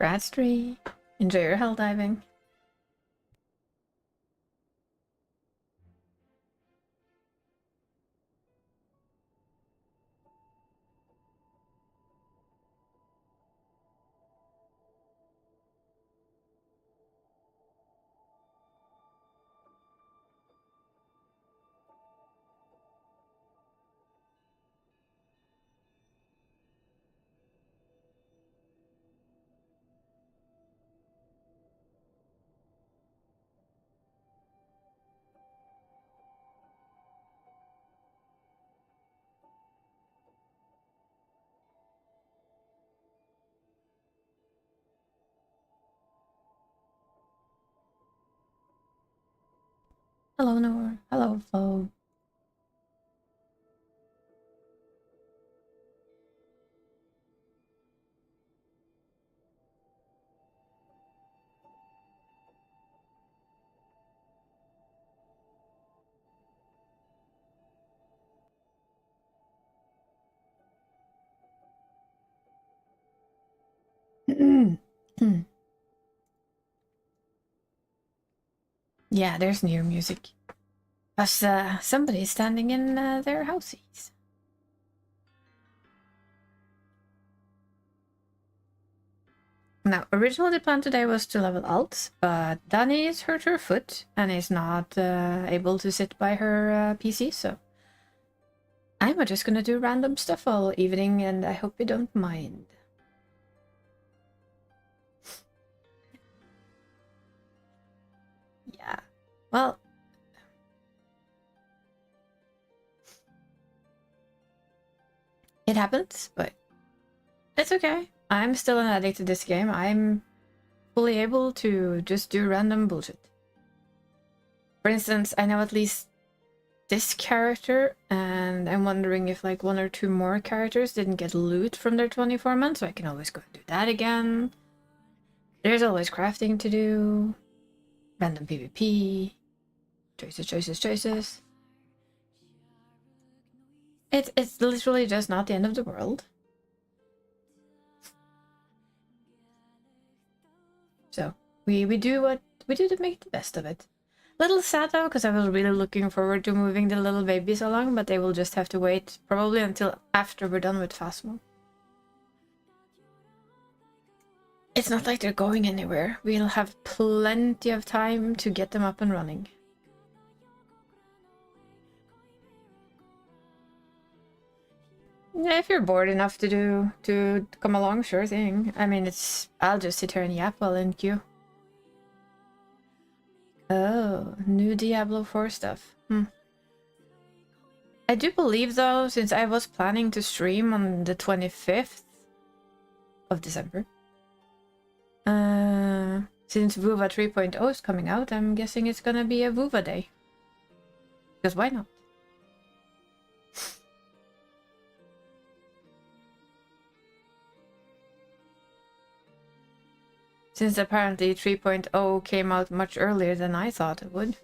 Congrats, Tree. Enjoy your hell diving. Hello, Noor. Hello, Flo. Yeah, there's new music. Plus, somebody's standing in their houses. Now, originally the plan today was to level alts, but Dani's hurt her foot and is not able to sit by her PC, so I'm just gonna do random stuff all evening, and I hope you don't mind. Yeah, well, it happens, but it's okay. I'm still an addict to this game. I'm fully able to just do random bullshit. For instance, I know at least this character, and I'm wondering if like 1 or 2 more characters didn't get loot from their 24 months, so I can always go and do that again. There's always crafting to do, random PvP, choices. It's literally just not the end of the world. So we do what we do to make the best of it. Little sad though, because I was really looking forward to moving the little babies along, but they will just have to wait probably until after we're done with Phasmo. It's not like they're going anywhere. We'll have plenty of time to get them up and running. Yeah, if you're bored enough to come along, sure thing. I mean, I'll just sit here and yap while in queue. Oh, new Diablo 4 stuff. I do believe though, since I was planning to stream on the 25th of December, since Vuva 3.0 is coming out, I'm guessing it's gonna be a Vuva day. Because why not? Since apparently 3.0 came out much earlier than I thought it would.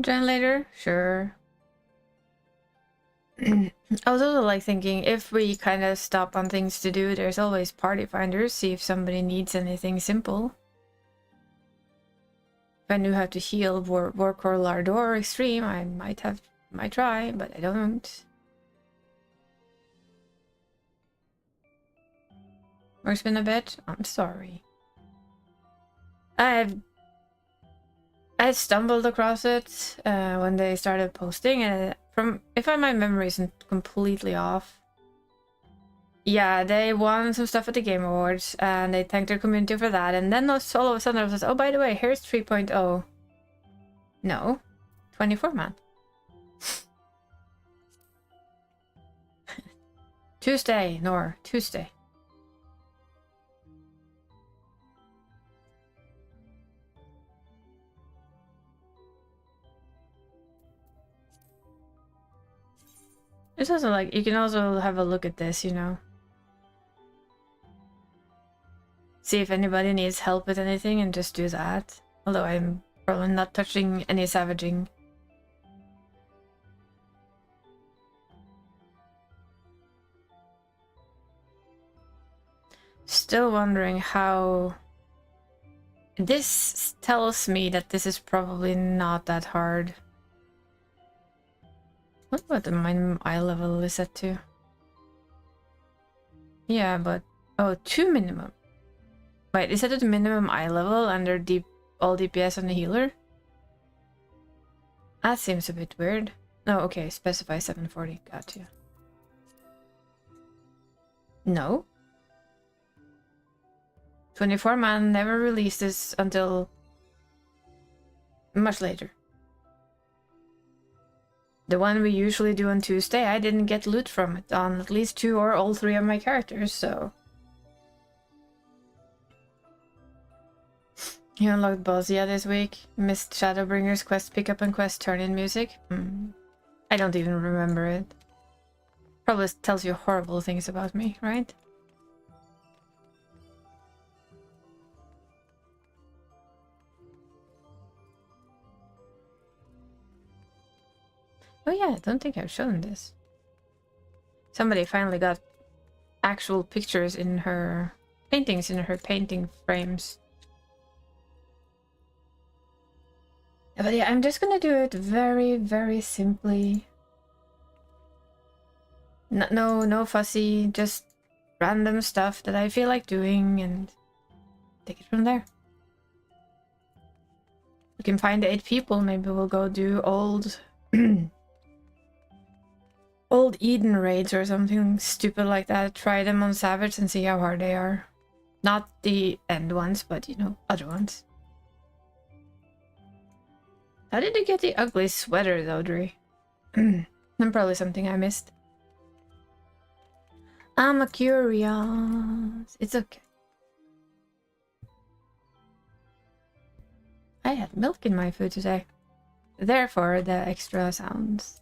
Join later? Sure. I was also like thinking, if we kind of stop on things to do, there's always party finders, see if somebody needs anything simple. If I knew how to heal Warcore Lardor Extreme, I might try, but I don't. Work's been a bit? I'm sorry. I stumbled across it when they started posting, and if my memory isn't completely off, yeah, they won some stuff at the Game Awards, and they thanked their community for that. And then all of a sudden, I was like, oh, by the way, here's 3.0. No, 24 man. Tuesday, Nor, Tuesday. It's also like, you can also have a look at this, you know. see if anybody needs help with anything and just do that. Although I'm probably not touching any savaging. Still wondering how... This tells me that this is probably not that hard. What about the minimum eye level is set to? Yeah, but... Oh, 2 minimum. Wait, is that at the minimum eye level under all DPS on the healer? That seems a bit weird. No, okay, specify 740. Gotcha. No. 24-man never released this until much later. The one we usually do on Tuesday, I didn't get loot from it on at least 2 or all 3 of my characters, so... You unlocked Bosnia this week. Missed Shadowbringer's quest pickup and quest turn-in music. I don't even remember it. Probably tells you horrible things about me, right? Oh yeah, I don't think I've shown this. Somebody finally got actual pictures in her paintings, in her painting frames. But yeah, I'm just gonna do it very, very simply. No fussy, just random stuff that I feel like doing and take it from there. We can find 8 people, maybe we'll go do old old Eden raids or something stupid like that. Try them on Savage and see how hard they are. Not the end ones, but you know, other ones. How did you get the ugly sweater though, Dre? Probably something I missed. I'm a curious. It's okay. I had milk in my food today. Therefore, the extra sounds.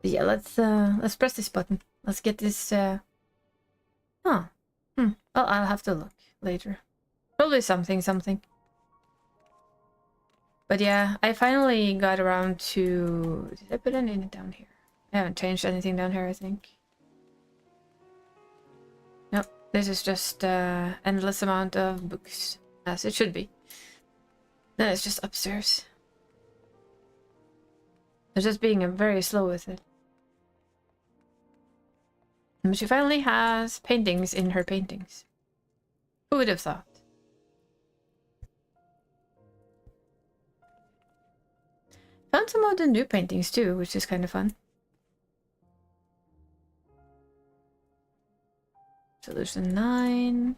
But yeah, let's press this button. Let's get this. Oh. Well, I'll have to look later. Probably something. But yeah, I finally got around to... Did I put anything down here? I haven't changed anything down here, I think. Nope, this is just endless amount of books, as it should be. Then it's just upstairs. I'm just being very slow with it. But she finally has paintings in her paintings. Who would have thought? Found some of the new paintings too, which is kind of fun. Solution 9.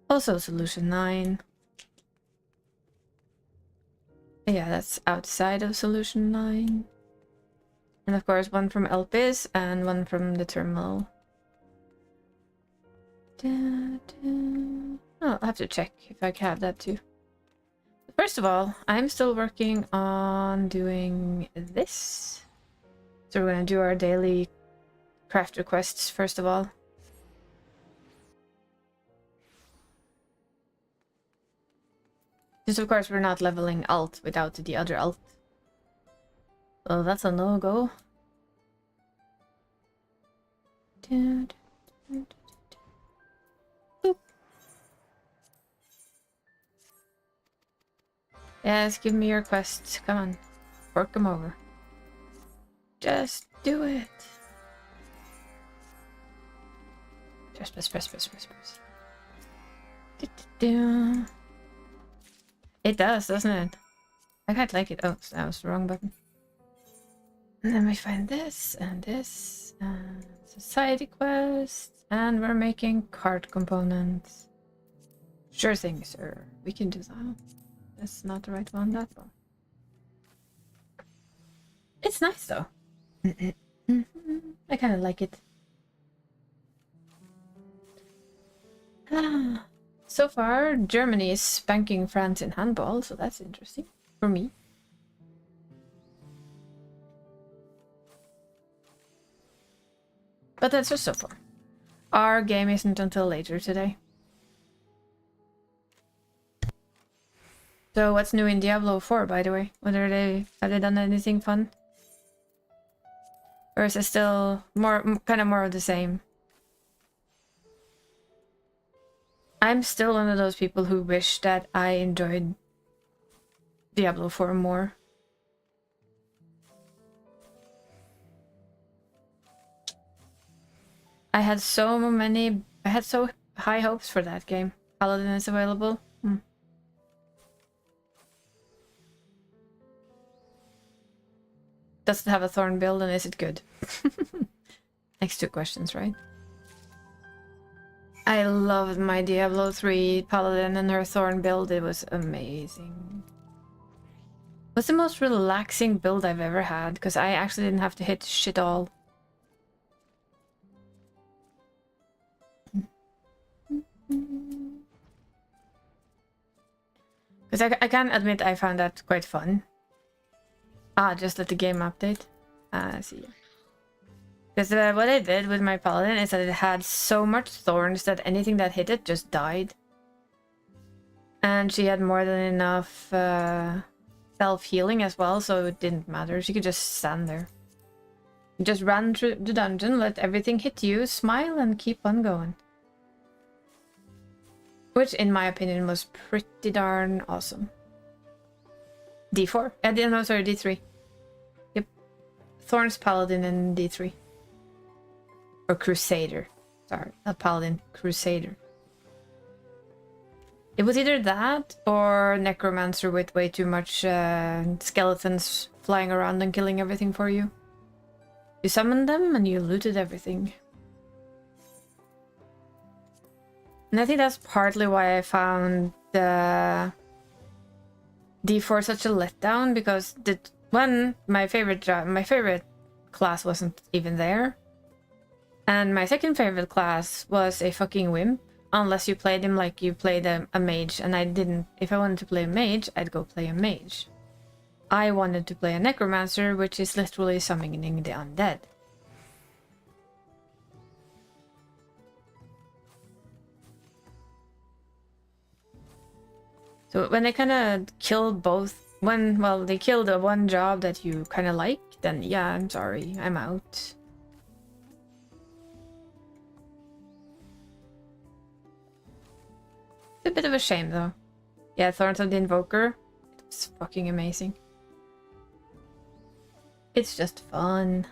Also Solution 9. Yeah, that's outside of Solution 9. And of course one from Elpis and one from the terminal. Oh, I'll have to check if I can have that too. First of all, I'm still working on doing this. So we're gonna do our daily craft requests first of all. Because of course we're not leveling alt without the other alt. Well, that's a no-go. Yes, give me your quests. Come on. Work them over. Just do it. Press. It does, doesn't it? I quite like it. Oh, that was the wrong button. And then we find this and society quests, and we're making card components. Sure thing, sir. We can do that. That's not the right one, that one. It's nice though. I kind of like it. So far, Germany is spanking France in handball, so that's interesting for me. But that's just so far. our game isn't until later today. So what's new in Diablo 4, by the way? Have they done anything fun? Or is it still kind of more of the same? I'm still one of those people who wish that I enjoyed Diablo 4 more. I had so high hopes for that game. Paladin is available. Does it have a Thorn build and is it good? Next two questions, right? I loved my Diablo 3 Paladin and her Thorn build. It was amazing. It was the most relaxing build I've ever had, because I actually didn't have to hit shit all. Because I can admit I found that quite fun. Ah, just let the game update. I see. Because what I did with my Paladin is that it had so much thorns that anything that hit it just died. And she had more than enough self-healing as well, so it didn't matter. She could just stand there. You just ran through the dungeon, let everything hit you, smile, and keep on going. Which, in my opinion, was pretty darn awesome. D4? No, sorry, D3. Yep. Thorns, Paladin, and D3. Or Crusader. Sorry, not Paladin, Crusader. It was either that or Necromancer with way too much skeletons flying around and killing everything for you. You summoned them and you looted everything. And I think that's partly why I found the D4 such a letdown, because my favorite class wasn't even there. And my second favorite class was a fucking wimp, unless you played him like you played a mage, and I didn't. If I wanted to play a mage, I'd go play a mage. I wanted to play a necromancer, which is literally summoning the undead. So when they kind of kill both, they kill the one job that you kind of like, then yeah, I'm sorry, I'm out. It's a bit of a shame though. Yeah, Thorns of the Invoker, it's fucking amazing. It's just fun.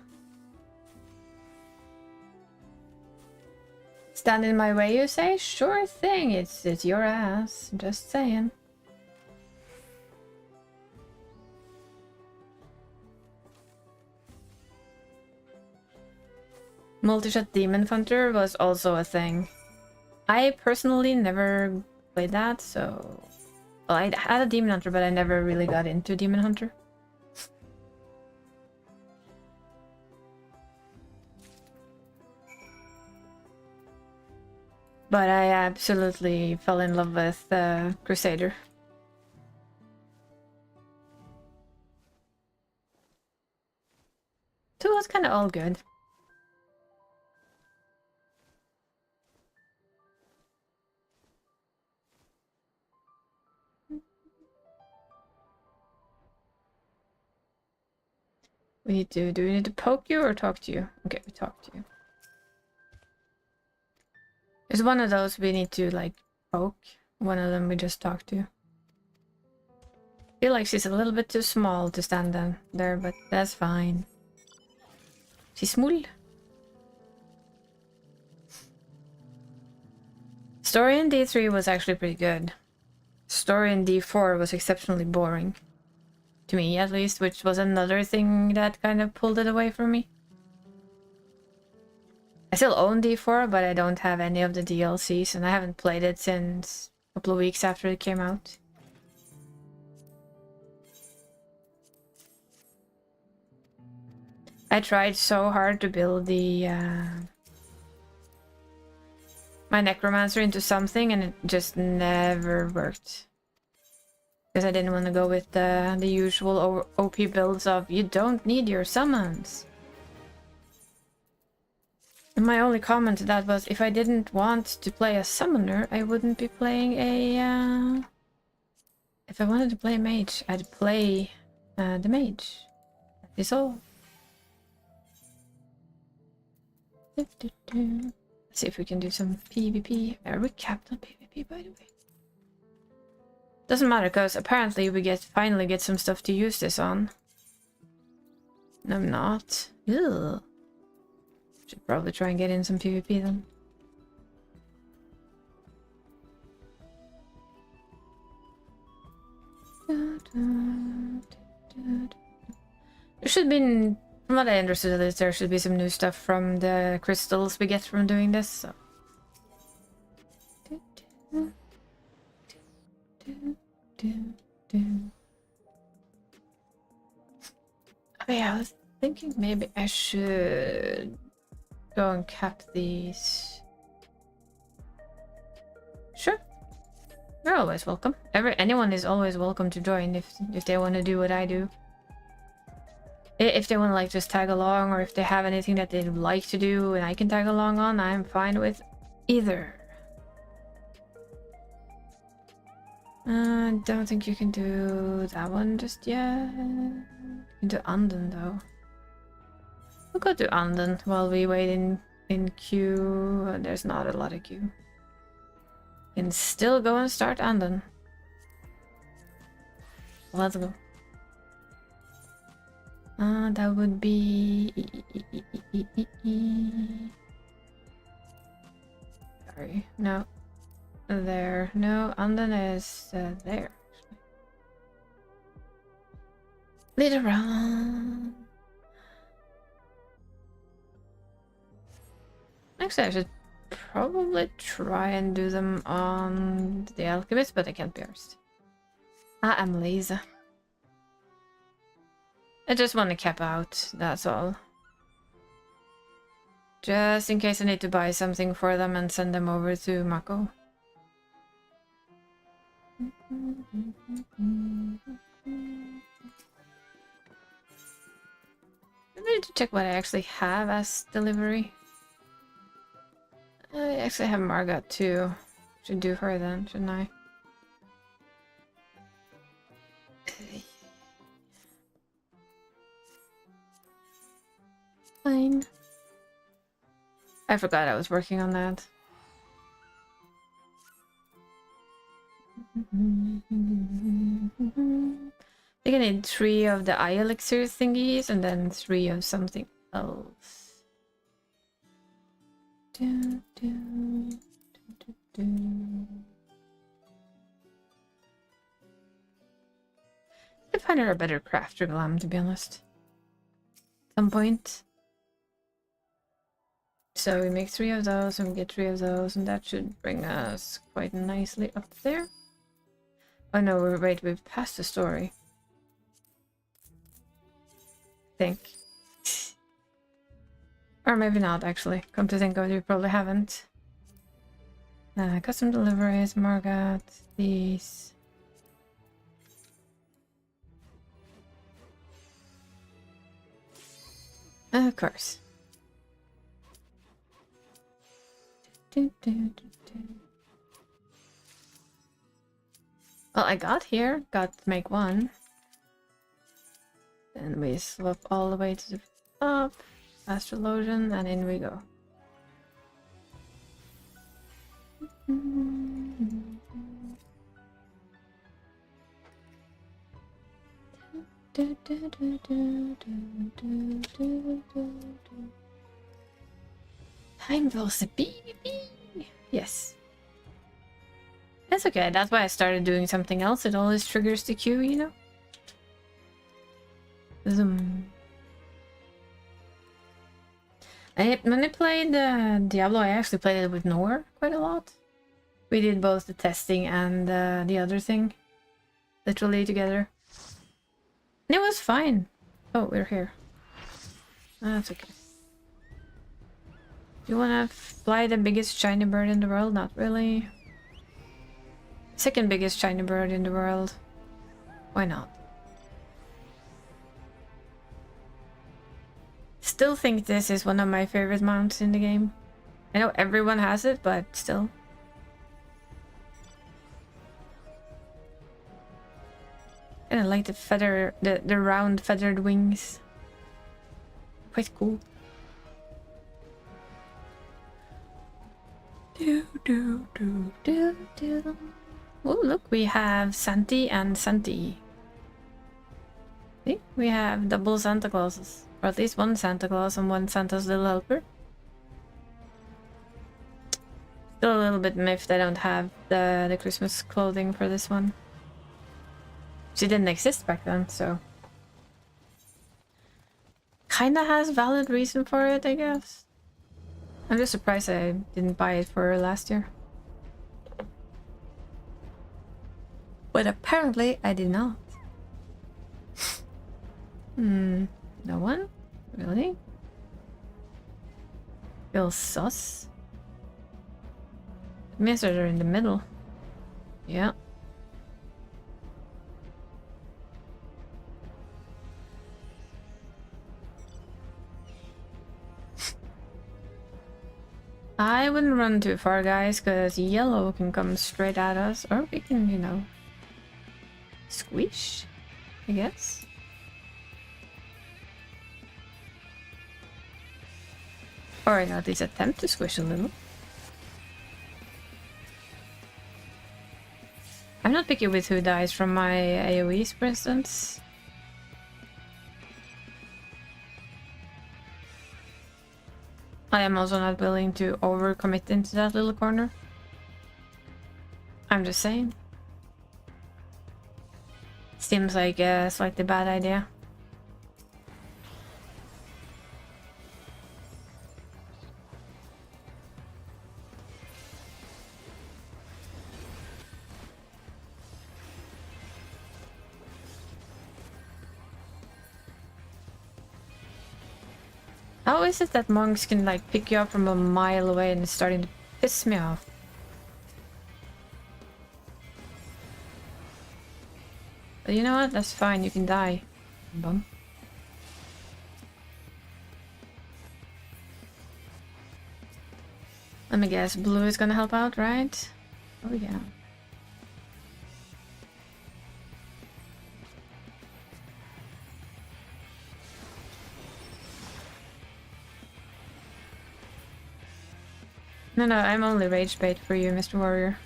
Stand in my way, you say? Sure thing, it's your ass, just saying. Multi-shot Demon Hunter was also a thing. I personally never played that, so... Well, I had a Demon Hunter, but I never really got into Demon Hunter. But I absolutely fell in love with Crusader. So it was kind of all good. Do we need to poke you or talk to you? Okay, we talk to you. There's one of those we need to, like, poke. One of them we just talk to. I feel like she's a little bit too small to stand down there, but that's fine. She's small. Story in D3 was actually pretty good. Story in D4 was exceptionally boring. To me, at least, which was another thing that kind of pulled it away from me. I still own D4, but I don't have any of the DLCs, and I haven't played it since a couple of weeks after it came out. I tried so hard to build the my Necromancer into something, and it just never worked. Because I didn't want to go with the usual OP builds of you don't need your summons. And my only comment to that was if I didn't want to play a summoner, I wouldn't be playing a... If I wanted to play a mage, I'd play the mage. That is all. Let's see if we can do some PvP. Are we capped on PvP, by the way? Doesn't matter, because apparently we finally get some stuff to use this on. No, I'm not. Ugh. Should probably try and get in some PvP then. There should be, from what I understood, there should be some new stuff from the crystals we get from doing this. So. Oh yeah, I was thinking maybe I should go and cap these. Sure. You're always welcome. Anyone is always welcome to join if they want to do what I do. If they want to like just tag along, or if they have anything that they'd like to do and I can tag along on, I'm fine with either. I don't think you can do that one just yet. You can do Anden though. We'll go to Anden while we wait in queue. There's not a lot of queue. You can still go and start Anden. Let's go. That would be... Sorry, no. There. No, Anden is there. Later on. Actually, I should probably try and do them on the Alchemist, but I can't be arsed. I am lazy. I just want to cap out, that's all. Just in case I need to buy something for them and send them over to Mako. I need to check what I actually have as delivery. I actually have Margot too. Should do her then, shouldn't I? Fine. I forgot I was working on that. I think I need 3 of the eye elixir thingies and then 3 of something else. I find her a better crafter glam, to be honest. At some point. So we make 3 of those and we get 3 of those, and that should bring us quite nicely up there. Oh no, wait, we've passed the story. I think. Or maybe not, actually. Come to think of it, we probably haven't. Custom deliveries, Margot, these. Of course. Well, I got here, got to make 1. Then we swap all the way to the top, Astrologian, and in we go. Time for the PvP! Yes. That's okay, that's why I started doing something else. It always triggers the queue, you know? When I played Diablo, I actually played it with Noor quite a lot. We did both the testing and the other thing. Literally together. And it was fine. Oh, we're here. That's okay. Do you want to fly the biggest shiny bird in the world? Not really. Second biggest shiny bird in the world. Why not? Still think this is one of my favorite mounts in the game. I know everyone has it, but still. And I like the feather, the round feathered wings. Quite cool. Do do do do do. Oh look, we have Santi and Santi. See, we have double Santa Clauses, or at least one Santa Claus and one Santa's little helper. Still a little bit miffed I don't have the Christmas clothing for this one. She didn't exist back then, so kinda has valid reason for it, I guess. I'm just surprised I didn't buy it for her last year. But apparently I did not. No one? Really? Feels sus. Missers are in the middle. Yeah. I wouldn't run too far, guys, because yellow can come straight at us, or we can, you know, squish, I guess. Or at least attempt to squish a little. I'm not picky with who dies from my AoEs, for instance. I am also not willing to overcommit into that little corner. I'm just saying. Seems like a slightly bad idea. How is it that monks can like pick you up from a mile away and it's starting to piss me off? But you know what? That's fine, you can die. Bum. Let me guess, blue is gonna help out, right? Oh yeah. No, I'm only rage bait for you, Mr. Warrior.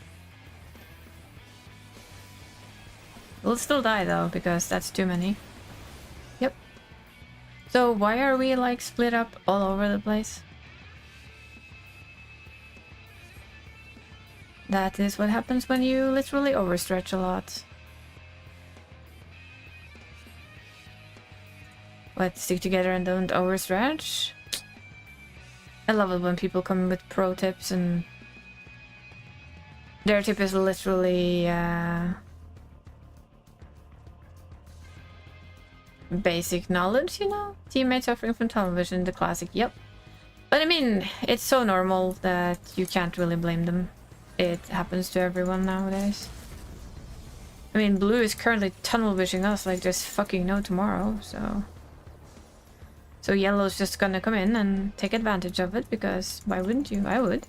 We'll still die though, because that's too many. Yep. So why are we like split up all over the place? That is what happens when you literally overstretch a lot. What, stick together and don't overstretch? I love it when people come with pro tips and their tip is literally basic knowledge, you know? Teammates suffering from tunnel vision, the classic, yep. But I mean, it's so normal that you can't really blame them. It happens to everyone nowadays. I mean, blue is currently tunnel visioning us like there's fucking no tomorrow, so... So yellow's just gonna come in and take advantage of it, because why wouldn't you? I would.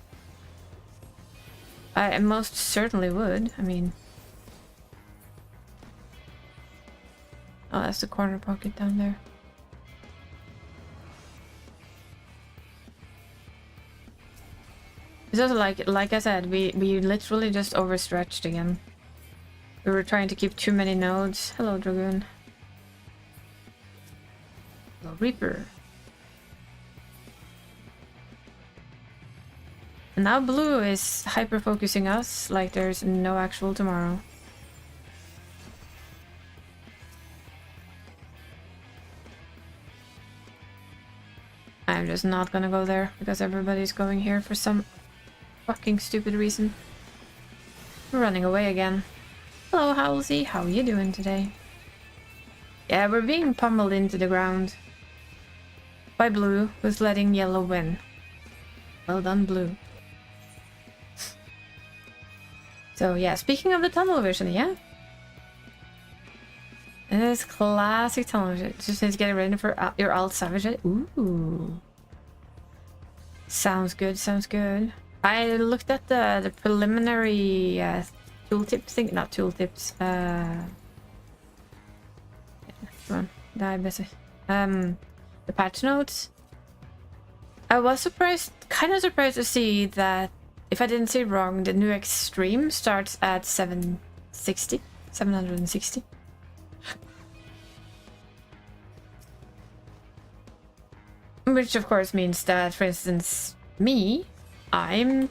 I most certainly would, I mean... Oh, that's the corner pocket down there. It's also like I said, we literally just overstretched again. We were trying to keep too many nodes. Hello, Dragoon. Hello, Reaper. And now blue is hyper-focusing us like there's no actual tomorrow. I'm just not gonna go there because everybody's going here for some fucking stupid reason. We're running away again. Hello, Halsey. How are you doing today? Yeah, we're being pummeled into the ground by blue, who's letting yellow win. Well done, blue. So yeah, speaking of the tunnel vision, yeah. It is classic television. Just need to get ready for your alt savage. Ooh. Sounds good, sounds good. I looked at the preliminary tooltip thing, not tooltips. Come on, die busy. The patch notes. I was surprised, kind of surprised to see that, if I didn't see it wrong, the new extreme starts at 760. Which of course means that, for instance, me, until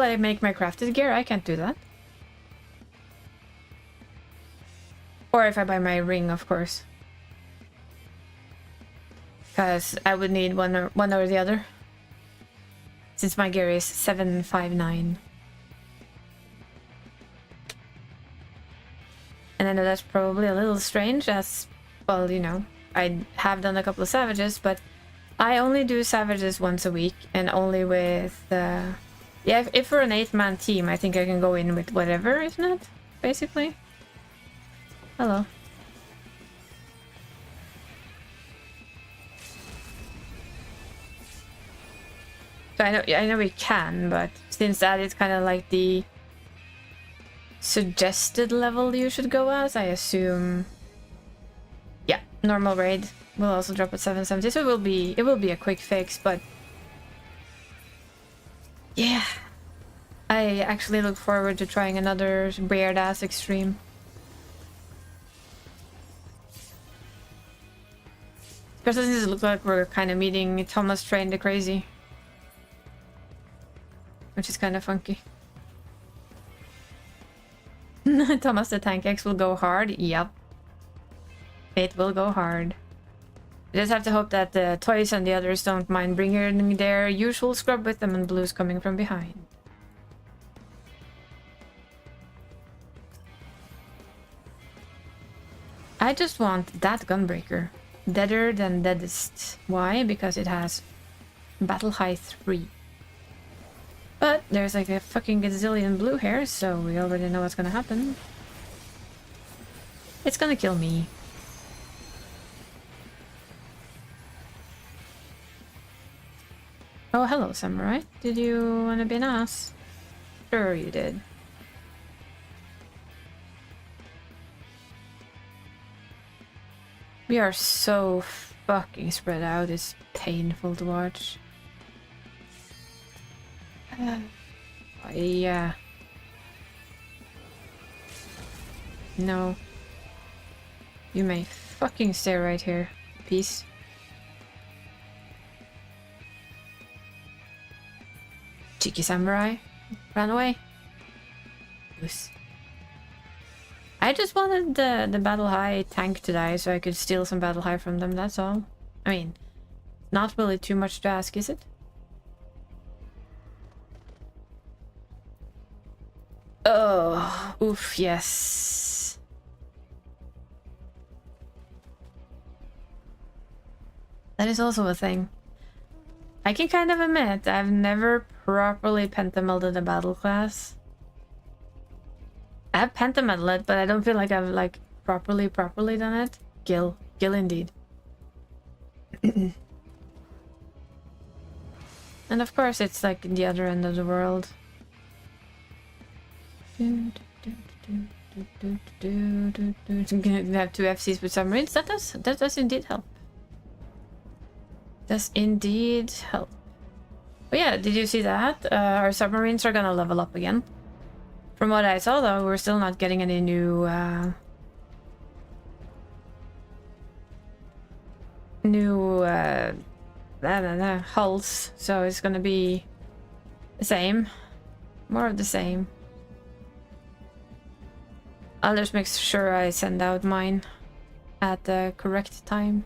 I make my crafted gear, I can't do that. Or if I buy my ring, of course. Because I would need one or the other. Since my gear is 759. And I know that's probably a little strange, as, well, you know, I have done a couple of savages, but I only do savages once a week, and only with, yeah, if we're an 8-man team, I think I can go in with whatever, isn't it? Basically. Hello. So I know we can, but since that is kind of like the suggested level you should go as, I assume. Yeah, normal raid will also drop at 770, so it will be a quick fix, but yeah. I actually look forward to trying another weird ass extreme. Especially since it looks like we're kind of meeting Thomas Train the Crazy. Which is kind of funky. Thomas the Tank X will go hard. Yep. It will go hard. We just have to hope that the toys and the others don't mind bringing their usual scrub with them, and Blue's coming from behind. I just want that gunbreaker. Deader than deadest. Why? Because it has Battle High 3. But there's like a fucking gazillion blue here, so we already know what's gonna happen. It's gonna kill me. Oh, hello, Samurai. Did you wanna be an ass? Sure you did. We are so fucking spread out, it's painful to watch. Yeah. No. You may fucking stay right here. Peace. Cheeky samurai. Run away. Loose. I just wanted the Battle High tank to die so I could steal some Battle High from them, that's all. I mean, not really too much to ask, is it? Oh, oof, yes. That is also a thing. I can kind of admit, I've never properly pentamelded a battle class. I have pentamelded it, but I don't feel like I've like properly done it. Gil indeed. And of course it's like the other end of the world. Gonna have 2 FCs with submarines. That does indeed help. Does indeed help. But yeah, did you see that? Our submarines are gonna level up again. From what I saw, though, we're still not getting any new hulls, so it's gonna be the same, more of the same. I'll just make sure I send out mine at the correct time.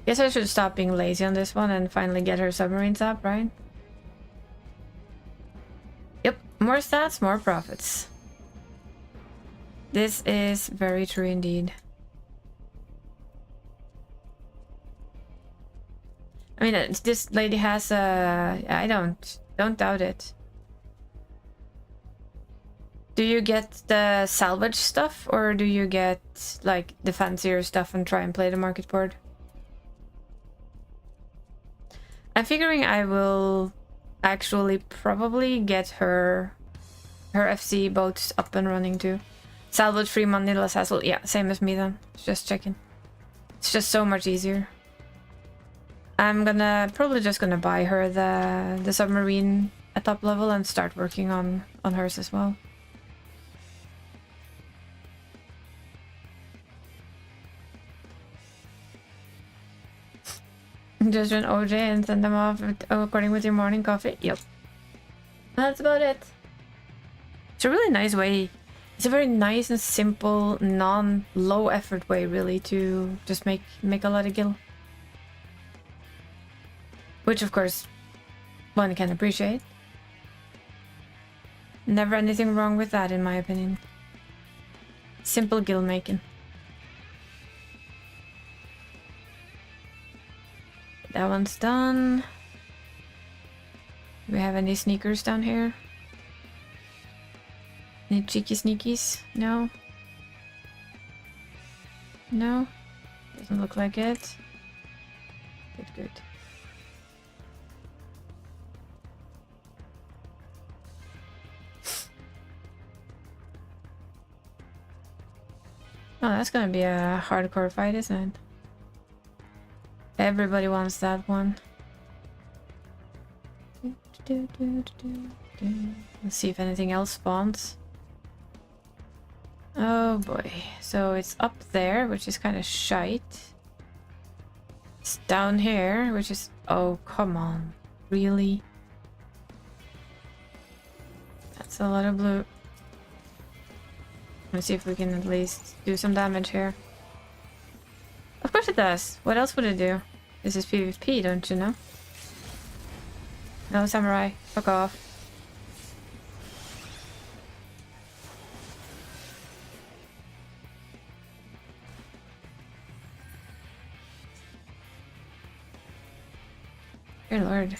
Guess I should stop being lazy on this one and finally get her submarines up, right? Yep, more stats, more profits. This is very true indeed. I mean, this lady has a... I don't doubt it. Do you get the salvage stuff, or do you get like the fancier stuff and try and play the market board? I'm figuring I will actually probably get her FC boats up and running too. Salvage free money, less hassle. Yeah, same as me then. Just checking. It's just so much easier. I'm probably just gonna buy her the submarine at top level and start working on hers as well. Just run OJ and send them off according with your morning coffee. Yep. That's about it. It's a really nice way. It's a very nice and simple, non-low effort way really to just make a lot of gil. Which of course one can appreciate. Never anything wrong with that in my opinion. Simple gil making. That one's done. Do we have any sneakers down here? Any cheeky sneakies? No? No? Doesn't look like it. Good, good. Oh, that's gonna be a hardcore fight, isn't it? Everybody wants that one. Let's see if anything else spawns. Oh boy. So it's up there, which is kind of shite. It's down here, which is... Oh, come on. Really? That's a lot of blue. Let's see if we can at least do some damage here. Of course it does. What else would it do? This is PvP, don't you know? No, samurai. Fuck off. Dear lord.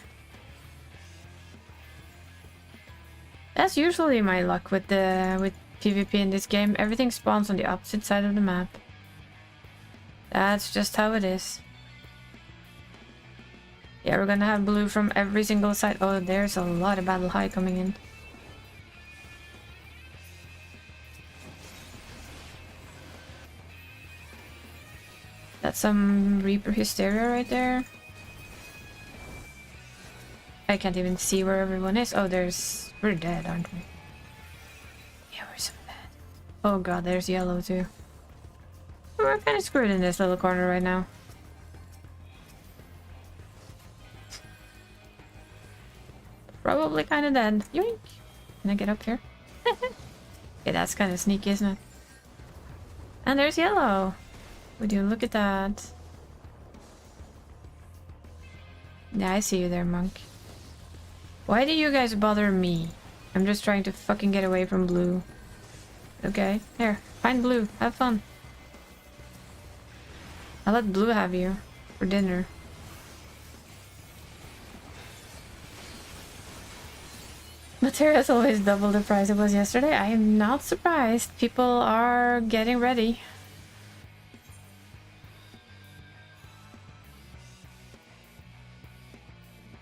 That's usually my luck with PvP in this game. Everything spawns on the opposite side of the map. That's just how it is. Yeah, we're gonna have blue from every single side. Oh, there's a lot of battle high coming in. That's some Reaper Hysteria right there. I can't even see where everyone is. Oh, we're dead, aren't we? Yeah, we're so dead. Oh god, there's yellow too. We're kind of screwed in this little corner right now. Probably kind of dead. Yoink! Can I get up here? Yeah, that's kind of sneaky, isn't it? And there's yellow! Would you look at that? Yeah, I see you there, monk. Why do you guys bother me? I'm just trying to fucking get away from blue. Okay, here. Find blue. Have fun. I'll let blue have you. For dinner. Material's always double the price it was yesterday. I am not surprised. People are getting ready.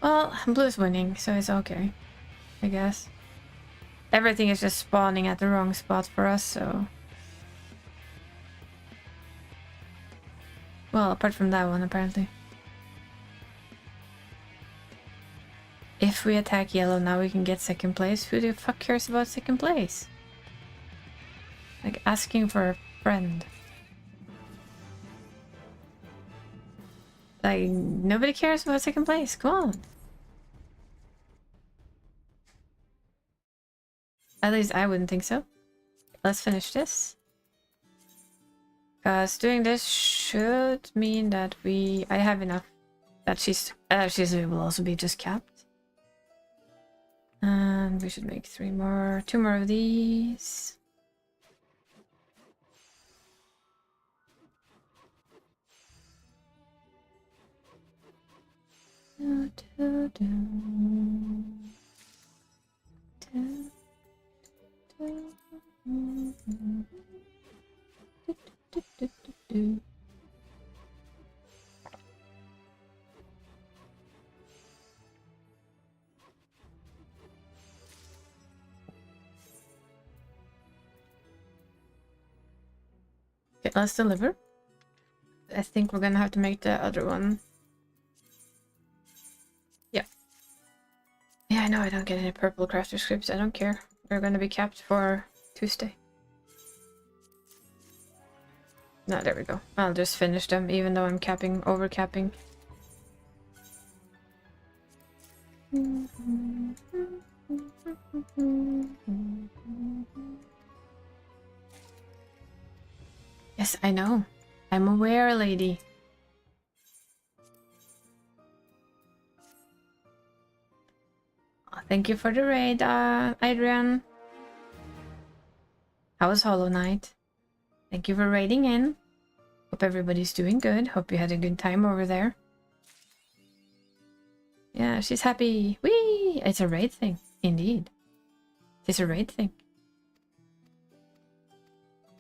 Well, blue's winning, so it's okay. I guess. Everything is just spawning at the wrong spot for us, so... Well, apart from that one, apparently. If we attack yellow now, we can get second place. Who the fuck cares about second place? Like, asking for a friend. Like, nobody cares about second place. Come on. At least I wouldn't think so. Let's finish this. Because doing this should mean that I have enough. That she's will also be just capped. And we should make 2 more of these. Okay, let's deliver. I think we're gonna have to make the other one. Yeah. Yeah, I know I don't get any purple crafter scripts. I don't care. They're gonna be capped for Tuesday. No, there we go. I'll just finish them even though I'm capping, over capping. Yes, I know. I'm aware, lady. Oh, thank you for the raid, Adrian. How was Hollow Knight? Thank you for raiding in. Hope everybody's doing good. Hope you had a good time over there. Yeah, she's happy. Whee! It's a raid thing. Indeed. It's a raid thing.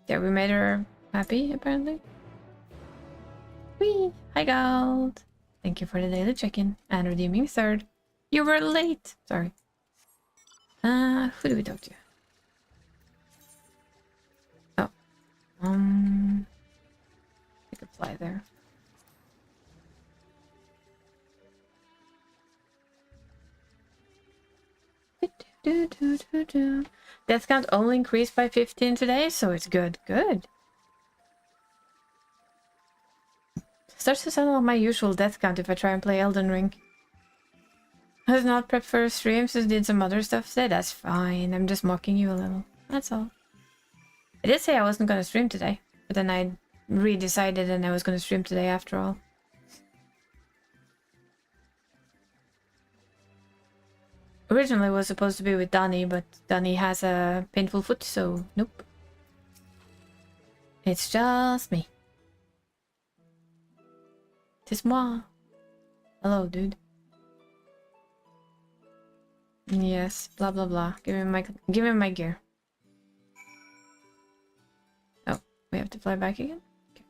Yeah, we made her happy, apparently. Whee! Hi, Gold. Thank you for the daily check-in and redeeming third. You were late. Sorry. Who do we talk to? Oh. I could fly there. Death count only increased by 15 today, so it's good. Good. Starts to sound like my usual death count if I try and play Elden Ring. I was not prepped for streams, just did some other stuff today. That's fine. I'm just mocking you a little. That's all. I did say I wasn't going to stream today, but then I re-decided and I was going to stream today after all. Originally it was supposed to be with Donnie, but Donnie has a painful foot, so nope. It's just me. Tis moi. Hello, dude. Yes, blah blah blah. Give him my gear. Oh, we have to fly back again? Okay.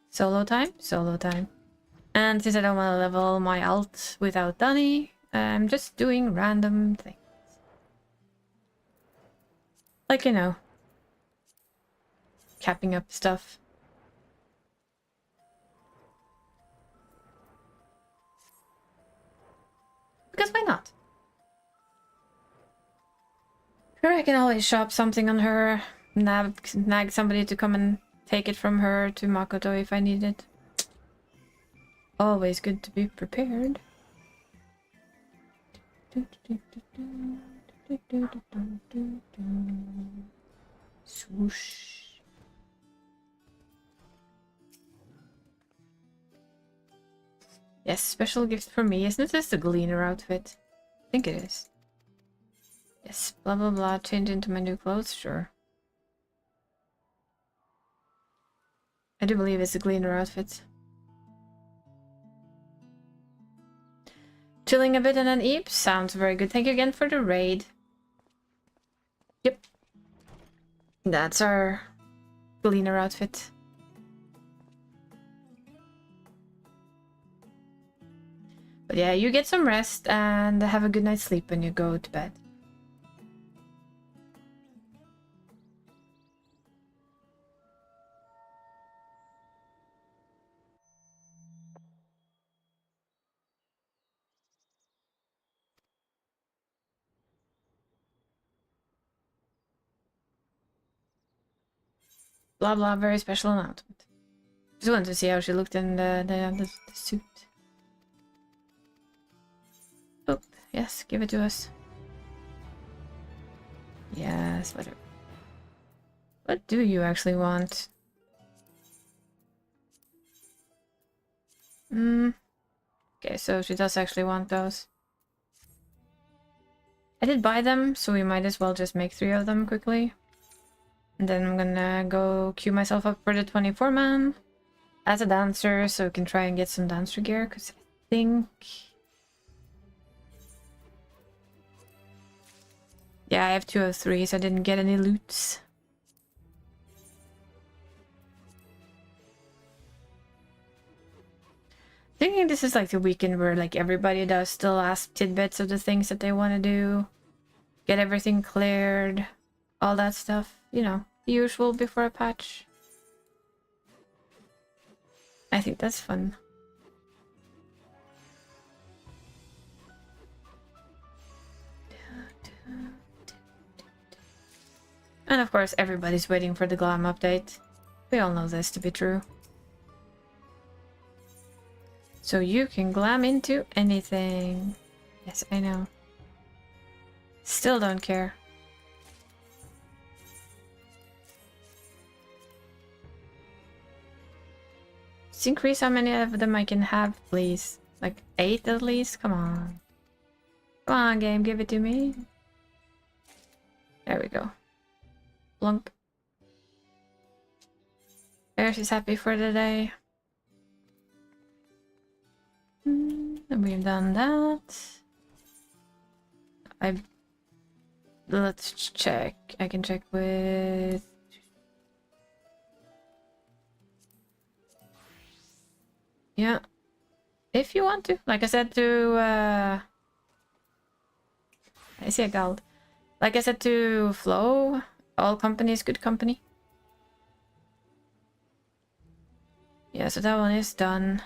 Solo time? Solo time. And since I don't want to level my alt without Donnie, I'm just doing random things. Like, you know, capping up stuff. Because why not? Sure, I can always shop something on her, nag somebody to come and take it from her to Makoto if I need it. Always good to be prepared. Swoosh. Yes, special gift for me. Isn't this the Gleaner outfit? I think it is. Yes, blah blah blah. Change into my new clothes? Sure. I do believe it's a Gleaner outfit. Chilling a bit and then eep? Sounds very good. Thank you again for the raid. Yep. That's our Gleaner outfit. But yeah, you get some rest and have a good night's sleep when you go to bed. Blah blah, very special announcement. Just wanted to see how she looked in the suit. Oh, yes, give it to us. Yes, whatever. What do you actually want? Okay, so she does actually want those. I did buy them, so we might as well just make 3 of them quickly. And then I'm gonna go queue myself up for the 24-man as a dancer, so we can try and get some dancer gear, because I think... Yeah, I have 2 of 3, so I didn't get any loots. Thinking this is like the weekend where like everybody does the last tidbits of the things that they want to do. Get everything cleared. All that stuff. You know, the usual before a patch. I think that's fun. And of course, everybody's waiting for the glam update. We all know this to be true. So you can glam into anything. Yes, I know. Still don't care. Just increase how many of them I can have, please. Like 8 at least? Come on. Come on, game, give it to me. There we go. Blunk. There, she's happy for the day. And we've done that. Let's check. I can check with... Yeah. If you want to. Like I said to... I see a gold. Like I said to Flo, all company is good company. Yeah, so that one is done.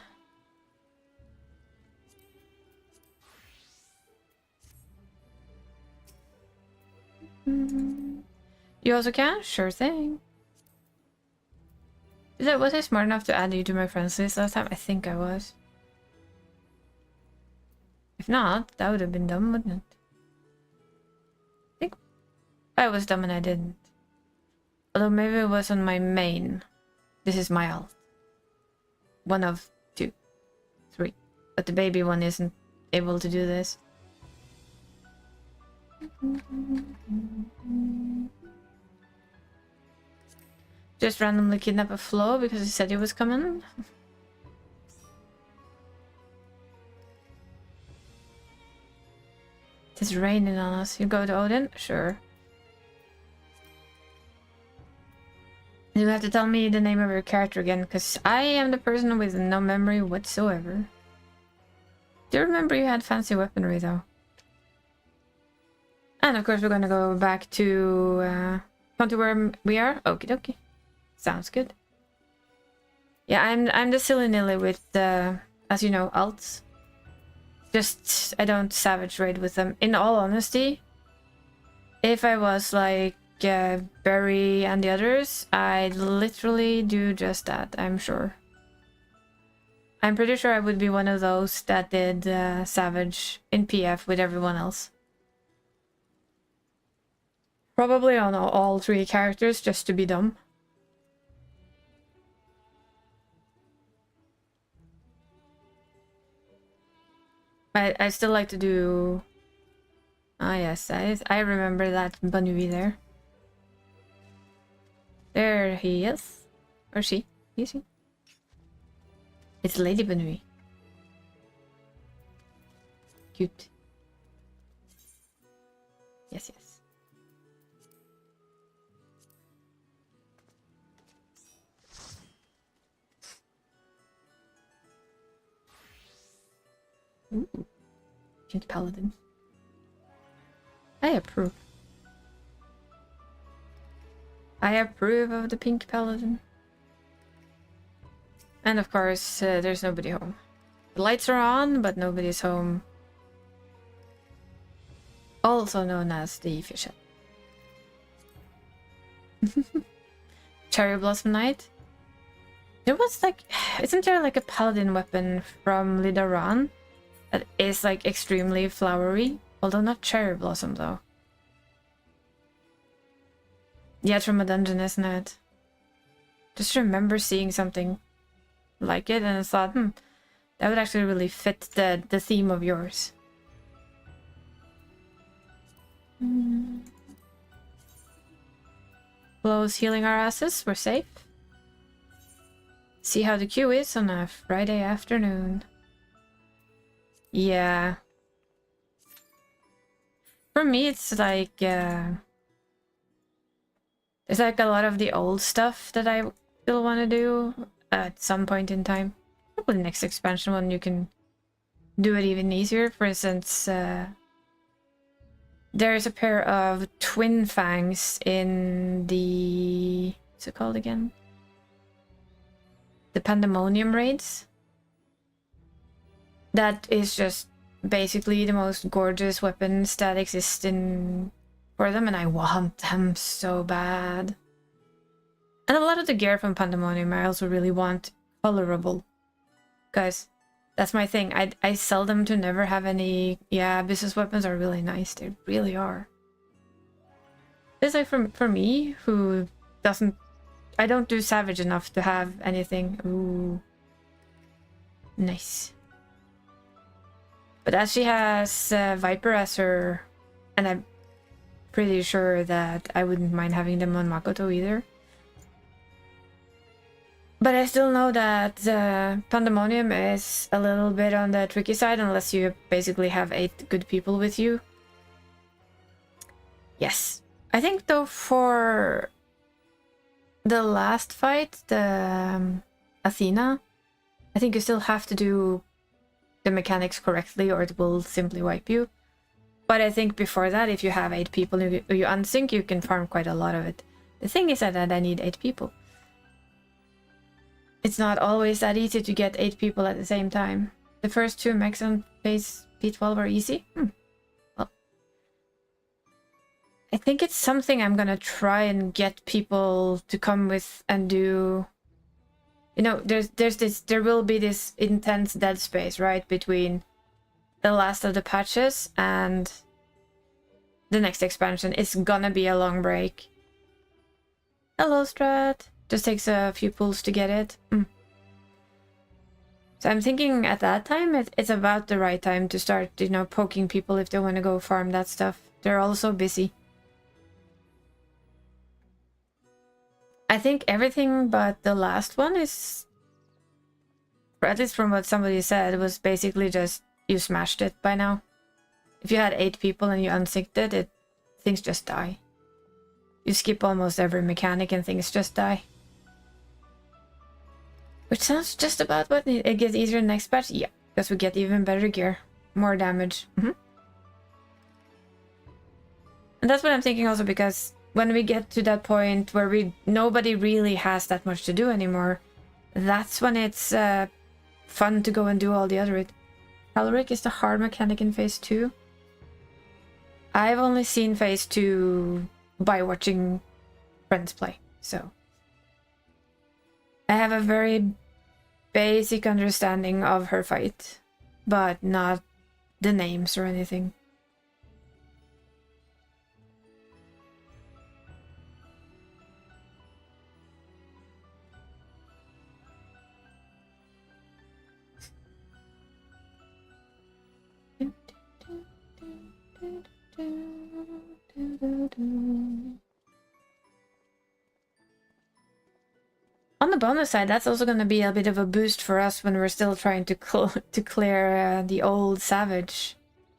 You also can? Sure thing. Was I smart enough to add you to my friends list last time? I think I was. If not, that would have been dumb, wouldn't it? I think I was dumb and I didn't. Although maybe it was on my main. This is my alt. 1 of 2. 3. But the baby one isn't able to do this. Just randomly kidnap a Flo because he said he was coming. It's raining on us. You go to Odin? Sure. You have to tell me the name of your character again, because I am the person with no memory whatsoever. Do you remember you had fancy weaponry, though? And of course we're gonna go back to... come to where we are? Okie dokie. Sounds good. Yeah, I'm the silly-nilly with, as you know, alts. Just, I don't savage raid with them. In all honesty, if I was like Barry and the others, I'd literally do just that, I'm sure. I'm pretty sure I would be one of those that did savage in PF with everyone else. Probably on all 3 characters, just to be dumb. I still like to do... Ah yes, I remember that Banui there. There he is. Or she. Is he? It's Lady Banui. Cute. Yes, yes. Ooh. Cute paladin. I approve. I approve of the pink paladin. And of course, there's nobody home. The lights are on, but nobody's home. Also known as the fish head. Cherry Blossom Knight. There was like... Isn't there like a paladin weapon from Lidaran that is like extremely flowery? Although not cherry blossom though. Yeah, it's from a dungeon, isn't it? Just remember seeing something like it and I thought, that would actually really fit the theme of yours. Flo's healing our asses, we're safe. See how the queue is on a Friday afternoon. Yeah. For me, it's like, there's like a lot of the old stuff that I still want to do at some point in time. Probably the next expansion when you can do it even easier. For instance, there's a pair of twin fangs in the... What's it called again? the Pandemonium raids. That is just basically the most gorgeous weapons that exist for them, and I want them so bad. And a lot of the gear from Pandemonium I also really want colorable, because that's my thing. I sell them to never have any. Yeah, business weapons are really nice. They really are. It's like for me, who doesn't... I don't do Savage enough to have anything. Ooh. Nice. But as she has Viper as her... And I'm pretty sure that I wouldn't mind having them on Makoto either. But I still know that Pandemonium is a little bit on the tricky side unless you basically have 8 good people with you. Yes. I think though for the last fight, the Athena, I think you still have to do the mechanics correctly or it will simply wipe you. But I think before that, if you have 8 people you unsync, you can farm quite a lot of it. The thing is that I need 8 people. It's not always that easy to get 8 people at the same time. The first 2 mechs on phase P12 are easy. Well, I think it's something I'm gonna try and get people to come with and do. You know, there will be this intense dead space, right, between the last of the patches and the next expansion. It's gonna be a long break. Hello, Strat. Just takes a few pulls to get it. So I'm thinking at that time, it's about the right time to start, you know, poking people if they want to go farm that stuff. They're also busy. I think everything but the last one is, or at least from what somebody said, was basically just you smashed it by now. If you had 8 people and you unsynced it, things just die. You skip almost every mechanic and things just die. Which sounds just about what it gets easier in the next patch. Yeah, because we get even better gear, more damage. And that's what I'm thinking also, because when we get to that point where nobody really has that much to do anymore, that's when it's fun to go and do all the other. Caloric is the hard mechanic in phase 2. I've only seen phase 2 by watching friends play, so I have a very basic understanding of her fight, but not the names or anything. On the bonus side, that's also going to be a bit of a boost for us when we're still trying to clear the old Savage.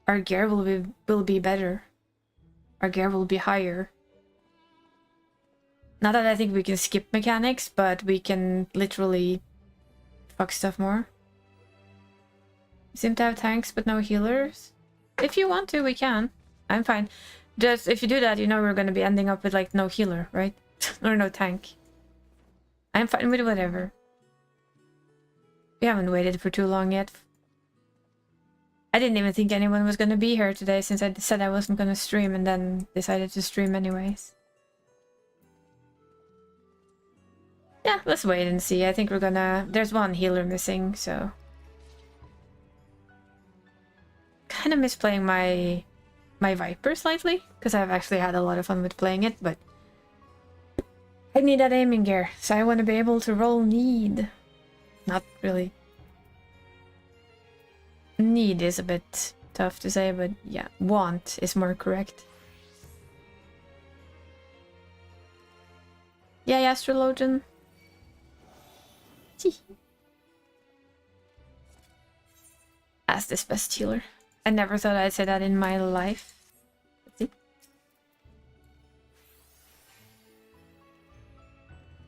Our gear will be better. Our gear will be higher. Not that I think we can skip mechanics, but we can literally fuck stuff more. We seem to have tanks but no healers. If you want to, we can. I'm fine. Just if you do that, you know we're going to be ending up with like no healer, right? Or no tank. I'm fine with whatever. We haven't waited for too long yet. I didn't even think anyone was going to be here today since I said I wasn't going to stream and then decided to stream anyways. Yeah, let's wait and see. I think we're gonna... There's one healer missing, so... Kind of miss playing my Viper slightly, because I've actually had a lot of fun with playing it, but... I need that aiming gear, so I want to be able to roll need. Not really. Need is a bit tough to say, but yeah, want is more correct. Yeah, Astrologian. As this best healer. I never thought I'd say that in my life. Let's see.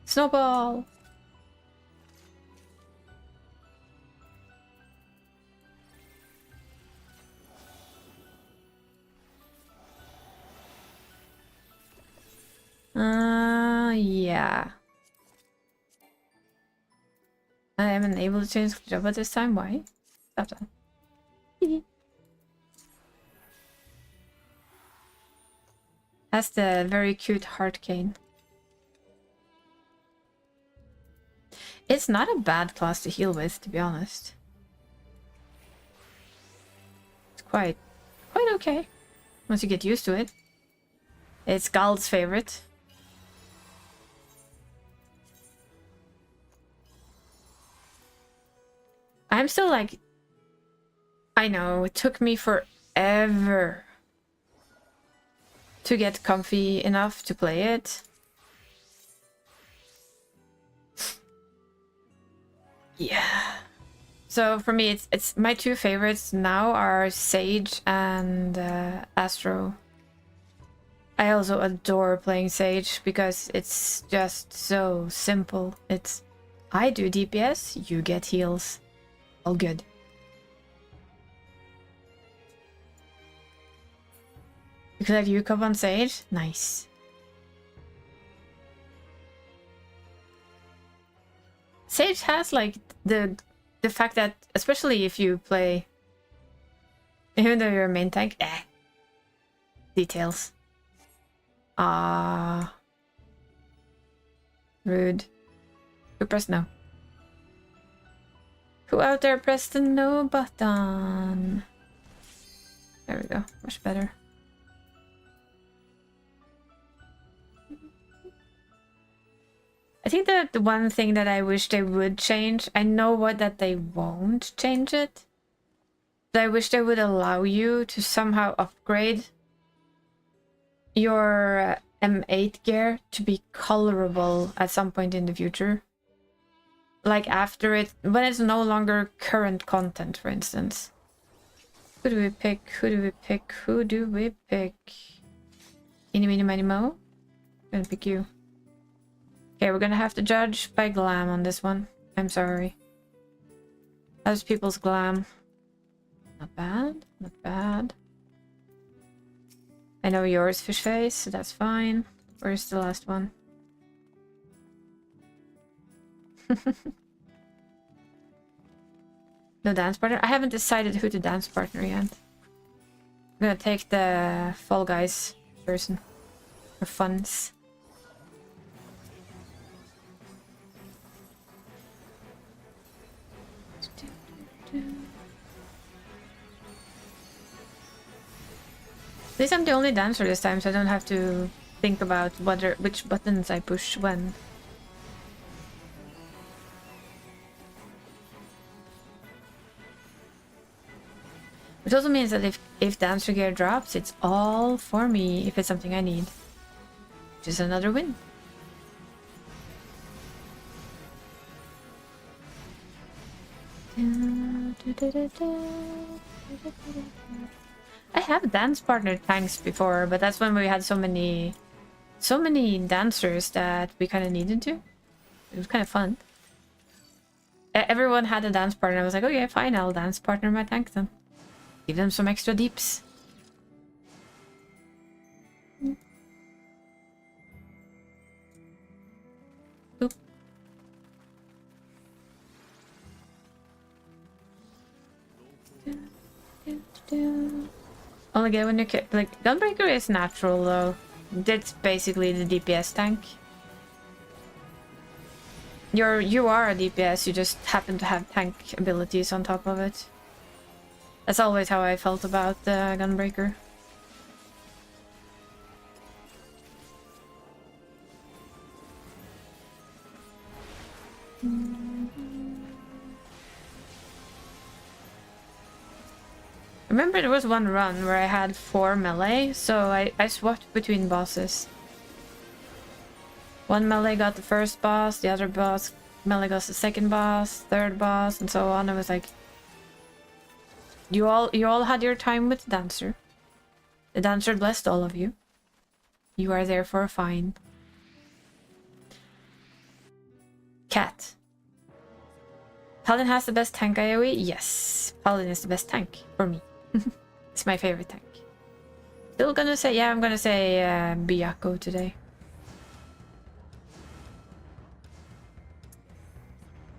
Snowball! Yeah. I am unable to change job at this time. Why? Stop that. Has the very cute heart cane. It's not a bad class to heal with, to be honest. It's quite okay once you get used to it. It's Gald's favorite. I'm still like, I know, it took me forever to get comfy enough to play it. Yeah. So for me, it's my two favorites now are Sage and Astro. I also adore playing Sage because it's just so simple. It's I do DPS, you get heals. All good. You collect Yukop on Sage? Nice. Sage has like the fact that, especially if you play, even though you're a main tank, details. Rude. Who pressed no? Who out there pressed the no button? There we go. Much better. I think that the one thing that I wish they would change, I know that they won't change it, but I wish they would allow you to somehow upgrade your M8 gear to be colorable at some point in the future. Like after it, when it's no longer current content, for instance. Who do we pick? Who do we pick? Who do we pick? Eeny, meeny, miny, mo? I'm gonna pick you. Okay, we're gonna have to judge by glam on this one. I'm sorry. How's people's glam? Not bad, not bad. I know yours, fish face, so that's fine. Where's the last one? No dance partner? I haven't decided who to dance partner yet. I'm gonna take the Fall Guys person. For funs. At least I'm the only dancer this time, so I don't have to think about which buttons I push when. Which also means that if dancer gear drops, it's all for me if it's something I need. Which is another win. I have dance partner tanks before, but that's when we had so many dancers that we kind of needed to. It was kind of fun. Everyone had a dance partner. I was like, okay, fine, I'll dance partner my tank then. Give them some extra deeps. Oop. Only get when you like Gunbreaker is natural though. That's basically the DPS tank. You are a DPS, you just happen to have tank abilities on top of it. That's always how I felt about the Gunbreaker. Remember there was one run where I had 4 melee, so I swapped between bosses. One melee got the first boss, the other boss melee got the second boss, third boss, and so on. I was like, you all had your time with the dancer. The dancer blessed all of you. You are therefore fine. Cat. Paladin has the best tank AoE? Yes. Paladin is the best tank for me. It's my favorite tank. Still gonna say, yeah, I'm gonna say Byaku today.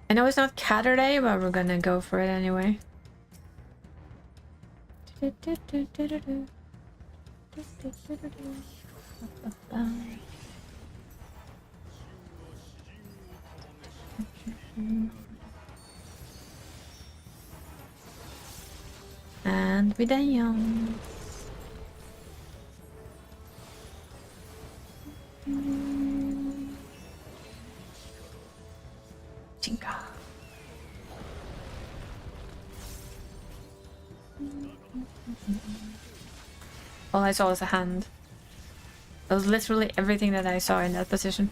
I know it's not Catterday, but we're gonna go for it anyway. And we down. Chinka. All I saw was a hand. That was literally everything that I saw in that position.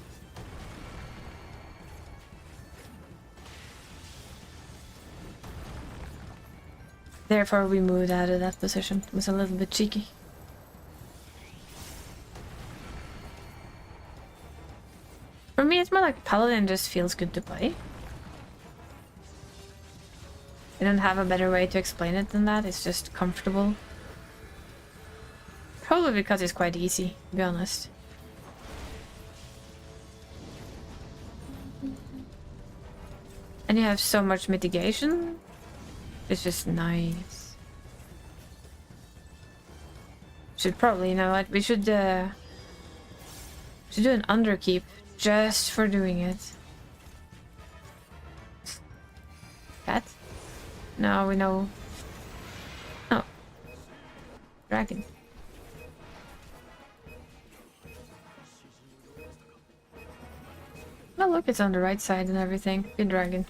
Therefore, we moved out of that position. It was a little bit cheeky. For me, it's more like Paladin just feels good to play. I don't have a better way to explain it than that. It's just comfortable. Probably because it's quite easy, to be honest. And you have so much mitigation. It's just nice. Should probably, you know what, we should do an underkeep just for doing it. Cat? No, we know. Oh. Dragon. Oh look, it's on the right side and everything. Good dragon.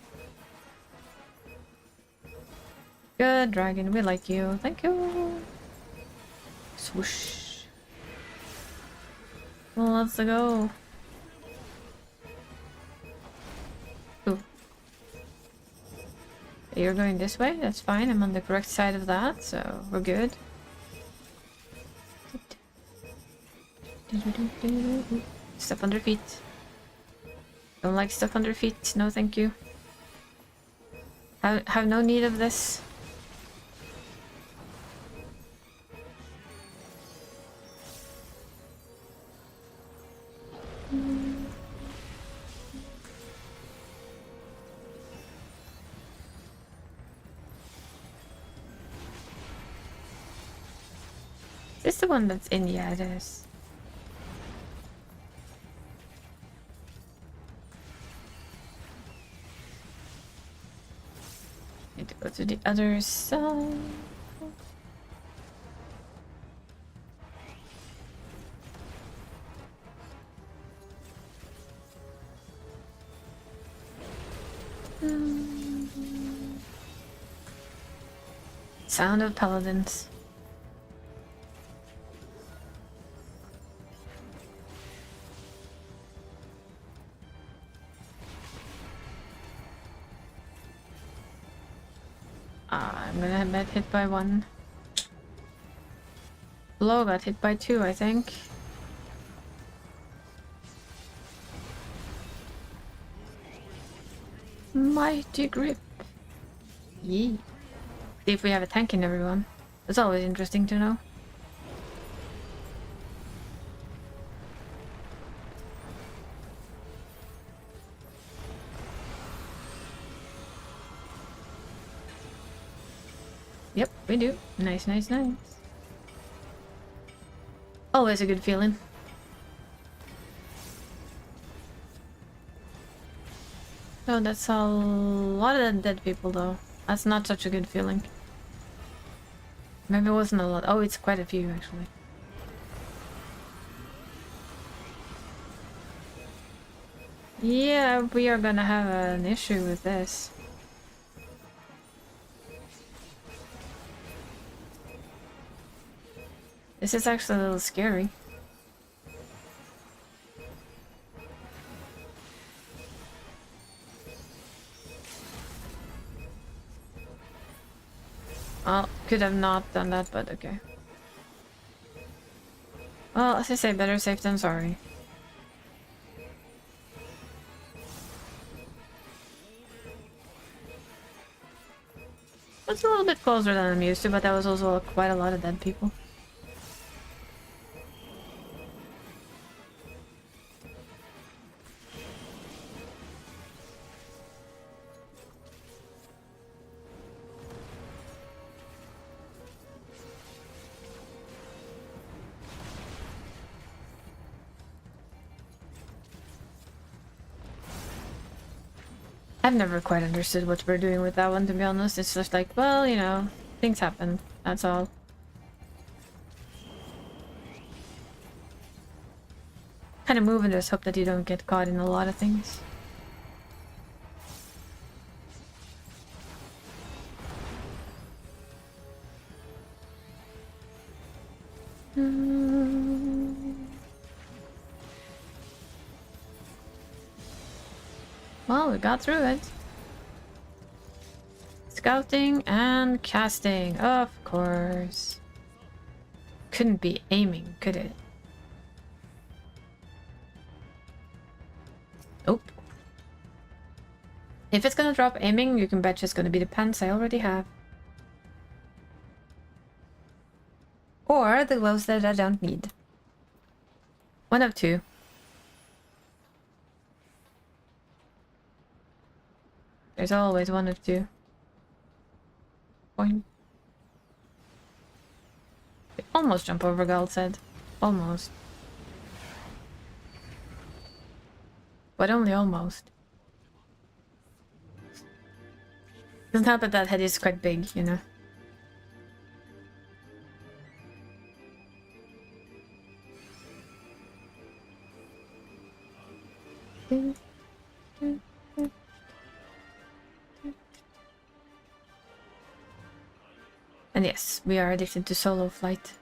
Good dragon, we like you. Thank you. Swoosh. Well, let's go. Ooh. You're going this way? That's fine. I'm on the correct side of that, so we're good. Step under feet. Don't like stuff under feet. No, thank you. Have no need of this. Is this the one that's in? Yeah, it is. Need to go to the other side. Sound of paladins. I'm gonna get hit by one. Blow got hit by two, I think. Mighty grip. Yee. See if we have a tank in everyone. That's always interesting to know. Yep, we do. Nice, nice, nice. Always a good feeling. Oh, that's a lot of dead people though. That's not such a good feeling. Maybe it wasn't a lot. Oh, it's quite a few actually. Yeah, we are gonna have an issue with this. This is actually a little scary. Well, could have not done that, but okay. Well, as I say, better safe than sorry. It's a little bit closer than I'm used to, but that was also quite a lot of dead people. I've never quite understood what we're doing with that one, to be honest. It's just like, well, you know, things happen. That's all. Kind of move and just hope that you don't get caught in a lot of things. Well, we got through it. Scouting and casting, of course. Couldn't be aiming, could it? Nope. If it's gonna drop aiming, you can bet it's gonna be the pants I already have. Or the gloves that I don't need. One of two. There's always one of two. Point. Almost jump over, Galt said. Almost. But only almost. Doesn't help that head is quite big, you know. And yes, we are addicted to solo flight.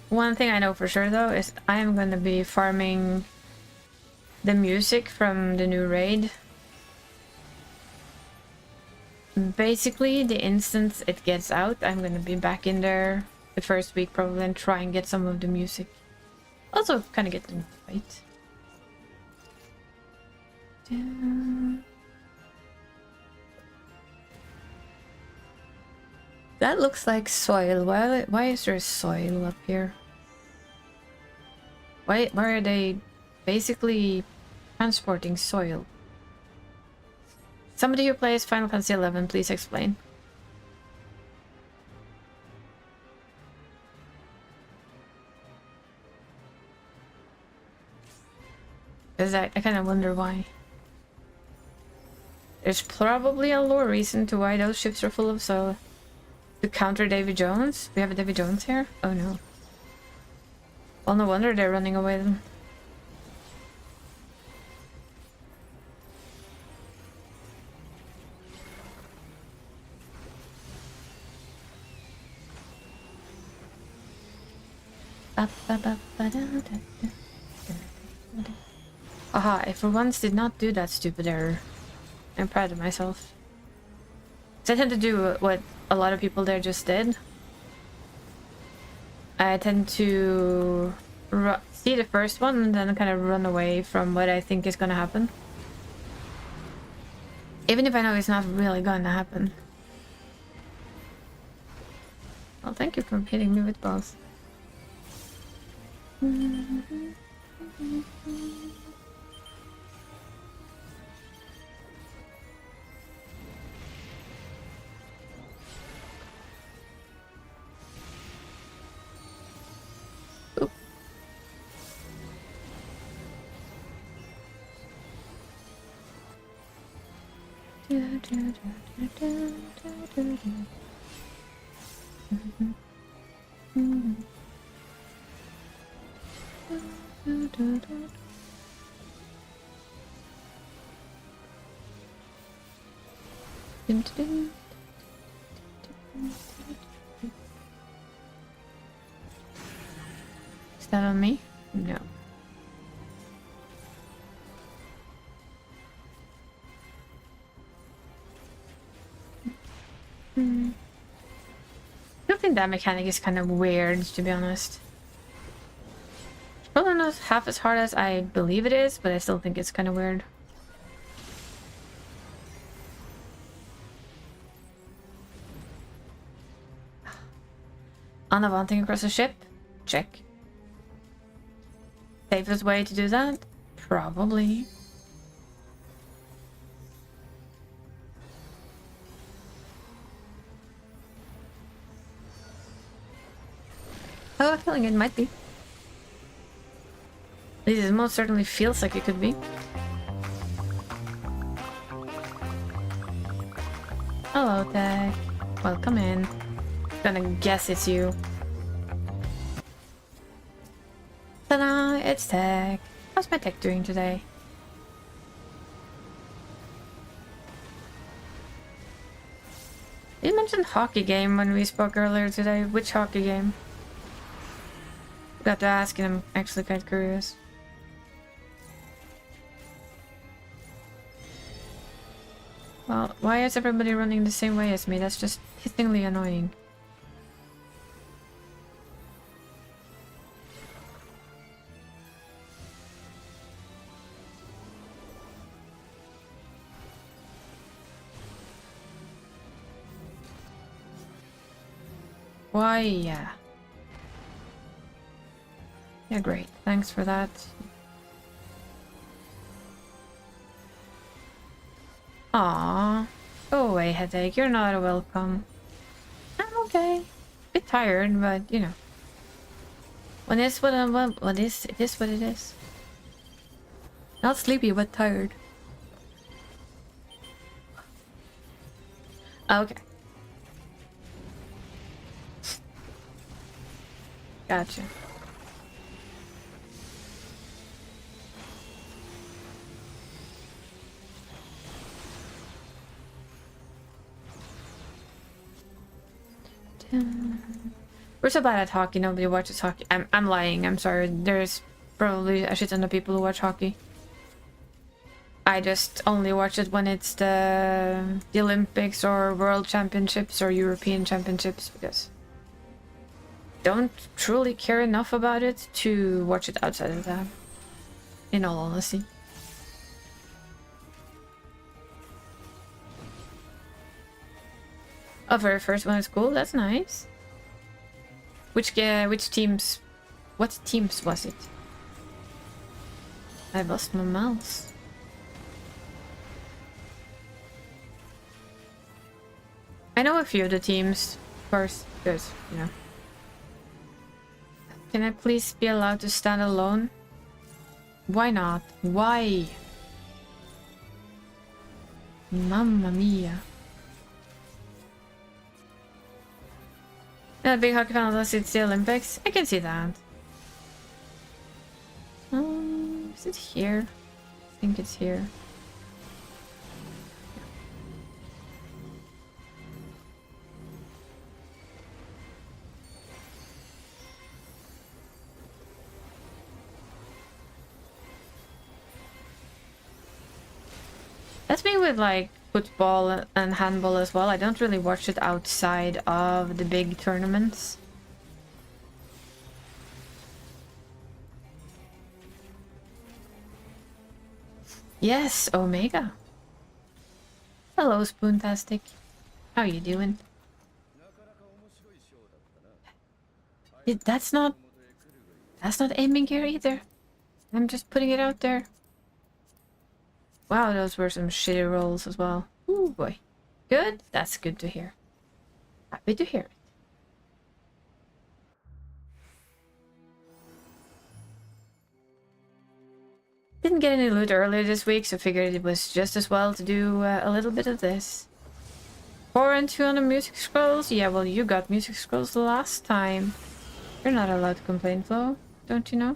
One thing I know for sure though is I am going to be farming the music from the new raid. Basically, the instant it gets out, I'm going to be back in there the first week probably and try and get some of the music. Also kind of get them right. That looks like soil. Why is there soil up here? Why are they basically transporting soil? Somebody who plays Final Fantasy XI, please explain. Because I kind of wonder why. There's probably a lore reason to why those ships are full of soil. To counter Davy Jones? We have a Davy Jones here? Oh no. Well, no wonder they're running away then. Aha, I for once did not do that stupid error. I'm proud of myself. I tend to do what a lot of people there just did. I tend to see the first one and then kind of run away from what I think is gonna happen. Even if I know it's not really gonna happen. Well, thank you for hitting me with balls. Oop. Is that on me? No. I think that mechanic is kind of weird, to be honest. It's probably not half as hard as I believe it is, but I still think it's kind of weird. Unavaunting across a ship? Check. Safest way to do that? Probably. I have a feeling it might be. At least it most certainly feels like it could be. Hello, Tech. Welcome in. Gonna guess it's you. Ta-da! It's Tech. How's my Tech doing today? You mentioned hockey game when we spoke earlier today. Which hockey game? Got to ask and I'm actually quite curious. Well, why is everybody running the same way as me? That's just hissingly annoying. Why, yeah. Yeah, great. Thanks for that. Aww. Go away, headache. You're not welcome. I'm okay. Bit tired, but you know. When it's what it is what it is. Not sleepy, but tired. Okay. Gotcha. We're so bad at hockey, nobody watches hockey. I'm lying, I'm sorry. There's probably a shit ton of people who watch hockey. I just only watch it when it's the Olympics or World Championships or European Championships because I don't truly care enough about it to watch it outside of that, in all honesty. Oh, very first one is cool, that's nice. Which teams? What teams was it? I lost my mouse. I know a few of the teams, of course, because, you know. Can I please be allowed to stand alone? Why not? Why? Mamma mia. Not a big hockey fan unless it's the Olympics. I can see that. Is it here? I think it's here. That's me with like football and handball as well. I don't really watch it outside of the big tournaments. Yes, Omega. Hello, Spoontastic. How you doing? That's not aiming here either. I'm just putting it out there. Wow, those were some shitty rolls as well. Ooh boy. Good? That's good to hear. Happy to hear it. Didn't get any loot earlier this week, so figured it was just as well to do a little bit of this. 4 and 2 on the music scrolls? Yeah, well, you got music scrolls the last time. You're not allowed to complain, Flo. Don't you know?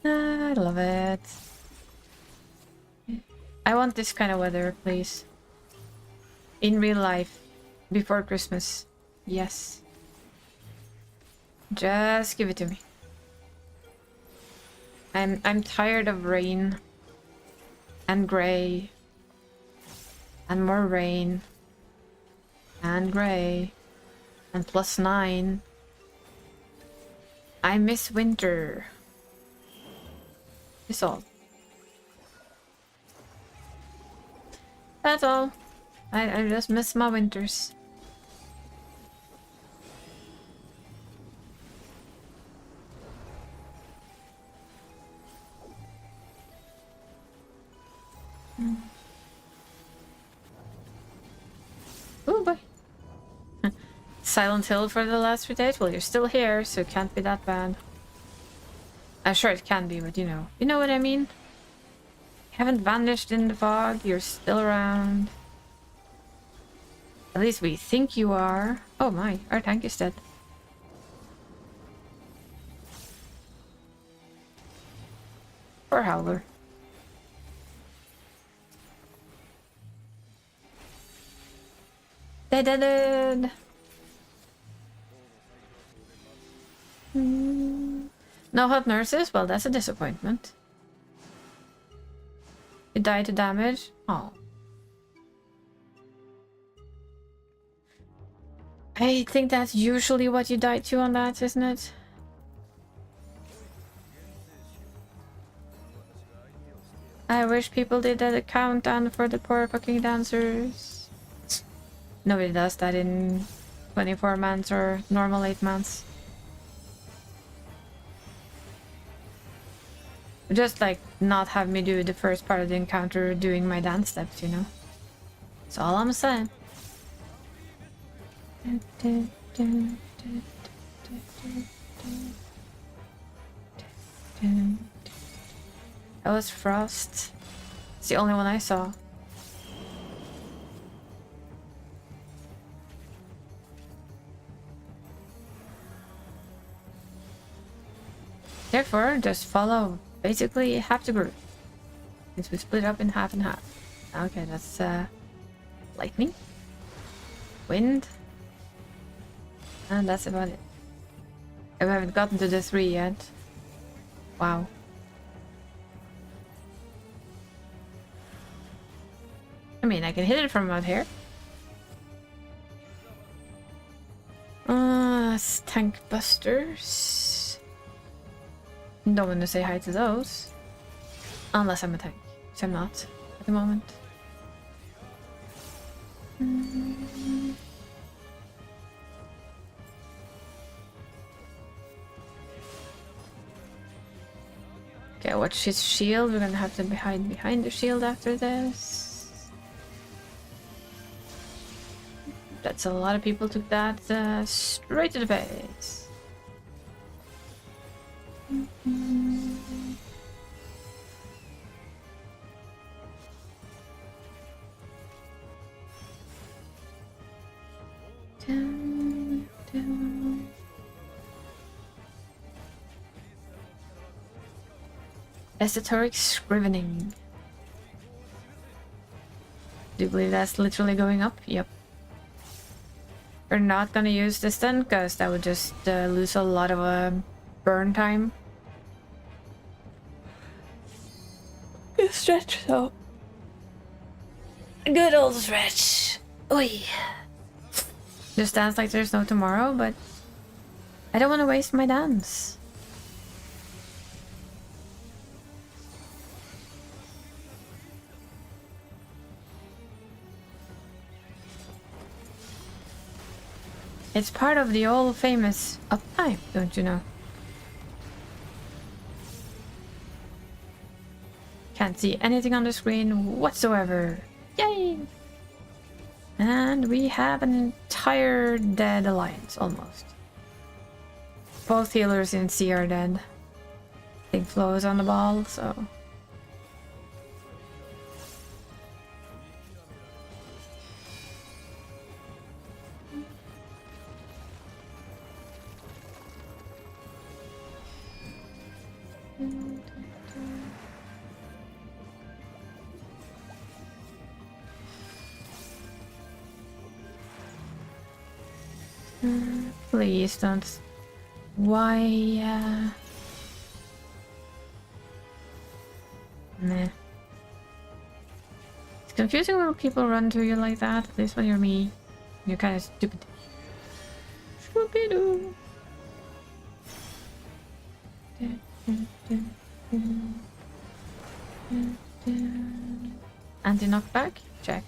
I love it. I want this kind of weather, please. In real life. Before Christmas. Yes. Just give it to me. I'm tired of rain. And gray. And more rain. And gray. And +9. I miss winter. It's all. That's all. I just miss my winters. Oh boy. Silent Hill for the last 3 days? Well, you're still here, so it can't be that bad. I'm sure it can be, but you know what I mean? You haven't vanished in the fog, you're still around. At least we think you are. Oh my, our tank is dead. Poor Howler. They did it! No hot nurses? Well, that's a disappointment. You died to damage? Oh. I think that's usually what you die to on that, isn't it? I wish people did that countdown for the poor fucking dancers. Nobody does that in 24 months or normal 8 months. Just like not have me do the first part of the encounter doing my dance steps, you know? That's all I'm saying. That was Frost. It's the only one I saw. Therefore, just follow basically half the group. Since we split up in half and half. Okay, that's lightning, wind, and that's about it. We haven't gotten to the 3 yet. Wow. I mean, I can hit it from out here. Tank busters. Don't want to say hi to those. Unless I'm a tank, which I'm not at the moment. Okay, watch his shield. We're gonna have to hide behind the shield after this. That's a lot of people took that straight to the face. Esoteric scrivening. Do you believe that's literally going up? Yep. We're not gonna use this then, because that would just lose a lot of burn time. Good stretch, though. Good old stretch. Oi. Just dance like there's no tomorrow, but I don't want to waste my dance. It's part of the old famous uptime, don't you know? Can't see anything on the screen whatsoever. Yay! And we have an entire dead alliance, almost. Both healers in C are dead. I think Flo is on the ball, so... Please don't. Why? Nah. It's confusing when people run to you like that. At least when you're me, you're kind of stupid. Stupid. Anti-knockback? Check.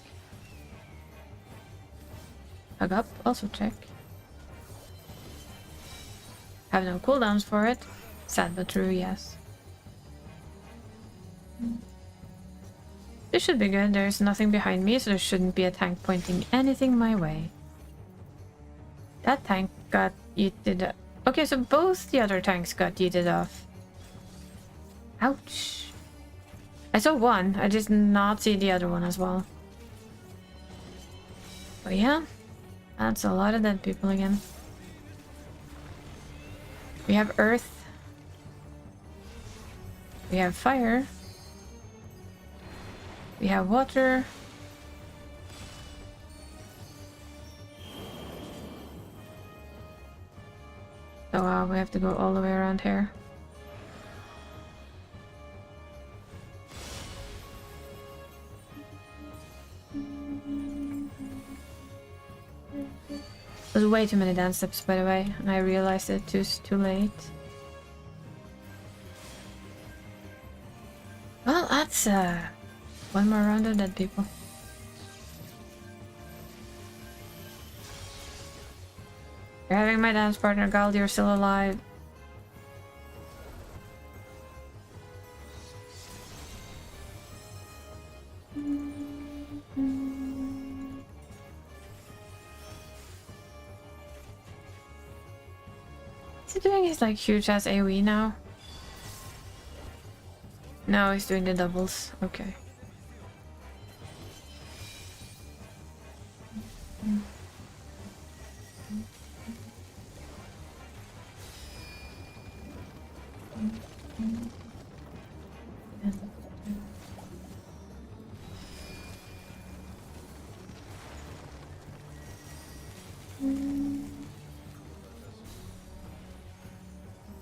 Hug up, also check. Have no cooldowns for it. Sad but true, yes. This should be good. There's nothing behind me, so there shouldn't be a tank pointing anything my way. That tank got yeeted. Okay, so both the other tanks got yeeted off. Ouch. I saw one. I did not see the other one as well. But yeah, that's a lot of dead people again. We have earth. We have fire. We have water. Oh wow, we have to go all the way around here. There's way too many dance steps, by the way, and I realized it too late. Well, that's one more round of dead people. You're having my dance partner, Gald, you're still alive. Is he doing his like huge ass AoE now? No, he's doing the doubles. Okay.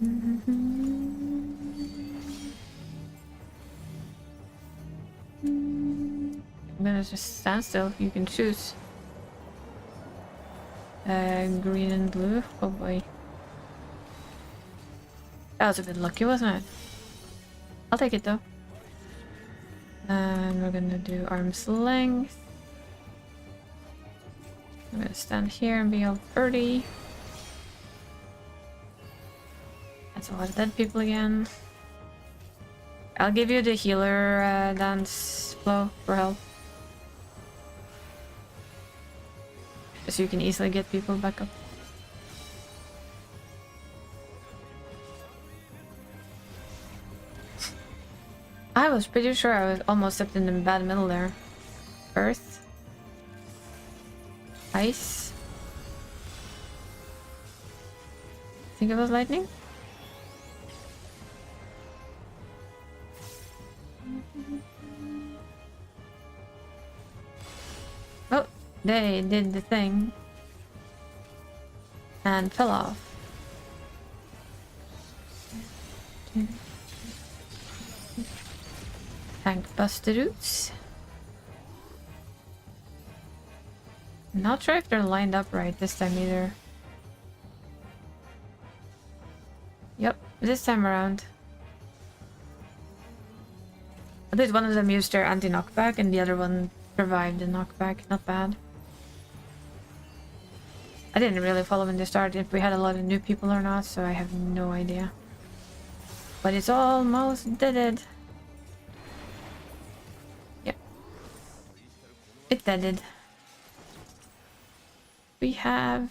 I'm gonna just stand still. You can choose. Green and blue. Oh boy. That was a bit lucky, wasn't it? I'll take it though. And we're gonna do arm's length. I'm gonna stand here and be all pretty. That's a lot of dead people again. I'll give you the healer dance flow for help. So you can easily get people back up. I was pretty sure I was almost stepped in the bad middle there. Earth. Ice. Think it was lightning? Oh, they did the thing. And fell off. Tank busted roots. Not sure if they're lined up right this time either. Yep, this time around. At least one of them used their anti-knockback and the other one survived the knockback. Not bad. I didn't really follow in the start if we had a lot of new people or not, so I have no idea. But it's almost deaded. Yep. It deaded. We have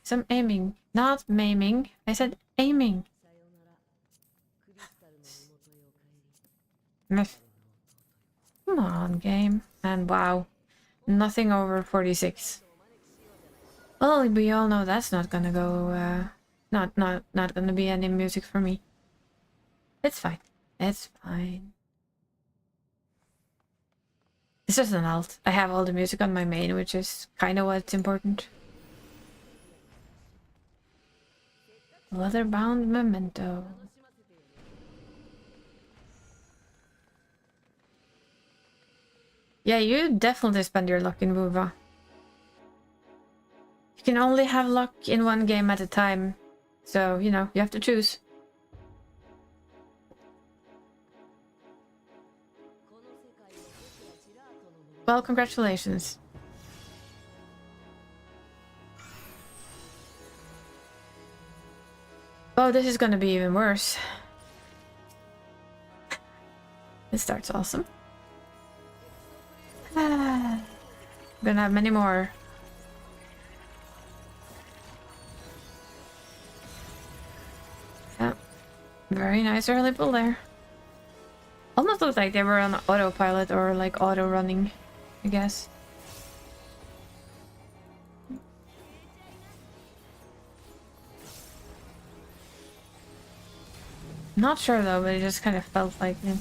some aiming. Not maiming. I said aiming. Myth. Come on, game. And wow. Nothing over 46. Well, we all know that's not gonna go, not gonna be any music for me. It's fine. It's fine. It's just an alt. I have all the music on my main, which is kind of what's important. Leather-bound memento. Yeah, you definitely spend your luck in Vuva. You can only have luck in one game at a time. So, you know, you have to choose. Well, congratulations. Oh, this is gonna be even worse. This starts awesome. I'm gonna have many more. Yeah. Very nice early pull there. Almost looked like they were on autopilot or like auto running, I guess. Not sure though, but it just kind of felt like it.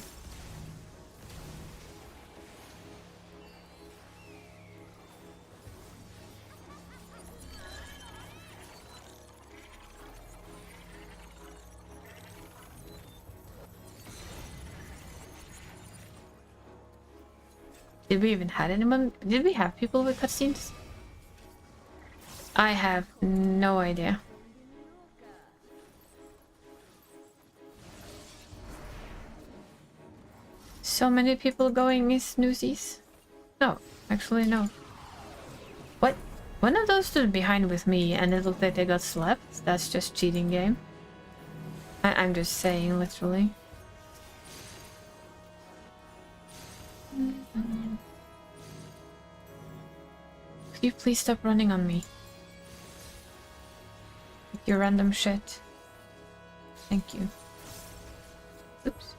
Did we even had anyone? Did we have people with cutscenes? I have no idea. So many people going snoozies? No, actually no. What? One of those stood behind with me and it looked like they got slapped. That's just cheating game. I'm just saying, literally. Could you please stop running on me? With your random shit. Thank you. Oops.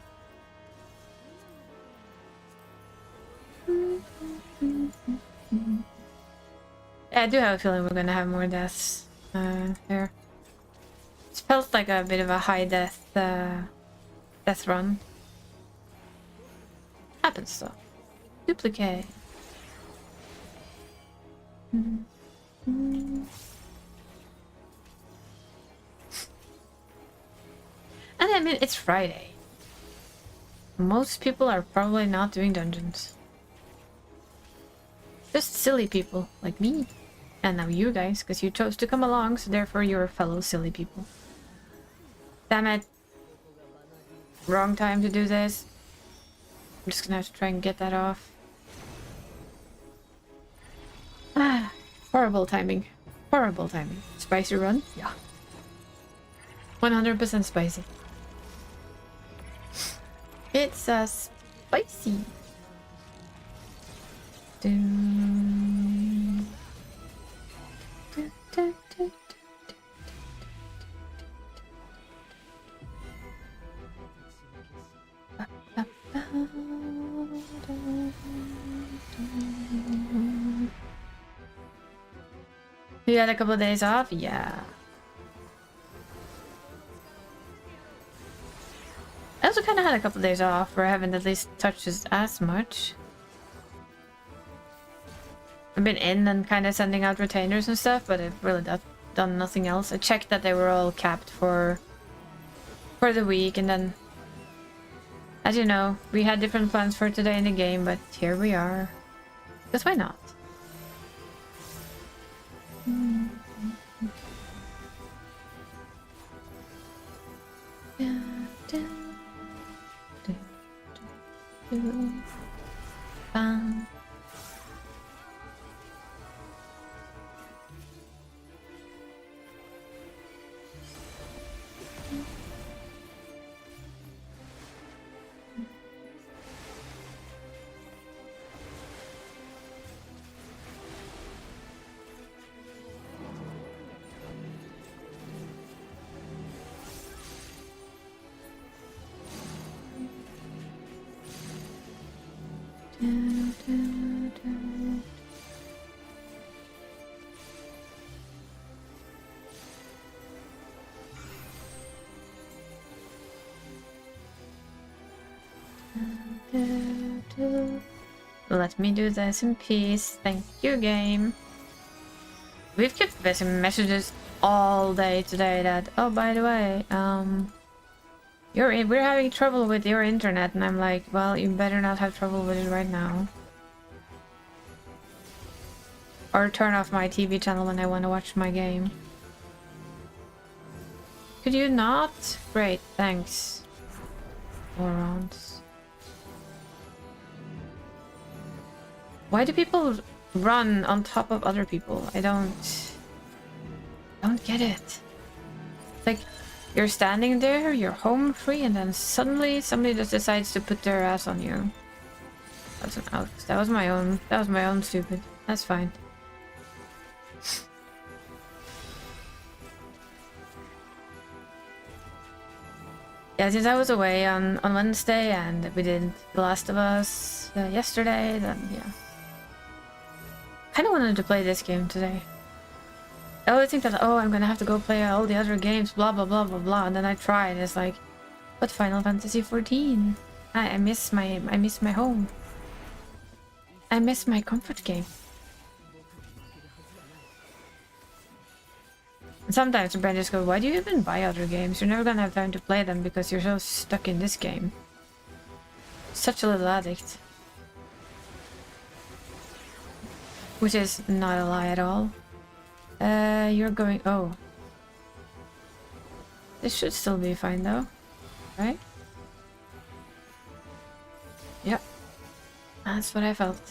I do have a feeling we're gonna have more deaths here. It felt like a bit of a high death run. Happens though. Duplicate. And I mean, it's Friday. Most people are probably not doing dungeons. Just silly people like me. And now you guys, because you chose to come along, so therefore you're fellow silly people. Damn it. Wrong time to do this. I'm just gonna have to try and get that off. Ah, horrible timing. Horrible timing. Spicy run? Yeah. 100% spicy. It's spicy. You had a couple of days off? Yeah. I also kind of had a couple of days off where I haven't at least touched this as much. I've been in and kind of sending out retainers and stuff, but I've really done nothing else. I checked that they were all capped for the week, and then, as you know, we had different plans for today in the game, but here we are. Because why not? Let me do this in peace. Thank you, game. We've kept missing messages all day today that, oh, by the way, we're having trouble with your internet, and I'm like, well, you better not have trouble with it right now. Or turn off my TV channel when I want to watch my game. Could you not? Great, thanks. Morons. Why do people run on top of other people? I don't get it. Like, You're standing there, you're home free, and then suddenly somebody just decides to put their ass on you. That was my own. That was my own stupid. That's fine. Yeah, since I was away on Wednesday and we did The Last of Us yesterday, then yeah. Kind of wanted to play this game today. I always think that, oh, I'm gonna have to go play all the other games, blah blah blah blah blah, and then I try and it's like, but Final Fantasy XIV. I miss my home. I miss my comfort game. And sometimes the brain just goes, why do you even buy other games? You're never gonna have time to play them because you're so stuck in this game. Such a little addict. Which is not a lie at all. You're going... Oh. This should still be fine though. Right? Yep. That's what I felt.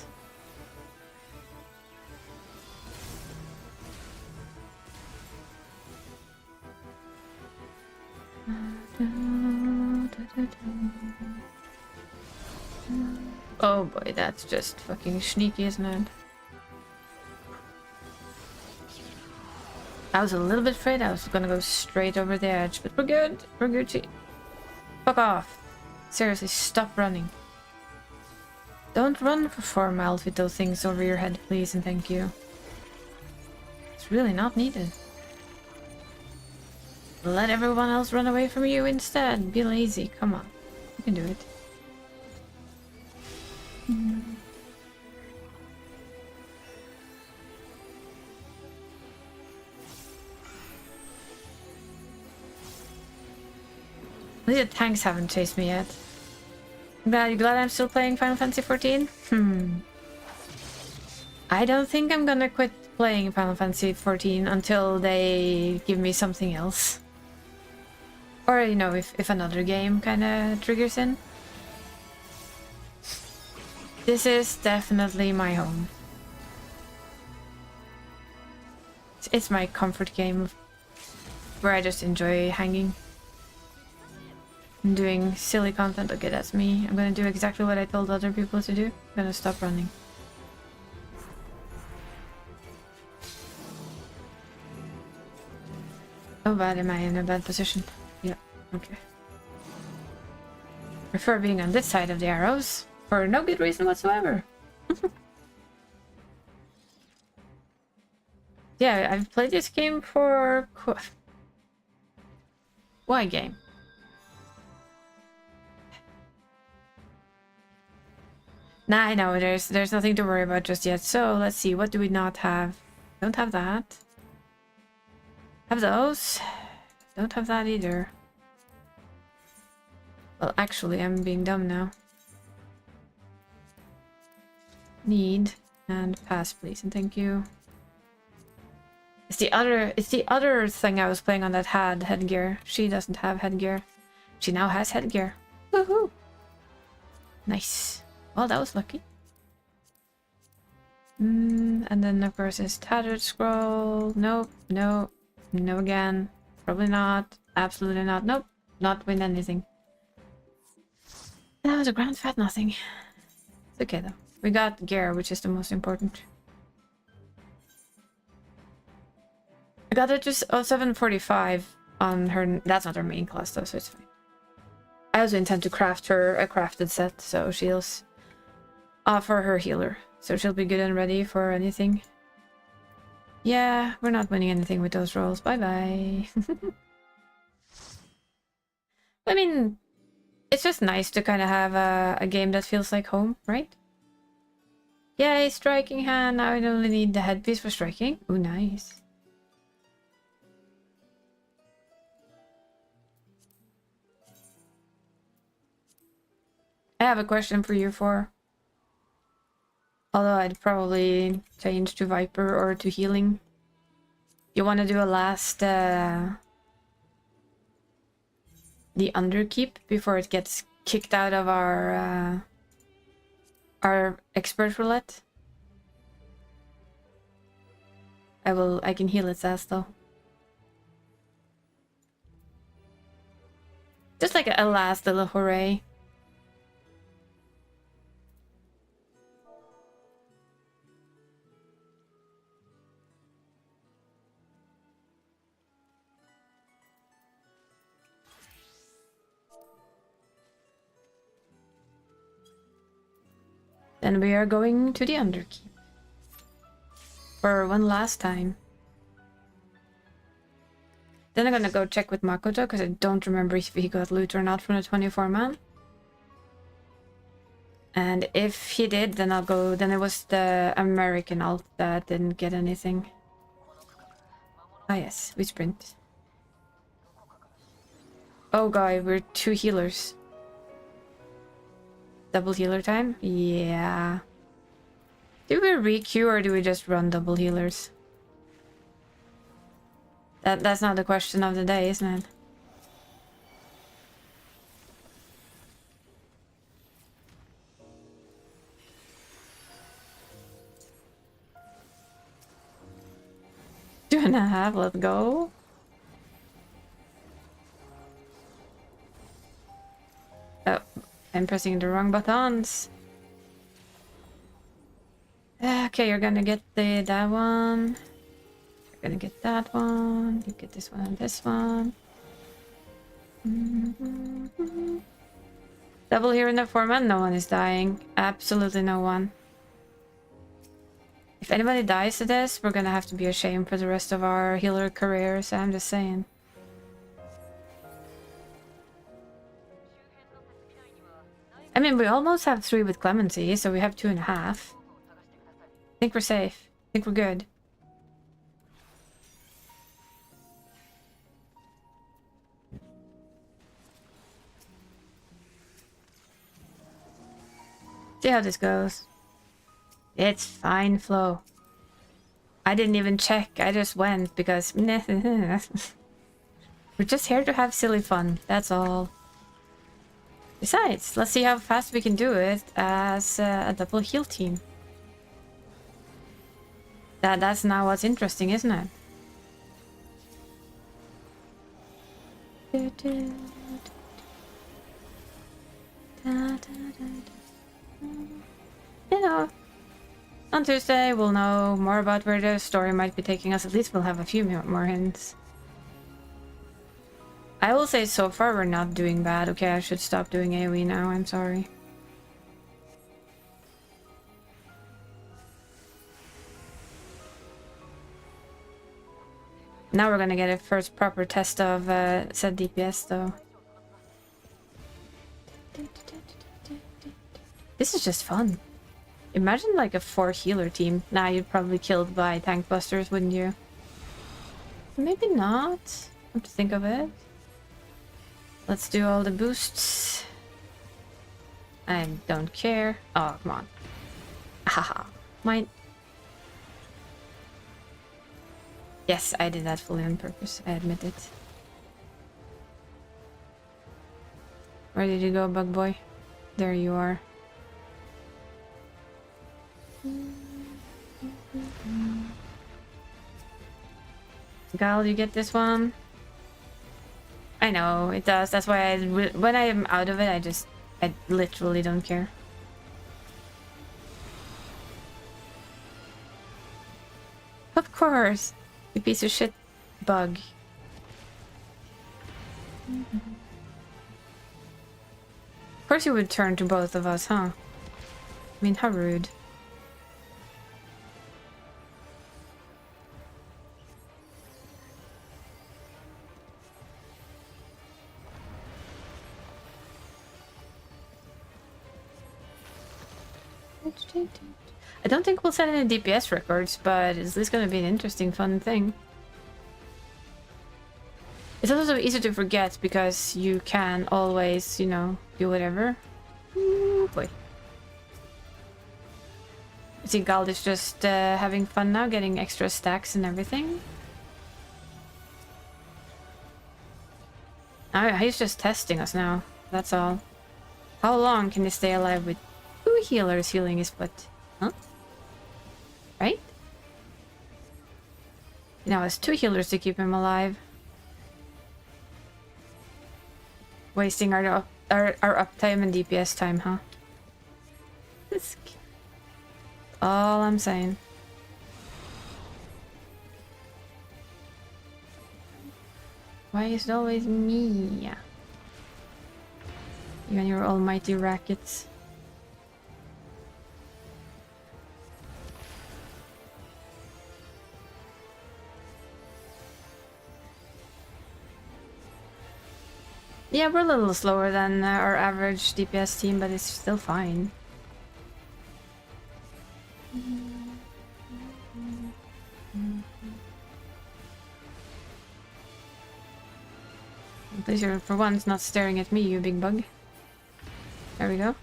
Oh boy, that's just fucking sneaky, isn't it? I was a little bit afraid I was gonna go straight over the edge, but we're good. We're Gucci. Fuck off. Seriously, stop running. Don't run for 4 miles with those things over your head, please, and thank you. It's really not needed. Let everyone else run away from you instead. Be lazy. Come on. You can do it. At least the tanks haven't chased me yet. You glad I'm still playing Final Fantasy XIV? I don't think I'm gonna quit playing Final Fantasy XIV until they give me something else. Or, you know, if another game kinda triggers in. This is definitely my home. It's my comfort game where I just enjoy hanging. I'm doing silly content. Okay, that's me. I'm gonna do exactly what I told other people to do. I'm gonna stop running. Oh bad, am I in a bad position? Yeah, okay. Prefer being on this side of the arrows for no good reason whatsoever. Yeah, I've played this game for... Why game? Nah, I know, there's nothing to worry about just yet. So, let's see, what do we not have? Don't have that. Have those. Don't have that either. Well, actually, I'm being dumb now. Need and pass, please, and thank you. It's the other thing I was playing on that had headgear. She doesn't have headgear. She now has headgear. Woohoo! Nice. Well, that was lucky. And then of course is Tattered Scroll. Nope, no, no again. Probably not. Absolutely not. Nope, not win anything. That was a grand fat nothing. It's okay though. We got gear, which is the most important. I got it just 745 on her. That's not her main class though, so it's fine. I also intend to craft her a crafted set, so she'll offer her healer. So she'll be good and ready for anything. Yeah, we're not winning anything with those rolls. Bye-bye. I mean, it's just nice to kind of have a game that feels like home, right? Yay, striking hand. Now I only need the headpiece for striking. Ooh, nice. I have a question for you four. Although I'd probably change to Viper or to healing. You want to do a last the underkeep before it gets kicked out of our expert roulette? I can heal its ass though. Just like a last little hooray. Then we are going to the Underkeep. For one last time. Then I'm gonna go check with Makoto, because I don't remember if he got loot or not from the 24-man. And if he did, then I'll go... Then it was the American alt that didn't get anything. Ah yes, we sprint. Oh god, we're 2 healers. Double healer time? Yeah. Do we re-queue or do we just run double healers? That's not the question of the day, isn't it? Two and a half, let's go. Oh, I'm pressing the wrong buttons. Okay, you're gonna get that one. You're gonna get that one. You get this one and this one. Double here in the 4-man, no one is dying. Absolutely no one. If anybody dies to this, we're gonna have to be ashamed for the rest of our healer careers, I'm just saying. I mean, we almost have 3 with Clemency, so we have 2.5. I think we're safe. I think we're good. See how this goes. It's fine, Flo. I didn't even check. I just went because... We're just here to have silly fun. That's all. Besides, let's see how fast we can do it as a double heal team. That's now what's interesting, isn't it? You know, on Tuesday we'll know more about where the story might be taking us. At least we'll have a few more hints. I will say so far we're not doing bad. Okay, I should stop doing AoE now. I'm sorry. Now we're gonna get a first proper test of said DPS though. This is just fun. Imagine like a 4 healer team. Nah, you'd probably killed by tank busters, wouldn't you? Maybe not. Come to think of it. Let's do all the boosts. I don't care. Oh, come on. Haha. Mine. Yes, I did that fully on purpose. I admit it. Where did you go, bug boy? There you are. Gal, you get this one? I know, it does. That's why when I am out of it, I literally don't care. Of course! You piece of shit bug. Of course you would turn to both of us, huh? I mean, how rude. I don't think we'll set any DPS records, but it's at least gonna be an interesting, fun thing. It's also easy to forget because you can always, you know, do whatever. Ooh, boy. I see Gald is just having fun now, getting extra stacks and everything. He's just testing us now, that's all. How long can he stay alive with 2 healers healing his foot? Huh? Right? Now it's 2 healers to keep him alive. wasting our uptime and DPS time, huh? That's all I'm saying. Why is it always me? You and your almighty rackets. Yeah, we're a little slower than our average DPS team, but it's still fine. Please, you're for once not staring at me, you big bug. There we go.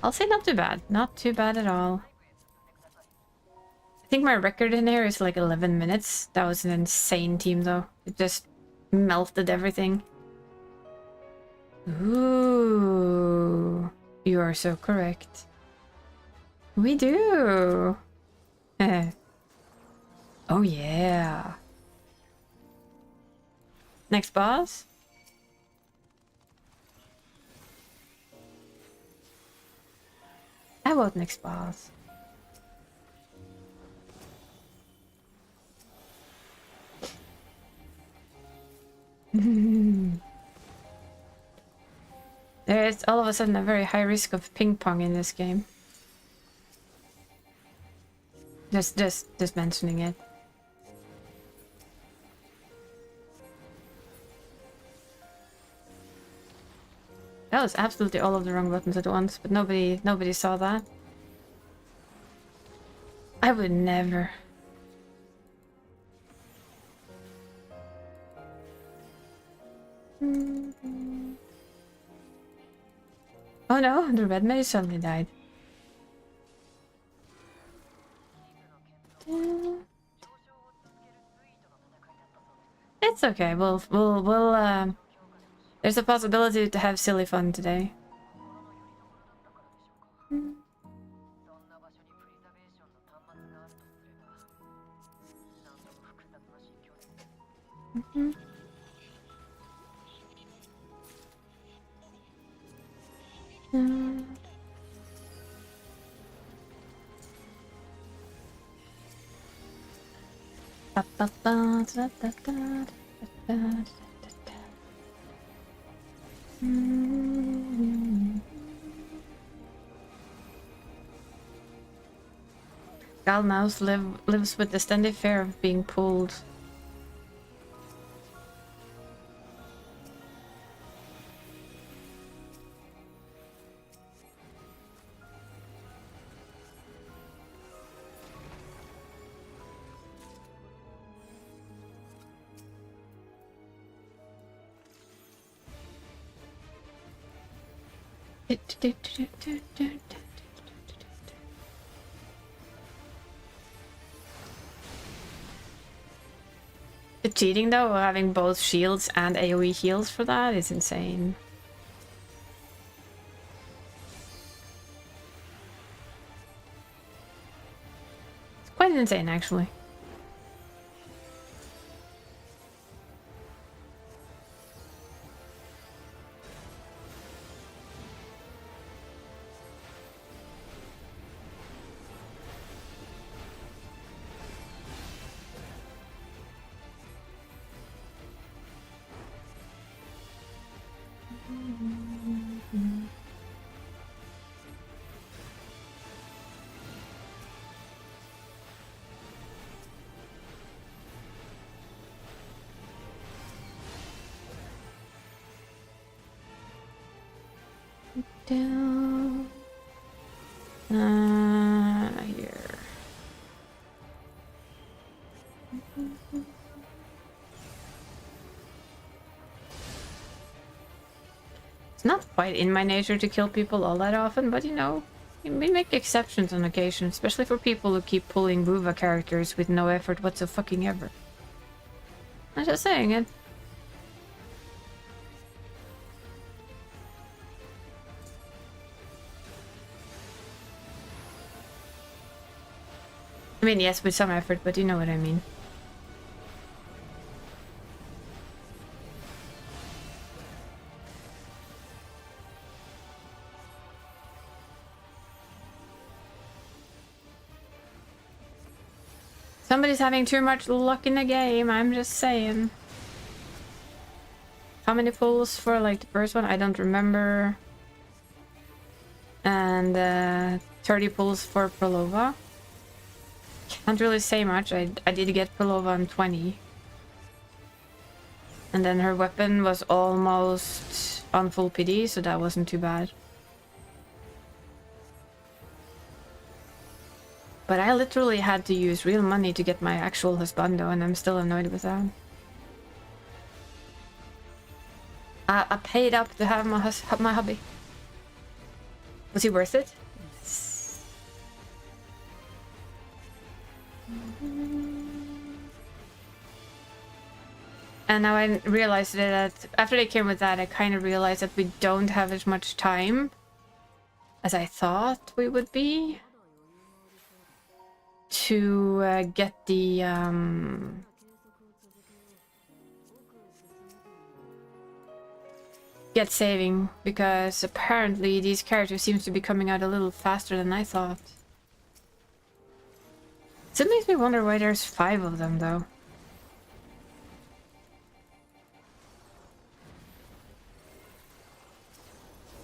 I'll say not too bad. Not too bad at all. I think my record in here is like 11 minutes. That was an insane team though. It just melted everything. Ooh. You are so correct. We do. Oh yeah. Next boss? How about next boss? There's all of a sudden a very high risk of ping pong in this game. Just mentioning it. That was absolutely all of the wrong buttons at once, but nobody saw that. I would never. Oh no, the red mage suddenly died. It's okay. We'll there's a possibility to have silly fun today. Gal Mouse lives with the standing fear of being pulled. The cheating though, having both shields and AoE heals for that is insane. It's quite insane actually. Down. Here. It's not quite in my nature to kill people all that often, but you know, we make exceptions on occasion, especially for people who keep pulling Vuva characters with no effort whatsoever. I'm just saying it. I mean, yes, with some effort, but you know what I mean. Somebody's having too much luck in the game, I'm just saying. How many pulls for like the first one? I don't remember. And 30 pulls for Prolova. Can't really say much. I did get Prolova on 20. And then her weapon was almost on full PD, so that wasn't too bad. But I literally had to use real money to get my actual husbando, and I'm still annoyed with that. I paid up to have my hubby. Was he worth it? Yes. And now I realized that after they came with that, I kind of realized that we don't have as much time as I thought we would be to get the get saving, because apparently these characters seems to be coming out a little faster than I thought. So it makes me wonder why there's 5 of them though.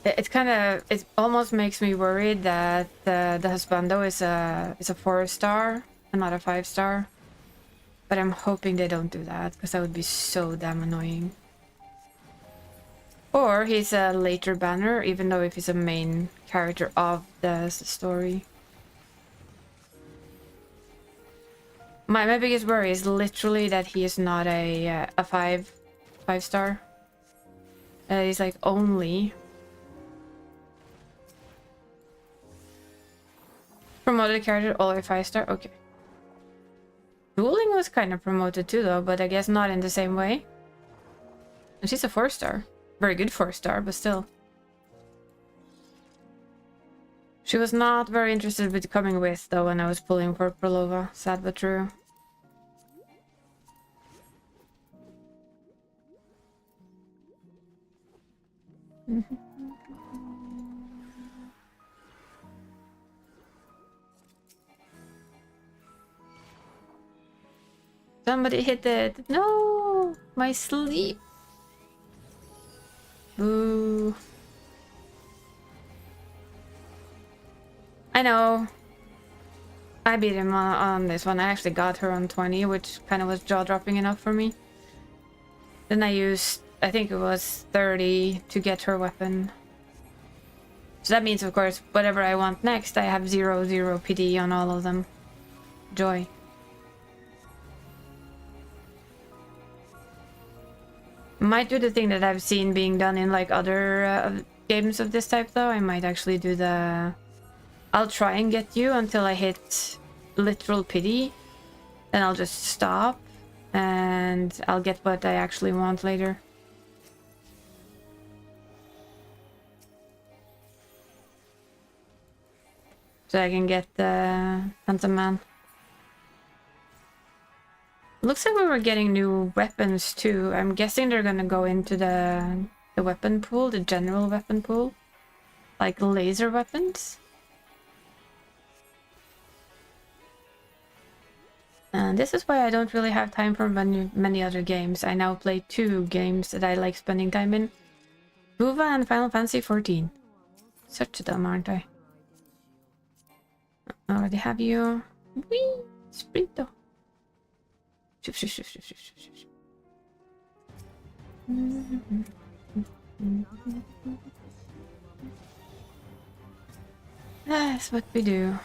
It almost makes me worried that the husbando is a 4-star and not a 5-star. But I'm hoping they don't do that, because that would be so damn annoying. Or he's a later banner, even though if he's a main character of the story. My biggest worry is literally that he is not a 5-star. He's like only promoted character, all 5-star. Okay. Dueling was kind of promoted too, though, but I guess not in the same way. And she's a 4-star. Very good 4-star, but still. She was not very interested with coming with, though, when I was pulling for Prolova. Sad but true. Somebody hit it. No! My sleep. Boo. I know. I beat him on this one. I actually got her on 20, which kind of was jaw-dropping enough for me. Then I used, I think it was 30 to get her weapon. So that means, of course, whatever I want next, I have 0 PD on all of them. Joy. Might do the thing that I've seen being done in like other games of this type, though. I might actually do the... I'll try and get you until I hit literal pity. Then I'll just stop. And I'll get what I actually want later. So I can get the Phantom Man. Looks like we were getting new weapons too. I'm guessing they're gonna go into the weapon pool, the general weapon pool. Like laser weapons. And this is why I don't really have time for many other games. I now play 2 games that I like spending time in. Buva and Final Fantasy XIV. Such a dumb, aren't I? I already have you. Whee! Sprinto. That's what we do.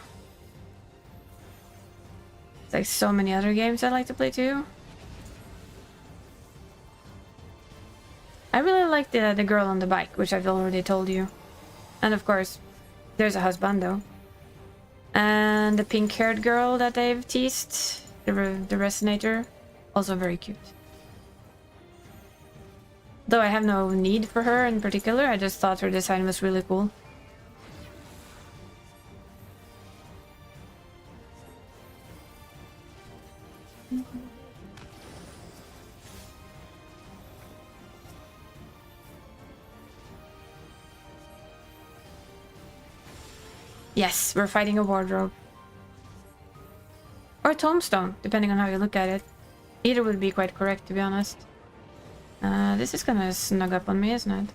It's like so many other games I like to play too. I really like the girl on the bike, which I've already told you. And of course, there's a husbando. And the pink-haired girl that they've teased, the Resonator, also very cute. Though I have no need for her in particular, I just thought her design was really cool. Yes, we're fighting a wardrobe. Or Or tombstone, depending on how you look at it. Either would be quite correct, to be honest. This is gonna snug up on me, isn't it?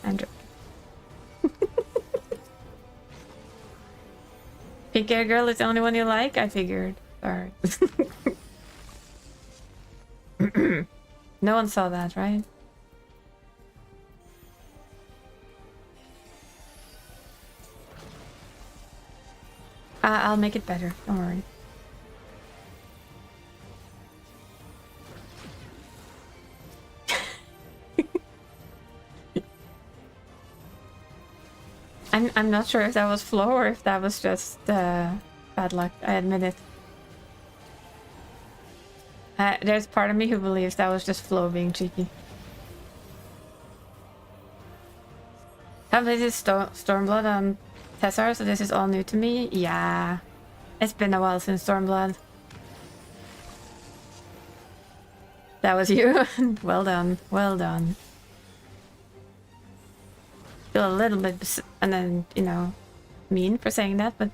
Andrew. Pink hair girl is the only one you like? I figured. Sorry. No one saw that, right? I'll make it better. Don't worry. I'm not sure if that was flow or if that was just bad luck. I admit it. There's part of me who believes that was just flow being cheeky. Have this is Stormblood on Tessar, so this is all new to me. Yeah, it's been a while since Stormblood. That was you. Well done. Well done. Feel a little bit, and then you know, mean for saying that, but.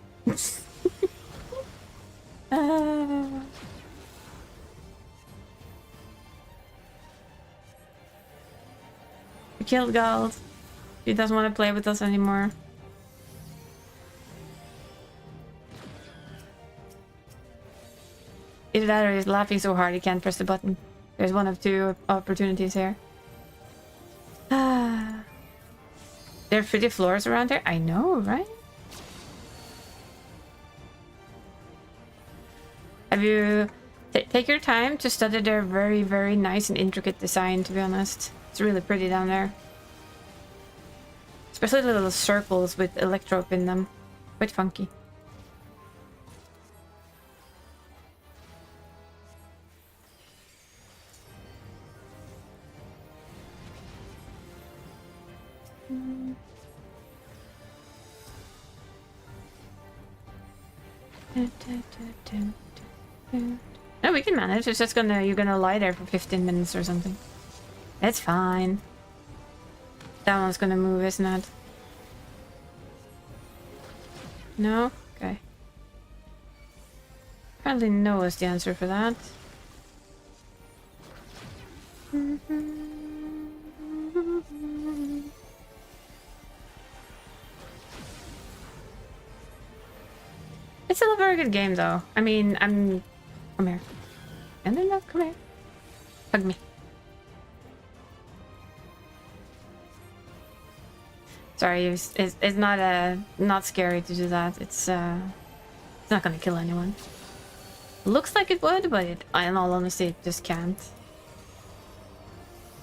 We killed Gald. He doesn't want to play with us anymore. Either that or he's laughing so hard he can't press the button. There's one of two opportunities here. There are pretty floors around here. I know, right? Have you... take your time to study their very, very nice and intricate design, to be honest. It's really pretty down there. Especially the little circles with electrope in them. Quite funky. No, we can manage. It's just you're gonna lie there for 15 minutes or something. It's fine. That one's gonna move, isn't it? No? Okay. Apparently no is the answer for that. It's still a very good game, though. I mean, Come here. No, come here. Hug me. Sorry, it's not scary to do that. It's not gonna kill anyone. Looks like it would, but in all honesty, it just can't.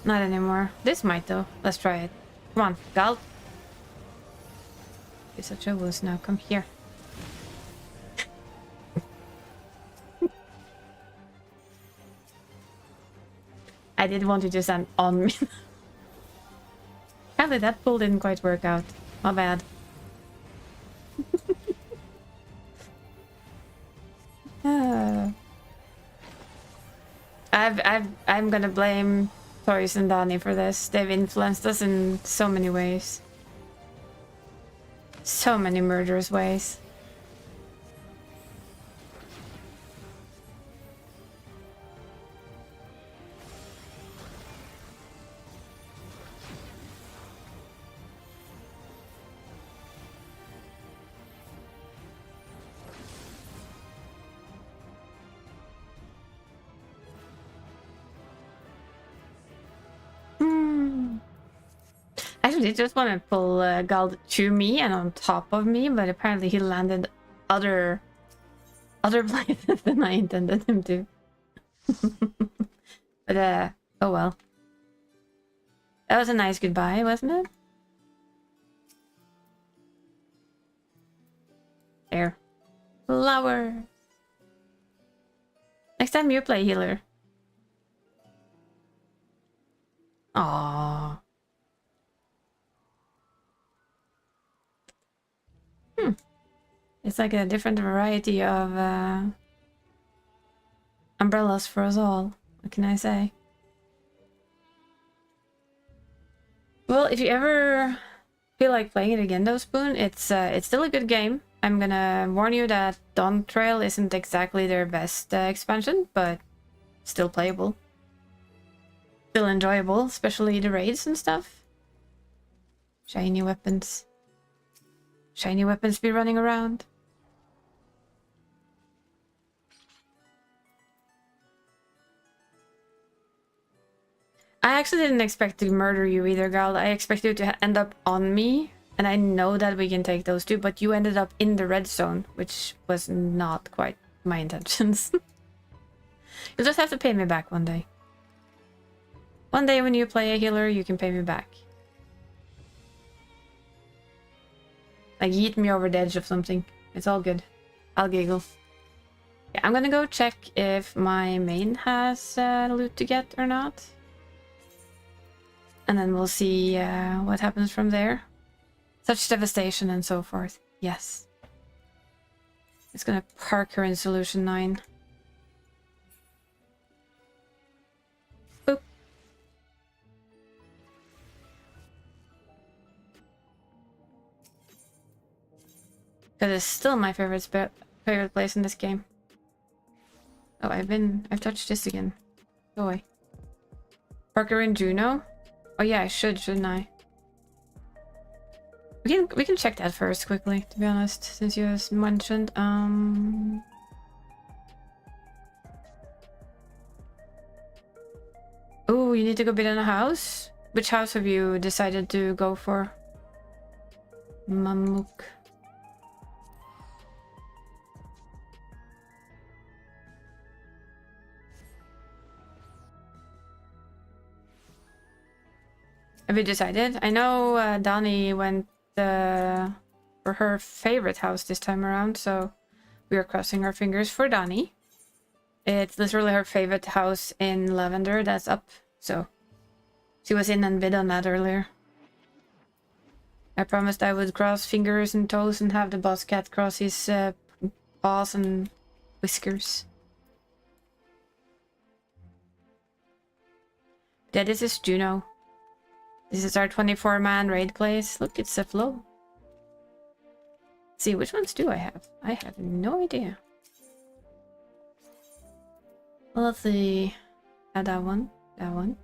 Not anymore. This might though. Let's try it. Come on, Gal. You're such a wuss now. Come here. I did want you to stand on me. Apparently that pull didn't quite work out. My bad. I'm gonna blame Toys and Donnie for this. They've influenced us in so many ways. So many murderous ways. Actually, I just want to pull Gald to me and on top of me, but apparently he landed other places than I intended him to. But oh well. That was a nice goodbye, wasn't it? There. Flower. Next time you play healer. Aww. It's like a different variety of Umbrellas for us all. What can I say? Well, if you ever feel like playing it again, though, Spoon, it's still a good game. I'm gonna warn you that Dawn Trail isn't exactly their best expansion, but still playable. Still enjoyable, especially the raids and stuff. Shiny weapons. Shiny weapons be running around. I actually didn't expect to murder you either, Gal. I expected you to end up on me. And I know that we can take those two, but you ended up in the red zone, which was not quite my intentions. You'll just have to pay me back one day. One day when you play a healer, you can pay me back. Like, yeet me over the edge of something. It's all good. I'll giggle. Yeah, I'm gonna go check if my main has loot to get or not. And then we'll see what happens from there. Such devastation and so forth. Yes. It's gonna park her in solution 9. Boop. That is still my favorite place in this game. Oh, I've touched this again. Go away. Parker and Juno? Oh yeah, I shouldn't I? We can check that first quickly, to be honest, since you have mentioned. Oh, you need to go build in a house? Which house have you decided to go for? Mamuk. Have you decided? I know Donnie went for her favorite house this time around, so we are crossing our fingers for Donnie. It's literally her favorite house in Lavender that's up, so she was in and bid on that earlier. I promised I would cross fingers and toes and have the boss cat cross his paws and whiskers. Yeah, this is Juno. This is our 24-man raid place. Look, it's a flow. Let's see, which ones do I have? I have no idea. Well, let's see. That one. That one.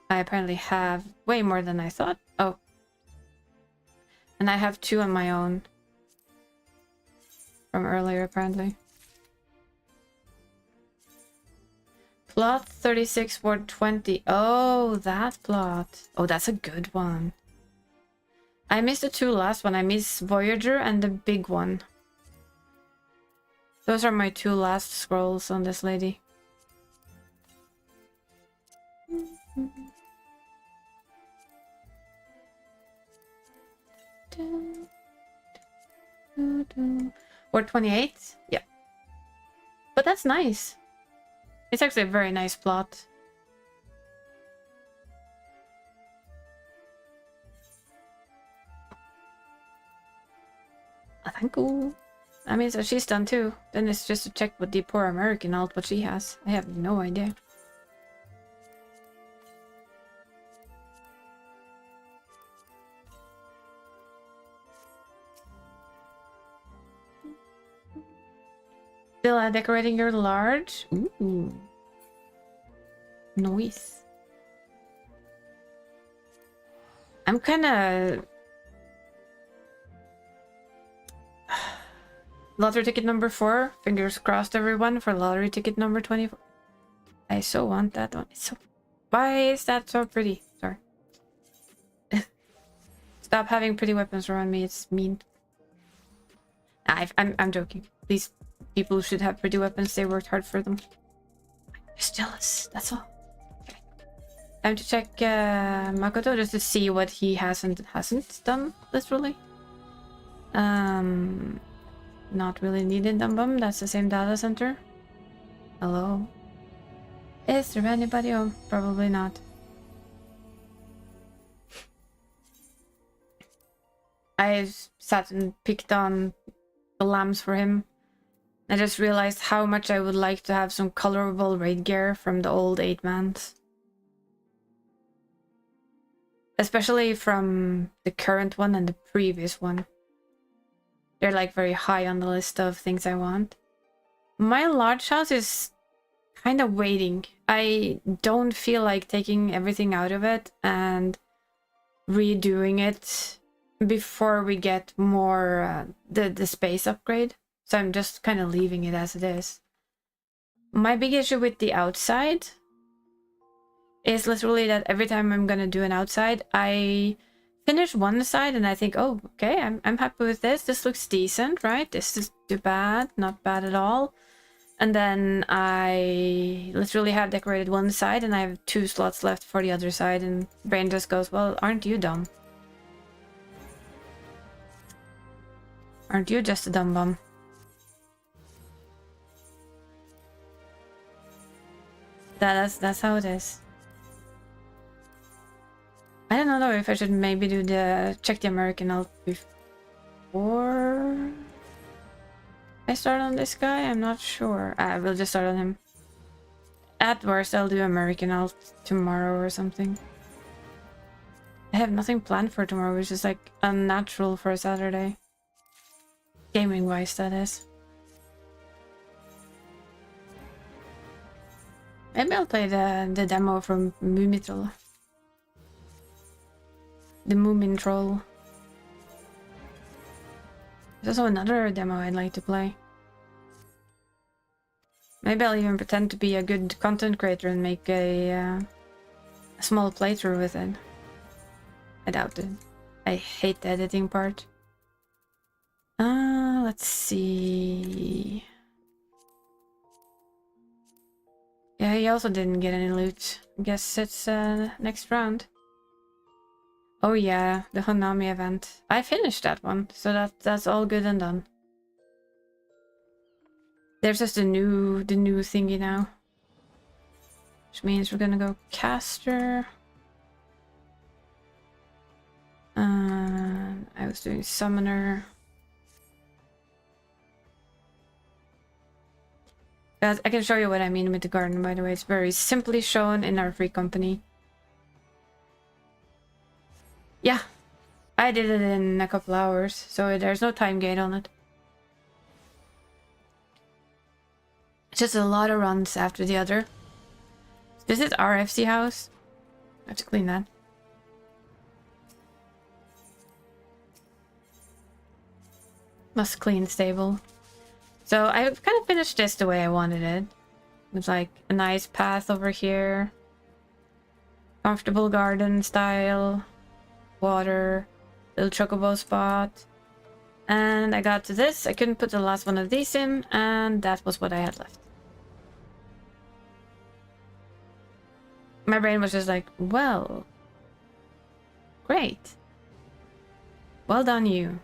I apparently have way more than I thought. Oh. And I have 2 on my own. From earlier, apparently. Plot 36 Ward 20. Oh, that plot. Oh, that's a good one. I missed the 2 last one. I missed Voyager and the big one. Those are my 2 last scrolls on this lady. Ward 28? Yeah. But that's nice. It's actually a very nice plot. Thank you. I mean, so she's done too. Then it's just to check with the poor American alt what she has. I have no idea. Still decorating your large? Ooh. Nice. I'm kinda... Lottery ticket number 4. Fingers crossed, everyone, for lottery ticket number 24. I so want that one. It's so... Why is that so pretty? Sorry. Stop having pretty weapons around me. It's mean. I'm joking. These people should have pretty weapons. They worked hard for them. I'm just jealous. That's all. Okay. Time to check Makoto just to see what he hasn't done. Literally. Not really needed, Dumbum. That's the same data center. Hello. Is there anybody home? Probably not. I sat and picked on the lambs for him. I just realized how much I would like to have some colorable raid gear from the old 8-mans. Especially from the current one and the previous one. They're like very high on the list of things I want. My large house is kind of waiting. I don't feel like taking everything out of it and redoing it before we get more the space upgrade. So I'm just kind of leaving it as it is. My big issue with the outside is literally that every time I'm gonna do an outside, I finish one side and I think, oh, okay, I'm happy with this. This looks decent, right? This is too bad, not bad at all. And then I literally have decorated one side and I have 2 slots left for the other side, and brain just goes, well, aren't you dumb? Aren't you just a dumb bum? That's how it is. I don't know if I should maybe check the American out before I start on this guy. I'm not sure. I will just start on him. At worst, I'll do American out tomorrow or something. I have nothing planned for tomorrow, which is like unnatural for a Saturday. Gaming wise, that is. Maybe I'll play the demo from Mumitroll. The Moomin Troll. There's also another demo I'd like to play. Maybe I'll even pretend to be a good content creator and make a small playthrough with it. I doubt it. I hate the editing part. Let's see. Yeah, he also didn't get any loot. I guess it's next round. Oh yeah, the Hanami event. I finished that one, so that's all good and done. There's just the new thingy now. Which means we're gonna go caster. I was doing summoner. Guys, I can show you what I mean with the garden, by the way. It's very simply shown in our free company. Yeah, I did it in a couple hours, so there's no time gate on it. Just a lot of runs after the other. This is our FC house. I have to clean that. Must clean stable. So I've kind of finished this the way I wanted it. With like a nice path over here. Comfortable garden style. Water. Little chocobo spot. And I got to this. I couldn't put the last one of these in, and that was what I had left. My brain was just like, well, great. Well done, you.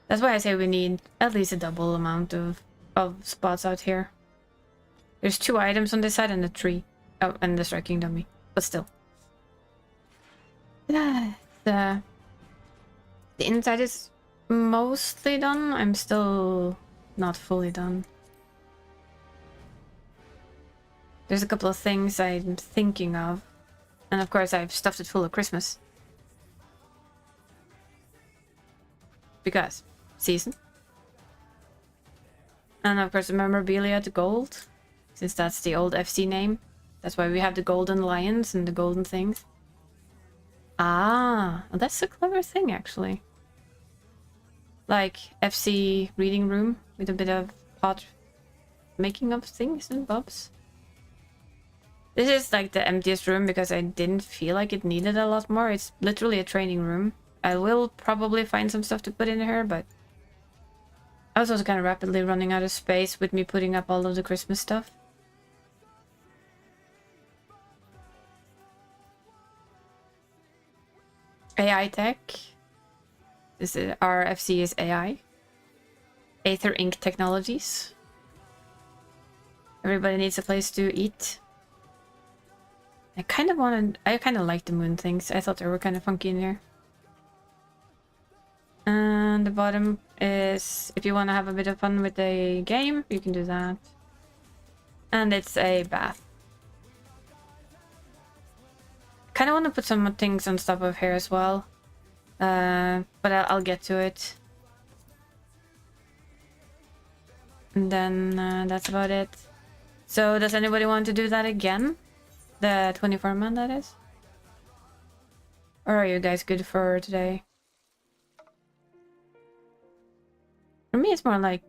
That's why I say we need at least a double amount of spots out here. There's 2 items on this side and a tree. Oh, and the striking dummy. But still. The inside is mostly done. I'm still not fully done. There's a couple of things I'm thinking of. And of course I've stuffed it full of Christmas. Because season. And of course the memorabilia, the gold. Since that's the old FC name. That's why we have the golden lions and the golden things. Ah, well, that's a clever thing actually. Like FC reading room with a bit of pot making of things and bobs. This is like the emptiest room because I didn't feel like it needed a lot more. It's literally a training room. I will probably find some stuff to put in here, but I was also kind of rapidly running out of space with me putting up all of the Christmas stuff. AI tech. This is our FC is AI. Aether Inc. Technologies. Everybody needs a place to eat. I kind of like the moon things. I thought they were kind of funky in here. And the bottom is if you want to have a bit of fun with the game, you can do that. And it's a bath. Kind of want to put some things on top of here as well. But I'll get to it. And then that's about it. So does anybody want to do that again? The 24 man, that is? Or are you guys good for today? For me, it's more like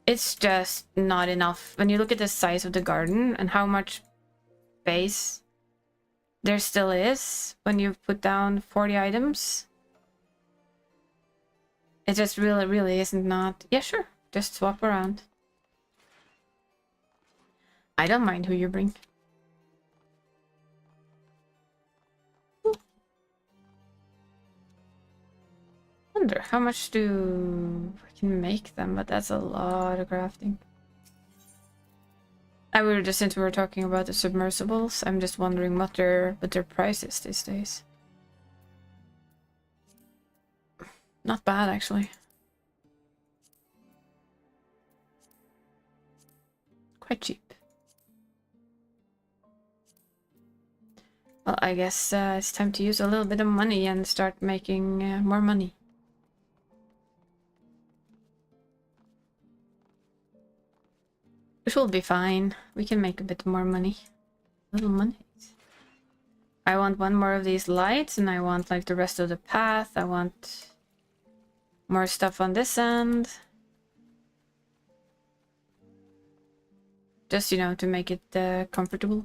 it's just not enough. When you look at the size of the garden and how much space there still is when you put down 40 items, it just really isn't not. Yeah, sure. Just swap around. I don't mind who you bring. Wonder how much do I can make them, but that's a lot of crafting. Since we were talking about the submersibles, I'm just wondering what their price is these days. Not bad, actually. Quite cheap. Well, I guess it's time to use a little bit of money and start making more money. Which will be fine. We can make a bit more money. Little money. I want one more of these lights, and I want like the rest of the path. I want more stuff on this end. Just, you know, to make it comfortable.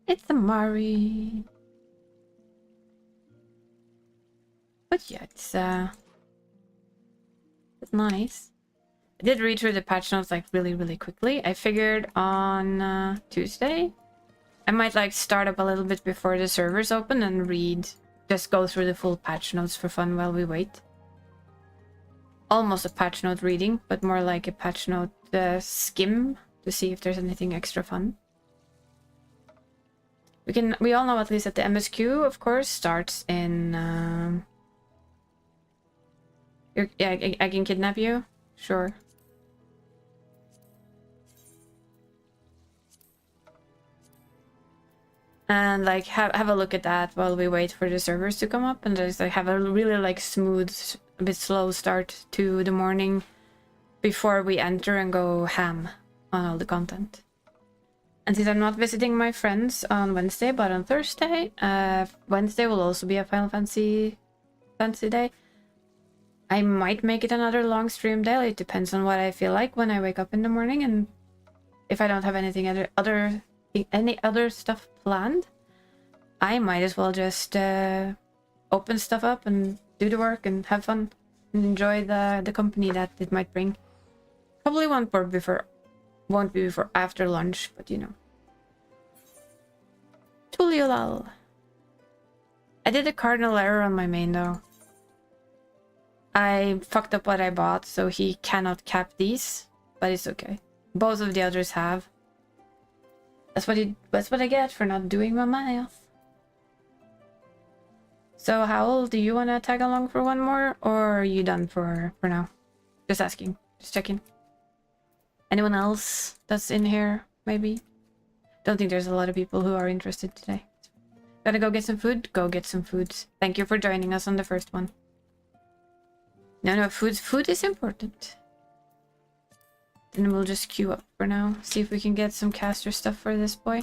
It's a Mari. But yeah, it's nice. I did read through the patch notes like really quickly. I figured on Tuesday I might like start up a little bit before the servers open and just go through the full patch notes for fun while we wait. Almost a patch note reading, but more like a patch note skim to see if there's anything extra fun. We all know at least that the MSQ, of course, starts in yeah, I can kidnap you? Sure. And like have a look at that while we wait for the servers to come up, and just like have a really like smooth, a bit slow start to the morning before we enter and go ham on all the content. And since I'm not visiting my friends on Wednesday, but on Thursday, Wednesday will also be a Final Fantasy day. I might make it another long stream day. It depends on what I feel like when I wake up in the morning, and if I don't have anything any other stuff planned, I might as well just open stuff up and do the work and have fun and enjoy the company that it might bring. Probably won't be before after lunch, but you know. Tuliolal. I did a cardinal error on my main though. I fucked up what I bought, so he cannot cap these, but it's okay. Both of the others have. That's what I get for not doing my math. So Howl, do you want to tag along for one more, or are you done for now? Just asking, just checking. Anyone else that's in here, maybe? Don't think there's a lot of people who are interested today. Gotta go get some food? Go get some food. Thank you for joining us on the first one. No, food is important. Then we'll just queue up for now. See if we can get some caster stuff for this boy.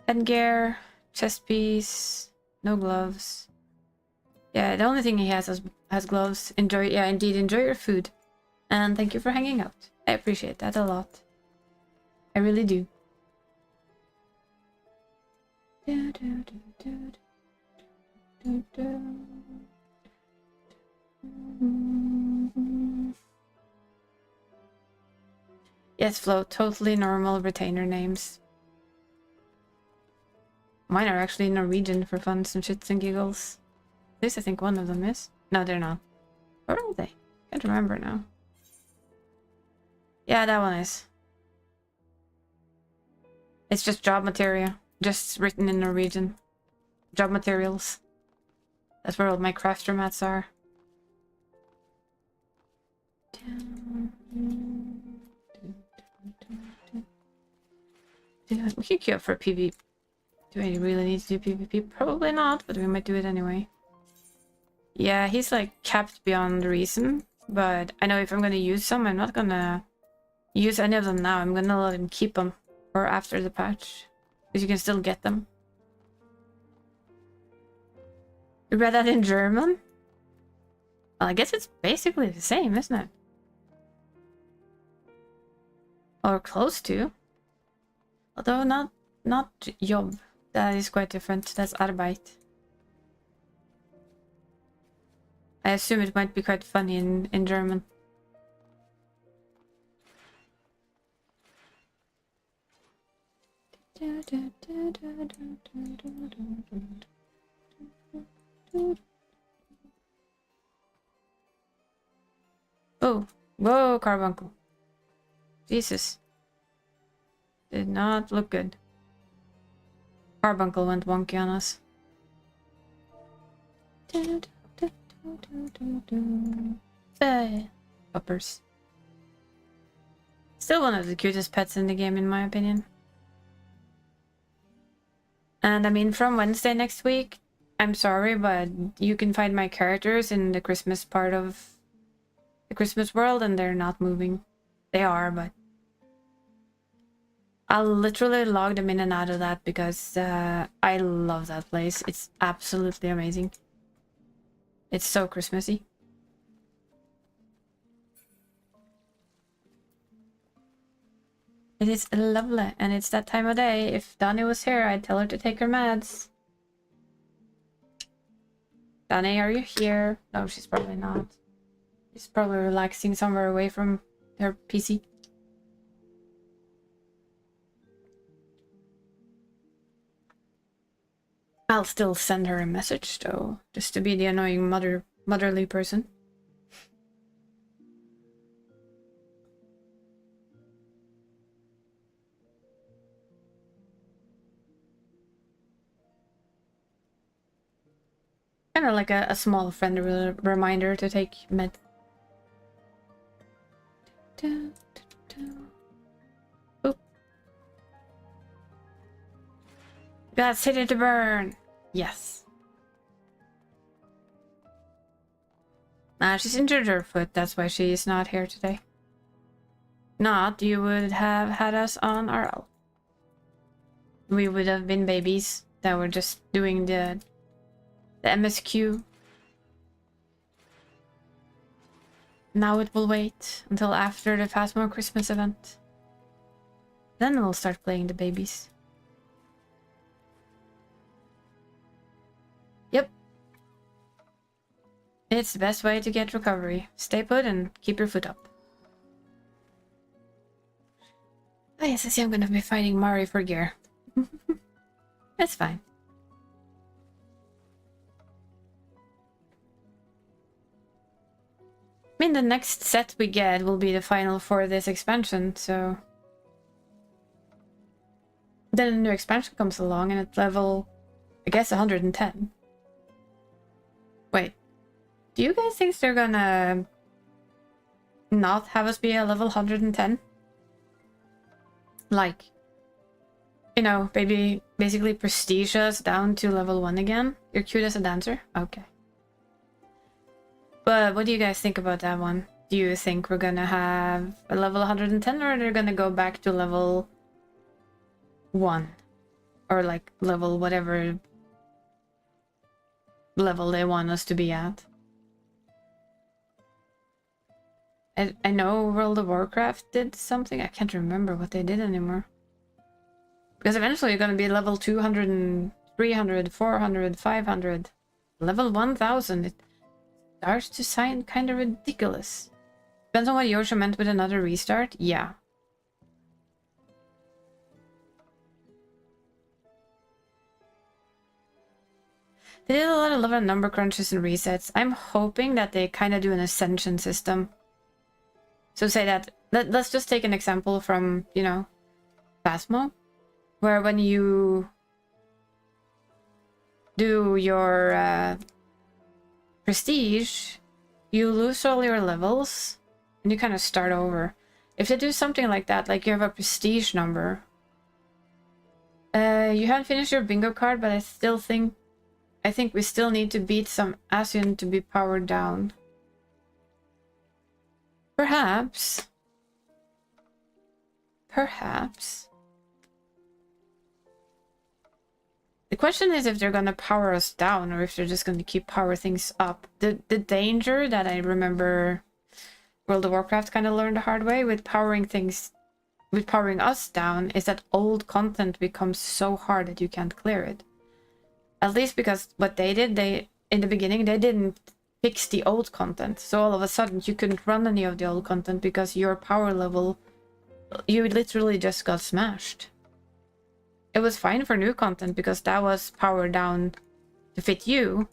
Headgear, chest piece, no gloves. Yeah, the only thing he has gloves. Enjoy your food. And thank you for hanging out. I appreciate that a lot. I really do. Yes, Flo, totally normal retainer names. Mine are actually Norwegian for fun, some shits and giggles. At least I think one of them is. No, they're not. Where are they? Can't remember now. Yeah, that one is. It's just job material. Just written in Norwegian. Job materials. That's where all my crafter mats are. We could queue up for PvP. Do I really need to do PvP? Probably not, but we might do it anyway. Yeah, he's like capped beyond reason, but I know if I'm gonna use some, I'm not gonna use any of them now. I'm gonna let him keep them for after the patch, because you can still get them. You read that in German? Well, I guess it's basically the same, isn't it? Or close to. Although not job. That is quite different. That's Arbeit. I assume it might be quite funny in German. Oh, whoa, carbuncle. Jesus. Did not look good. Carbuncle went wonky on us. Puppers. Still one of the cutest pets in the game, in my opinion. And I mean, from Wednesday next week, I'm sorry, but you can find my characters in the Christmas part of the Christmas world, and they're not moving. They are, but I'll literally log them in and out of that because I love that place. It's absolutely amazing. It's so Christmassy. It is lovely, and it's that time of day. If Donnie was here, I'd tell her to take her meds. Donnie, are you here? No, she's probably not. She's probably relaxing somewhere away from her PC. I'll still send her a message, though, just to be the annoying motherly person. Kind of like a small friendly reminder to take med. Oop. Got City to burn. Yes. She's injured her foot. That's why she's not here today. Not, you would have had us on RL. We would have been babies that were just doing the MSQ. Now it will wait until after the Phasmo Christmas event. Then we'll start playing the babies. Yep. It's the best way to get recovery. Stay put and keep your foot up. Oh yes, I see I'm gonna be fighting Mari for gear. That's fine. I mean, the next set we get will be the final for this expansion, so... Then a new expansion comes along and it's level, I guess, 110. Wait. Do you guys think they're gonna... not have us be a level 110? Like... You know, maybe basically prestige us down to level 1 again? You're cute as a dancer? Okay. But what do you guys think about that one? Do you think we're gonna have a level 110 or they're gonna go back to level 1? Or like level whatever level they want us to be at? I know World of Warcraft did something. I can't remember what they did anymore. Because eventually you're gonna be level 200 and 300, 400, 500. Level 1000. It starts to sound kind of ridiculous. Depends on what Yosha meant with another restart. Yeah. They did a lot of level number crunches and resets. I'm hoping that they kind of do an ascension system. So say that, let's just take an example from, you know, Phasmo, where when you do your prestige, you lose all your levels and you kind of start over. If they do something like that, like you have a prestige number, you haven't finished your bingo card, but I think we still need to beat some Asian to be powered down. Perhaps. The question is if they're gonna power us down or if they're just gonna keep power things up. The danger that I remember World of Warcraft kind of learned the hard way with powering us down is that old content becomes so hard that you can't clear it. At least because what they did, in the beginning, they didn't fix the old content. So all of a sudden you couldn't run any of the old content because your power level, you literally just got smashed. It was fine for new content because that was powered down to fit you.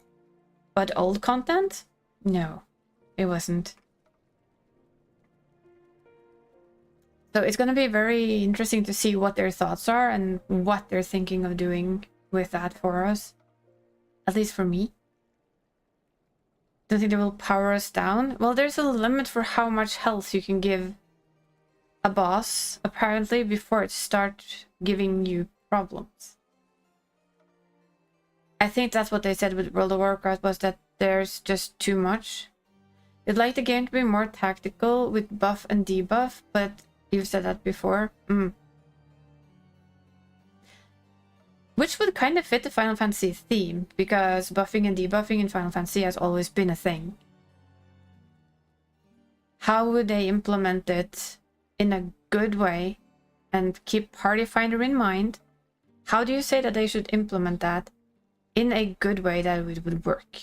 But old content? No, it wasn't. So it's going to be very interesting to see what their thoughts are and what they're thinking of doing with that for us. At least for me. Don't think they will power us down. Well, there's a limit for how much health you can give a boss, apparently, before it starts giving you problems. I think that's what they said with World of Warcraft, was that there's just too much. You'd like the game to be more tactical with buff and debuff, but you've said that before. Which would kind of fit the Final Fantasy theme, because buffing and debuffing in Final Fantasy has always been a thing. How would they implement it in a good way and keep Party Finder in mind? How do you say that they should implement that in a good way that it would work?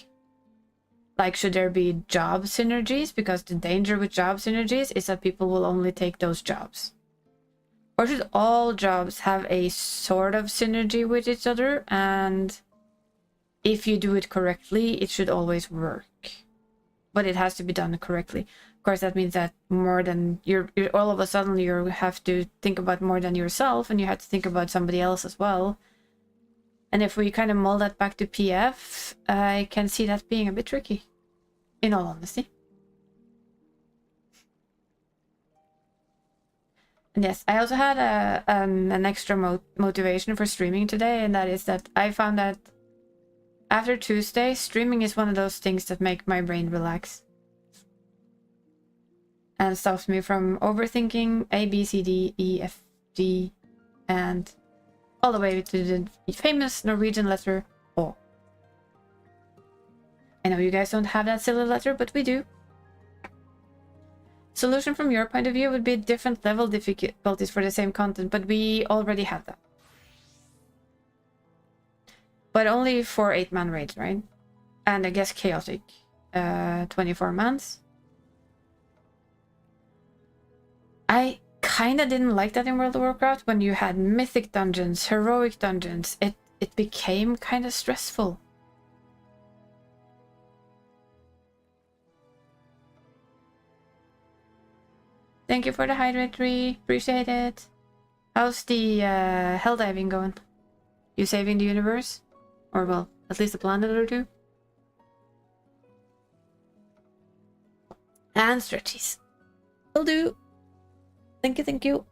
Like, should there be job synergies? Because the danger with job synergies is that people will only take those jobs. Or should all jobs have a sort of synergy with each other, and if you do it correctly, it should always work. But it has to be done correctly. Of course, that means that more than you're all of a sudden you have to think about more than yourself, and you have to think about somebody else as well. And if we kind of mold that back to PF, I can see that being a bit tricky, in all honesty. And yes, I also had an extra motivation for streaming today, and that is that I found that after Tuesday, streaming is one of those things that make my brain relax. And stops me from overthinking A, B, C, D, E, F, G, and all the way to the famous Norwegian letter O. I know you guys don't have that silly letter, but we do. Solution from your point of view would be different level difficulties for the same content, but we already have that. But only for 8-man raids, right? And I guess chaotic. 24 mans. I kinda didn't like that in World of Warcraft when you had mythic dungeons, heroic dungeons. It became kinda stressful. Thank you for the hydrate tree. Appreciate it. How's the hell diving going? You saving the universe? Or, well, at least a planet or two? And stretchies. Will do. Thank you, thank you.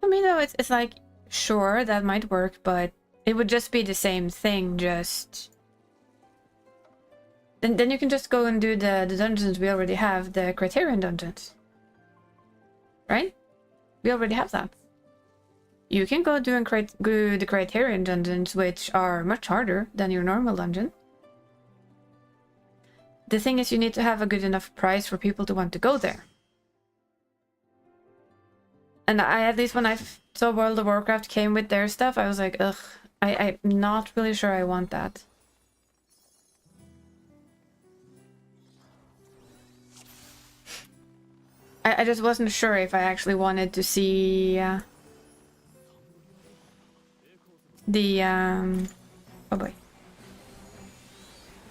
For me, though, it's like, sure, that might work, but it would just be the same thing, just... Then you can just go and do the dungeons we already have, the Criterion dungeons. Right? We already have that. You can go do the Criterion dungeons, which are much harder than your normal dungeon. The thing is, you need to have a good enough price for people to want to go there. And at least when I saw World of Warcraft came with their stuff, I was like, ugh, I'm not really sure I want that. I just wasn't sure if I actually wanted to see the oh boy,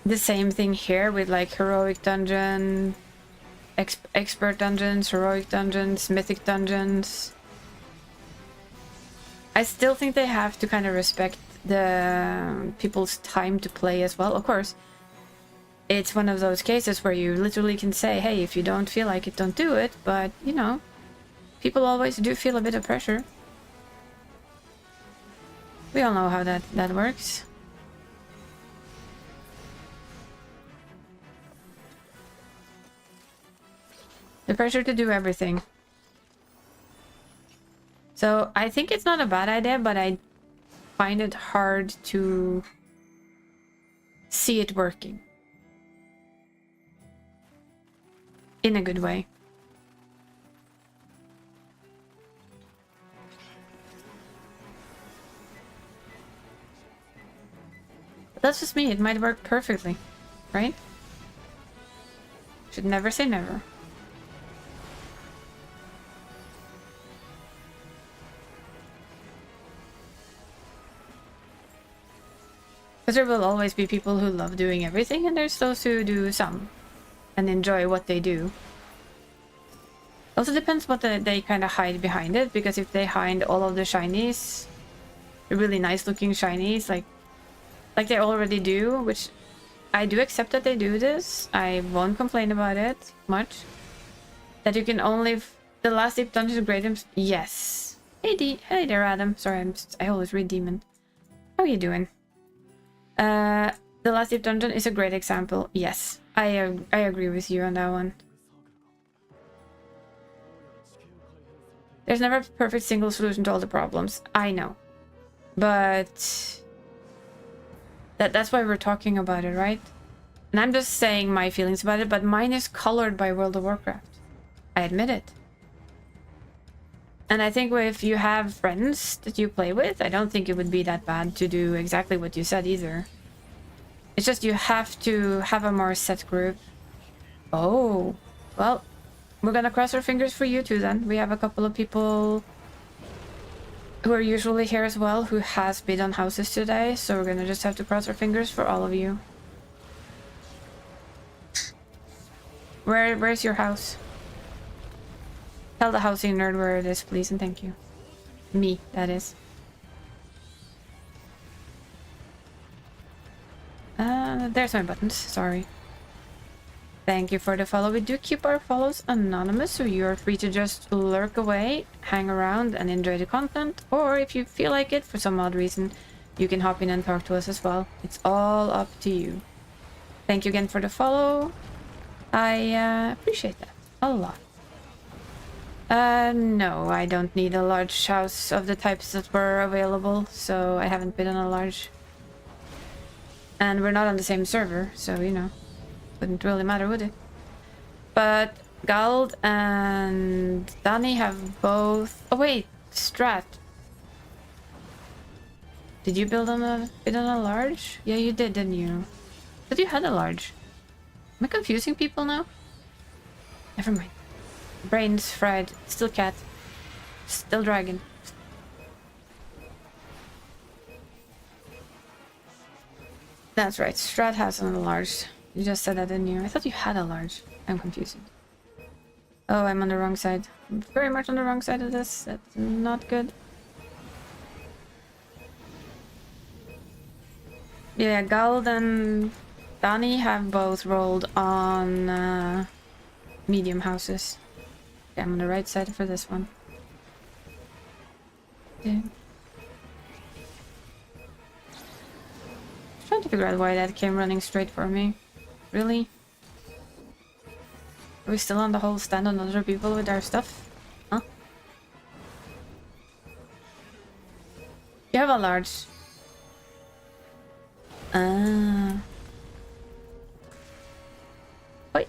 the same thing here with like heroic dungeon, expert dungeons, heroic dungeons, mythic dungeons. I still think they have to kind of respect the people's time to play as well. Of course, it's one of those cases where you literally can say, hey, if you don't feel like it, don't do it. But, you know, people always do feel a bit of pressure. We all know how that works. The pressure to do everything. So I think it's not a bad idea, but I find it hard to see it working in a good way. But that's just me. It might work perfectly, right? Should never say never. Because there will always be people who love doing everything, and there's those who do some and enjoy what they do. Also depends what they kind of hide behind it, because if they hide all of the shinies, the really nice looking shinies, like they already do, which I do accept that they do this. I won't complain about it much. That you can only... The last deep dungeon is great. Yes. Hey there, Adam. Sorry, I always read demon. How are you doing? The last deep dungeon is a great example. Yes, I agree with you on that one. There's never a perfect single solution to all the problems. I know, but that's why we're talking about it, right? And I'm just saying my feelings about it, but mine is colored by World of Warcraft. I admit it. And I think if you have friends that you play with, I don't think it would be that bad to do exactly what you said either. It's just you have to have a more set group. Oh, well, we're gonna cross our fingers for you too then. We have a couple of people who are usually here as well who has bid on houses today, so we're gonna just have to cross our fingers for all of you. Where's your house? Tell the housing nerd where it is, please, and thank you. Me, that is. There's my buttons, sorry. Thank you for the follow. We do keep our follows anonymous, so you are free to just lurk away, hang around, and enjoy the content. Or if you feel like it, for some odd reason, you can hop in and talk to us as well. It's all up to you. Thank you again for the follow. I appreciate that a lot. No, I don't need a large house of the types that were available, so I haven't bid on a large. And we're not on the same server, so, you know, wouldn't really matter, would it? But Gald and Danny have both... Oh, wait, Strat. Did you bid on a large? Yeah, you did, didn't you? But you had a large. Am I confusing people now? Never mind. Brains fried. Still cat. Still dragon. That's right. Strat has a large. You just said that, didn't you? I thought you had a large. I'm confused. Oh, I'm on the wrong side. I'm very much on the wrong side of this. That's not good. Yeah, Gald and Dani have both rolled on medium houses. Okay, I'm on the right side for this one. Yeah. Trying to figure out why that came running straight for me. Really? Are we still on the whole stand on other people with our stuff? Huh? You have a large. Wait.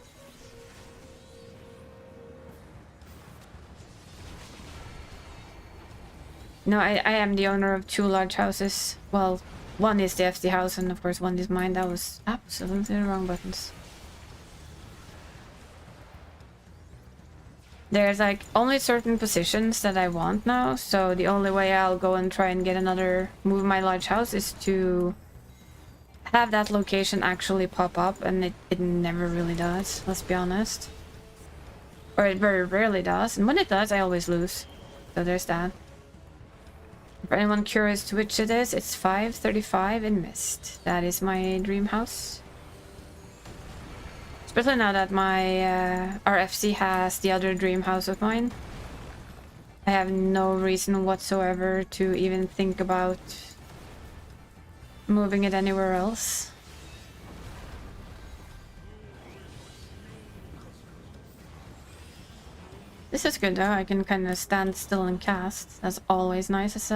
No, I am the owner of 2 large houses. Well, one is the FD house and of course one is mine. That was absolutely the wrong buttons. There's like only certain positions that I want now, so the only way I'll go and try and get another move my large house is to have that location actually pop up, and it never really does, let's be honest. Or it very rarely does, and when it does I always lose. So there's that. For anyone curious to which it is, it's 535 in Mist. That is my dream house. Especially now that my RFC has the other dream house of mine. I have no reason whatsoever to even think about moving it anywhere else. This is good though, I can kind of stand still and cast. That's always nice as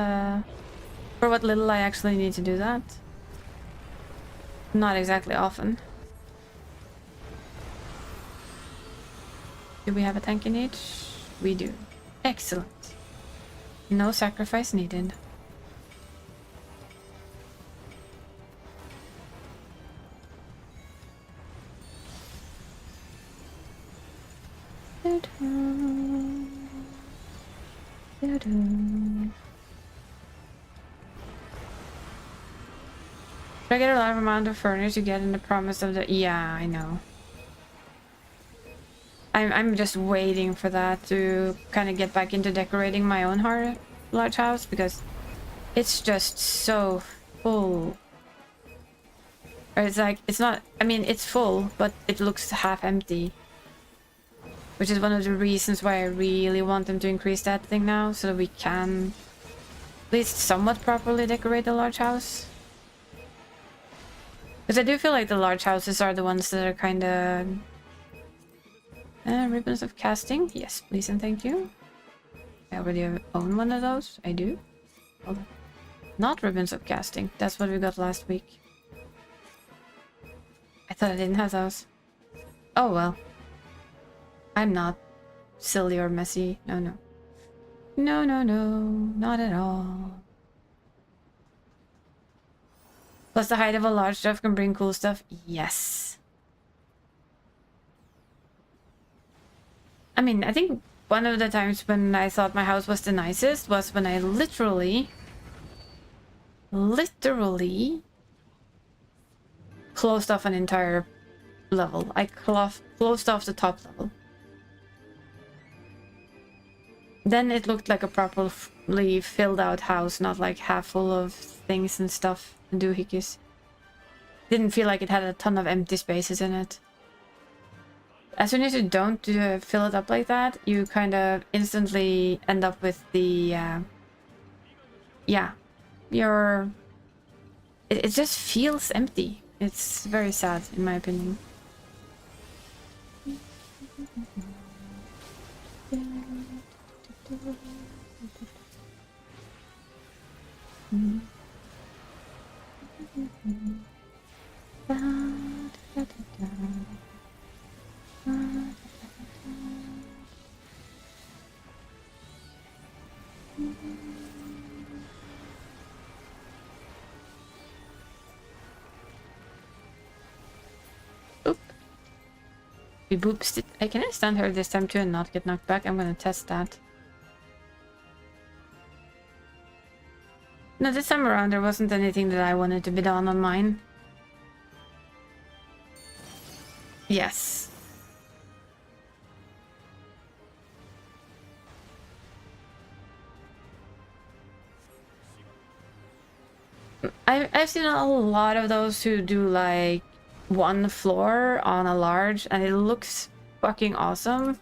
for what little I actually need to do that. Not exactly often. Do we have a tank in each? We do. Excellent. No sacrifice needed. Should I get a large amount of furniture to get in the promise of the... Yeah, I know. I'm just waiting for that to kind of get back into decorating my own large house, because it's just so full. Or it's like, it's not... I mean, it's full, but it looks half empty. Which is one of the reasons why I really want them to increase that thing now, so that we can at least somewhat properly decorate the large house. Because I do feel like the large houses are the ones that are kind of... ribbons of casting? Yes, please and thank you. I already own one of those. I do. Hold on. Not ribbons of casting. That's what we got last week. I thought I didn't have those. Oh well. I'm not silly or messy. No, no. No, no, no. Not at all. Plus the height of a large stuff can bring cool stuff. Yes. I mean, I think one of the times when I thought my house was the nicest was when I literally closed off an entire level. I closed off the top level. Then it looked like a properly filled out house, not like half full of things and stuff and doohickeys. Didn't feel like it had a ton of empty spaces in it. As soon as you don't fill it up like that, you kind of instantly end up with the... yeah. It just feels empty. It's very sad, in my opinion. Oop. We booped it. Can I stand her this time too and not get knocked back? I'm gonna test that. No, this time around there wasn't anything that I wanted to be done on mine. Yes. I've seen a lot of those who do like one floor on a large, and it looks fucking awesome.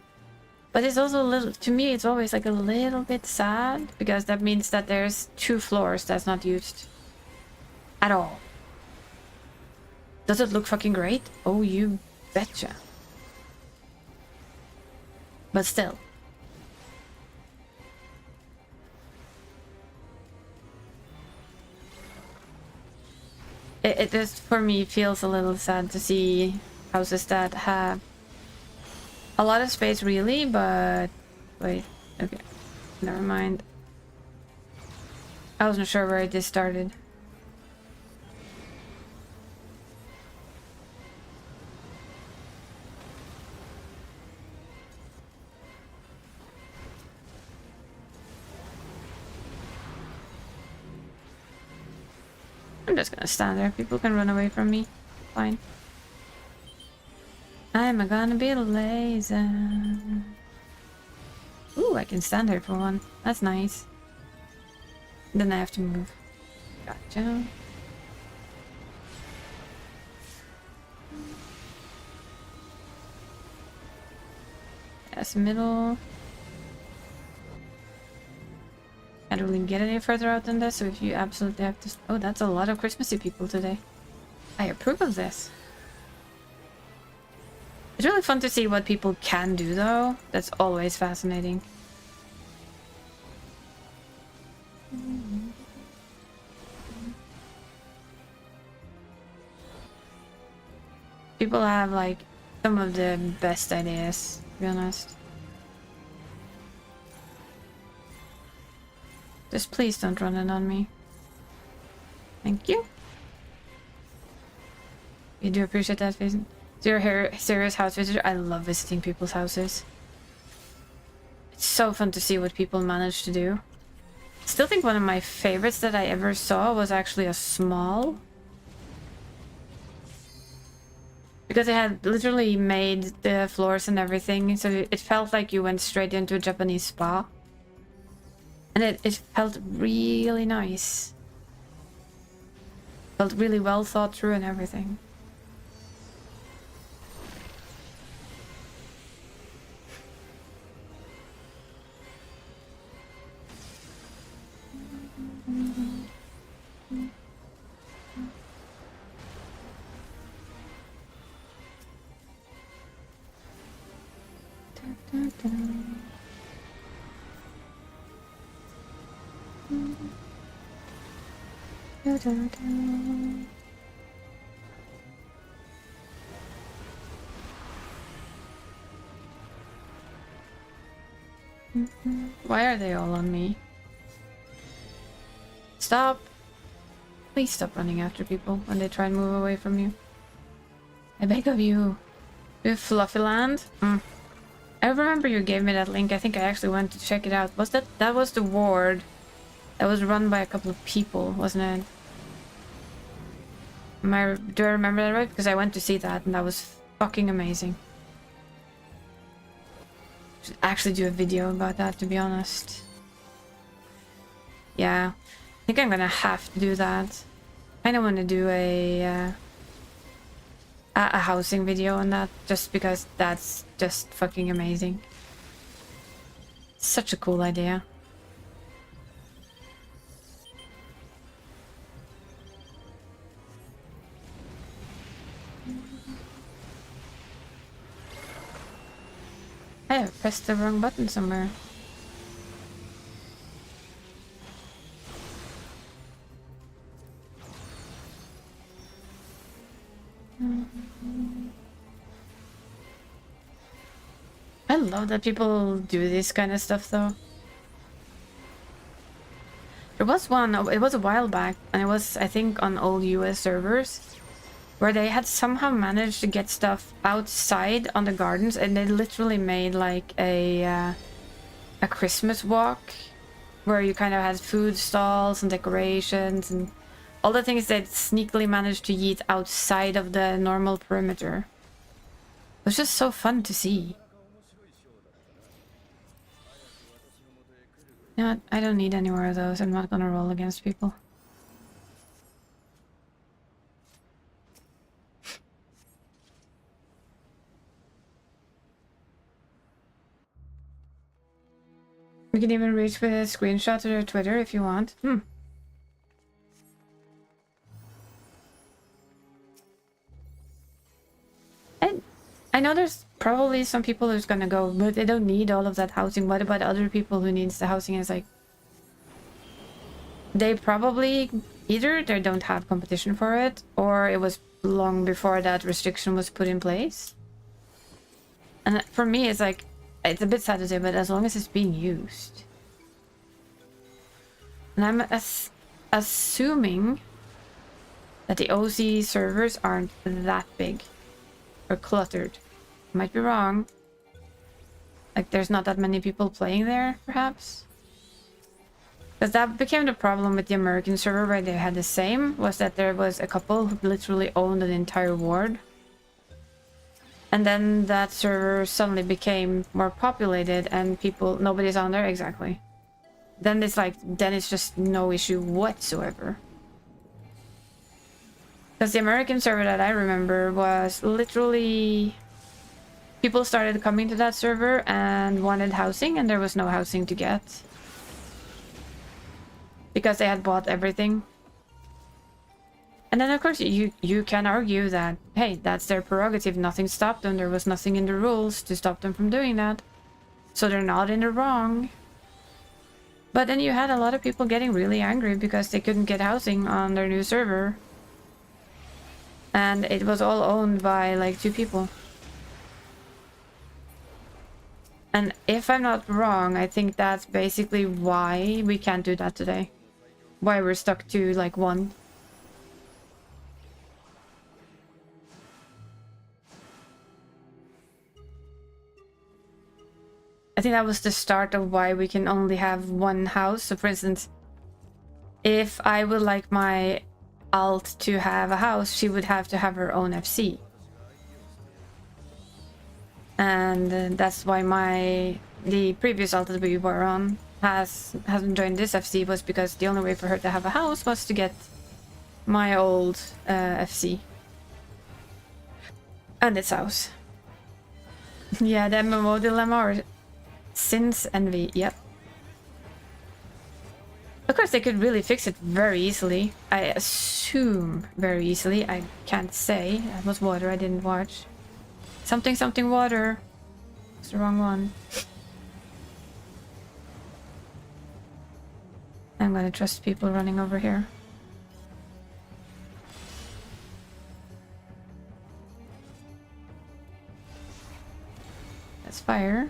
But it's also a little, to me, it's always like a little bit sad, because that means that there's 2 floors that's not used at all. Does it look fucking great? Oh, you betcha. But still. It just, for me, feels a little sad to see houses that have a lot of space, really, but... Wait, okay. Never mind. I wasn't sure where this started. I'm just gonna stand there. People can run away from me. Fine. I'm gonna be lazy. Ooh, I can stand there for one. That's nice. Then I have to move. Gotcha. That's middle. Can't really get any further out than this, so if you absolutely have to... Oh, that's a lot of Christmassy people today. I approve of this. It's really fun to see what people can do, though. That's always fascinating. People have, like, some of the best ideas, to be honest. Just please don't run it on me. Thank you. You do appreciate that, Jason. So you're here, serious house visitor. I love visiting people's houses. It's so fun to see what people manage to do. I still think one of my favorites that I ever saw was actually a small. Because they had literally made the floors and everything, so it felt like you went straight into a Japanese spa. And it felt really nice. Felt really well thought through and everything. Why are they all on me? Stop! Please stop running after people when they try and move away from you. I beg of you. With Fluffyland? I remember you gave me that link. I think I actually went to check it out. Was that was the ward that was run by a couple of people, wasn't it? Do I remember that right? Because I went to see that and that was fucking amazing. Should actually do a video about that, to be honest. Yeah, I think I'm gonna have to do that. I kinda wanna do a housing video on that, just because that's just fucking amazing. Such a cool idea. I have pressed the wrong button somewhere. I love that people do this kind of stuff, though. There was one, it was a while back, and it was, I think, on old US servers, where they had somehow managed to get stuff outside on the gardens, and they literally made like a Christmas walk, where you kind of had food stalls and decorations and all the things that sneakily managed to yeet outside of the normal perimeter. It was just so fun to see. You know what? I don't need any more of those. I'm not gonna roll against people. We can even reach with a screenshot to their Twitter if you want. I know there's probably some people who's gonna go, but they don't need all of that housing. What about other people who needs the housing? It's like, they probably either they don't have competition for it, or it was long before that restriction was put in place. And for me, it's like, it's a bit sad to say, but as long as it's being used. And I'm assuming that the OC servers aren't that big or cluttered. Might be wrong. Like, there's not that many people playing there, perhaps. Because that became the problem with the American server where they had the same, was that there was a couple who literally owned an entire ward. And then that server suddenly became more populated and people, nobody's on there, exactly. Then it's like, then it's just no issue whatsoever. Because the American server that I remember was literally... People started coming to that server and wanted housing, and there was no housing to get. Because they had bought everything. And then of course you can argue that, hey, that's their prerogative, nothing stopped them, there was nothing in the rules to stop them from doing that. So they're not in the wrong. But then you had a lot of people getting really angry because they couldn't get housing on their new server. And it was all owned by like 2 people. And if I'm not wrong, I think that's basically why we can't do that today. Why we're stuck to like 1. I think that was the start of why we can only have 1 house. So for instance, if I would like my alt to have a house, she would have to have her own FC. And that's why the previous alt that we were on hasn't joined this FC, was because the only way for her to have a house was to get my old FC. And its house. Yeah, the MMO dilemma, or Sin's envy, yep. Of course, they could really fix it very easily. I assume very easily. I can't say. That was water, I didn't watch. Something something water. It's the wrong one. I'm gonna trust people running over here. That's fire.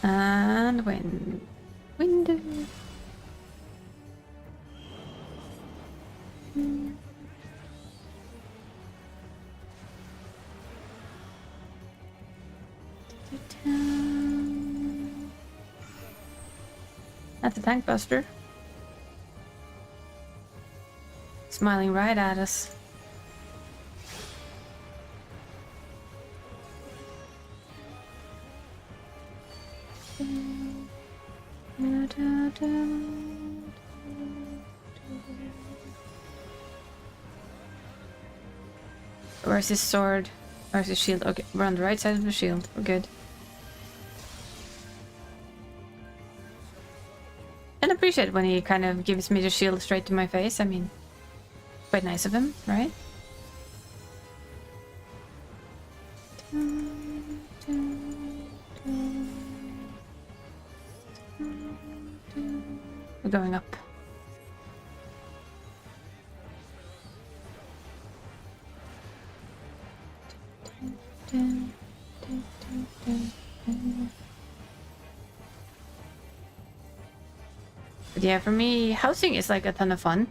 And wind. Window. That's a tank buster. Smiling right at us. Where's his sword? Where's his shield? Okay, we're on the right side of the shield. We're good. And appreciate it when he kind of gives me the shield straight to my face. I mean, quite nice of him, right? We're going up. But yeah, for me, housing is like a ton of fun.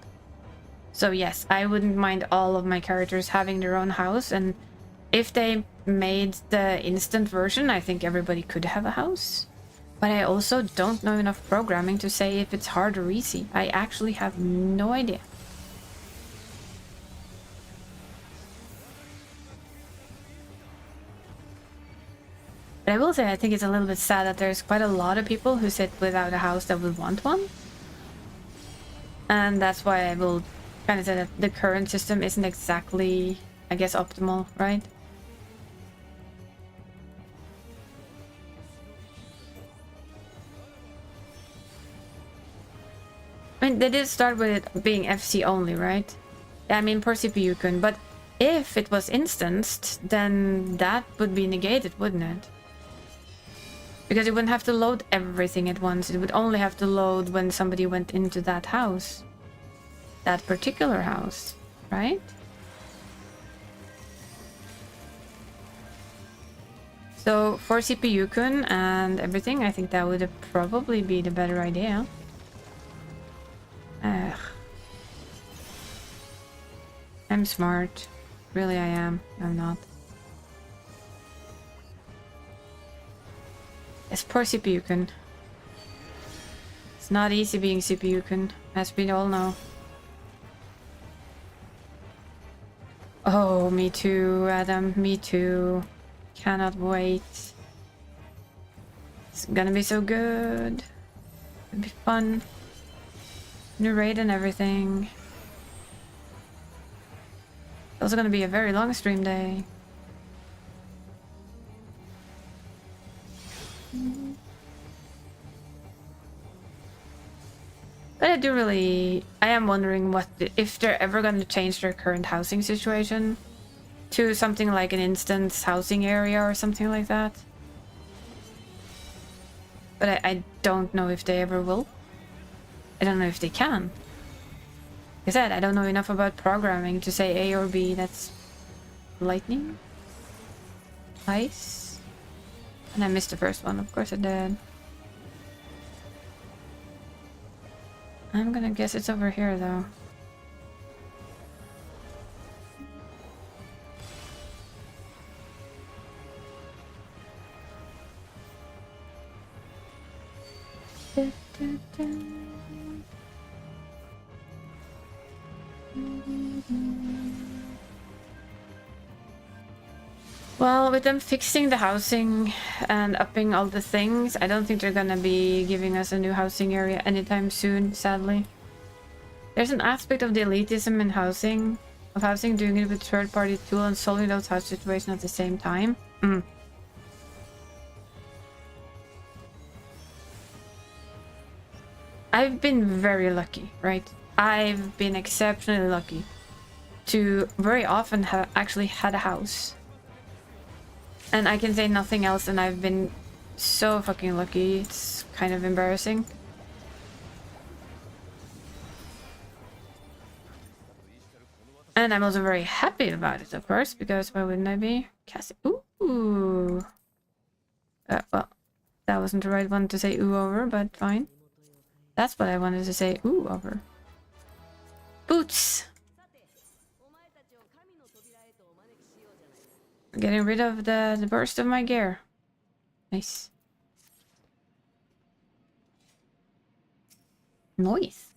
So yes, I wouldn't mind all of my characters having their own house, and if they made the instant version, I think everybody could have a house. But I also don't know enough programming to say if it's hard or easy. I actually have no idea. But I will say, I think it's a little bit sad that there's quite a lot of people who sit without a house that would want one. And that's why I will kind of say that the current system isn't exactly, I guess, optimal, right? I mean, they did start with it being FC only, right? I mean, per CPU can, but if it was instanced, then that would be negated, wouldn't it? Because it wouldn't have to load everything at once. It would only have to load when somebody went into that house. That particular house, right? So for CPU kun and everything, I think that would probably be the better idea. Ugh. I'm smart. Really, I am. I'm not. Yes, poor CPU kun. It's not easy being CPU-kun, as we all know. Oh, me too, Adam. Me too. Cannot wait. It's gonna be so good. It'll be fun. New raid and everything. It's also gonna be a very long stream day. But I am wondering if they're ever going to change their current housing situation to something like an instance housing area or something like that. But I don't know if they ever will. I don't know if they can. Like I said, I don't know enough about programming to say A or B. That's lightning, ice, and I missed the first one. Of course I did. I'm gonna guess it's over here though. Well, with them fixing the housing and upping all the things, I don't think they're gonna be giving us a new housing area anytime soon, sadly. There's an aspect of the elitism in housing, doing it with third-party tool and solving those house situations at the same time. I've been very lucky, right? I've been exceptionally lucky to very often have actually had a house. And I can say nothing else, and I've been so fucking lucky. It's kind of embarrassing. And I'm also very happy about it, of course, because why wouldn't I be? Cassie. Ooh. Well, that wasn't the right one to say ooh over, but fine. That's what I wanted to say ooh over. Boots! Getting rid of the burst of my gear. Nice. Nice.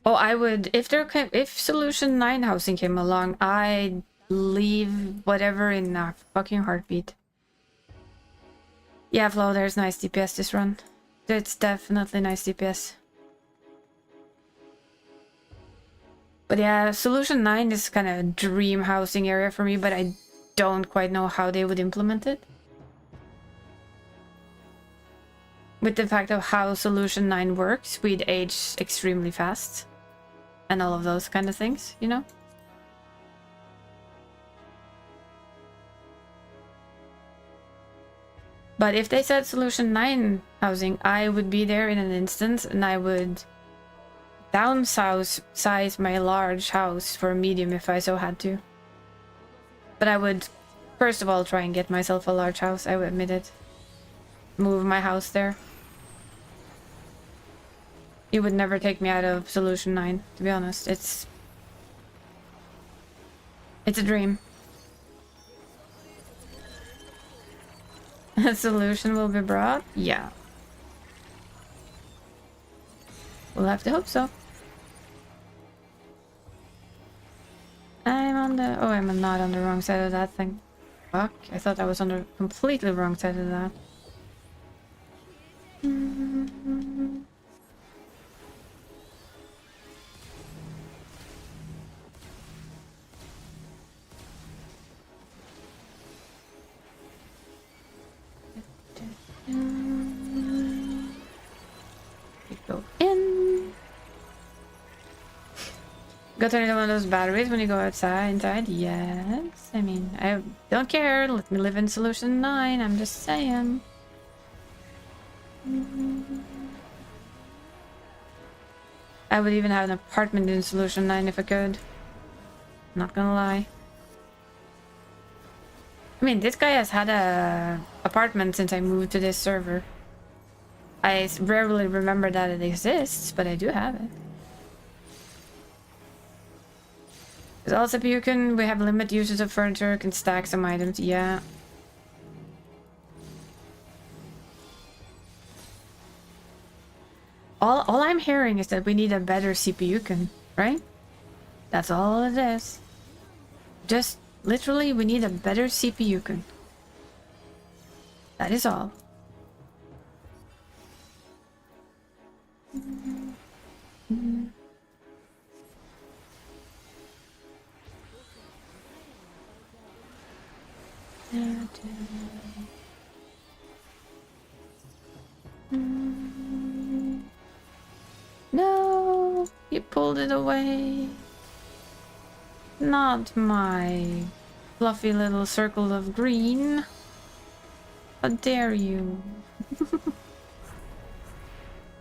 Oh, I would if Solution 9 housing came along, I'd leave whatever in a fucking heartbeat. Yeah, Flo, there's nice DPS this run. It's definitely nice DPS. But yeah, Solution 9 is kind of a dream housing area for me, but I don't quite know how they would implement it. With the fact of how Solution 9 works, we'd age extremely fast. And all of those kind of things, you know? But if they said Solution 9 housing, I would be there in an instant, and I would downsize my large house for a medium if I so had to. But I would first of all try and get myself a large house, I would admit it. Move my house there. You would never take me out of Solution 9, to be honest. It's a dream. A solution will be brought? Yeah. We'll have to hope so. I'm not on the wrong side of that thing. Fuck, I thought I was on the completely wrong side of that. Go in. Go turn into one of those batteries when you go inside. Yes. I mean, I don't care. Let me live in Solution 9. I'm just saying. I would even have an apartment in Solution 9 if I could. Not gonna lie. I mean, this guy has had a apartment since I moved to this server. I rarely remember that it exists, but I do have it. Because also we have limited uses of furniture, can stack some items, yeah. All I'm hearing is that we need a better CPU can, right? That's all it is. Just literally, we need a better CPU can. That is all. No, you pulled it away. Not my fluffy little circle of green. How dare you?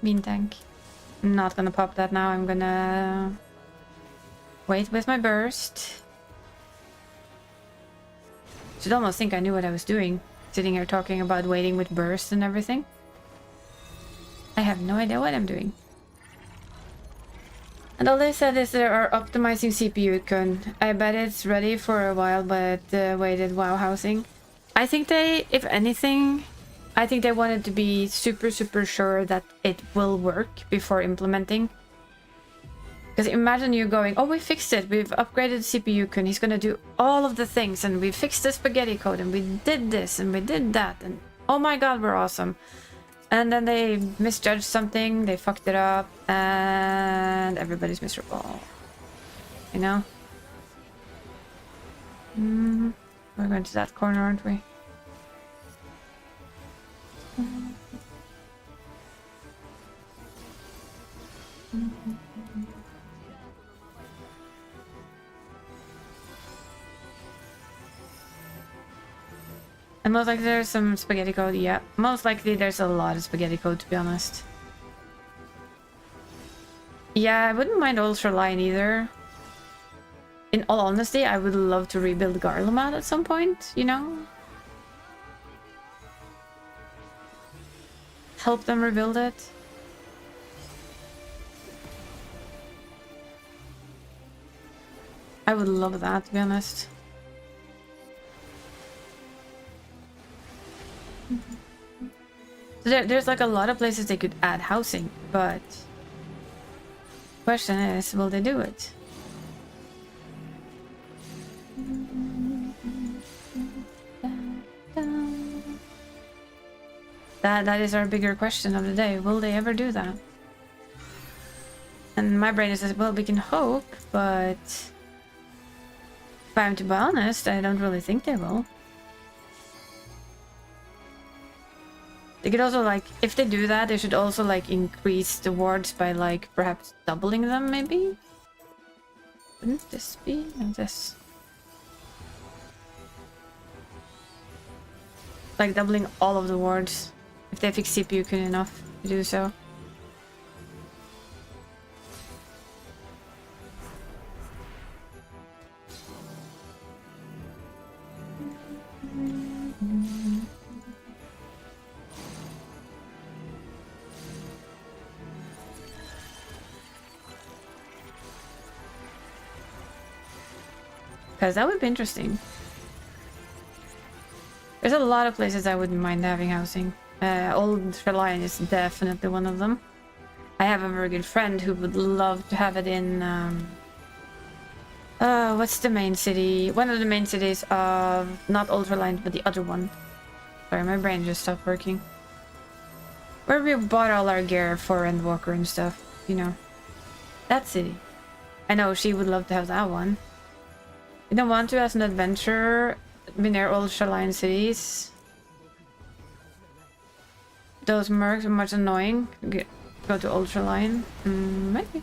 Mean tank. I'm not gonna pop that now. I'm gonna wait with my burst. Should almost think I knew what I was doing. Sitting here talking about waiting with burst and everything. I have no idea what I'm doing. And all they said is they are optimizing CPU con. I bet it's ready for a while, but waited WoW housing. I think they, if anything, I think they wanted to be super sure that it will work before implementing. Because imagine you going, oh, we fixed it, we've upgraded CPU con, he's gonna do all of the things, and we fixed the spaghetti code, and we did this, and we did that, and oh my god, we're awesome. And then they misjudged something, they fucked it up, and everybody's miserable. You know? We're going to that corner, aren't we? And most likely there's some spaghetti code, yeah. Most likely there's a lot of spaghetti code, to be honest. Yeah, I wouldn't mind Ultraline either. In all honesty, I would love to rebuild Garlemald at some point, you know? Help them rebuild it. I would love that, to be honest. So there's like a lot of places they could add housing, but question is, will they do it? That is our bigger question of the day. Will they ever do that? And my brain says, well, we can hope, but if I'm to be honest, I don't really think they will. They could also, like, if they do that, they should also, like, increase the wards by, like, perhaps doubling them, maybe? Wouldn't this be? No, this. Like, doubling all of the wards. If they fix CPU can enough to do so. Because that would be interesting. There's a lot of places I wouldn't mind having housing. Old Reliant is definitely one of them. I have a very good friend who would love to have it in... what's the main city? One of the main cities of... Not Old Reliant, but the other one. Sorry, my brain just stopped working. Where we bought all our gear for Endwalker and stuff. You know. That city. I know she would love to have that one. You don't want to as an adventurer be near old Shaline cities. Those mercs are much annoying. Go to Old Shaline. Maybe.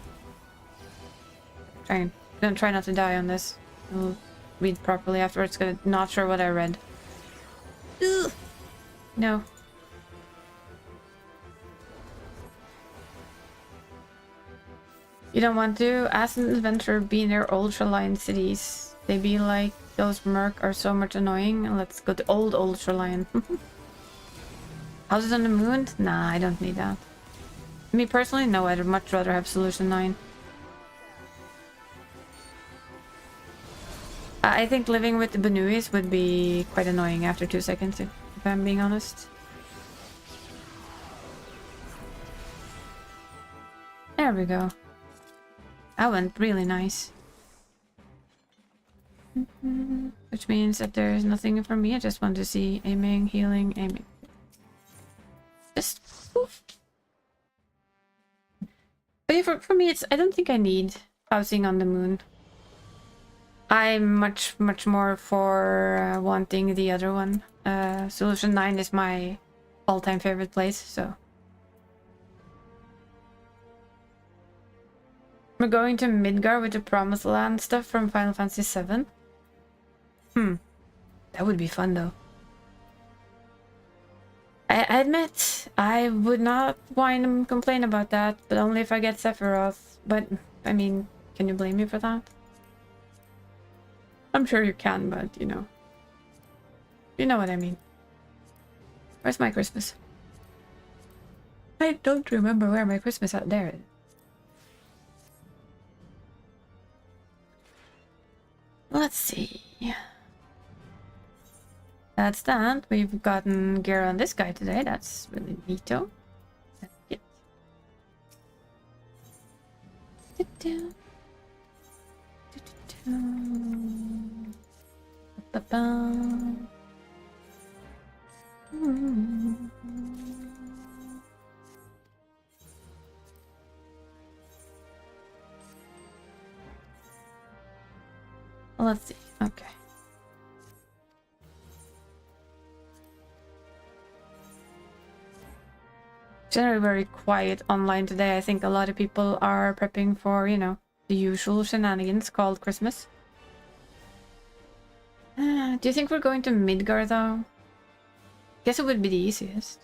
Try not to die on this. I'll read properly afterwards. Not sure what I read. Ugh. No. You don't want to, as an adventurer, be near old Shaline cities. They be like, those merc are so much annoying. Let's go to old Shaline. Houses on the moon? Nah, I don't need that. Me personally, no, I'd much rather have Solution 9. I think living with the Benuis would be quite annoying after 2 seconds, if I'm being honest. There we go. That went really nice. Which means that there's nothing for me. I just want to see aiming, healing, aiming. Just poof. But yeah, for me, I don't think I need housing on the moon. I'm much more for wanting the other one. Solution 9 is my all-time favorite place, so. We're going to Midgar with the Promised Land stuff from Final Fantasy VII. That would be fun, though. I admit, I would not whine and complain about that, but only if I get Sephiroth. But, I mean, can you blame me for that? I'm sure you can, but, you know. You know what I mean. Where's my Christmas? I don't remember where my Christmas out there is. Let's see. That's that. We've gotten gear on this guy today. That's really neato. That's it. Let's see. Okay. Generally very quiet online today. I think a lot of people are prepping for, you know, the usual shenanigans called Christmas. Do you think we're going to Midgar, though? Guess it would be the easiest.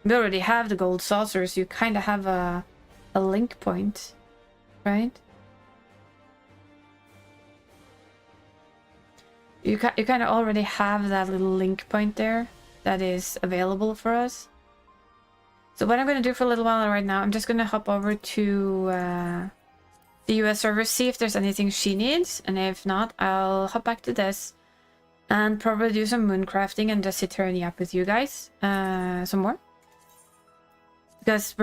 We already have the gold saucers. You kind of have a link point, right? You kind of already have that little link point there that is available for us. So what I'm going to do for a little while right now, I'm just going to hop over to the US server, see if there's anything she needs. And if not, I'll hop back to this and probably do some mooncrafting and just sit here and yap with you guys some more. Because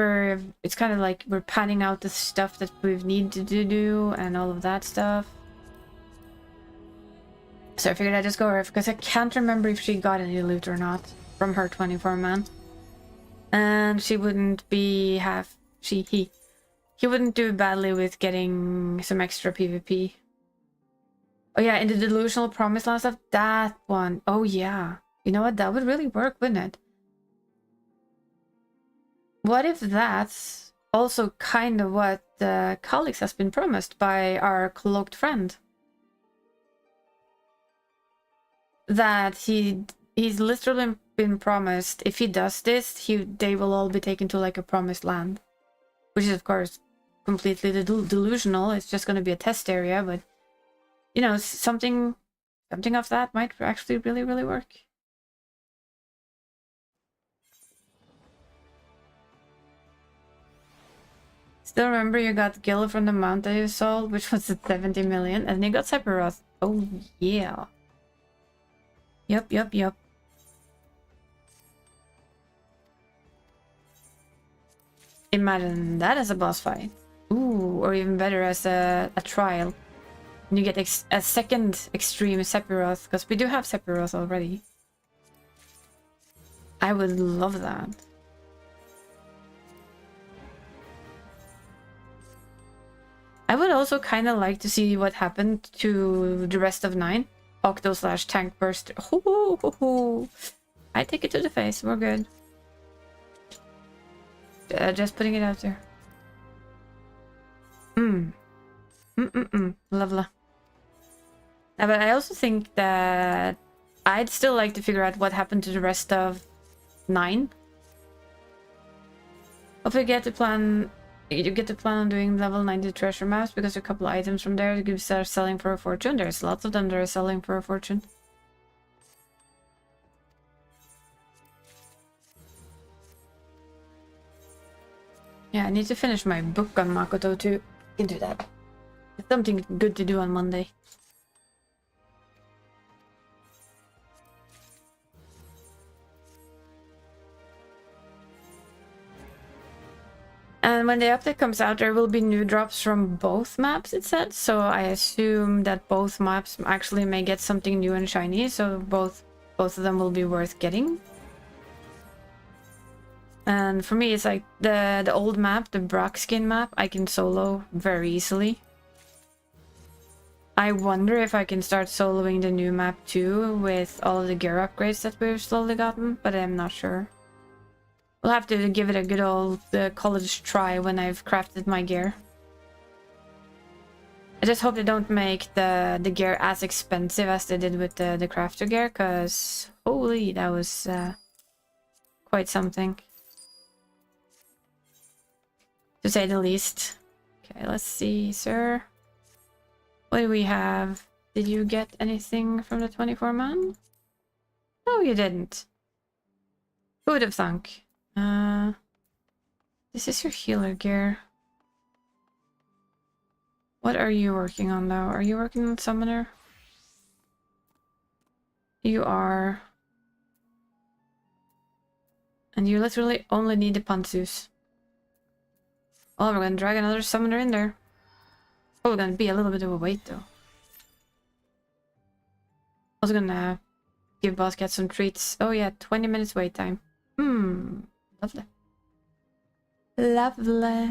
it's kind of like we're panning out the stuff that we need to do and all of that stuff. So I figured I'd just go over it because I can't remember if she got any loot or not from her 24-man. And she wouldn't be he wouldn't do badly with getting some extra PvP. Oh yeah, in the Delusional Promised Land stuff, that one. Oh yeah. You know what? That would really work, wouldn't it? What if that's also kind of what the Calix has been promised by our cloaked friend? That he's literally been promised if he does this, they will all be taken to like a promised land, which is of course completely delusional. It's just going to be a test area, but you know, something of that might actually really work. Still remember you got Gil from the mount that you sold, which was at 70 million, and you got Sephiroth. Oh yeah. Yep. Imagine that as a boss fight. Ooh, or even better as a trial. And you get a second extreme Sephiroth, because we do have Sephiroth already. I would love that. I would also kind of like to see what happened to the rest of 9. Octo/tank burst. I take it to the face. We're good. Just putting it out there. Lovely. But I also think that I'd still like to figure out what happened to the rest of 9. Hopefully you get to plan on doing level 90 treasure maps, because a couple items from there you start selling for a fortune. There's lots of them that are selling for a fortune. Yeah, I need to finish my book on Makoto too. I can do that. It's something good to do on Monday. And when the update comes out, there will be new drops from both maps, it said. So I assume that both maps actually may get something new and shiny. So both of them will be worth getting. And for me, it's like the old map, the Brock skin map, I can solo very easily. I wonder if I can start soloing the new map too with all of the gear upgrades that we've slowly gotten, but I'm not sure. We'll have to give it a good old college try when I've crafted my gear. I just hope they don't make the gear as expensive as they did with the crafter gear, because holy, that was quite something. To say the least. Okay, let's see, sir. What do we have? Did you get anything from the 24-man? No, you didn't. Who would have thunk? This is your healer gear. What are you working on though? Are you working on summoner? You are. And you literally only need the pantsus. Oh, we're gonna drag another summoner in there. Oh, gonna be a little bit of a wait though. I was gonna give Boss Cat some treats. Oh yeah, 20 minutes wait time. Lovely. Lovely.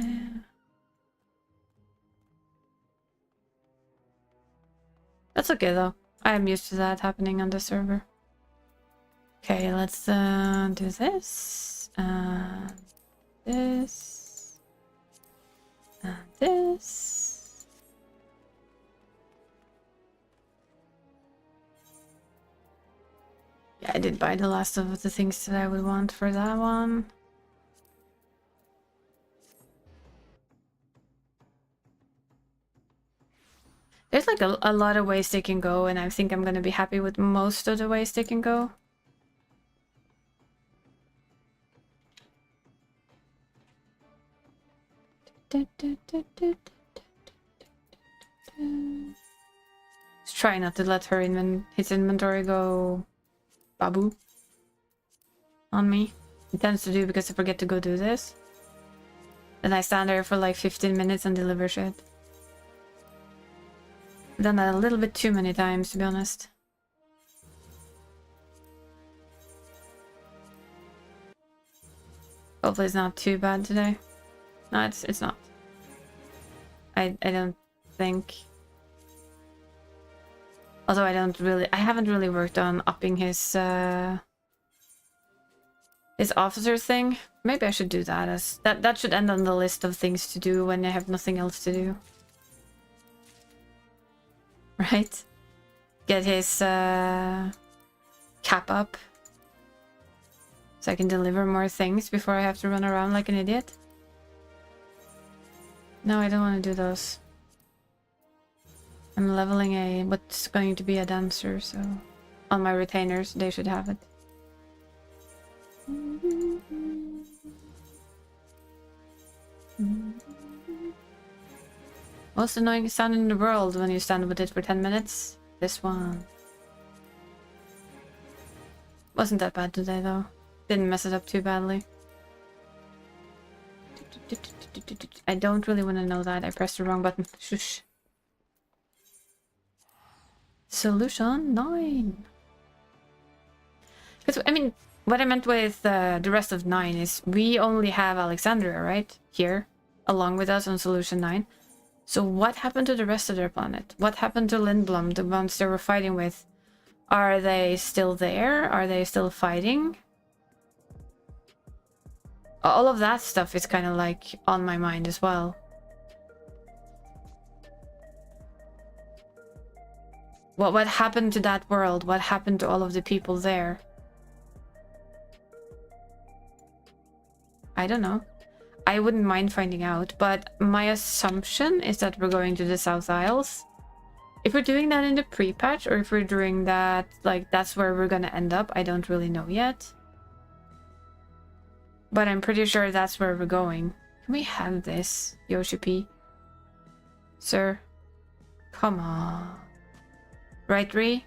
That's okay though. I am used to that happening on the server. Okay, let's do this. And this. And this. Yeah, I did buy the last of the things that I would want for that one. There's like a lot of ways they can go, and I think I'm gonna be happy with most of the ways they can go. Just try not to let her his inventory go babu on me. He tends to do because I forget to go do this. Then I stand there for like 15 minutes and deliver shit. I've done that a little bit too many times, to be honest. Hopefully it's not too bad today. No, it's not. I don't think. Although I haven't really worked on upping his officer thing. Maybe I should do that, as that should end on the list of things to do when I have nothing else to do. Right? Get his cap up. So I can deliver more things before I have to run around like an idiot. No, I don't want to do those. I'm leveling what's going to be a dancer, so on my retainers they should have it. Most annoying sound in the world when you stand with it for 10 minutes? This one. Wasn't that bad today though. Didn't mess it up too badly. I don't really want to know that. I pressed the wrong button. Shush. Solution 9. Because, I mean, what I meant with the rest of 9 is we only have Alexandria, right? Here, along with us on Solution 9. So what happened to the rest of their planet? What happened to Lindblom, the ones they were fighting with? Are they still there? Are they still fighting? All of that stuff is kind of like on my mind as well. What happened to that world? What happened to all of the people there? I don't know. I wouldn't mind finding out, but my assumption is that we're going to the South Isles. If we're doing that in the pre-patch, or if we're doing that, like, that's where we're gonna end up, I don't really know yet. But I'm pretty sure that's where we're going. Can we have this, Yoshi P? Sir? Come on. Right, Ree?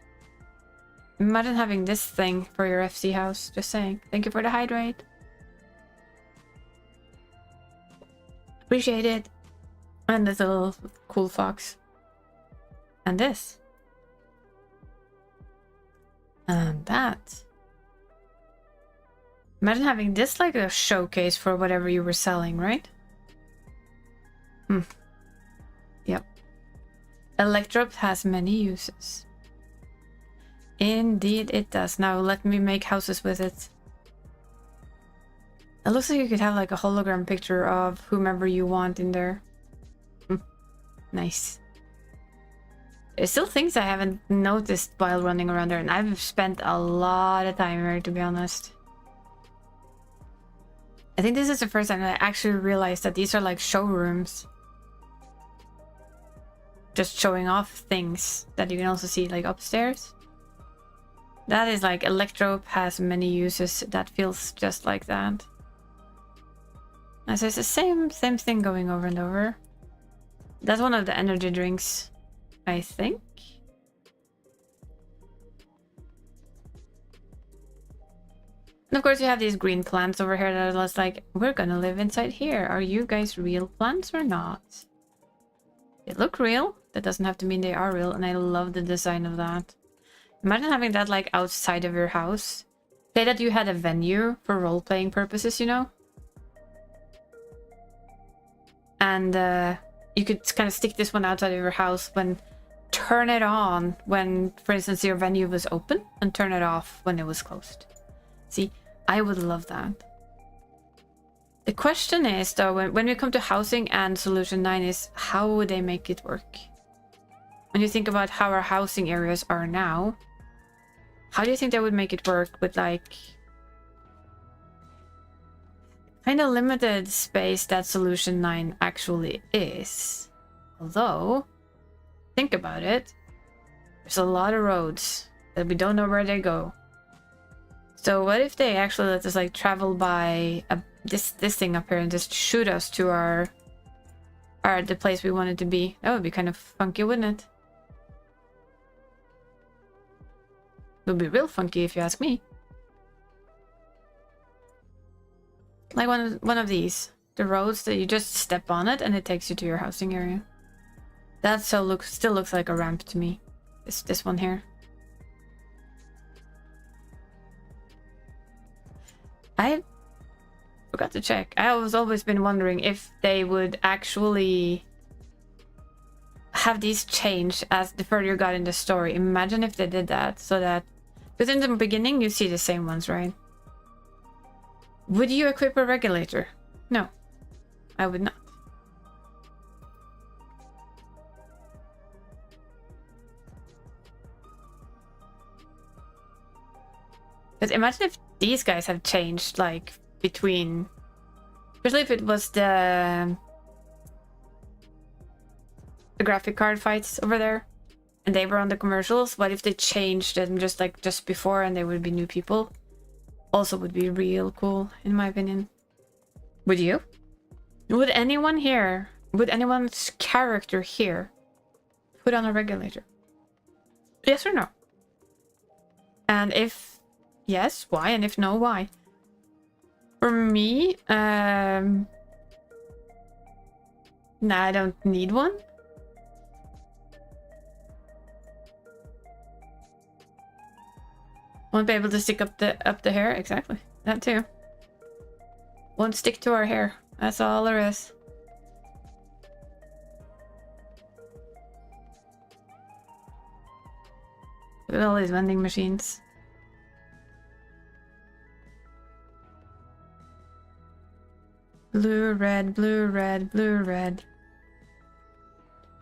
Imagine having this thing for your FC house. Just saying. Thank you for the hydrate. Appreciate it. And this little cool fox. And this. And that. Imagine having this like a showcase for whatever you were selling, right? Yep. Electrope has many uses. Indeed it does. Now let me make houses with it. It looks like you could have like a hologram picture of whomever you want in there. Nice. There's still things I haven't noticed while running around there, and I've spent a lot of time here, to be honest. I think this is the first time that I actually realized that these are like showrooms. Just showing off things that you can also see like upstairs. That is like Electrope has many uses. That feels just like that. And so it's the same thing going over and over. That's one of the energy drinks, I think. And of course you have these green plants over here that are just like, we're gonna live inside here. Are you guys real plants or not? They look real. That doesn't have to mean they are real, and I love the design of that. Imagine having that like outside of your house. Say that you had a venue for role-playing purposes, you know? And you could kind of stick this one outside of your house when turn it on when, for instance, your venue was open, and turn it off when it was closed. See, I would love that. The question is, though, when we come to housing and Solution 9 is, how would they make it work? When you think about how our housing areas are now, how do you think they would make it work with, like, kind of limited space that Solution 9 actually is? Although, think about it, there's a lot of roads that we don't know where they go. So what if they actually let us like travel by this thing up here and just shoot us to the place we wanted to be? That would be kind of funky, wouldn't it? It would be real funky if you ask me. Like one of these, the roads that you just step on it and it takes you to your housing area. That still looks like a ramp to me. This one here. I forgot to check. I was always been wondering if they would actually have these change as the further you got in the story. Imagine if they did that, so that because in the beginning you see the same ones, right? Would you equip a regulator? No, I would not. But imagine if these guys have changed, like, between... Especially if it was the graphic card fights over there, and they were on the commercials. What if they changed them just before and they would be new people? Also would be real cool, in my opinion. Would you? Would anyone here, would anyone's character here put on a regulator? Yes or no? And if yes, why? And if no, why? For me, nah, I don't need one. Won't be able to stick up the hair. Exactly, that too. Won't stick to our hair. That's all there is. Look at all these vending machines. Blue, red, blue, red, blue, red.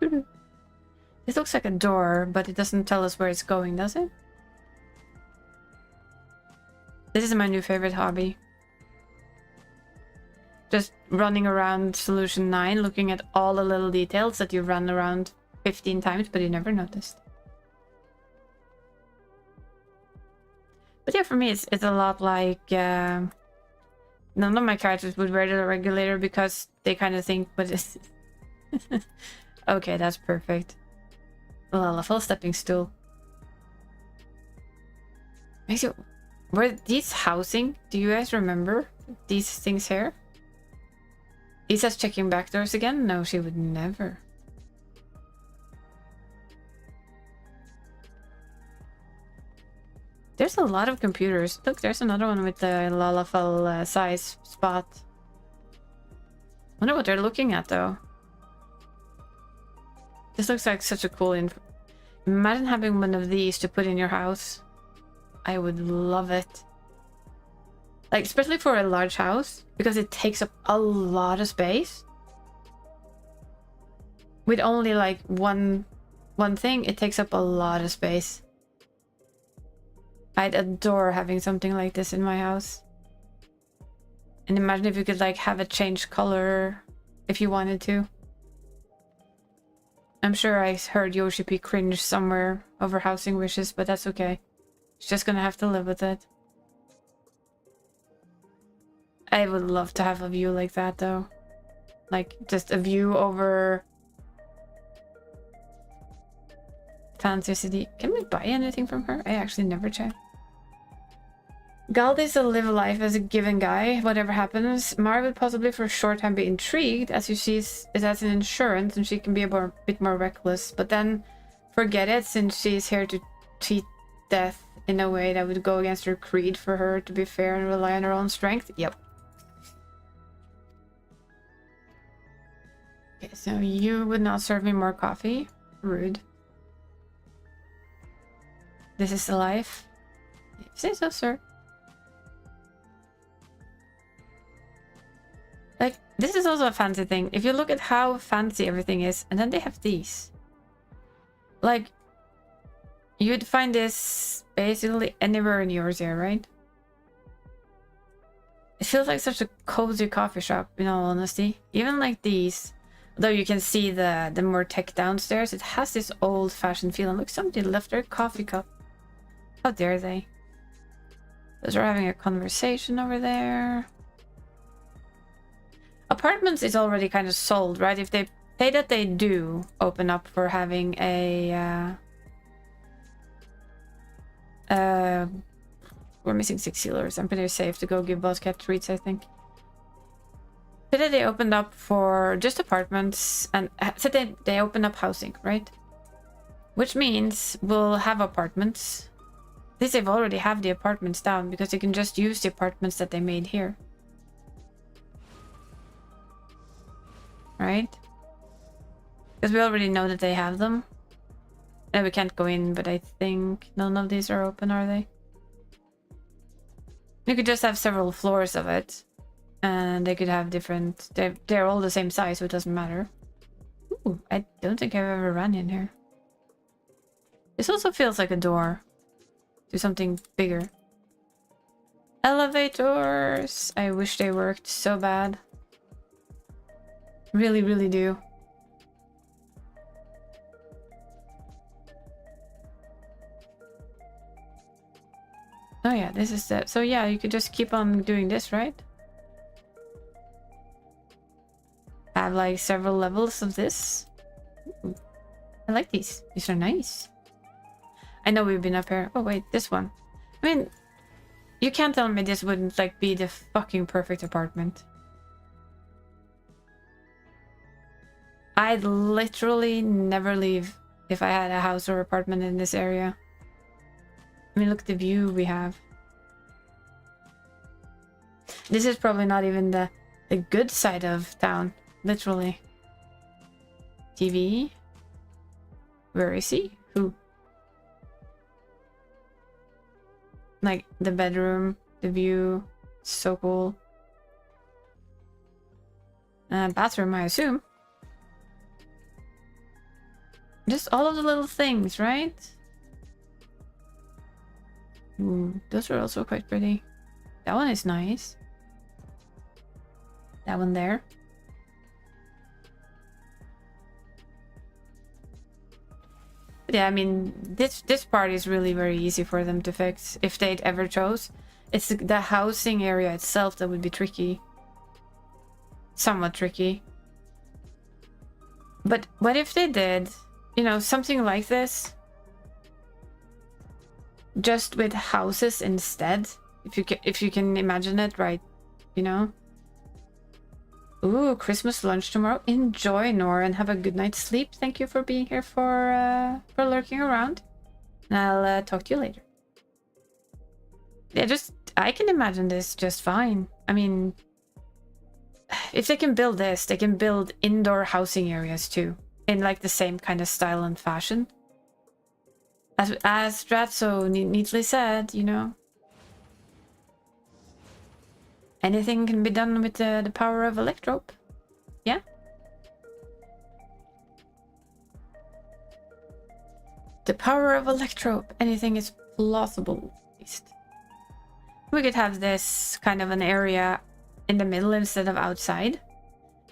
This looks like a door, but it doesn't tell us where it's going, does it? This is my new favorite hobby. Just running around Solution 9, looking at all the little details that you run around 15 times, but you never noticed. But yeah, for me, it's a lot like... none of my characters would wear the regulator because they kind of think, but it's... Okay, that's perfect. Well, a full stepping stool. Makes you... Were these housing? Do you guys remember these things here? Isa's checking back doors again? No, she would never. There's a lot of computers. Look, there's another one with the Lalafell size spot. Wonder what they're looking at though. This looks like such a cool imagine having one of these to put in your house. I would love it. Like, especially for a large house, because it takes up a lot of space. With only like one thing, it takes up a lot of space. I'd adore having something like this in my house. And imagine if you could like have it change color if you wanted to. I'm sure I heard Yoshi P cringe somewhere over housing wishes, but that's okay. She's just gonna have to live with it. I would love to have a view like that though. Like just a view over Fancy City. Can we buy anything from her? I actually never checked. Galdi's a live life as a given guy, whatever happens. Mara would possibly for a short time be intrigued as she sees it as an insurance and she can be a bit more reckless, but then forget it since she's here to cheat death in a way that would go against her creed for her to be fair and rely on her own strength. Yep. Okay, so you would not serve me more coffee? Rude. This is the life? Say so, sir. Like, this is also a fancy thing. If you look at how fancy everything is, and then they have these. Like, you'd find this basically anywhere in yours here, right? It feels like such a cozy coffee shop, in all honesty. Even like these. Though you can see the more tech downstairs, it has this old-fashioned feeling. Look, somebody left their coffee cup. How dare they? Those are having a conversation over there. Apartments is already kind of sold, right? If they say that they do open up for having a... we're missing 6 sealers. I'm pretty safe to go give Boss Cat treats, I think. Today they opened up for just apartments and said they opened up housing, right? Which means we'll have apartments. At least they've already have the apartments down because you can just use the apartments that they made here. Right? Because we already know that they have them. And we can't go in, but I think none of these are open, are they? You could just have several floors of it. And they could have different... They're all the same size, so it doesn't matter. Ooh, I don't think I've ever run in here. This also feels like a door to something bigger. Elevators! I wish they worked so bad. Really, really do. Oh yeah, this is it. So yeah, you could just keep on doing this, right? Have like several levels of this. Ooh. I like these. These are nice. I know we've been up here. Oh wait, this one. I mean, you can't tell me this wouldn't like be the fucking perfect apartment. I'd literally never leave if I had a house or apartment in this area. I mean, look at the view we have. This is probably not even the good side of town. Literally. TV? Where is he? Who? Like, the bedroom, the view. So cool. Bathroom, I assume. Just all of the little things, right? Ooh, those are also quite pretty. That one is nice. That one there. But yeah, I mean, this part is really very easy for them to fix if they'd ever chose. It's the housing area itself that would be tricky. Somewhat tricky. But what if they did, you know, something like this? Just with houses instead, if you can imagine it, right? You know, Ooh, Christmas lunch tomorrow. Enjoy, Nora, and have a good night's sleep. Thank you for being here for lurking around. And I'll talk to you later. Yeah, I can imagine this just fine. I mean, if they can build this, they can build indoor housing areas too, in like the same kind of style and fashion. As Strat so neatly said, you know, anything can be done with the power of Electrope. Yeah. The power of Electrope. Anything is plausible, at least. We could have this kind of an area in the middle instead of outside.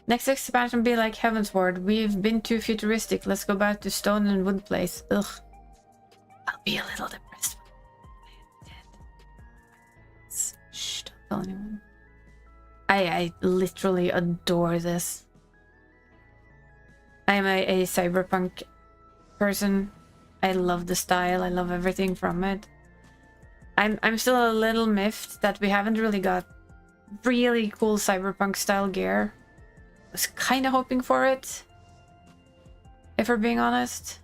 Next expansion be like Heavensward. We've been too futuristic. Let's go back to stone and wood place. Ugh. I'll be a little depressed when I'm dead. Shh, don't tell anyone. I literally adore this. I'm a cyberpunk person. I love the style. I love everything from it. I'm still a little miffed that we haven't really got really cool cyberpunk style gear. I was kind of hoping for it, if we're being honest.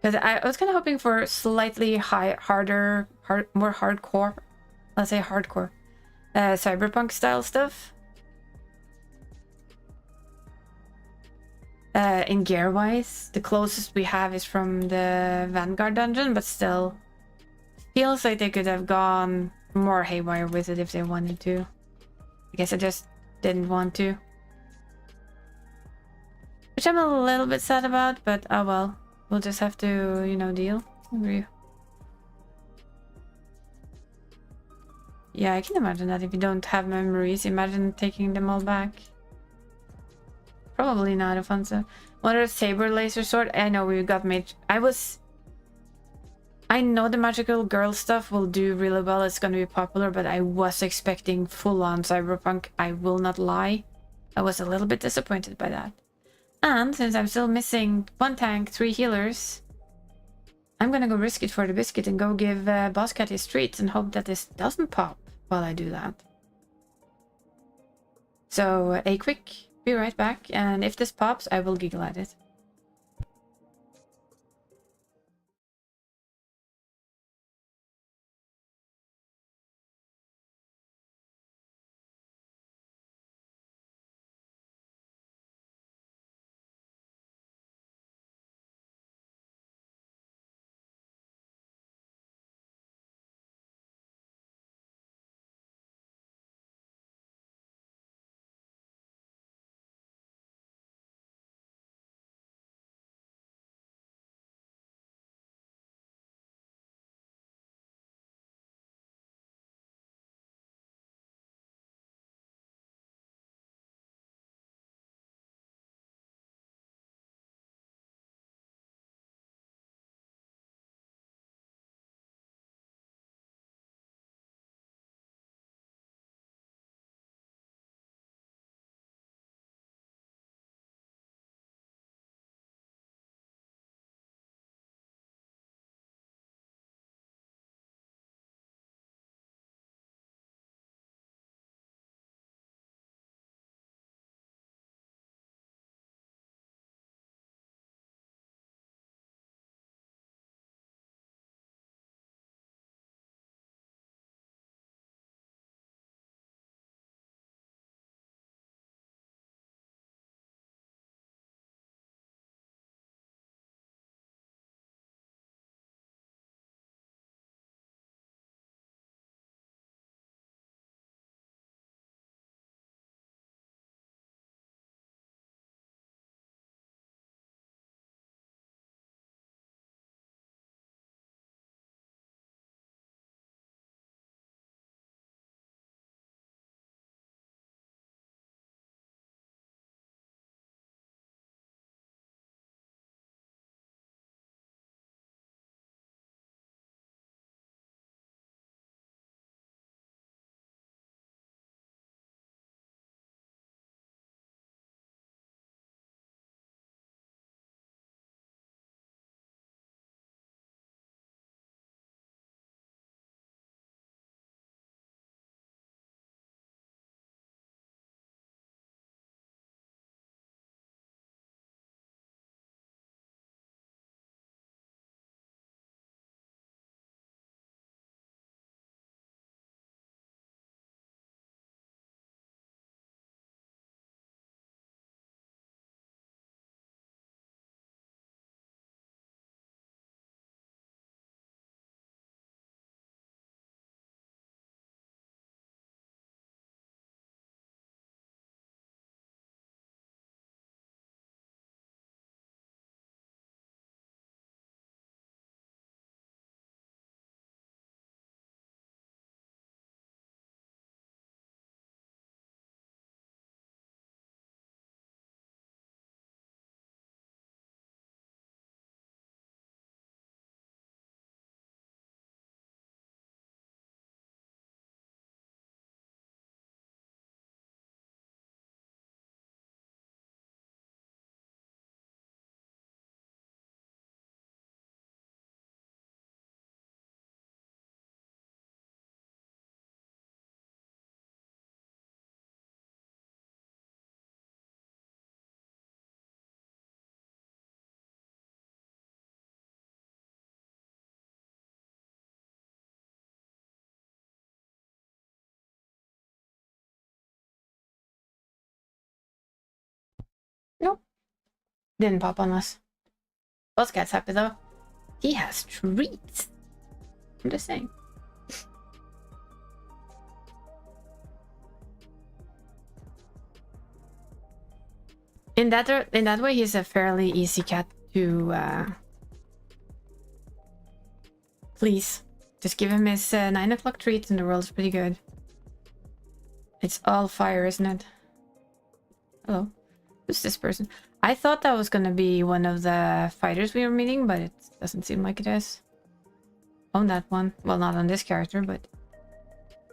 Because I was kind of hoping for slightly more hardcore, let's say hardcore, cyberpunk style stuff. In gear-wise, the closest we have is from the Vanguard dungeon, but still feels like they could have gone more haywire with it if they wanted to. I guess I just didn't want to. Which I'm a little bit sad about, but oh well. We'll just have to, you know, deal. Yeah, I can imagine that if you don't have memories, imagine taking them all back. Probably not, Afonso. What are saber laser sword? I know we got made. I know the magical girl stuff will do really well. It's gonna be popular, but I was expecting full-on cyberpunk. I will not lie. I was a little bit disappointed by that. And since I'm still missing 1 tank, 3 healers, I'm gonna go risk it for the biscuit and go give Boss Cat his treats and hope that this doesn't pop while I do that. So a quick be right back, and if this pops, I will giggle at it. Didn't pop on us. Buzzcat's happy though. He has treats. I'm just saying. In that way, he's a fairly easy cat to please. Just give him his 9 o'clock treat and the world's pretty good. It's all fire, isn't it? Hello. Who's this person? I thought that was gonna be one of the fighters we were meeting, but it doesn't seem like it is. On that one. Well, not on this character, but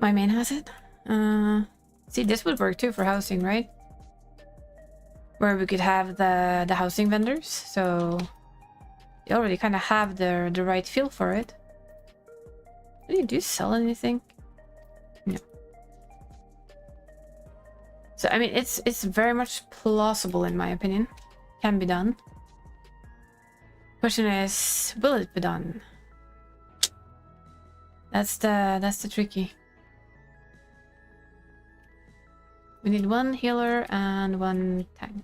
my main has it. See, this would work too for housing, right? Where we could have the housing vendors, so you already kind of have the right feel for it. Do you sell anything? No. So I mean, it's very much plausible in my opinion. Can be done. Question is, will it be done? That's the tricky. We need 1 healer and 1 tank.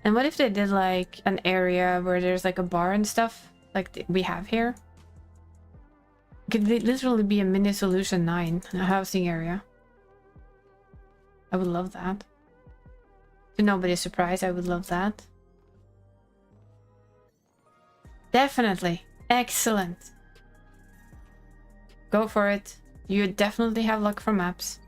And what if they did like an area where there's like a bar and stuff like we have here? It could literally be a mini solution 9, a housing area. I would love that. To nobody's surprise, I would love that. Definitely. Excellent. Go for it. You definitely have luck for maps.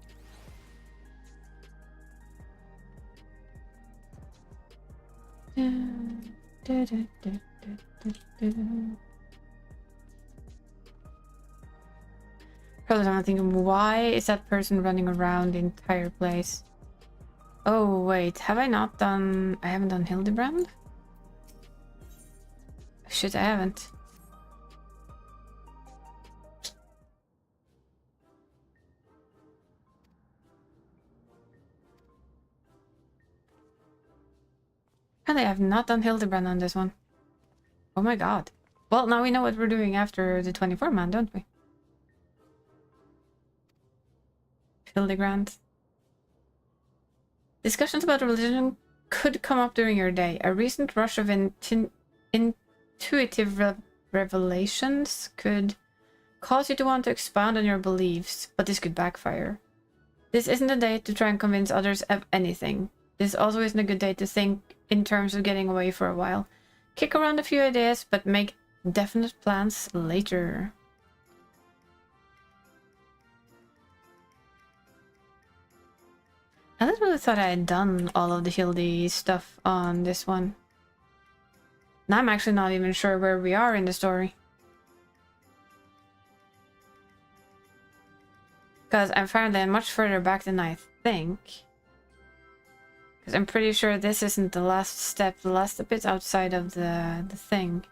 Probably I'm thinking, why is that person running around the entire place? Oh wait, have I not done... I haven't done Hildebrand? Shit, I haven't. And I have not done Hildebrand on this one. Oh my god. Well, now we know what we're doing after the 24 man, don't we? Hildebrand. Discussions about religion could come up during your day. A recent rush of intuitive revelations could cause you to want to expound on your beliefs, but this could backfire. This isn't a day to try and convince others of anything. This also isn't a good day to think in terms of getting away for a while. Kick around a few ideas, but make definite plans later. I literally thought I had done all of the Hildy stuff on this one. Now I'm actually not even sure where we are in the story. Because I'm apparently much further back than I think. Because I'm pretty sure this isn't the last step. The last step is outside of the thing.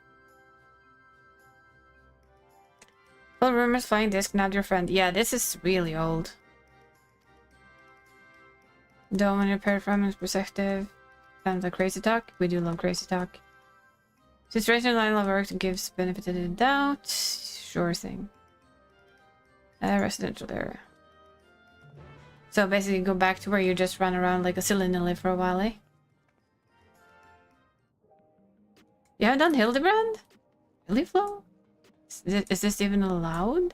Well, rumors flying disc, not your friend. Yeah, this is really old. Dome and repair from his perspective. Sounds like crazy talk. We do love crazy talk. Situation line of work gives benefit of the doubt. Sure thing. Residential area. So basically go back to where you just ran around like a silly nilly for a while, eh? You haven't done Hildebrand? Really, Flo? Is this even allowed?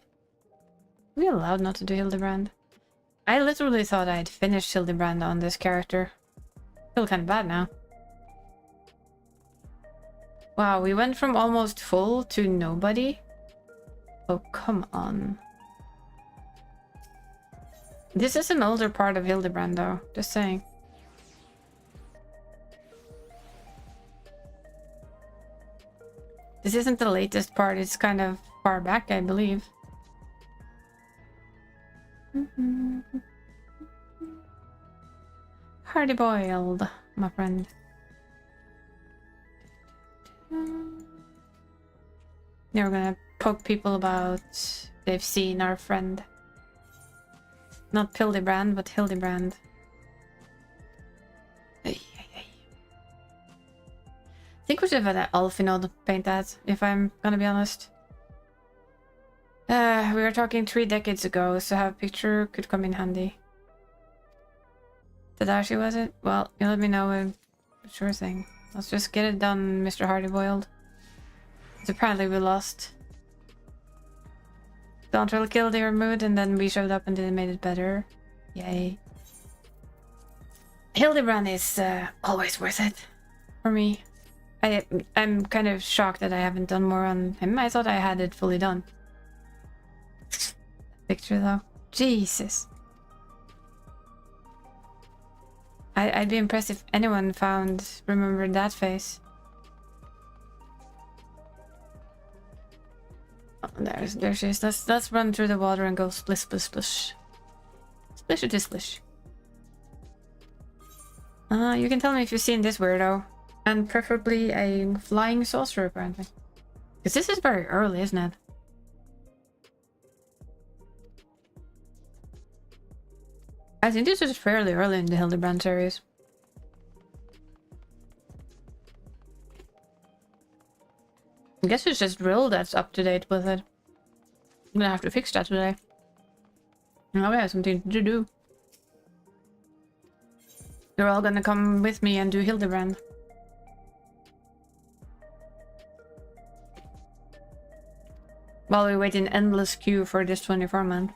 Are we allowed not to do Hildebrand? I literally thought I'd finished Hildebrand on this character. Feel kind of bad now. Wow, we went from almost full to nobody? Oh, come on. This is an older part of Hildebrand though, just saying. This isn't the latest part, it's kind of far back, I believe. Hardy boiled, my friend. Now we're gonna poke people about they've seen our friend. Not Pildebrand, but Hildebrand. I think we should have had an Alfinod paint that, if I'm gonna be honest. We were talking 3 decades ago, so have a picture could come in handy. Tadashi, was it? Well, you let me know. Sure thing. Let's just get it done, Mr. Hardy Boiled. Apparently we lost. Dontrell killed their mood and then we showed up and then made it better. Yay. Hildebrand is always worth it for me. I'm kind of shocked that I haven't done more on him. I thought I had it fully done. Picture though. Jesus. I'd be impressed if anyone remembered that face. Oh, there she is. Let's run through the water and go splish splish splish. Splishity splish. You can tell me if you've seen this weirdo. And preferably a flying saucer, apparently. Because this is very early, isn't it? I think this is fairly early in the Hildebrand series. I guess it's just Drill that's up to date with it. I'm gonna have to fix that today. Now we have something to do. You're all gonna come with me and do Hildebrand. While we wait in endless queue for this 24-man.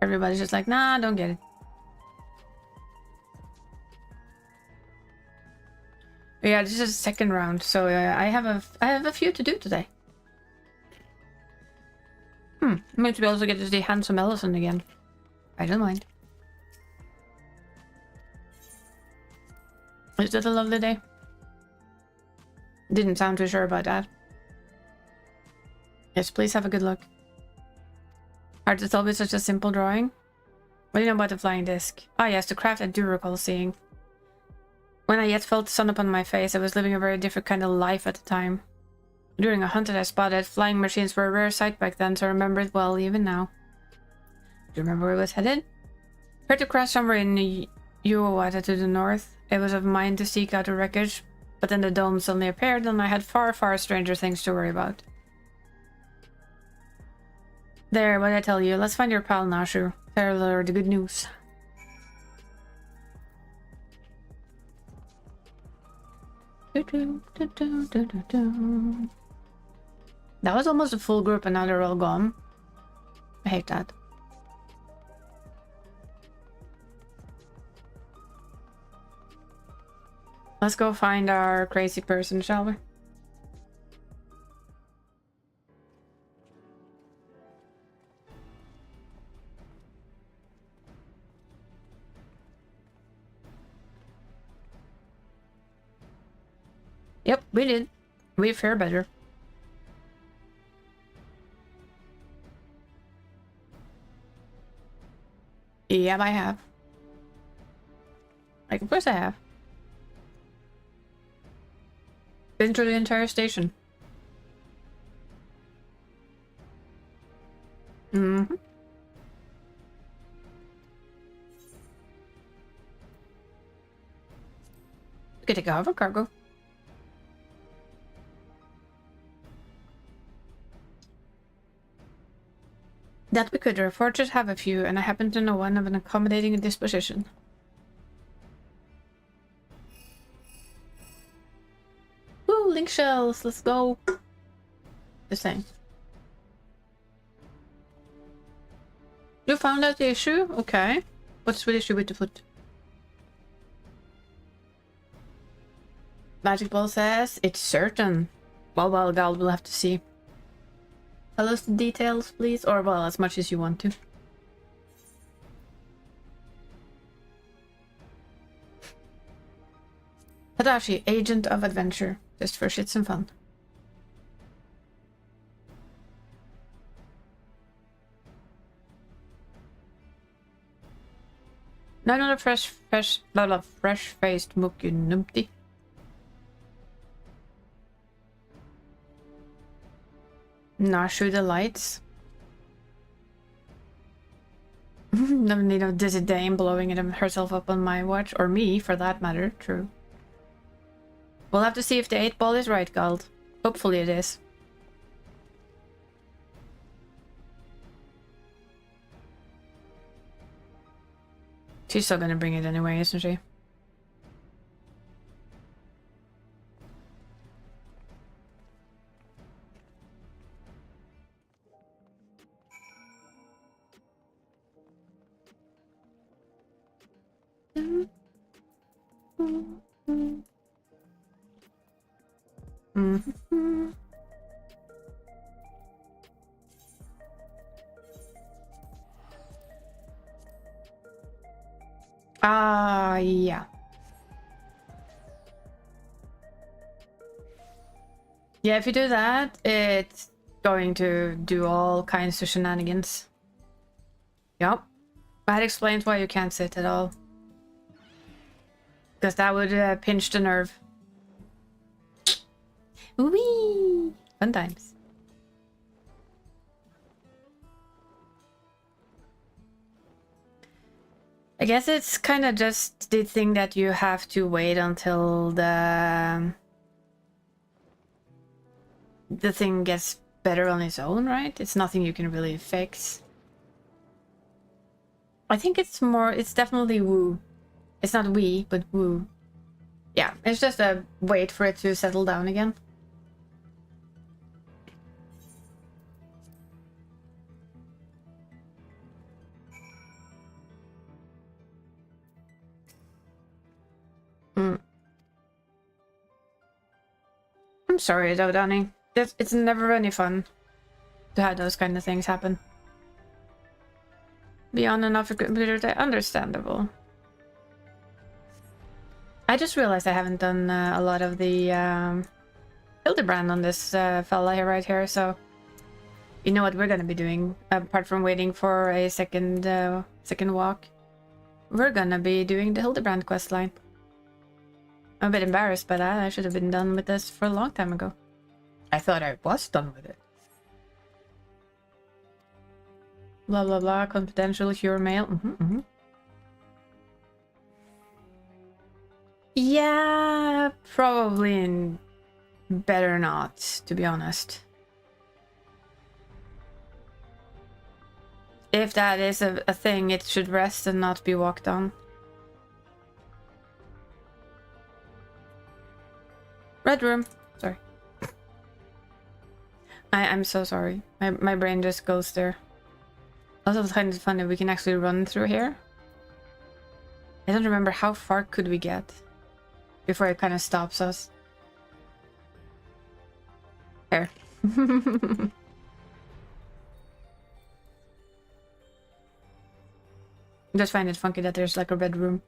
Everybody's just like, nah, don't get it. But yeah, this is the second round, so I have a few to do today. I'm going to be able to get to see Handsome Ellison again. I don't mind. Is it a lovely day? Didn't sound too sure about that. Yes, please have a good look. Hard to tell with such a simple drawing. What do you know about the flying disc? Ah yes, the craft I do recall seeing. When I yet felt the sun upon my face, I was living a very different kind of life at the time. During a hunt that I spotted, flying machines were a rare sight back then, so I remember it well even now. Do you remember where it was headed? Heard to crash somewhere in Uowata to the north. It was of mine to seek out the wreckage, but then the dome suddenly appeared and I had far, far stranger things to worry about. There, what did I tell you? Let's find your pal Nashu. Tell her the good news. That was almost a full group and now they're all gone. I hate that. Let's go find our crazy person, shall we? Yep, we did. We fare better. Yeah, I have. Like, of course I have. Been through the entire station. Mm-hmm. We could take a hover cargo. That we could, our fortress have a few, and I happen to know one of an accommodating disposition. Woo, link shells, let's go. Just saying. You found out the issue? Okay. What's the issue with the foot? Magic Ball says it's certain. Well, Gal, we'll have to see. Tell us the details, please, or well, as much as you want to. Tadashi, agent of adventure, just for shits and fun. Not another fresh-faced Muku Numpty. Nashu the lights. No need of Dizzy Dame blowing herself up on my watch, or me for that matter. True. We'll have to see if the 8-ball is right, Gald. Hopefully it is. She's still gonna bring it anyway, isn't she? Yeah. Yeah, if you do that, it's going to do all kinds of shenanigans. Yep. That explains why you can't sit at all. Because that would pinch the nerve. Whee! Fun times. I guess it's kind of just the thing that you have to wait until the thing gets better on its own, right? It's nothing you can really fix. I think it's definitely woo. It's not we, but woo. Yeah, it's just a wait for it to settle down again. I'm sorry though, Donnie. It's never any fun to have those kind of things happen. Beyond enough computer, understandable. I just realized I haven't done a lot of the Hildebrand on this fella here right here, so you know what we're gonna be doing apart from waiting for a second walk. We're gonna be doing the Hildebrand questline. I'm a bit embarrassed by that. I should have been done with this for a long time ago. I thought I was done with it. Blah blah blah. Confidential cure mail. Yeah, probably better not, to be honest. If that is a thing, it should rest and not be walked on. Red room. Sorry. I'm so sorry. My brain just goes there. Also, it's kind of funny we can actually run through here. I don't remember how far could we get before it kind of stops us. Here. I just find it funky that there's like a red room.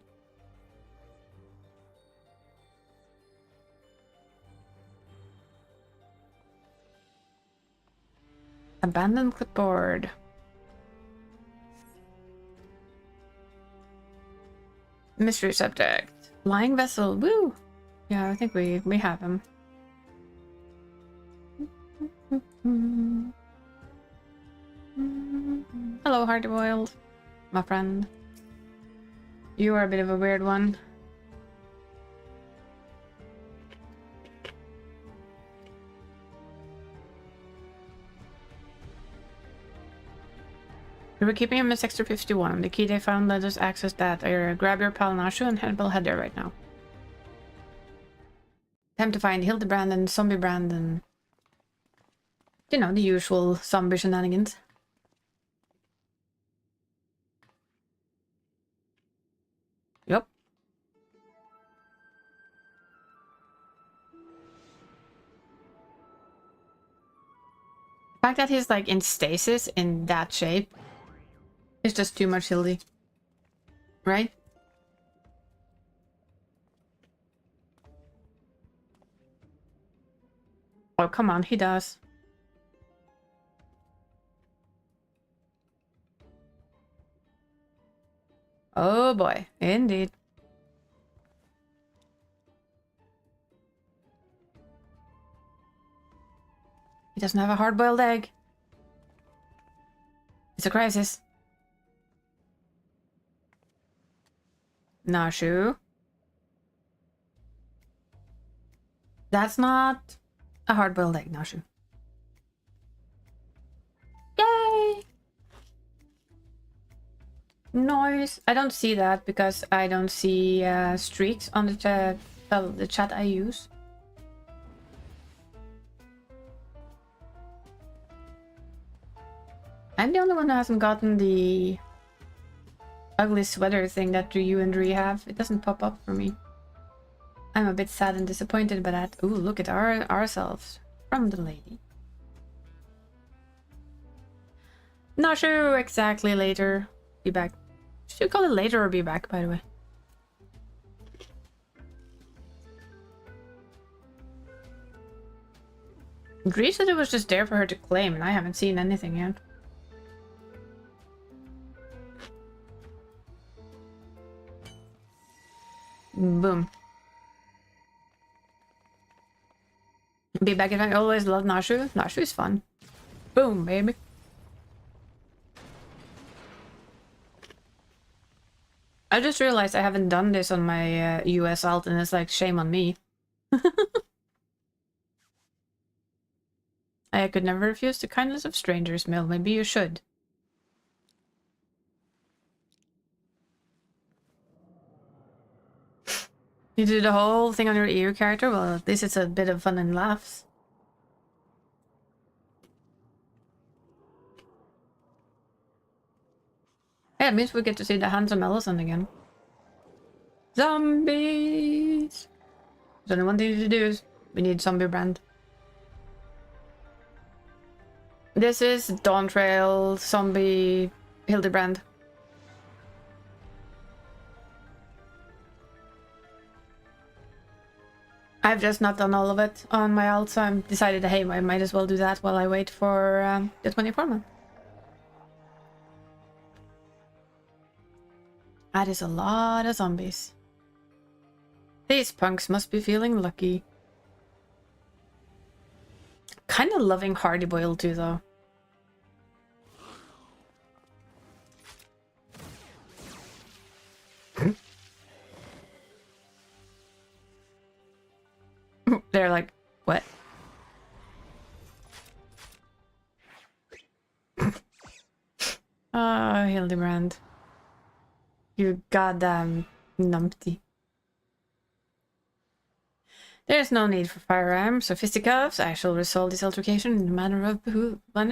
Abandoned clipboard. Mystery subject. Flying vessel. Woo! Yeah, I think we have him. Hello, hard-boiled, my friend. You are a bit of a weird one. We were keeping him in Sector 51. The key they found let us access that. Grab your pal Nashu and head there right now. Time to find Hildebrand and Zombie Brand and... you know, the usual zombie shenanigans. Yup. The fact that he's like in stasis in that shape is just too much Hildy. Right? Oh, come on, he does. Oh boy, indeed. He doesn't have a hard-boiled egg. It's a crisis. Nashu. That's not a hard-boiled egg, Nashu. Yay! Noise. I don't see that because I don't see streaks on the chat I use. I'm the only one who hasn't gotten the ugly sweater thing that you and Ree have. It doesn't pop up for me. I'm a bit sad and disappointed by that. Ooh, look at ourselves from the lady. Not sure exactly later. Be back. Should you call it later or be back, by the way? Gree said it was just there for her to claim, and I haven't seen anything yet. Boom. Be back if I always love Nashu. Nashu is fun. Boom, baby. I just realized I haven't done this on my US alt, and it's like, shame on me. I could never refuse the kindness of strangers, Mill. Maybe you should. You do the whole thing on your EU character? Well, at least it's a bit of fun and laughs. Yeah, it means we get to see the handsome Ellison again. Zombies! There's only one thing to do is we need zombie brand. This is Dawn Trail Zombie Hildebrand. I've just not done all of it on my alt, so I decided, hey, I might as well do that while I wait for the 24 month. That is a lot of zombies. These punks must be feeling lucky. Kind of loving Hardy Boiled too, though. They're like, what? Oh, Hildebrand. You goddamn numpty. There's no need for firearms or fisticuffs. I shall resolve this altercation in a manner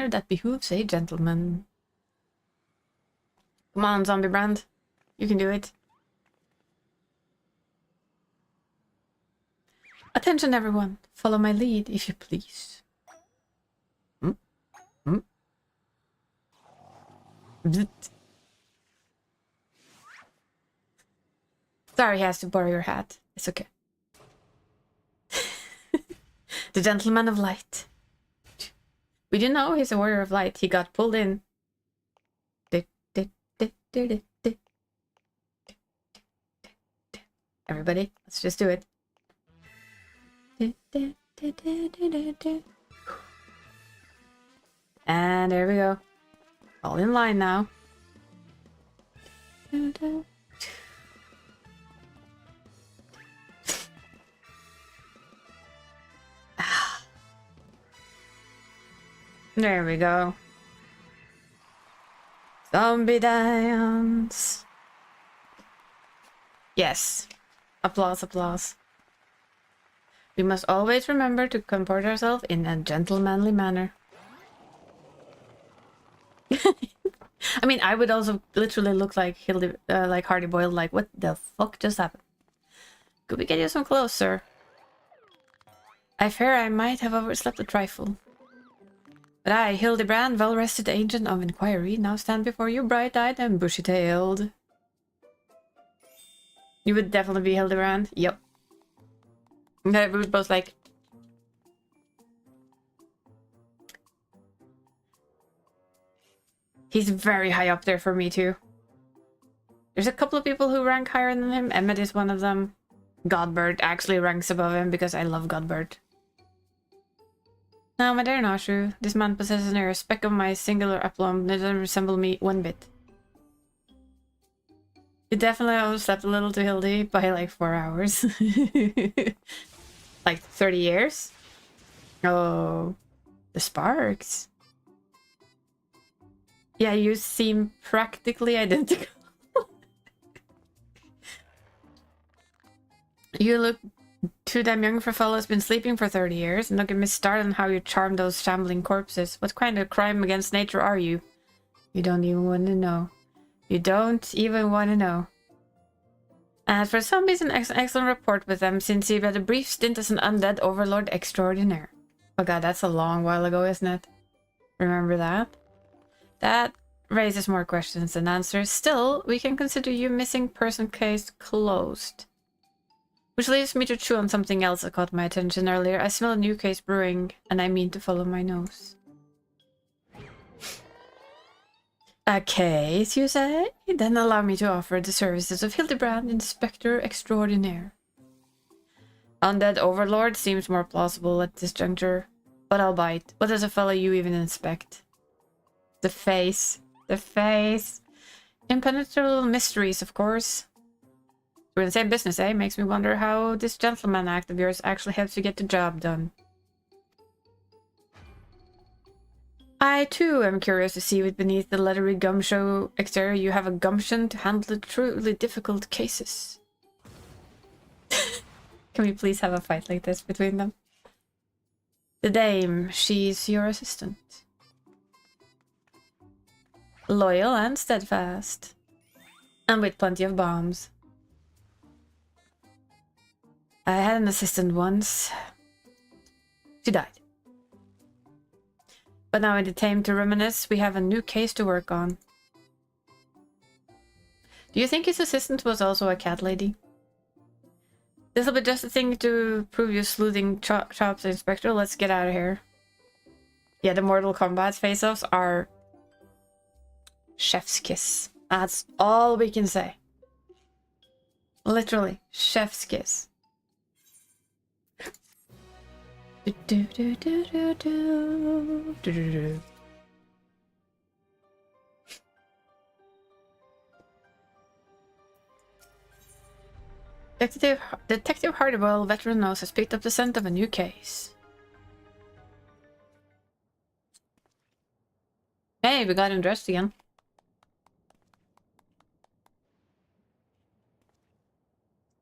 that behooves a gentleman. Come on, Zombie Brand. You can do it. Attention, everyone. Follow my lead, if you please. Sorry, he has to borrow your hat. It's okay. The Gentleman of Light. We do know he's a warrior of light. He got pulled in. Everybody, let's just do it. And there we go. All in line now. There we go. Zombie dance. Yes. Applause, applause. We must always remember to comport ourselves in a gentlemanly manner. I mean, I would also literally look like like Hardy Boiled, like, what the fuck just happened? Could we get you some clothes, sir? I fear I might have overslept a trifle. But I, Hildebrand, well-rested agent of inquiry, now stand before you bright-eyed and bushy-tailed. You would definitely be Hildebrand. Yep. We were both like... He's very high up there for me, too. There's a couple of people who rank higher than him. Emmett is one of them. Godbird actually ranks above him because I love Godbird. Now, my dear Nashu, this man possesses near a speck of my singular aplomb that doesn't resemble me one bit. You definitely overslept a little too, Hildy, by like 4 hours. Like 30 years? Oh, the sparks. Yeah, you seem practically identical. You look too damn young for a fellow who's been sleeping for 30 years. And don't get me started on how you charm those shambling corpses. What kind of crime against nature are you? You don't even want to know. You don't even want to know. And for zombies, an excellent report with them since you had a brief stint as an undead overlord extraordinaire. Oh god, that's a long while ago, isn't it? Remember that? That raises more questions than answers. Still, we can consider your missing person case closed. Which leaves me to chew on something else that caught my attention earlier. I smell a new case brewing, and I mean to follow my nose. A case, you say? Then allow me to offer the services of Hildebrand, Inspector Extraordinaire. Undead Overlord seems more plausible at this juncture, but I'll bite. What does a fellow you even inspect? The face. The face. Impenetrable mysteries, of course. We're in the same business, eh? Makes me wonder how this gentleman act of yours actually helps you get the job done. I, too, am curious to see what beneath the leathery gumshoe exterior you have a gumption to handle the truly difficult cases. Can we please have a fight like this between them? The dame, she's your assistant. Loyal and steadfast. And with plenty of bombs. I had an assistant once. She died. But now in the Tame to Reminisce, we have a new case to work on. Do you think his assistant was also a cat lady? This'll be just a thing to prove your sleuthing chops, Inspector. Let's get out of here. Yeah, the Mortal Kombat face-offs are... chef's kiss. That's all we can say. Literally, chef's kiss. Detective Hardywell, veteran nose, has picked up the scent of a new case. Hey, we got him dressed again.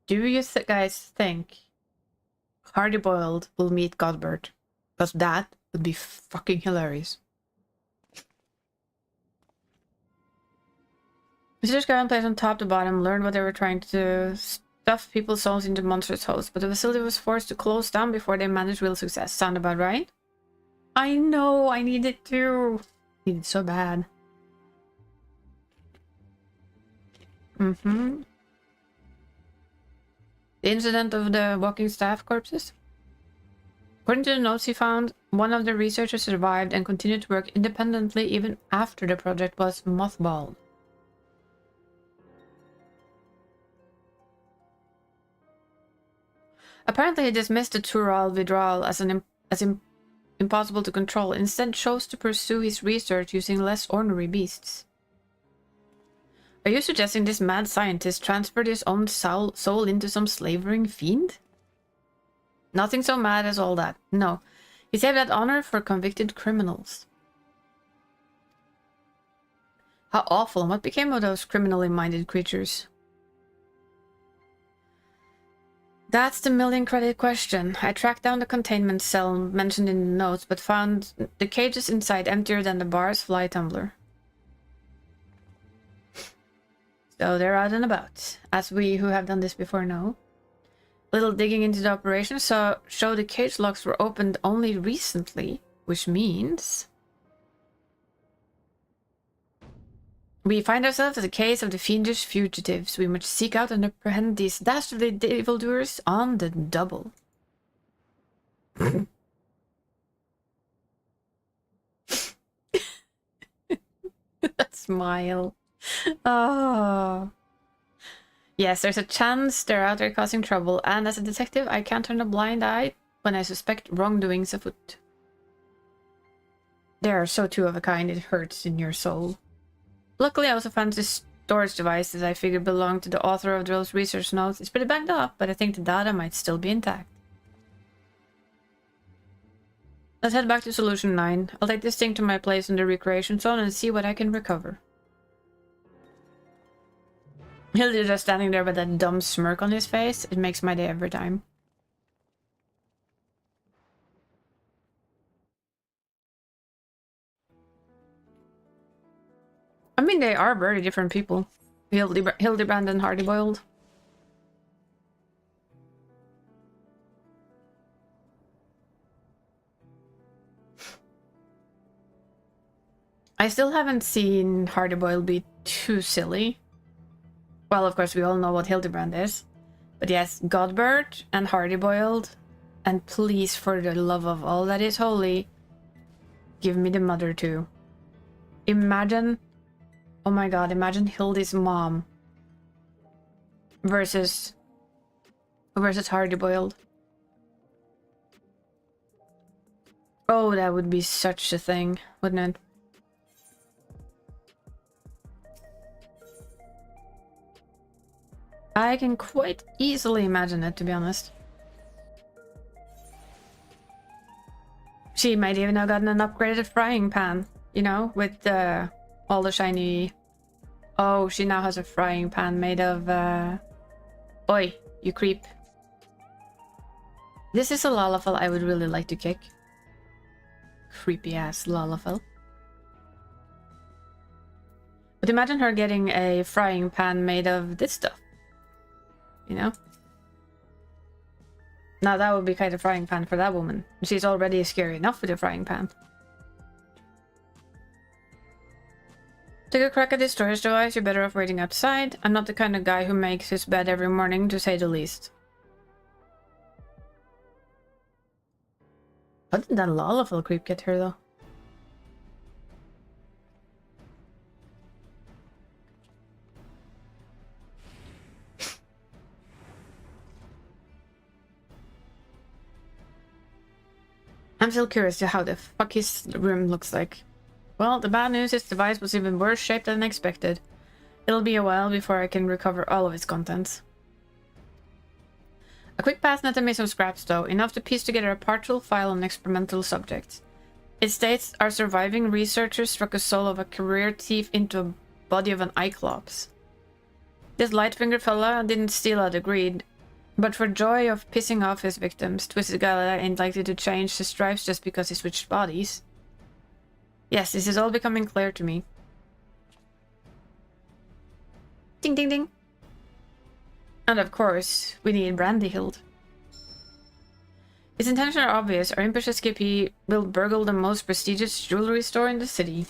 Do you guys think Hardy-Boiled will meet Godbert? Because that would be fucking hilarious. Mr. Scarron plays on top to bottom, learned what they were trying to do, stuff people's souls into monstrous hosts, but the facility was forced to close down before they managed real success. Sound about right? I know, I need it too. I need it so bad. The incident of the walking staff corpses? According to the notes he found, one of the researchers survived and continued to work independently even after the project was mothballed. Apparently he dismissed the Tural withdrawal as impossible to control, instead chose to pursue his research using less ornery beasts. Are you suggesting this mad scientist transferred his own soul into some slavering fiend? Nothing so mad as all that. No. He saved that honor for convicted criminals. How awful, and what became of those criminally minded creatures? That's the million-credit question. I tracked down the containment cell mentioned in the notes, but found the cages inside emptier than the bar's fly tumbler. So they're out and about, as we who have done this before know. Little digging into the operation show the cage locks were opened only recently, which means we find ourselves at the case of the fiendish fugitives. We must seek out and apprehend these dastardly evildoers on the double. That smile. Oh. Yes, there's a chance they're out there causing trouble, and as a detective, I can't turn a blind eye when I suspect wrongdoings afoot. They are so two of a kind, it hurts in your soul. Luckily, I also found this storage device that I figured belonged to the author of those research notes. It's pretty banged up, but I think the data might still be intact. Let's head back to Solution 9. I'll take this thing to my place in the recreation zone and see what I can recover. He'll be just standing there with that dumb smirk on his face. It makes my day every time. I mean, they are very different people. Hildebrand and Hardyboiled. I still haven't seen Hardyboiled be too silly. Well, of course, we all know what Hildebrand is. But yes, Godbert and Hardyboiled. And please, for the love of all that is holy, give me the mother too. Imagine... Oh my god, imagine Hildy's mom versus Hardyboiled. Oh, that would be such a thing, wouldn't it? I can quite easily imagine it, to be honest. She might even have gotten an upgraded frying pan, you know, with all the shiny... Oh, she now has a frying pan made of... Oi, you creep. This is a Lalafell I would really like to kick. Creepy ass Lalafell. But imagine her getting a frying pan made of this stuff. You know? Now that would be kind of frying pan for that woman. She's already scary enough with a frying pan. Take a crack at this storage device, you're better off waiting outside. I'm not the kind of guy who makes his bed every morning, to say the least. How did that Lalafell creep get here, though? I'm still curious to how the fuck his room looks like. Well, the bad news is the device was even worse shaped than expected. It'll be a while before I can recover all of its contents. A quick pass netted me some scraps though, enough to piece together a partial file on experimental subjects. It states our surviving researchers struck a soul of a career thief into a body of an Cyclops. This light-fingered fella didn't steal out of greed, but for joy of pissing off his victims. Twisted guy ain't likely to change his stripes just because he switched bodies. Yes, this is all becoming clear to me. Ding ding ding. And of course, we need Brandyhild. His intentions are obvious. Our impish escapee will burgle the most prestigious jewelry store in the city.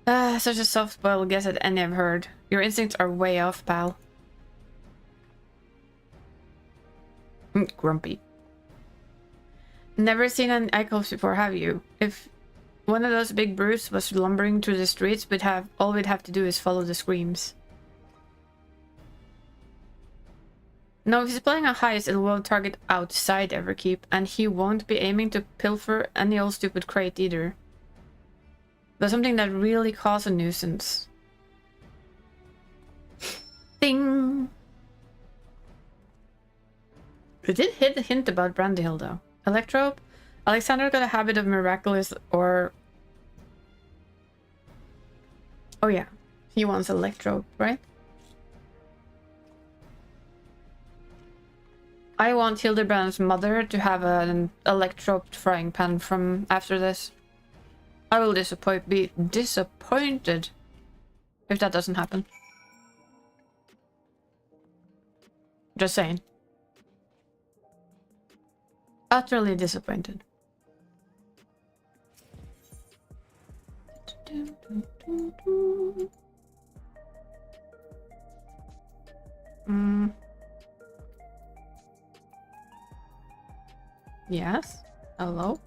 Such a soft-boiled guess at any I've heard. Your instincts are way off, pal. Grumpy. Never seen an Cyclops before, have you? If one of those big brutes was lumbering through the streets, all we'd have to do is follow the screams. No, if he's playing a heist, it will target outside Everkeep, and he won't be aiming to pilfer any old stupid crate either. But something that really caused a nuisance. Ding! It did hit a hint about Brandyhild though. Electrope? Alexander got a habit of miraculous or... Oh yeah, he wants Electrope, right? I want Hildebrand's mother to have an Electrope frying pan from after this. I will be disappointed if that doesn't happen. Just saying. Utterly disappointed. Yes. Hello.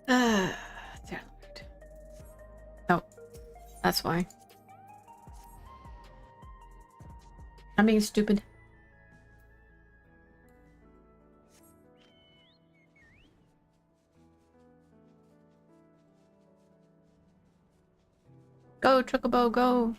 Damn it. Oh, that's why. I'm being stupid. Go, Chocobo, go!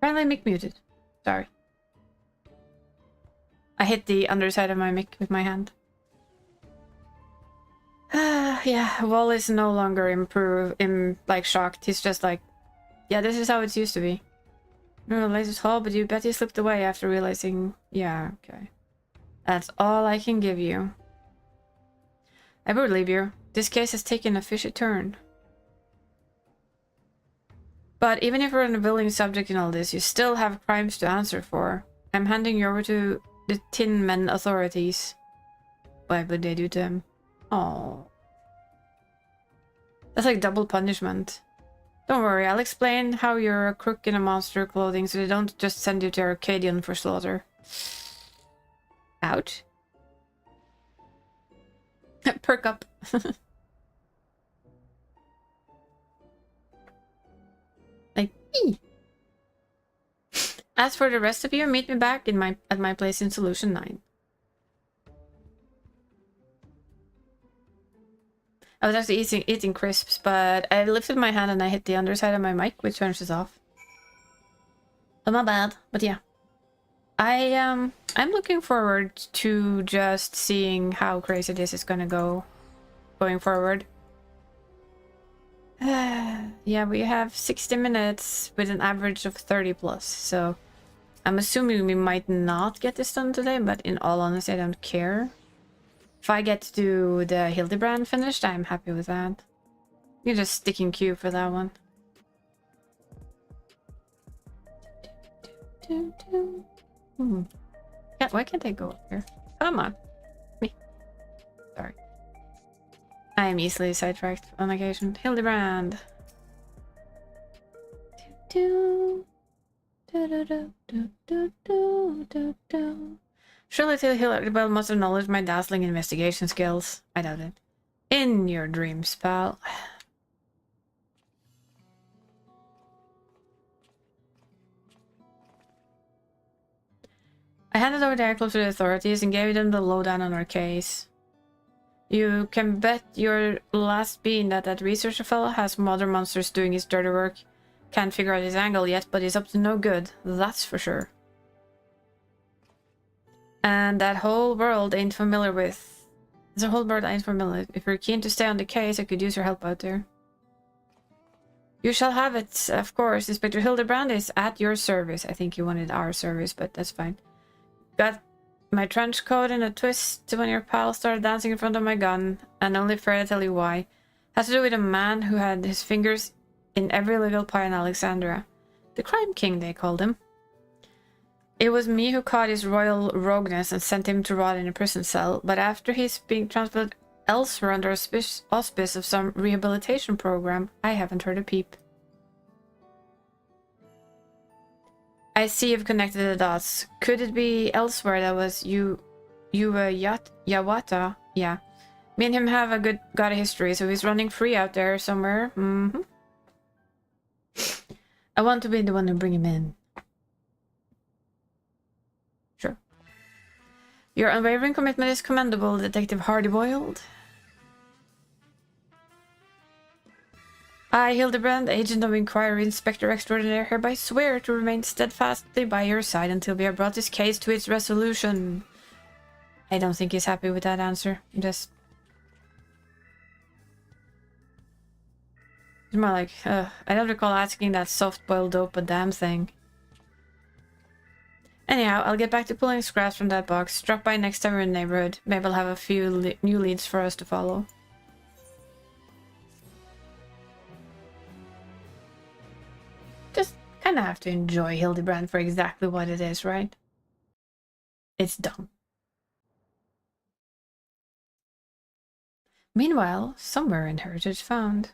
Finally, mic muted. Sorry. I hit the underside of my mic with my hand. Yeah, Wall is no longer like shocked. He's just like, yeah, this is how it used to be. No, latest haul, but you bet you slipped away after realizing. Yeah, okay. That's all I can give you. I believe you. This case has taken a fishy turn. But even if you're an unwilling subject in all this, you still have crimes to answer for. I'm handing you over to the Tin Men authorities. What would they do to him? Oh, that's like double punishment. Don't worry, I'll explain how you're a crook in a monster clothing so they don't just send you to Arcadian for slaughter. Ouch. Perk up. Like, ee. As for the rest of you, meet me back in at my place in Solution 9. I was actually eating crisps, but I lifted my hand and I hit the underside of my mic, which turns this off. Oh, not bad, but yeah. I'm looking forward to just seeing how crazy this is gonna go going forward. Yeah, we have 60 minutes with an average of 30 plus, so I'm assuming we might not get this done today, but in all honesty, I don't care. If I get to do the Hildebrand finished, I'm happy with that. You just stick in queue for that one. Yeah, why can't I go up here? Come on. Me. Sorry. I am easily sidetracked on occasion. Hildebrand. Surely Hildebrand must acknowledge my dazzling investigation skills. I doubt it. In your dreams, pal. I handed over the airclub to the authorities and gave them the lowdown on our case. You can bet your last bean that that researcher fellow has mother monsters doing his dirty work. Can't figure out his angle yet, but he's up to no good. That's for sure. And that whole world ain't familiar with... The whole world ain't familiar. If you're keen to stay on the case, I could use your help out there. You shall have it, of course. Inspector Hildebrand is at your service. I think you wanted our service, but that's fine. Got my trench coat in a twist when your pal started dancing in front of my gun, and only fair to tell you why. Has to do with a man who had his fingers in every little pie in Alexandria. The Crime King, they called him. It was me who caught his royal rogueness and sent him to rot in a prison cell, but after he's being transported elsewhere under auspice of some rehabilitation program, I haven't heard a peep. I see you've connected the dots. Could it be elsewhere that was Yawata? Yeah. Me and him have got a history, so he's running free out there somewhere. I want to be the one to bring him in. Sure. Your unwavering commitment is commendable, Detective Hardy-Boiled. I, Hildebrand, Agent of Inquiry Inspector Extraordinaire, hereby swear to remain steadfastly by your side until we have brought this case to its resolution. I don't think he's happy with that answer. Just... It's more like, I don't recall asking that soft-boiled dope a damn thing. Anyhow, I'll get back to pulling scraps from that box. Drop by next time we're in the neighborhood. Maybe I'll have a few new leads for us to follow. Just kind of have to enjoy Hildebrand for exactly what it is, right? It's dumb. Meanwhile, somewhere in Heritage found.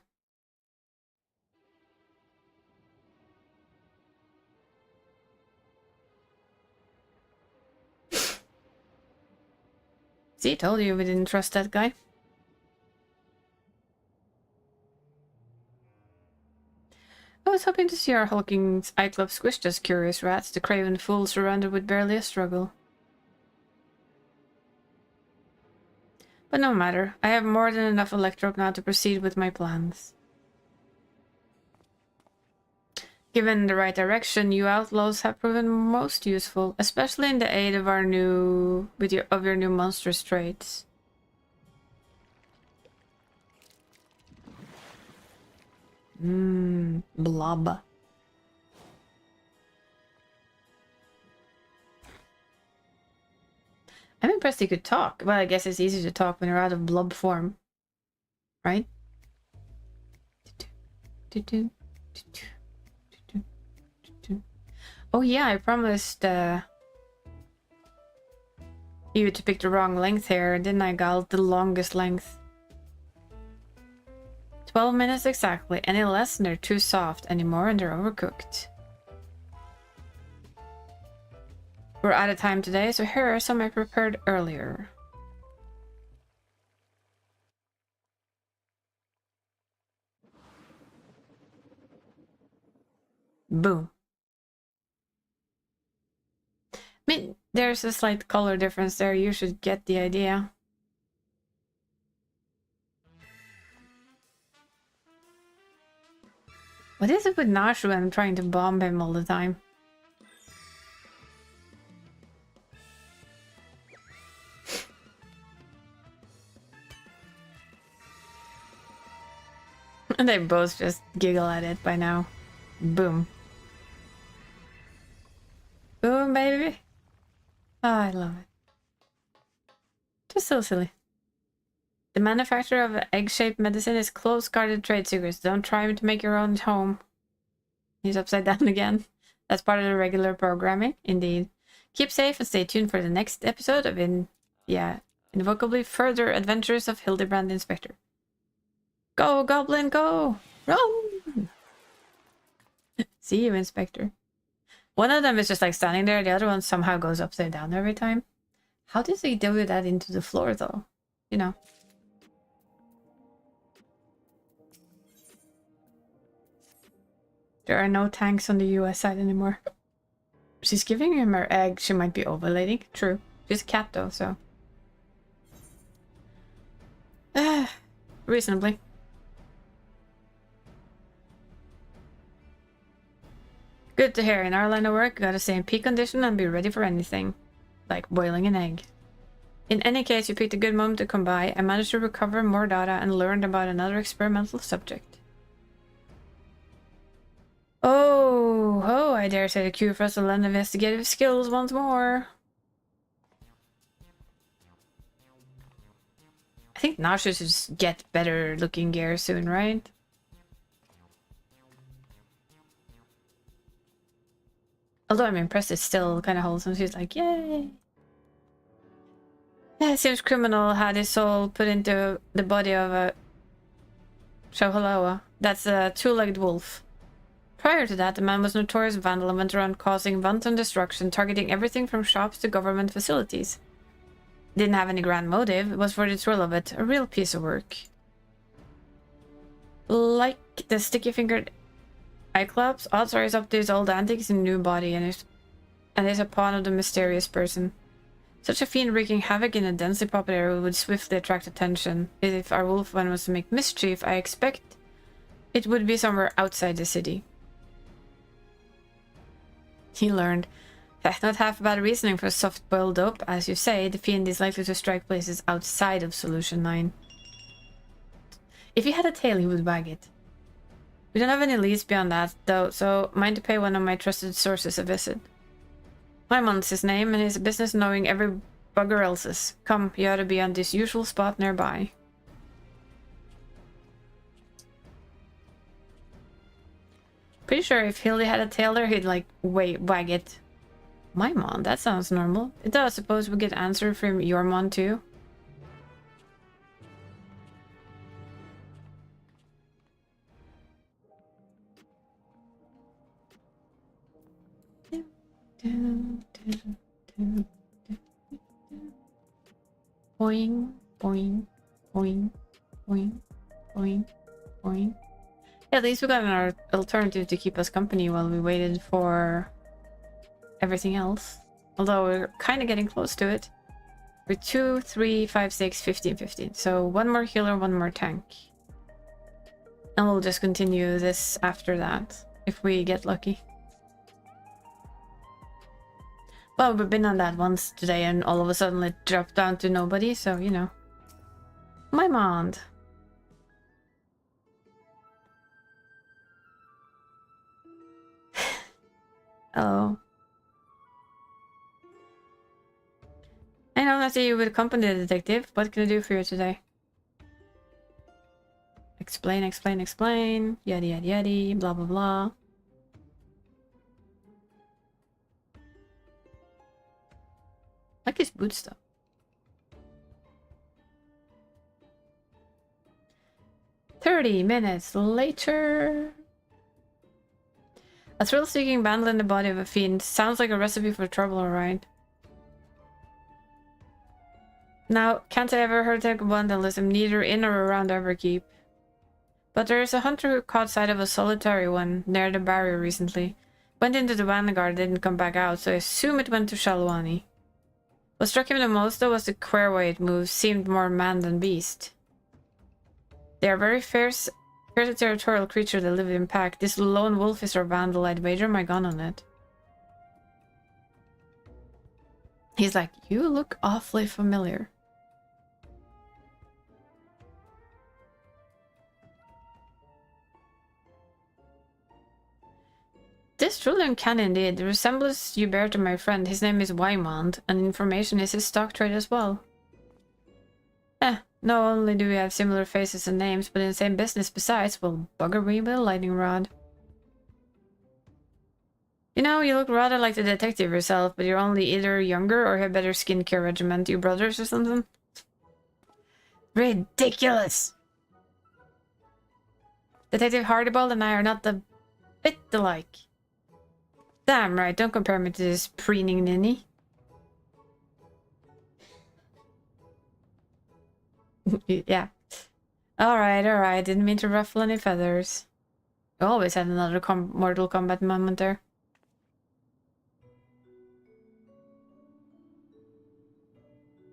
See, told you we didn't trust that guy. I was hoping to see our hulking iClub squished as curious rats, the craven fools surrounded with barely a struggle. But no matter, I have more than enough electrope now to proceed with my plans. Given the right direction, you outlaws have proven most useful, especially in the aid of our new of your new monstrous traits. Blob. I'm impressed he could talk. Well, I guess it's easy to talk when you're out of blob form. Right? Oh yeah, I promised you to pick the wrong length here, didn't I, Gal? The longest length. 12 minutes exactly. Any less and they're too soft. Any more and they're overcooked. We're out of time today, so here are some I prepared earlier. Boom. I mean, there's a slight color difference there. You should get the idea. What is it with Nashu and trying to bomb him all the time? And they both just giggle at it by now. Boom. Boom, baby. Oh, I love it. Just so silly. The manufacturer of egg-shaped medicine is close-guarded trade secrets. Don't try to make your own at home. He's upside down again. That's part of the regular programming, indeed. Keep safe and stay tuned for the next episode of Invocably Further Adventures of Hildebrand Inspector. Go, Goblin, go! Run! See you, Inspector. One of them is just like standing there, the other one somehow goes upside down every time. How does he do that into the floor, though? You know. There are no tanks on the US side anymore. She's giving him her egg. She might be ovulating. True. She's a cat, though, so... reasonably. Good to hear. In our line of work, gotta stay in peak condition and be ready for anything. Like boiling an egg. In any case, you picked a good moment to come by. I managed to recover more data and learned about another experimental subject. Oh, I dare say the cue for us to lend investigative skills once more. I think Nash should just get better looking gear soon, right? Although I'm impressed it's still kind of wholesome. She's like, yay! Yeah, it seems criminal had his soul put into the body of a Shohalawa. That's a two-legged wolf. Prior to that, the man was a notorious vandal and went around causing wanton destruction, targeting everything from shops to government facilities. Didn't have any grand motive, it was for the thrill of it. A real piece of work. Like the sticky-fingered Cyclops, odds are he's up to his old antics in a new body and is a pawn of the mysterious person. Such a fiend wreaking havoc in a densely populated area would swiftly attract attention. If our wolf one was to make mischief, I expect it would be somewhere outside the city. He learned. Not half bad reasoning for soft-boiled dope. As you say, the fiend is likely to strike places outside of Solution 9. If he had a tail, he would wag it. We don't have any leads beyond that, though, so mind to pay one of my trusted sources a visit. Lymon's his name, and his business knowing every bugger else's. Come, you ought to be on this usual spot nearby. Pretty sure if Hildy had a tail there, he'd like wag it. My mon, that sounds normal. It does. Suppose we get answer from your mon too. Boing, boing, boing, boing, boing, boing. Yeah, at least we got an alternative to keep us company while we waited for everything else. Although we're kind of getting close to it. We're 2, 3, 5, 6, 15, 15. So one more healer, one more tank. And we'll just continue this after that. if we get lucky. Well, we've been on that once today and all of a sudden it dropped down to nobody, so you know. My mond. Oh. I know that you would accompany the detective. What can I do for you today? Explain, explain, explain. Yada yada yada. Blah blah blah. Like his boot stuff. "30 minutes later. A thrill-seeking bandle in the body of a fiend. Sounds like a recipe for trouble, alright. Now, can't I ever hurt a vandalism, neither in or around Everkeep. But there is a hunter who caught sight of a solitary one near the barrier recently. Went into the vanguard, didn't come back out, so I assume it went to Shalwani. What struck him the most, though, was the queer way it moves. Seemed more man than beast. They are very fierce and territorial creatures that live in pack. This lone wolf is our vandal. I'd wager my gun on it." He's like, "You look awfully familiar." This truly uncanny indeed. The resemblance you bear to my friend. His name is Wymond, and information is his stock trade as well. Not only do we have similar faces and names, but in the same business besides. Well, bugger me with a lightning rod. You know, you look rather like the detective yourself, but you're only either younger or have better skincare regimen. You brothers or something? Ridiculous! Detective Hardybald and I are not a bit alike. Damn right, don't compare me to this preening ninny. Yeah. Alright. Didn't mean to ruffle any feathers. I always had another Mortal Kombat moment there.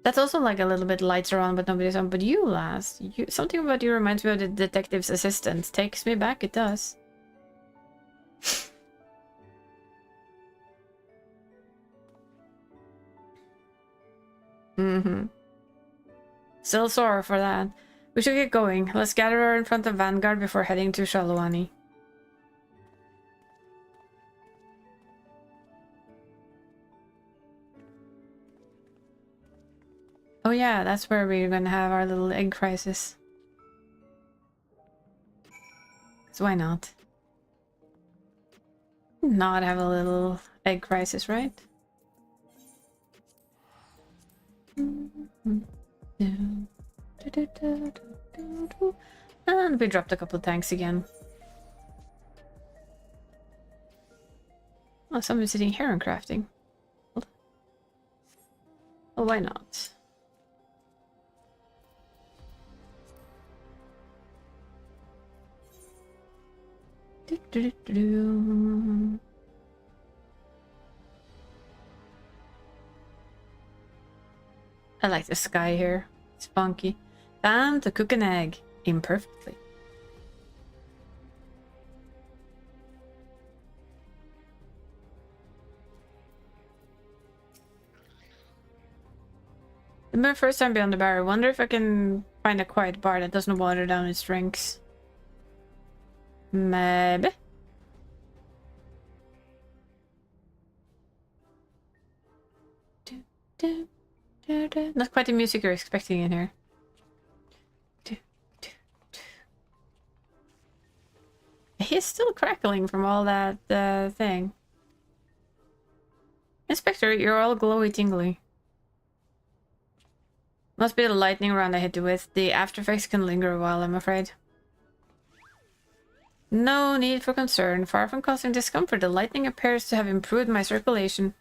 That's also like a little bit lights are on, but nobody's on. But you, last. Something about you reminds me of the detective's assistant. Takes me back, it does. Still sore for that. We should get going. Let's gather her in front of Vanguard before heading to Shalwani. Oh yeah, that's where we're gonna have our little egg crisis. So why not? Not have a little egg crisis, right? And we dropped a couple of tanks again. Oh, someone's sitting here and crafting. Oh, why not? I like the sky here. It's funky. Time to cook an egg imperfectly. It's my first time beyond the barrier. Wonder if I can find a quiet bar that doesn't water down its drinks. Maybe. Not quite the music you're expecting in here. He's still crackling from all that thing. Inspector, you're all glowy tingly. Must be the lightning round I hit you with. The after effects can linger a while, I'm afraid. No need for concern. Far from causing discomfort, the lightning appears to have improved my circulation.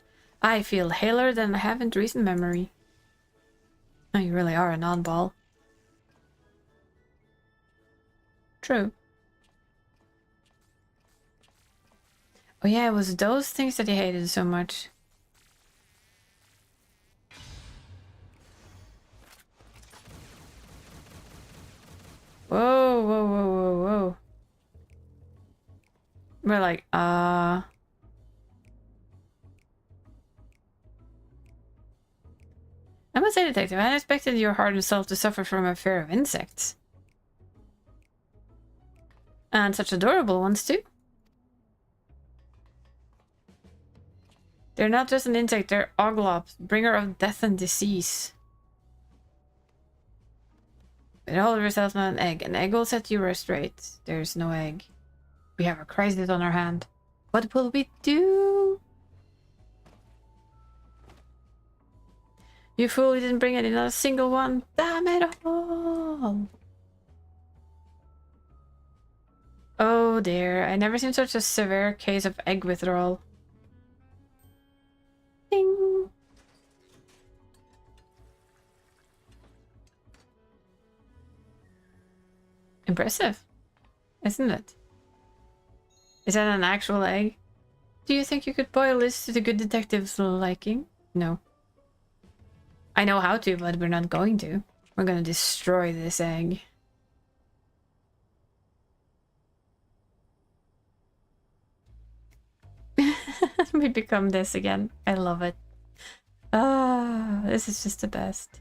I feel haler than I have in recent memory. Oh, you really are an oddball. True. Oh yeah, it was those things that he hated so much. Whoa. We're like, I'm a say detective. I expected your hardened self to suffer from a fear of insects. And such adorable ones, too. They're not just an insect, they're oglops, bringer of death and disease. But all of yourself not an egg. An egg will set you straight. There's no egg. We have a crisis on our hand. What will we do? You fool, you didn't bring in not a single one. Damn it all. Oh dear, I never seen such a severe case of egg withdrawal. Ding. Impressive, isn't it? Is that an actual egg? Do you think you could boil this to the good detective's liking? No. I know how to, but we're not going to. We're gonna destroy this egg. We become this again. I love it. Ah, this is just the best.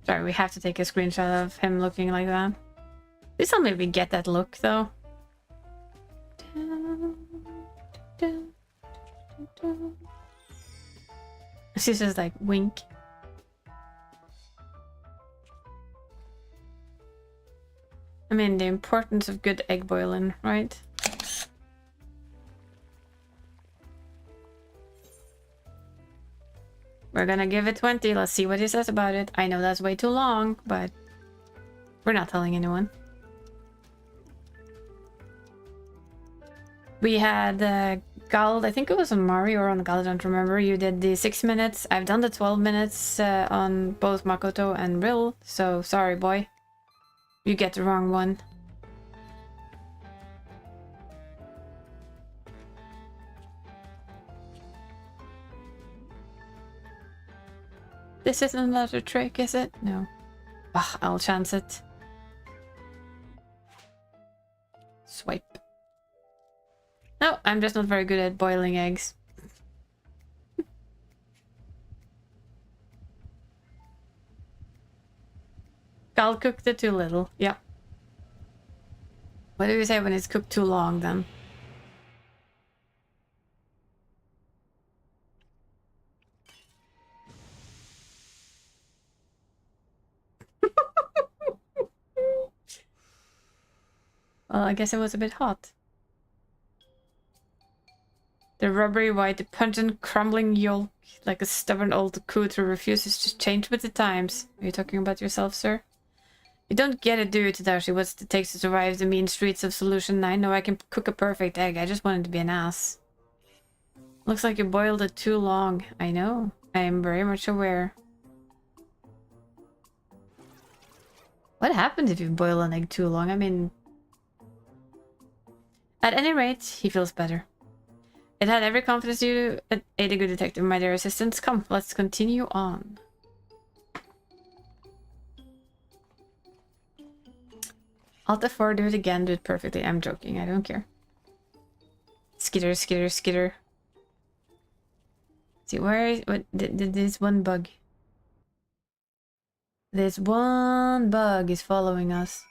Sorry, we have to take a screenshot of him looking like that. Please tell me we get that look, though. She's just like, wink. I mean, the importance of good egg boiling, right? We're gonna give it 20. Let's see what he says about it. I know that's way too long, but we're not telling anyone. We had Gald, I think it was on Mario or on Gald, I don't remember. You did the 6 minutes. I've done the 12 minutes on both Makoto and Rill, so sorry, boy. You get the wrong one. This isn't another trick, is it? No. Ugh, I'll chance it. Swipe. No, I'm just not very good at boiling eggs. Gal cooked it too little. Yeah. What do you say when it's cooked too long, then? Well, I guess it was a bit hot. The rubbery white, the pungent, crumbling yolk, like a stubborn old coot who refuses to change with the times. Are you talking about yourself, sir? You don't get it, do you, Tadashi? What's it takes to survive the mean streets of Solution 9? No, I can cook a perfect egg. I just wanted to be an ass. Looks like you boiled it too long. I know. I am very much aware. What happens if you boil an egg too long? I mean... At any rate, he feels better. It had every confidence you aid a good detective, my dear assistants. Come, let's continue on. Alt F4, do it again, do it perfectly. I'm joking, I don't care. Skitter, skitter, skitter. See, where is... What, this one bug. This one bug is following us.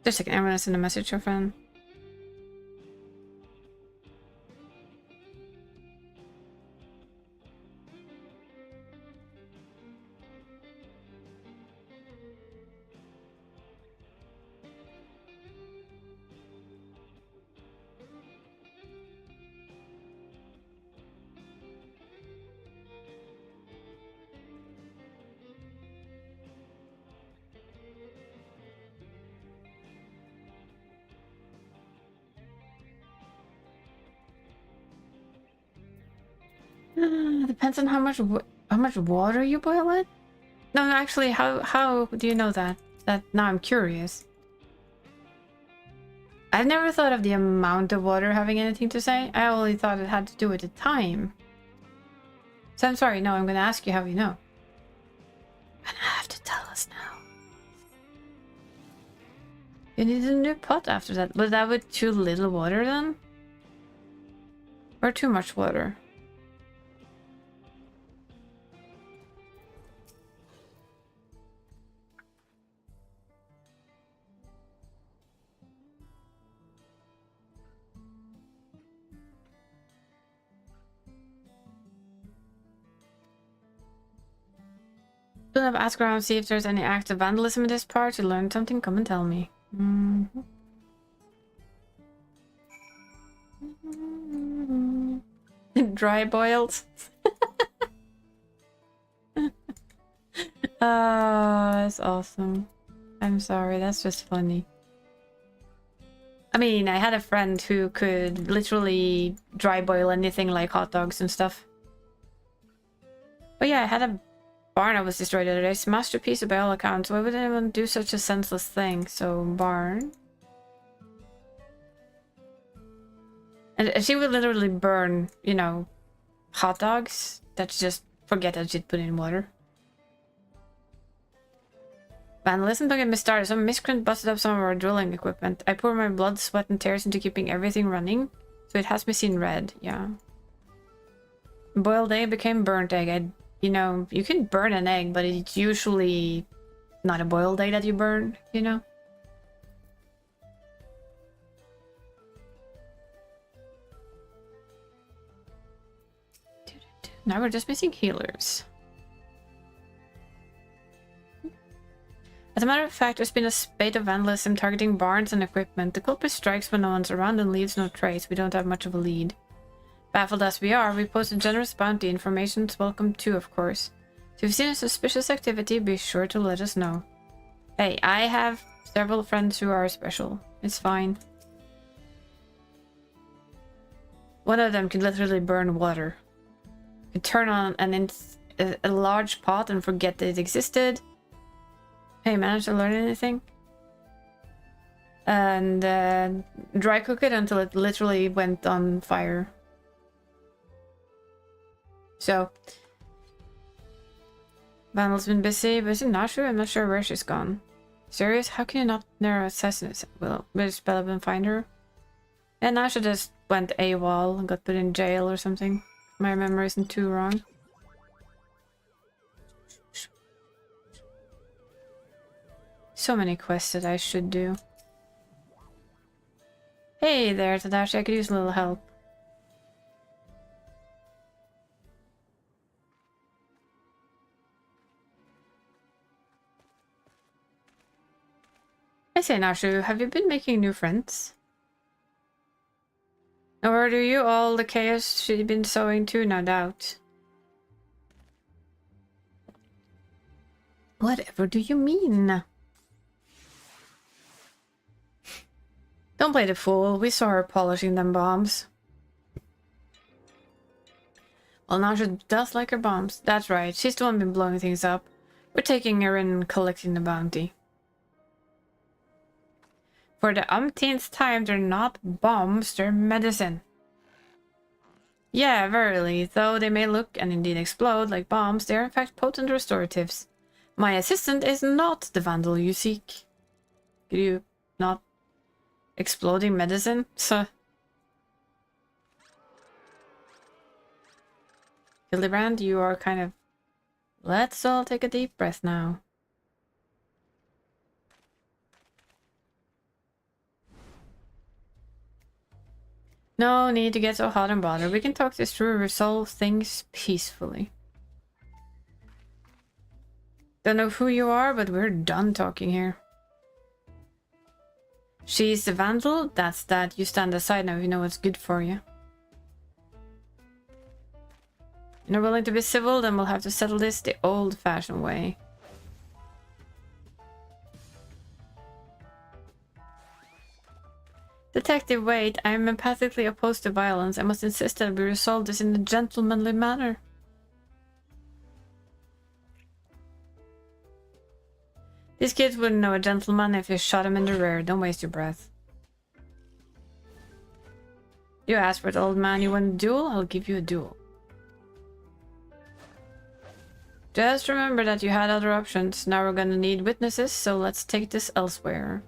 Just a second, I'm gonna send a message to a friend. Depends on how much water you boil it. No, actually, how do you know that? That now I'm curious. I've never thought of the amount of water having anything to say. I only thought it had to do with the time. So I'm sorry, no, I'm gonna ask you how you know. You're gonna have to tell us now. You need a new pot after that. Was that with too little water then? Or too much water? Should have asked around, see if there's any active vandalism in this part. You learned something, come and tell me. Dry boiled. That's awesome. I'm sorry, that's just funny. I mean, I had a friend who could literally dry boil anything like hot dogs and stuff. But yeah, I had a barn that was destroyed the other day. Smashed a piece by all accounts. Why would anyone do such a senseless thing? So, barn. And she would literally burn, you know, hot dogs that just forget that she'd put in water. Vandalism, don't get me started. Some miscreant busted up some of our drilling equipment. I pour my blood, sweat, and tears into keeping everything running, so it has me seen red. Yeah. Boiled egg became burnt egg. You know, you can burn an egg, but it's usually not a boiled egg that you burn, you know? Now we're just missing healers. As a matter of fact, there's been a spate of vandalism targeting barns and equipment. The culprit strikes when no one's around and leaves no trace. We don't have much of a lead. Baffled as we are, we post a generous bounty. Information's welcome too, of course. So if you've seen a suspicious activity, be sure to let us know. Hey, I have several friends who are special. It's fine. One of them can literally burn water. You turn on a large pot and forget that it existed. Hey, managed to learn anything? And dry cook it until it literally went on fire. So, Vandal's been busy, but is it not true? I'm not sure where she's gone. Serious? How can you not narrow assassinate? Will Bella been find her? And now she just went AWOL and got put in jail or something. My memory isn't too wrong. So many quests that I should do. Hey there, Tadashi, I could use a little help. I say, Nashu, have you been making new friends? Or do you all the chaos she's been sowing too, no doubt? Whatever do you mean? Don't play the fool. We saw her polishing them bombs. Well, now she does like her bombs. That's right. She's the one been blowing things up. We're taking her in and collecting the bounty. For the umpteenth time, they're not bombs, they're medicine. Yeah, verily. Though they may look and indeed explode like bombs, they are in fact potent restoratives. My assistant is not the vandal you seek. Could you not... Exploding medicine? So... Hildebrand, you are kind of... Let's all take a deep breath now. No need to get so hot and bothered. We can talk this through and resolve things peacefully. Don't know who you are, but we're done talking here. She's the vandal, that's that. You stand aside now if you know what's good for you. You're not willing to be civil, then we'll have to settle this the old-fashioned way. Detective, wait. I am empathically opposed to violence. I must insist that we resolve this in a gentlemanly manner. These kids wouldn't know a gentleman if you shot him in the rear. Don't waste your breath. You asked for it, old man. You want a duel? I'll give you a duel. Just remember that you had other options. Now we're gonna need witnesses, so let's take this elsewhere.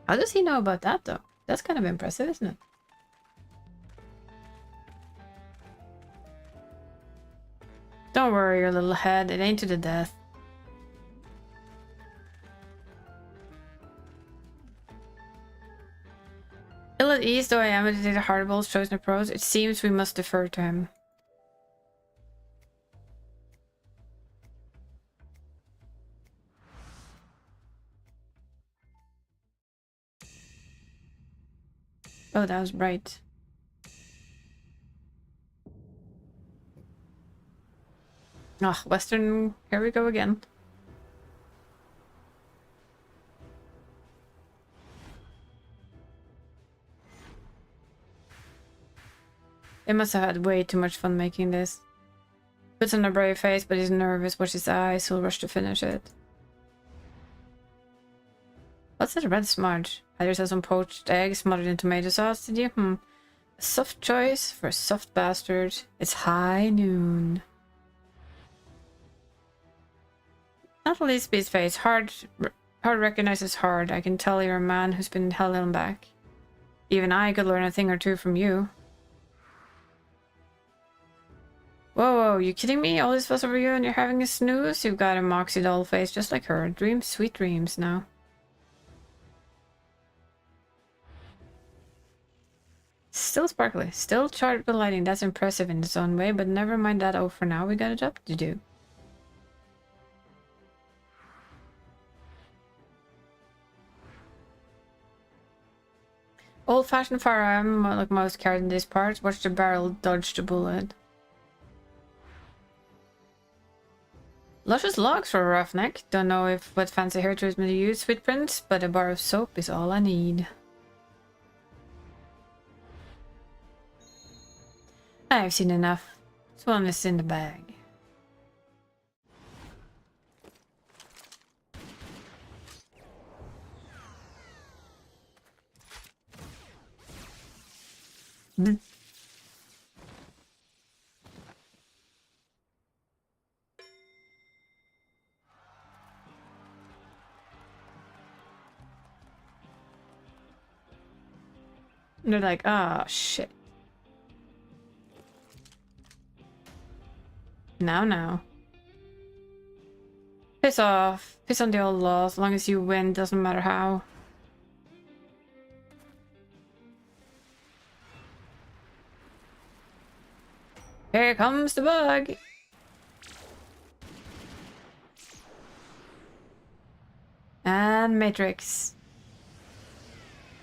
How does he know about that, though? That's kind of impressive, isn't it? Don't worry, your little head. It ain't to the death. Ill at ease though I am to take the Hardball's chosen approach, it seems we must defer to him. Oh, that was bright. Ah, Western, here we go again. They must have had way too much fun making this. Puts on a brave face, but he's nervous. Watch his eyes. He'll rush to finish it. What's that red smudge? Had yourself some poached eggs smothered in tomato sauce, did you? A soft choice for a soft bastard. It's high noon. Not the least be his face. Hard recognizes hard. I can tell you're a man who's been held back. Even I could learn a thing or two from you. Whoa, you kidding me? All this fuss over you and you're having a snooze? You've got a moxie doll face just like her. Dreams, sweet dreams now. Still sparkly. Still charged with lighting. That's impressive in its own way, but never mind that. Oh, for now we got a job to do. Old-fashioned firearm, like most carried in these parts. Watch the barrel dodge the bullet. Luscious logs for a roughneck. Don't know if what fancy hair treatment you use, sweet prince, but a bar of soap is all I need. I've seen enough. This one is in the bag. And they're like, ah, oh, shit. Now. Piss off. Piss on the old law. As long as you win, doesn't matter how. Here comes the bug. And Matrix.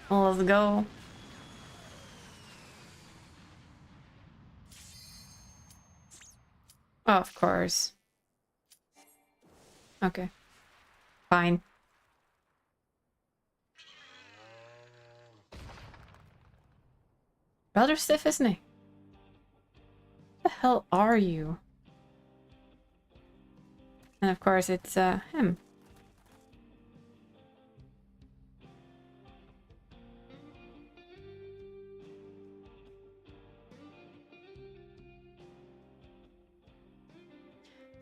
Let's go. Oh, of course. Okay. Fine. Rather stiff, isn't he? What the hell are you? And of course it's him.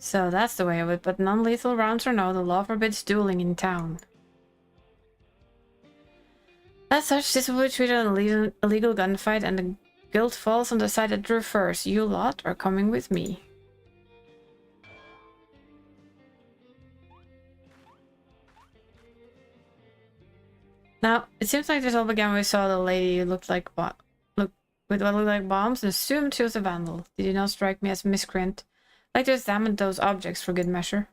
So that's the way of it, but non-lethal rounds or no, the law forbids dueling in town. As such, this will be treated as an illegal gunfight, and the guilt falls on the side that drew first. You lot are coming with me. Now, it seems like this all began when we saw the lady who looked like with what looked like bombs and assumed she was a vandal. Did you not strike me as miscreant? I'd like to examine those objects for good measure.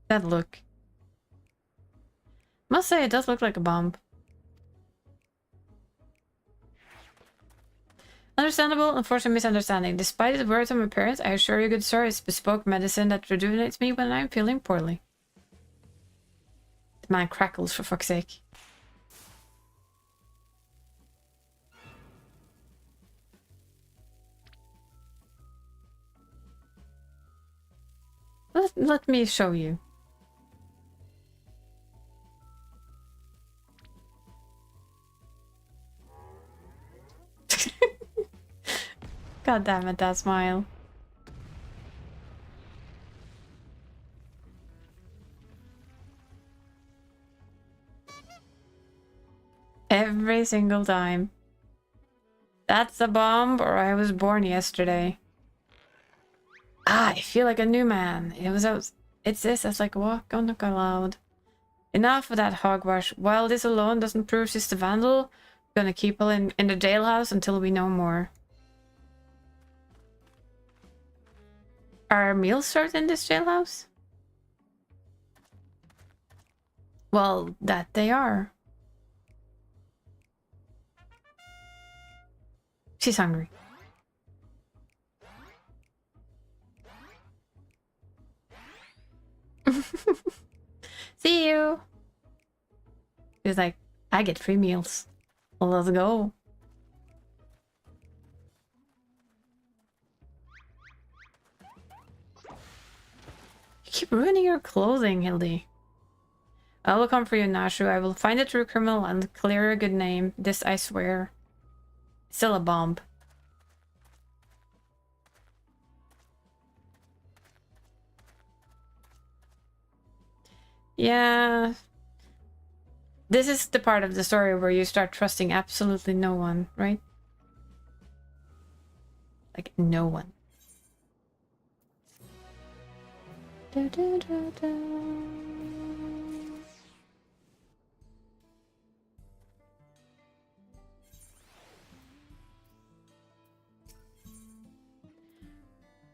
That look. Must say it does look like a bomb. Understandable, unfortunate misunderstanding. Despite its worrisome appearance, I assure you, good sir, it's bespoke medicine that rejuvenates me when I'm feeling poorly. man crackles, for fuck's sake. Let me show you. God damn it, that smile. Every single time. That's a bomb, or I was born yesterday. Ah, I feel like a new man. It's this. It's like walk on the cloud. Enough of that hogwash. While this alone doesn't prove she's the vandal, we're gonna keep her in the jailhouse until we know more. Are meals served in this jailhouse? Well, that they are. She's hungry. See you. He's like, I get free meals. Well, let's go. You keep ruining your clothing, Hildy. I will come for you, Nashu. I will find the true criminal and clear a good name. This I swear. Still a bomb. Yeah. This is the part of the story where you start trusting absolutely no one, right? Like, no one. Da, da, da, da.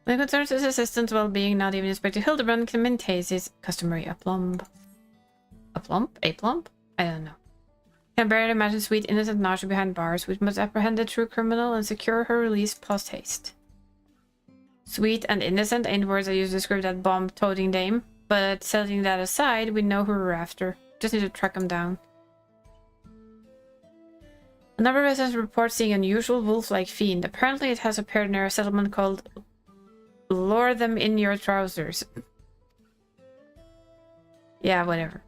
When it concerns his assistant's well-being, not even Inspector Hildebrand can maintain his customary aplomb. Aplomb? Aplomb? I don't know. Can barely imagine sweet, innocent Nasha behind bars. We must apprehend the true criminal and secure her release post haste. Sweet and innocent ain't words I use to describe that bomb-toting dame, but setting that aside, we know who we're after. Just need to track him down. A number of residents report seeing an unusual wolf-like fiend. Apparently it has appeared near a settlement called Lure Them in Your Trousers. Yeah, whatever.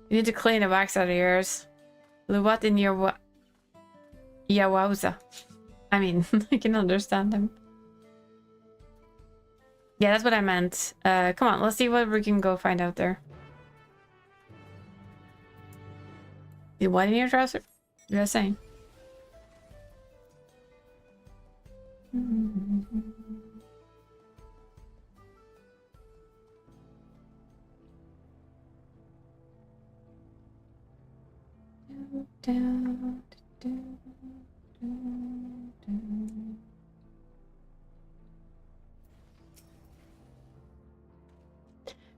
You need to clean the wax out of yours. What in your Yawauza. I mean, I can understand them. Yeah, that's what I meant. Come on, let's see what we can go find out there. What in your trousers? Just saying.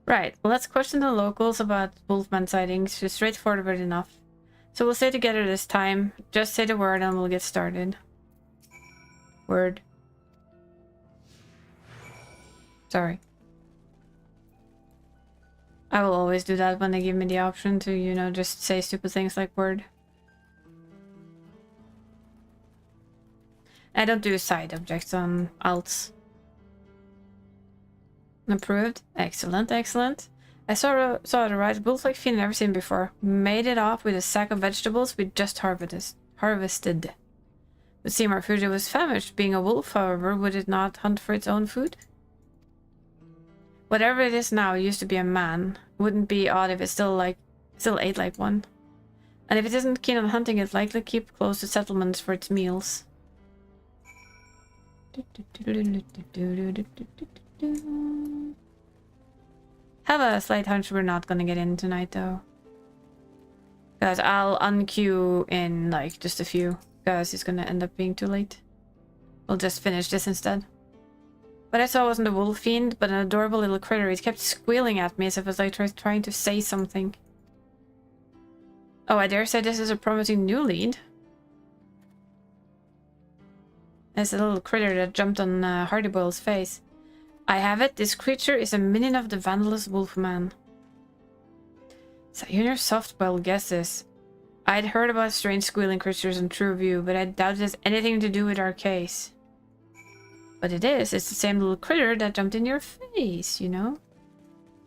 Right, let's question the locals about Wolfman sightings. It's straightforward enough. So we'll stay together this time. Just say the word and we'll get started. Word. Sorry. I will always do that when they give me the option to, you know, just say stupid things like word. I don't do side objects on alts. Approved. Excellent, excellent. I saw it right. Wolf-like fiend I've never seen before. Made it off with a sack of vegetables we just harvested. Would seem our food was famished. Being a wolf, however, would it not hunt for its own food? Whatever it is now, it used to be a man. Wouldn't be odd if it still ate like one. And if it isn't keen on hunting, it's likely to keep close to settlements for its meals. Have a slight hunch we're not gonna get in tonight, though. Guys, I'll unqueue in like just a few. Guys, it's gonna end up being too late. We'll just finish this instead. What I saw wasn't a wolf fiend, but an adorable little critter. It kept squealing at me as if it was like trying to say something. Oh, I dare say this is a promising new lead. There's a little critter that jumped on Hardyboyle's face. I have it. This creature is a minion of the Vandalous Wolfman. Sayunar soft-boiled guesses. I'd heard about strange squealing creatures in True View, but I doubt it has anything to do with our case. But it is. It's the same little critter that jumped in your face, you know?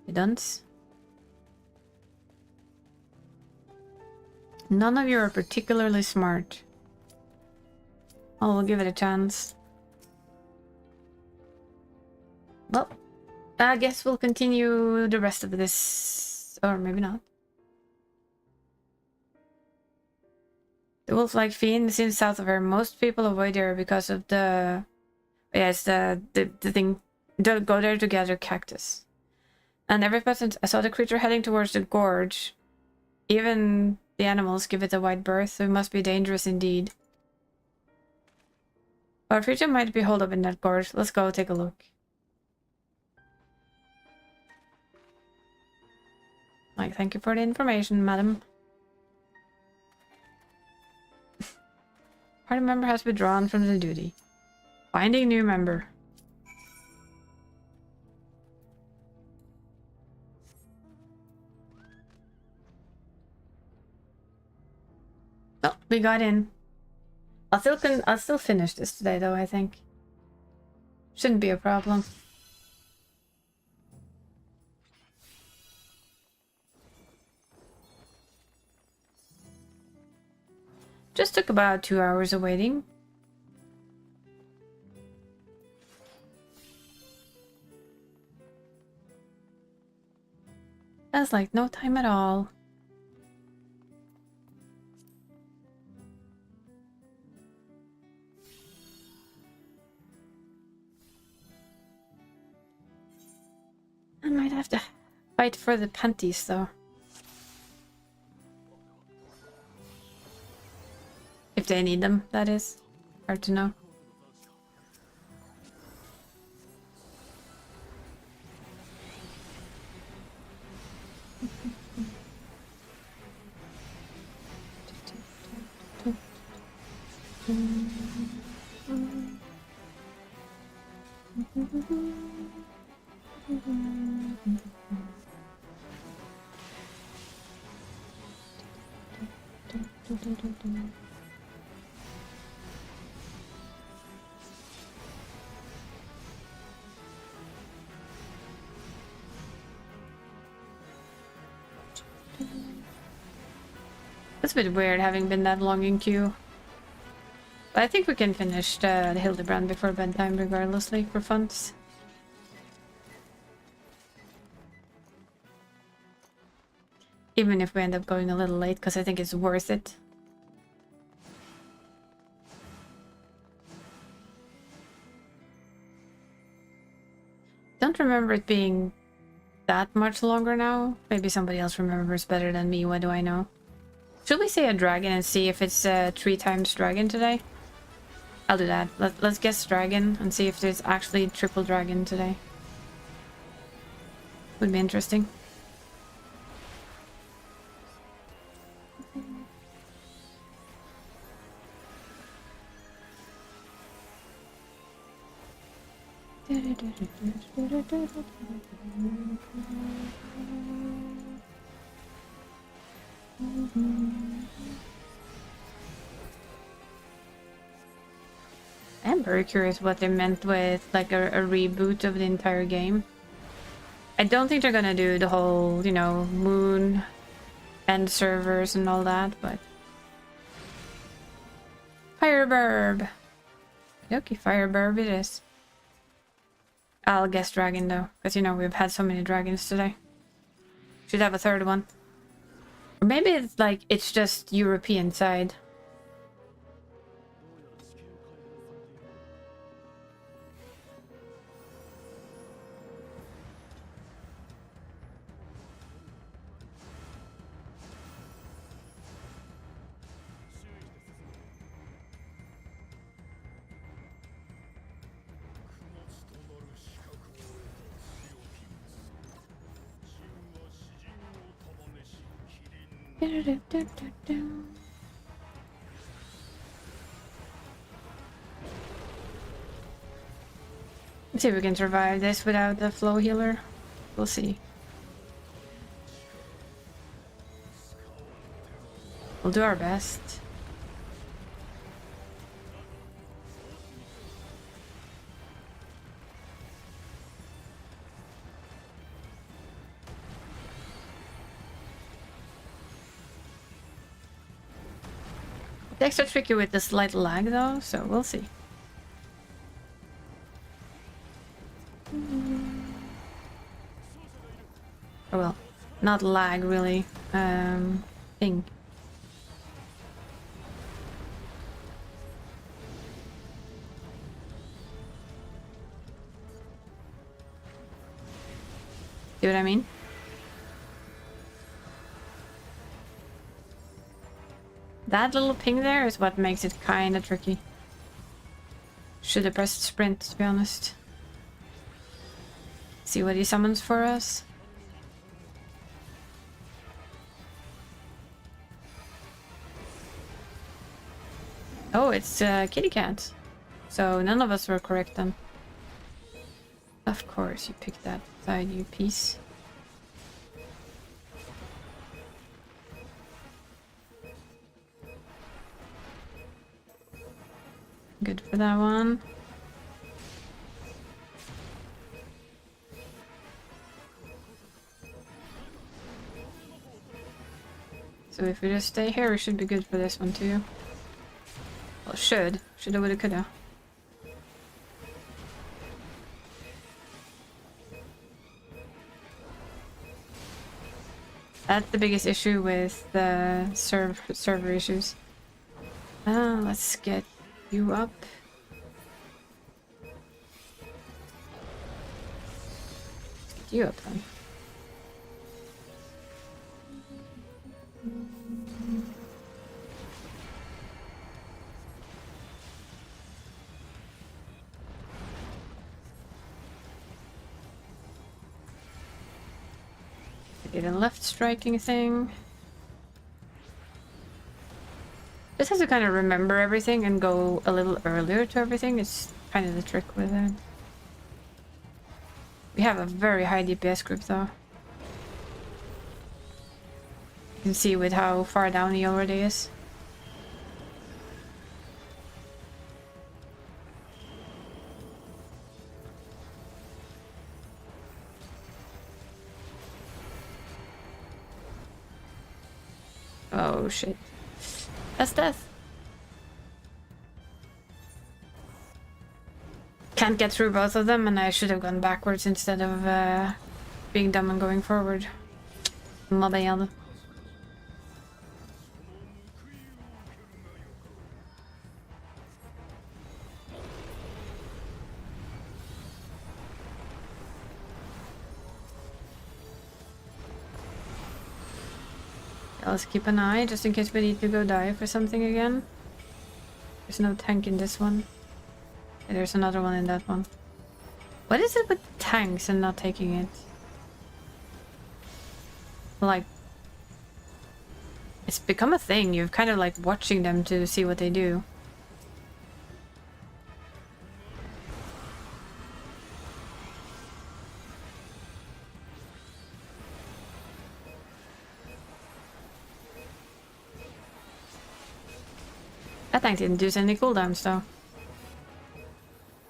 You dunce. None of you are particularly smart. I'll give it a chance. Well, I guess we'll continue the rest of this. Or maybe not. The wolf-like fiend seems south of her. Most people avoid her because of the... Yes, the thing. Don't go there to gather cactus. And every person I saw the creature heading towards the gorge. Even the animals give it a wide berth, so it must be dangerous indeed. Our creature might be holed up in that gorge. Let's go take a look. Like, thank you for the information, madam. Party member has withdrawn from the duty. Finding new member. Oh, we got in. I'll still finish this today, though. I think shouldn't be a problem. Just took about 2 hours of waiting. That's like no time at all. I might have to fight for the panties, though. If they need them, that is. Hard to know. It's a bit weird having been that long in queue. But I think we can finish the Hildebrand before bedtime regardless, like for funds. Even if we end up going a little late, because I think it's worth it. Don't remember it being that much longer now. Maybe somebody else remembers better than me, what do I know? Should we say a dragon and see if it's 3 times dragon today? I'll do that. Let's guess dragon and see if there's actually triple dragon today. Would be interesting. I'm very curious what they meant with like a reboot of the entire game. I don't think they're gonna do the whole, you know, moon and servers and all that, but Fireburb. Okay, Fireburb it is. I'll guess dragon though, because you know we've had so many dragons today. Should have a third one. Or maybe it's like it's just European side. Let's see if we can survive this without the flow healer. We'll see. We'll do our best. It's extra tricky with the slight lag though, so we'll see. Oh well, not lag really. Ping. See what I mean? That little ping there is what makes it kinda tricky. Should have pressed sprint, to be honest. See what he summons for us. Oh, it's kitty cat. So none of us were correct then. Of course, you picked that side, you piece. Good for that one. So if we just stay here, we should be good for this one too. Well, should. Shoulda, woulda, coulda. That's the biggest issue with the server issues. Let's get you up. Let's get you up then. Get a left striking thing. Just have to kind of remember everything and go a little earlier to everything. It's kind of the trick with it. We have a very high DPS group though. You can see with how far down he already is. Oh shit. That's death. Can't get through both of them and I should have gone backwards instead of being dumb and going forward. My bad. Let's keep an eye just in case we need to go die for something again. There's no tank in this one. Okay, there's another one in that one. What is it with tanks and not taking it? Like, it's become a thing. You're kind of like watching them to see what they do. That tank didn't use any cooldowns though.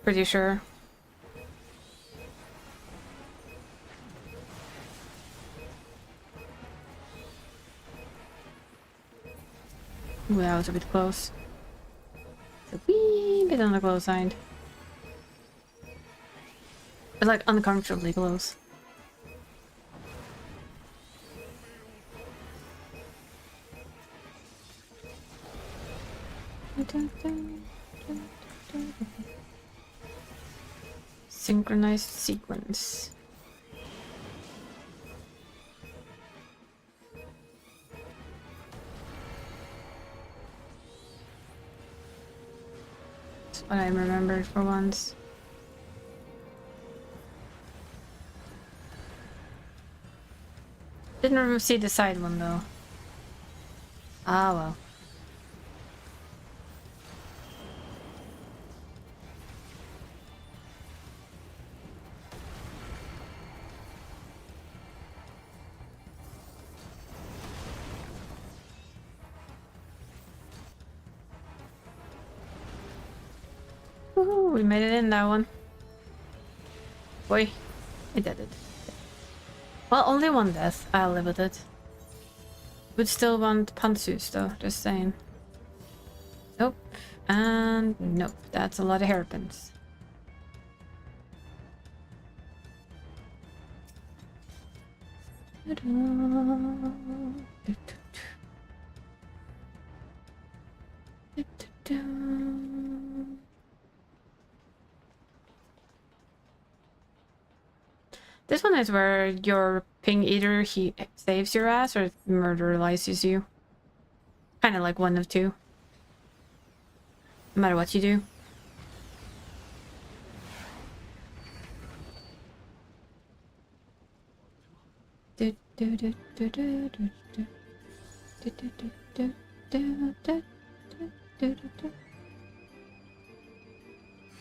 Pretty sure. Ooh, that was a bit close. It's a wee bit on the close side. But like uncomfortably close. Synchronized sequence. That's what I remembered for once. Didn't see the side one though. Ah well. Woohoo, we made it in that one. Boy, we did it. Well, only one death. I'll live with it. Would still want pantsuits though, just saying. Nope. And nope. That's a lot of hairpins. This one is where your ping either he saves your ass or murderalizes you. Kind of like one of two. No matter what you do.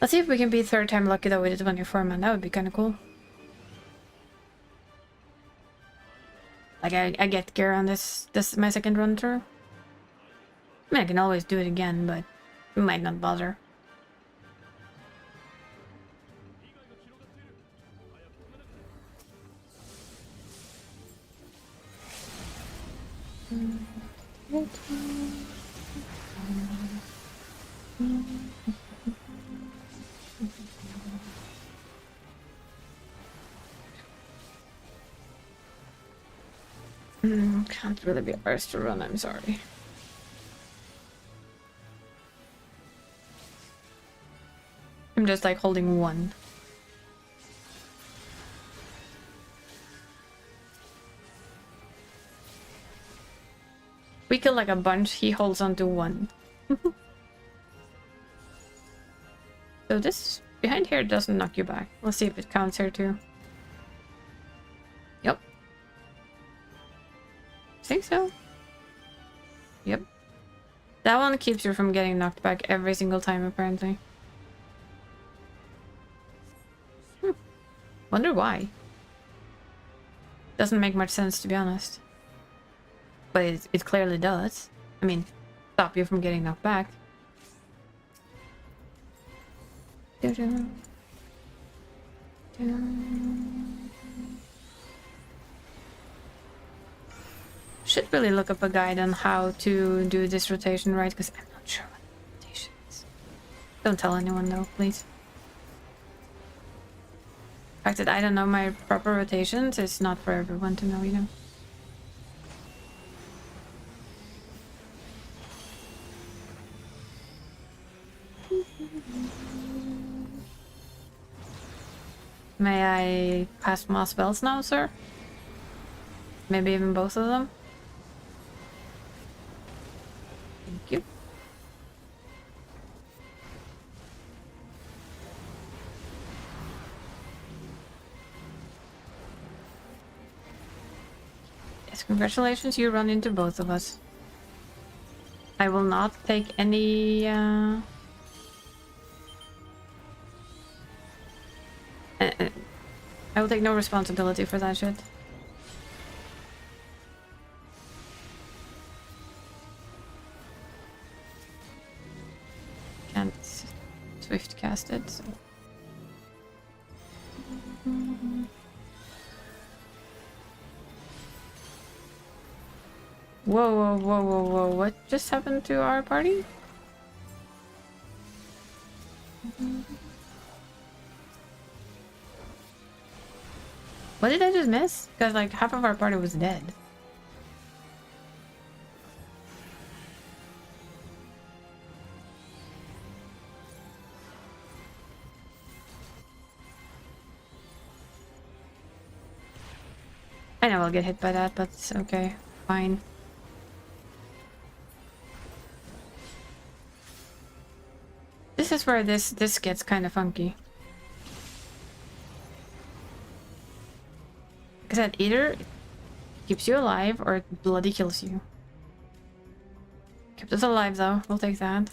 Let's see if we can be third time lucky though with the 24 man. That would be kind of cool. Like I get gear on this is my second run through. I mean, I can always do it again, but it might not bother. Can't really be arsed to run, I'm sorry. I'm just like holding one. We kill like a bunch, he holds on to one. So this behind here doesn't knock you back. Let's see if it counts here too. Yep. Think so. Yep. That one keeps you from getting knocked back every single time apparently. Wonder why. Doesn't make much sense to be honest. But it clearly does. I mean, stop you from getting knocked back. Should really look up a guide on how to do this rotation right, because I'm not sure what rotation is. Don't tell anyone though, please. The fact that I don't know my proper rotations is not for everyone to know, you know. May I pass my spells now, sir? Maybe even both of them? Thank you. Yes, congratulations, you run into both of us. I will not take any I will take no responsibility for that shit. Can't swift cast it, so. Whoa, whoa, whoa, whoa, whoa. What just happened to our party? What did I just miss? Because like half of our party was dead. I know I'll get hit by that, but it's okay. Fine. This is where this gets kind of funky. Like I said, either it keeps you alive or it bloody kills you. Kept us alive though, we'll take that.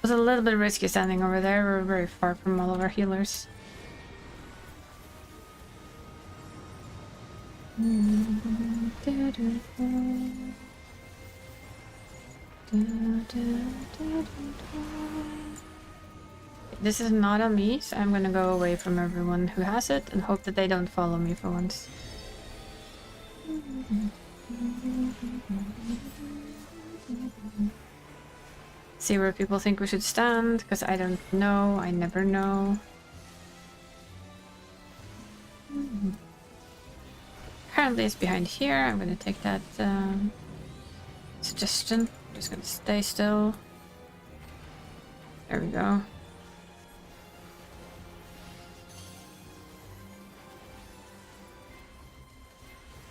was a little bit risky standing over there. We're very far from all of our healers. This is not on me, so I'm gonna go away from everyone who has it and hope that they don't follow me for once. See where people think we should stand, because I don't know. I never know. Apparently it's behind here. I'm gonna take that suggestion. I'm just gonna stay still. There we go.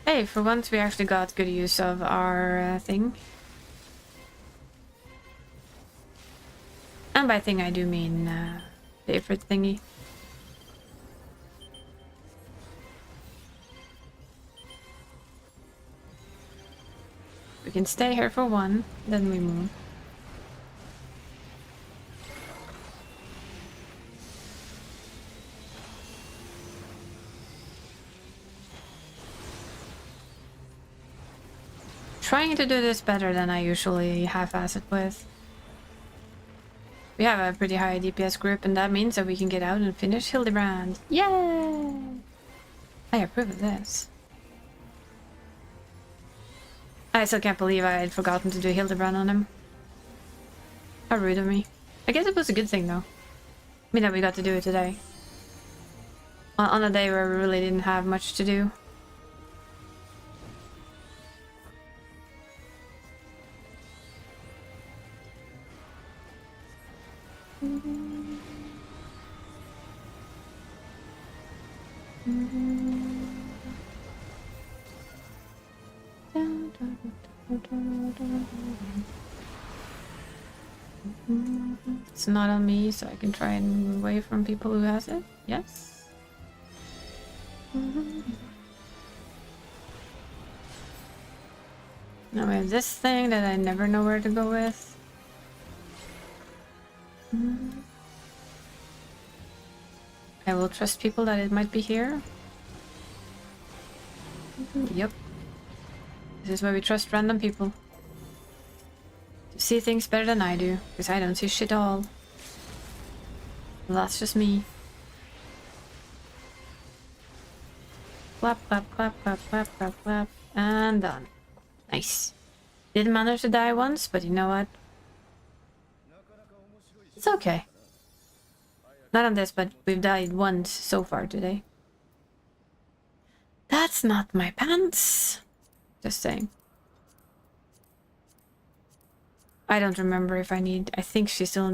Hey, for once we actually got good use of our thing. And by thing I do mean favorite thingy. We can stay here for one, then we move. Trying to do this better than I usually half-ass it with. We have a pretty high DPS group, and that means that we can get out and finish Hildebrand. Yay! I approve of this. I still can't believe I had forgotten to do Hildebrand on him. How rude of me. I guess it was a good thing, though. I mean that we got to do it today. On a day where we really didn't have much to do. It's not on me, so I can try and move away from people who has it. Yes. Now we have this thing that I never know where to go with. I will trust people that it might be here. Yep. This is where we trust random people. To see things better than I do, because I don't see shit all. Well, that's just me. Clap, clap, clap, clap, clap, clap, clap, and done. Nice. Didn't manage to die once, but you know what? It's okay. Not on this, but we've died once so far today. That's not my pants. Just saying. I don't remember if I need... I think he still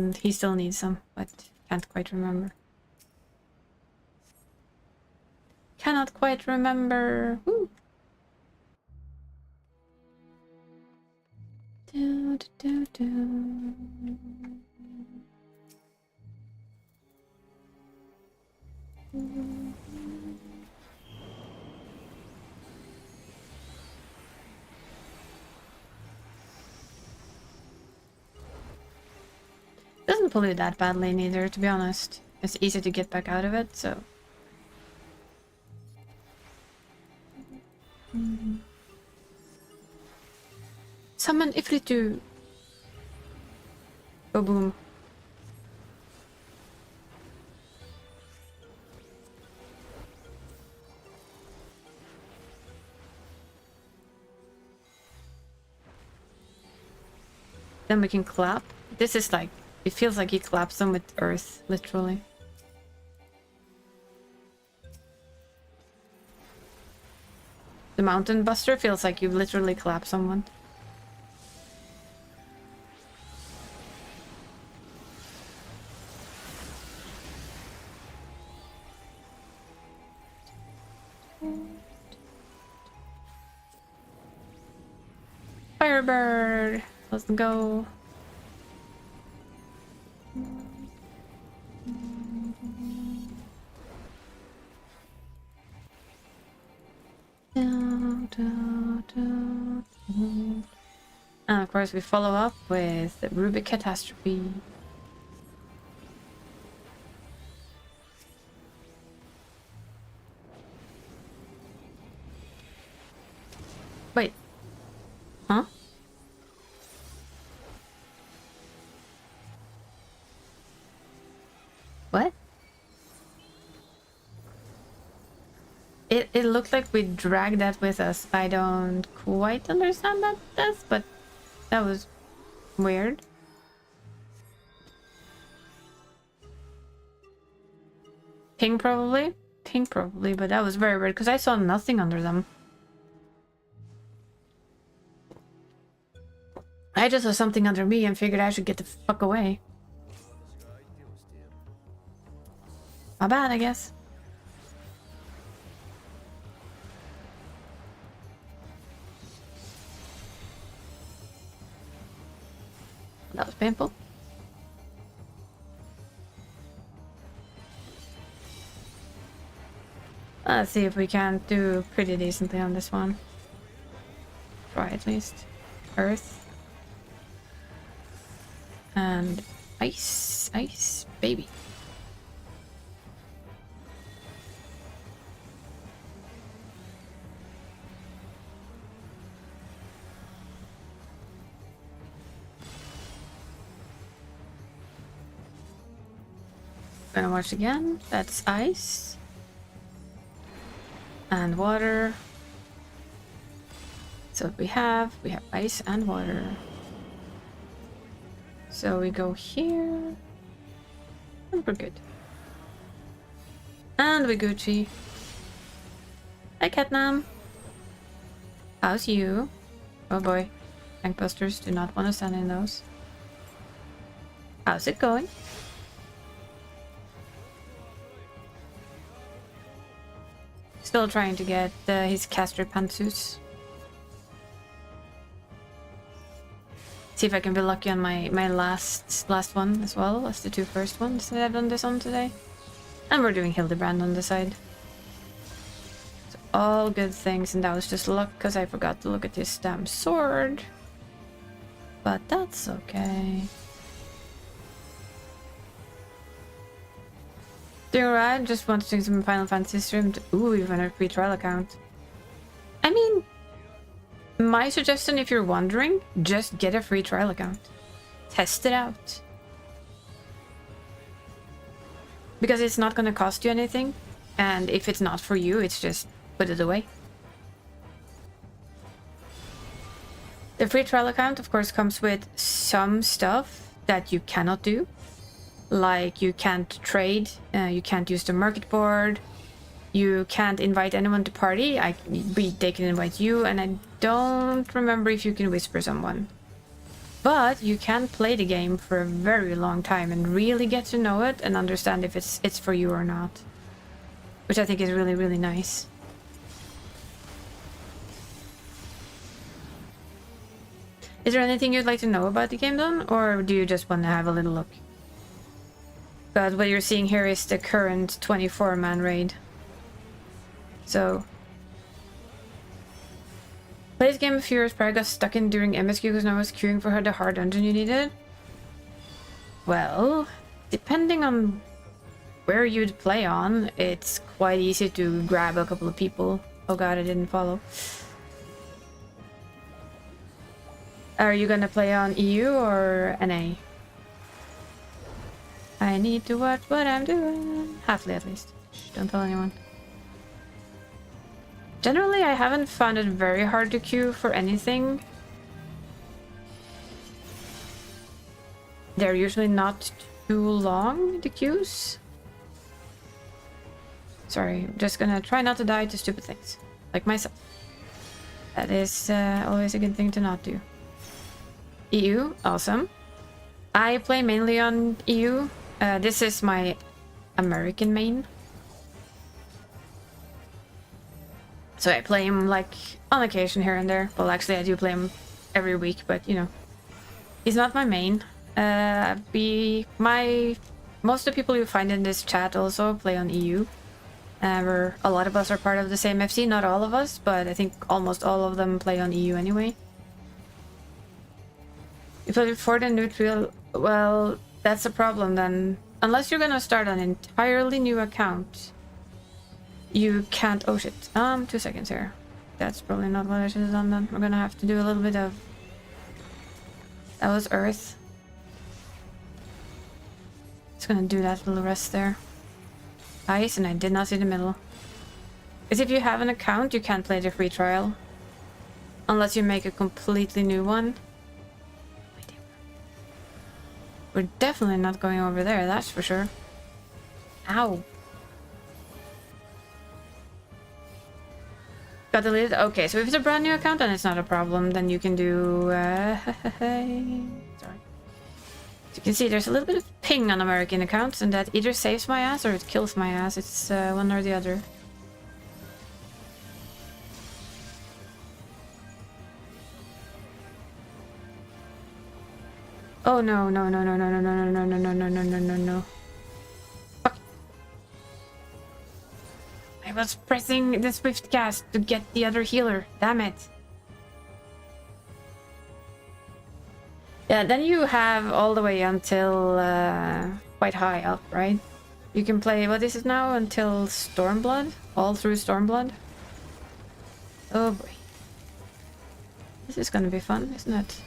needs some, but can't quite remember. Cannot quite remember. Woo. Do, do, do, do. Doesn't pollute that badly neither, to be honest. It's easy to get back out of it, so... Summon Ifritu! Go boom. Then we can clap. This is like... It feels like he claps them with earth, literally. The Mountain Buster feels like you literally clap someone. Firebird! Let's go. And of course we follow up with the Ruby Catastrophe. Huh? What? It looked like we dragged that with us. I don't quite understand that, but that was weird. Pink probably? Pink probably, but that was very weird because I saw nothing under them. I just saw something under me and figured I should get the fuck away. My bad, I guess. That was painful. Let's see if we can do pretty decently on this one. Try at least. Earth. And ice. Ice, baby. Gonna watch again. That's ice. And water. So we have ice and water. So we go here. And we're good. And we Gucci. Hi Catnam. How's you? Oh boy. Tankbusters do not want to stand in those. How's it going? Still trying to get his caster pantsuits. See if I can be lucky on my last one as well as the two first ones that I've done this on today. And we're doing Hildebrand on the side. So all good things, and that was just luck because I forgot to look at this damn sword. But that's okay. Doing alright, just want to do some Final Fantasy stream. Ooh, even a free trial account. I mean, my suggestion, if you're wondering, just get a free trial account. Test it out. Because it's not going to cost you anything. And if it's not for you, it's just put it away. The free trial account, of course, comes with some stuff that you cannot do. Like you can't trade, you can't use the market board, you can't invite anyone to party. They can invite you, and I don't remember if you can whisper someone. But you can play the game for a very long time and really get to know it and understand if it's for you or not. Which I think is really, really nice. Is there anything you'd like to know about the game, then? Or do you just want to have a little look? But what you're seeing here is the current 24-man raid. So... Played this game a few years prior, got stuck in during MSQ because no one was queuing for the hard dungeon you needed. Well, depending on where you'd play on, it's quite easy to grab a couple of people. Oh god, I didn't follow. Are you gonna play on EU or NA? I need to watch what I'm doing. Halfly at least. Shh, don't tell anyone. Generally, I haven't found it very hard to queue for anything. They're usually not too long, the queues. Sorry, I'm just gonna try not to die to stupid things. Like myself. That is always a good thing to not do. EU, awesome. I play mainly on EU. This is my American main. So I play him like on occasion here and there. Well, actually I do play him every week, but you know. He's not my main. Most of the people you find in this chat also play on EU. Where a lot of us are part of the same FC, not all of us, but I think almost all of them play on EU anyway. You play before the neutral, well, that's a problem then. Unless you're gonna start an entirely new account, you can't. Oh shit. 2 seconds here. That's probably not what I should have done then. We're gonna have to do a little bit of... That was Earth. Just gonna do that little rest there. Ice, and I did not see the middle. Because if you have an account, you can't play the free trial. Unless you make a completely new one. We're definitely not going over there, that's for sure. Ow. Got deleted? Okay, so if it's a brand new account and it's not a problem, then you can do... Sorry. As you can see, there's a little bit of ping on American accounts, and that either saves my ass or it kills my ass. It's one or the other. Oh no, no, no, no, no, no, no, no, no, no, no, no, no, no, no. Fuck. I was pressing the swift cast to get the other healer. Damn it. Yeah, then you have all the way until quite high up, right? You can play, what is it now? Until Stormblood? All through Stormblood? Oh boy. This is gonna be fun, isn't it?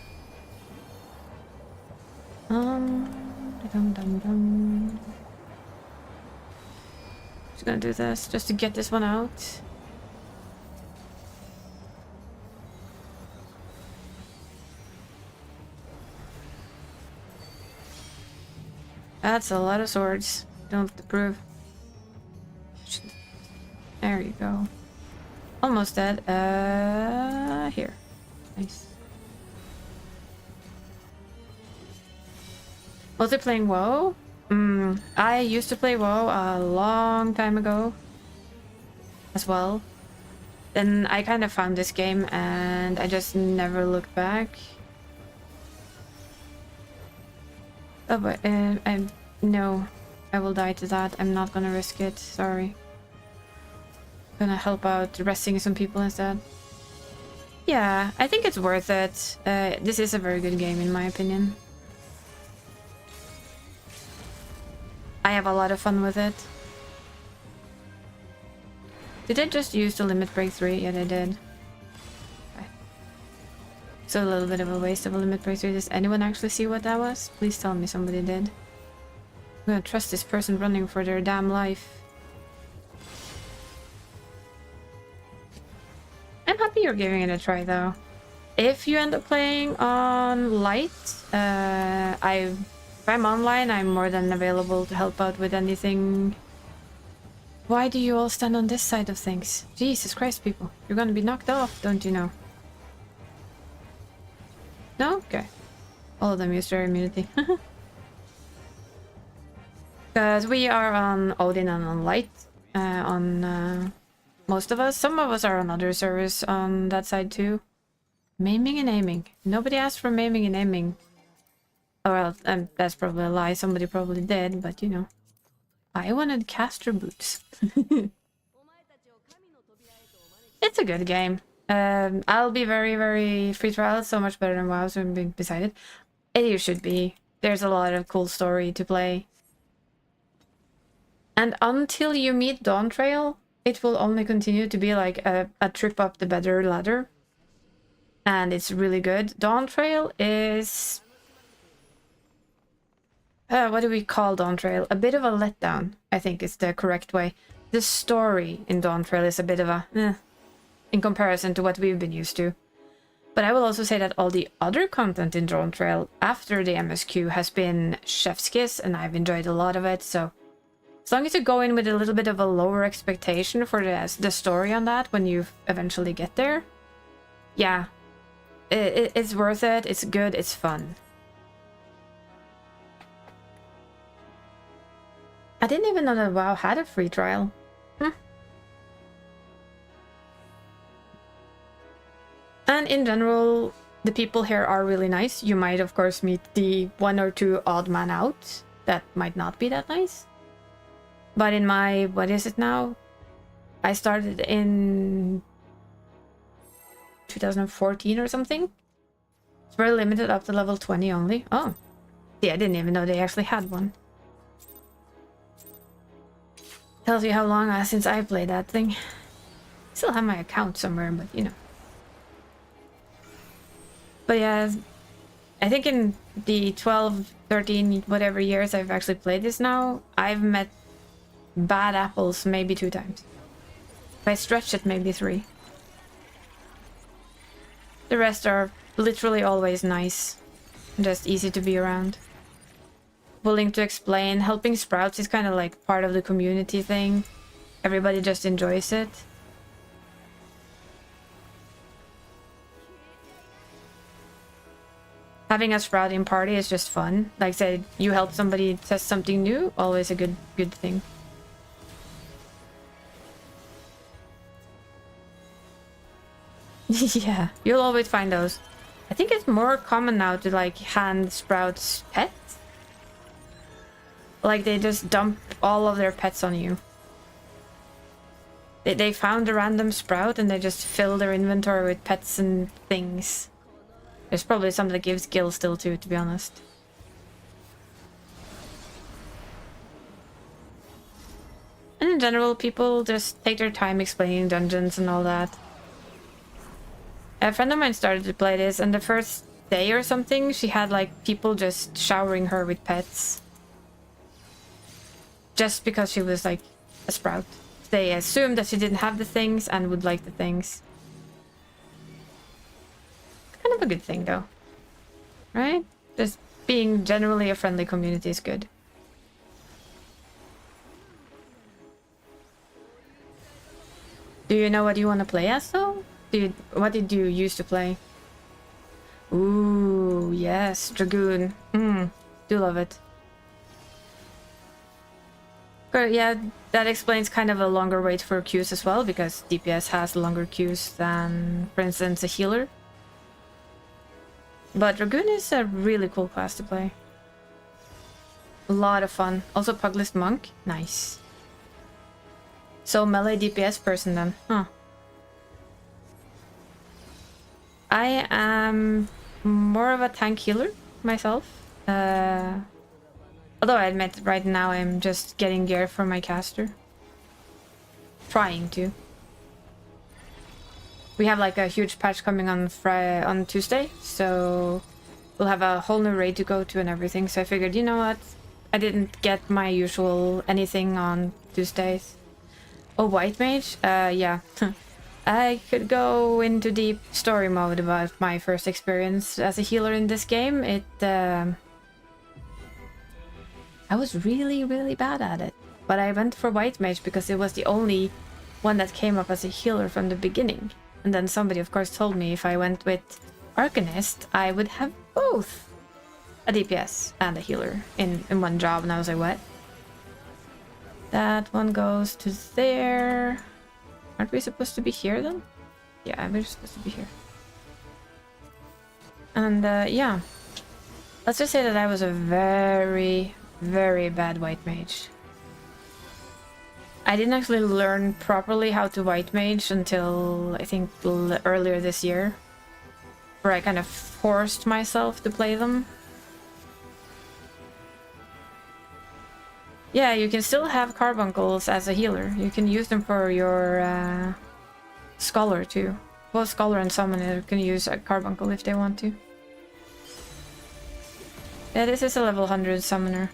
Just gonna do this just to get this one out. That's a lot of swords. Don't approve. There you go. Almost dead. Here. Nice. Was it playing WoW? I used to play WoW a long time ago as well. Then I kind of found this game and I just never looked back. Oh, but no, I will die to that. I'm not gonna risk it. Sorry. Gonna help out resting some people instead. Yeah, I think it's worth it. This is a very good game in my opinion. I have a lot of fun with it. Did I just use the limit break 3? Yeah, they did. Okay. So a little bit of a waste of a limit break 3. Does anyone actually see what that was? Please tell me somebody did. I'm gonna trust this person running for their damn life. I'm happy you're giving it a try though. If you end up playing on light, if I'm online, I'm more than available to help out with anything. Why do you all stand on this side of things? Jesus Christ, people. You're gonna be knocked off, don't you know? No? Okay. All of them use their immunity. Because we are on Odin and on light. Most of us. Some of us are on other servers on that side too. Maiming and aiming. Nobody asked for maiming and aiming. Oh, well, that's probably a lie. Somebody probably did, but you know. I wanted caster boots. It's a good game. I'll be very, very free trial. It's so much better than WoW, so I'm being beside it. You should be. There's a lot of cool story to play. And until you meet Dawn Trail, it will only continue to be like a trip up the better ladder. And it's really good. Dawn Trail is... what do we call Dawn Trail? A bit of a letdown, I think is the correct way. The story in Dawn Trail is a bit of a... in comparison to what we've been used to. But I will also say that all the other content in Dawn Trail after the MSQ has been chef's kiss, and I've enjoyed a lot of it, so... As long as you go in with a little bit of a lower expectation for the story on that when you eventually get there, yeah, it's worth it, it's good, it's fun. I didn't even know that WoW had a free trial. And in general, the people here are really nice. You might, of course, meet the 1 or 2 odd man out that might not be that nice. But in my, what is it now? I started in 2014 or something. It's very limited up to level 20 only. Oh, yeah, I didn't even know they actually had one. Tells you how long since I played that thing. still have my account somewhere, but you know. But yeah, I think in the 12, 13, whatever years I've actually played this now, I've met bad apples maybe 2 times. If I stretch it, maybe 3. The rest are literally always nice. Just easy to be around. Willing to explain. Helping Sprouts is kind of like part of the community thing. Everybody just enjoys it. Having a sprouting party is just fun. Like I said, you help somebody test something new, always a good thing. Yeah, you'll always find those. I think it's more common now to like hand Sprouts pets. Like they just dump all of their pets on you. They found a random Sprout and they just fill their inventory with pets and things. There's probably some that gives gil still too, to be honest. And in general, people just take their time explaining dungeons and all that. A friend of mine started to play this, and the first day or something, she had like people just showering her with pets. Just because she was like a Sprout. They assumed that she didn't have the things and would like the things. Kind of a good thing though. Right? Just being generally a friendly community is good. Do you know what you want to play as though? What did you used to play? Ooh, yes, Dragoon. Do love it. But yeah, that explains kind of a longer wait for queues as well, because DPS has longer queues than, for instance, a healer. But Dragoon is a really cool class to play. A lot of fun. Also Puglist Monk. Nice. So melee DPS person then. Huh. I am more of a tank healer myself. Although I admit right now I'm just getting gear for my caster. Trying to. We have like a huge patch coming on Tuesday, so we'll have a whole new raid to go to and everything. So I figured, you know what? I didn't get my usual anything on Tuesdays. Oh, White Mage? Yeah. I could go into deep story mode about my first experience as a healer in this game. I was really, really bad at it. But I went for White Mage because it was the only one that came up as a healer from the beginning. And then somebody, of course, told me if I went with Arcanist, I would have both a DPS and a healer in one job. And I was like, what? That one goes to there. Aren't we supposed to be here then? Yeah, we're supposed to be here. And yeah. Let's just say that I was a very, very bad White Mage. I didn't actually learn properly how to White Mage until I think earlier this year, where I kind of forced myself to play them. Yeah, you can still have carbuncles as a healer. You can use them for your scholar too. Both scholar and summoner can use a carbuncle if they want to. Yeah, this is a level 100 summoner.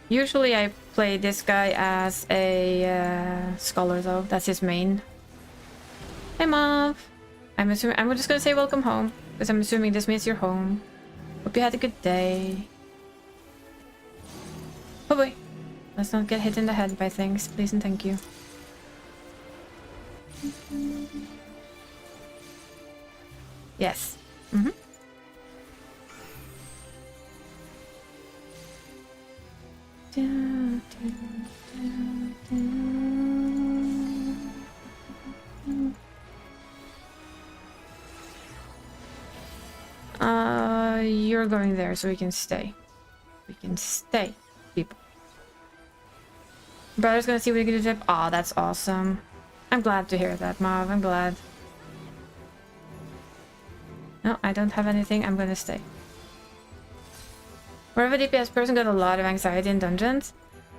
Usually I play this guy as a scholar though. That's his main. Hey Mom! I'm just gonna say welcome home, because I'm assuming this means you're home. Hope you had a good day. Oh boy. Let's not get hit in the head by things, please and thank you. Yes. Mm-hmm. You're going there, so we can stay. We can stay, people. Brother's gonna see what we can do. Tip. Aw, that's awesome. I'm glad to hear that, Mav. I'm glad. No, I don't have anything. I'm gonna stay. Wherever DPS person got a lot of anxiety in dungeons.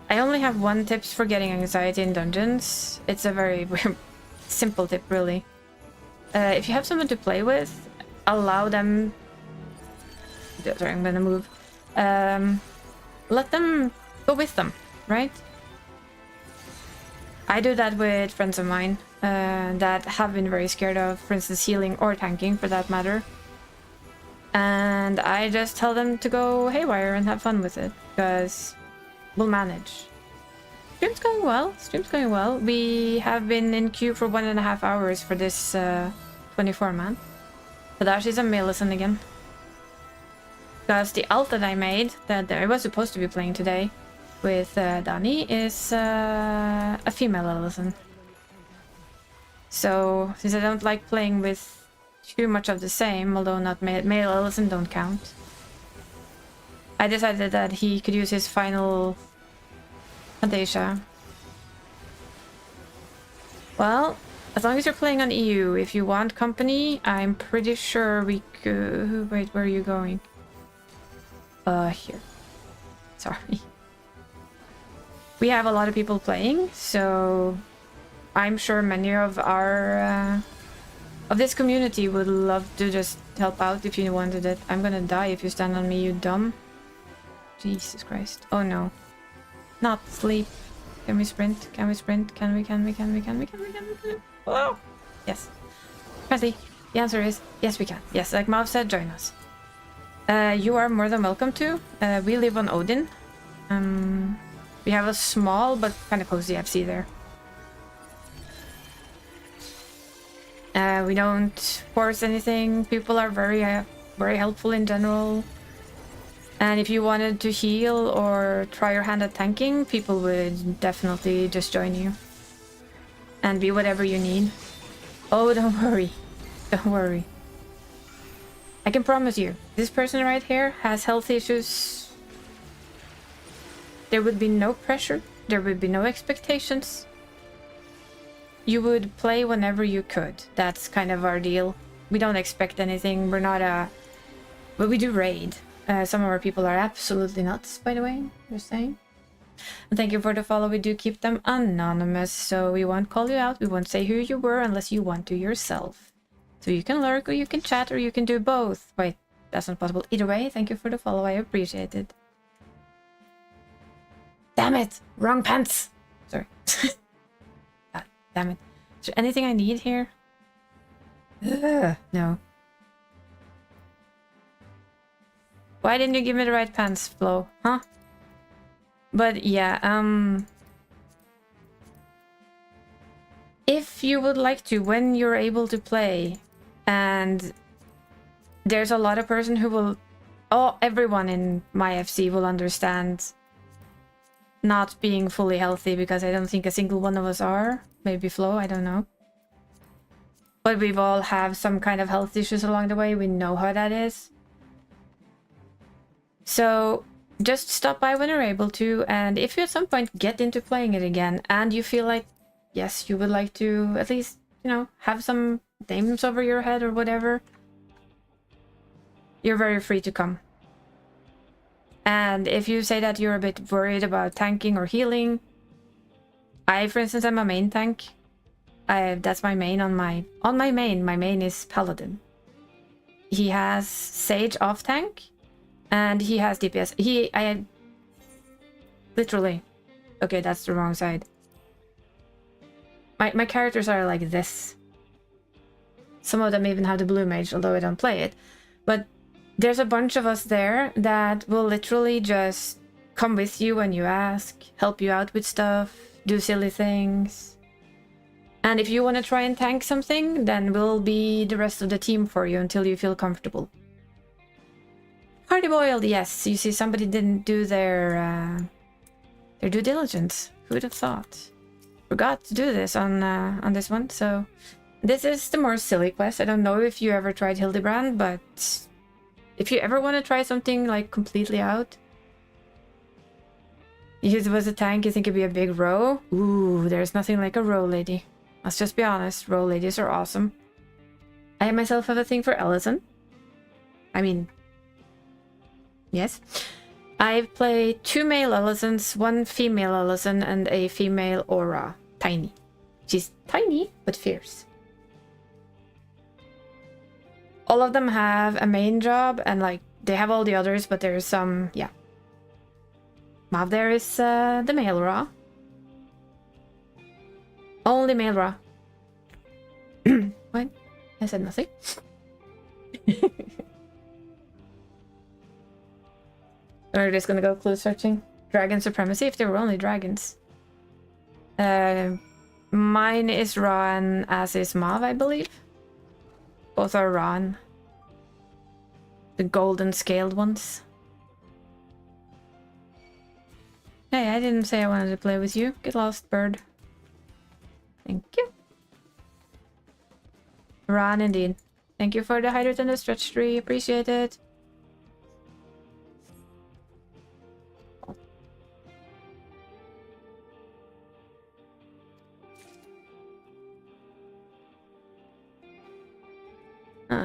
I only have one tips for getting anxiety in dungeons. It's a very simple tip, really. If you have someone to play with, allow them... Sorry, I'm gonna move. Let them go with them, right? I do that with friends of mine that have been very scared of, for instance, healing or tanking, for that matter. And I just tell them to go haywire and have fun with it, because we'll manage. Stream's going well. Stream's going well. We have been in queue for 1.5 hours for this 24-man. Tadashi's a Melisson again. Because the ult that I made, that I was supposed to be playing today with Dani, is a female Melisson. So, since I don't like playing with too much of the same, although not male Melisson don't count, I decided that he could use his final Fantasia. Well, as long as you're playing on EU, if you want company, I'm pretty sure we could... Wait, where are you going? Here. Sorry. We have a lot of people playing, so I'm sure many of our... of this community would love to just help out if you wanted it. I'm gonna die if you stand on me, you dumb. Jesus Christ. Oh no. Not sleep. Can we sprint? Can we sprint? Can we? Oh! Yes. Apparently, the answer is yes, we can. Yes, like Mav said, join us. You are more than welcome to. We live on Odin. We have a small but kind of cozy FC there. We don't force anything. People are very helpful in general. And if you wanted to heal or try your hand at tanking, people would definitely just join you. And be whatever you need. Oh, don't worry. Don't worry. I can promise you, this person right here has health issues. There would be no pressure. There would be no expectations. You would play whenever you could. That's kind of our deal. We don't expect anything. We're not a... But we do raid. Some of our people are absolutely nuts, by the way. Just saying. And thank you for the follow. We do keep them anonymous, so we won't call you out. We won't say who you were unless you want to yourself. So you can lurk, or you can chat, or you can do both. Wait, that's not possible. Either way, thank you for the follow. I appreciate it. Damn it! Wrong pants! Sorry. God damn it. Is there anything I need here? No. Why didn't you give me the right pants, Flo? Huh? But yeah, if you would like to, when you're able to play, and there's a lot of person who will... Oh, everyone in my FC will understand not being fully healthy, because I don't think a single one of us are. Maybe Flo, I don't know. But we've all have some kind of health issues along the way. We know how that is. So just stop by when you're able to, and if you at some point get into playing it again and you feel like, yes, you would like to at least, you know, have some names over your head or whatever, you're very free to come. And if you say that you're a bit worried about tanking or healing, I, for instance, am a main tank. That's my main on my main. My main is Paladin. He has Sage off tank. And he has DPS. I literally... Okay, that's the wrong side. My characters are like this. Some of them even have the blue mage, although I don't play it. But there's a bunch of us there that will literally just come with you when you ask, help you out with stuff, do silly things. And if you want to try and tank something, then we'll be the rest of the team for you until you feel comfortable. Hardy boiled, yes. You see, somebody didn't do their due diligence. Who would have thought? Forgot to do this on this one. So this is the more silly quest. I don't know if you ever tried Hildebrand, but if you ever want to try something like completely out, if it was a tank, you think it'd be a big row? Ooh, there's nothing like a row lady. Let's just be honest. Row ladies are awesome. I myself have a thing for Ellison. I mean... Yes. I've played 2 male Ellisons, 1 female Ellison, and a female Aura. Tiny. She's tiny, but fierce. All of them have a main job, and like, they have all the others, but there's some, yeah. Mav there is the male Ra. Only male Ra. What? I said nothing. We're just gonna go clue searching. Dragon supremacy, if they were only dragons. Mine is Ran, as is Mav, I believe. Both are Ran. The golden scaled ones. Hey, I didn't say I wanted to play with you. Get lost, bird. Thank you. Ran indeed. Thank you for the hydrate and the stretch tree. Appreciate it.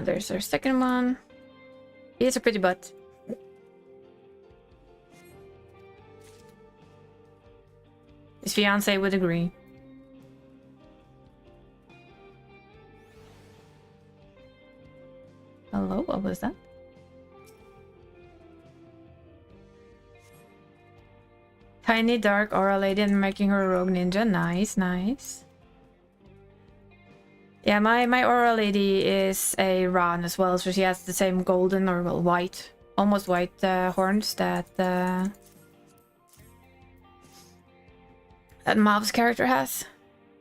There's our second one. He has a pretty butt. His fiance would agree. Hello, what was that? Tiny dark aura lady and making her a rogue ninja. Nice, nice. Yeah, my aura lady is a Ran as well, so she has the same golden or well, white, almost white horns that Mav's character has.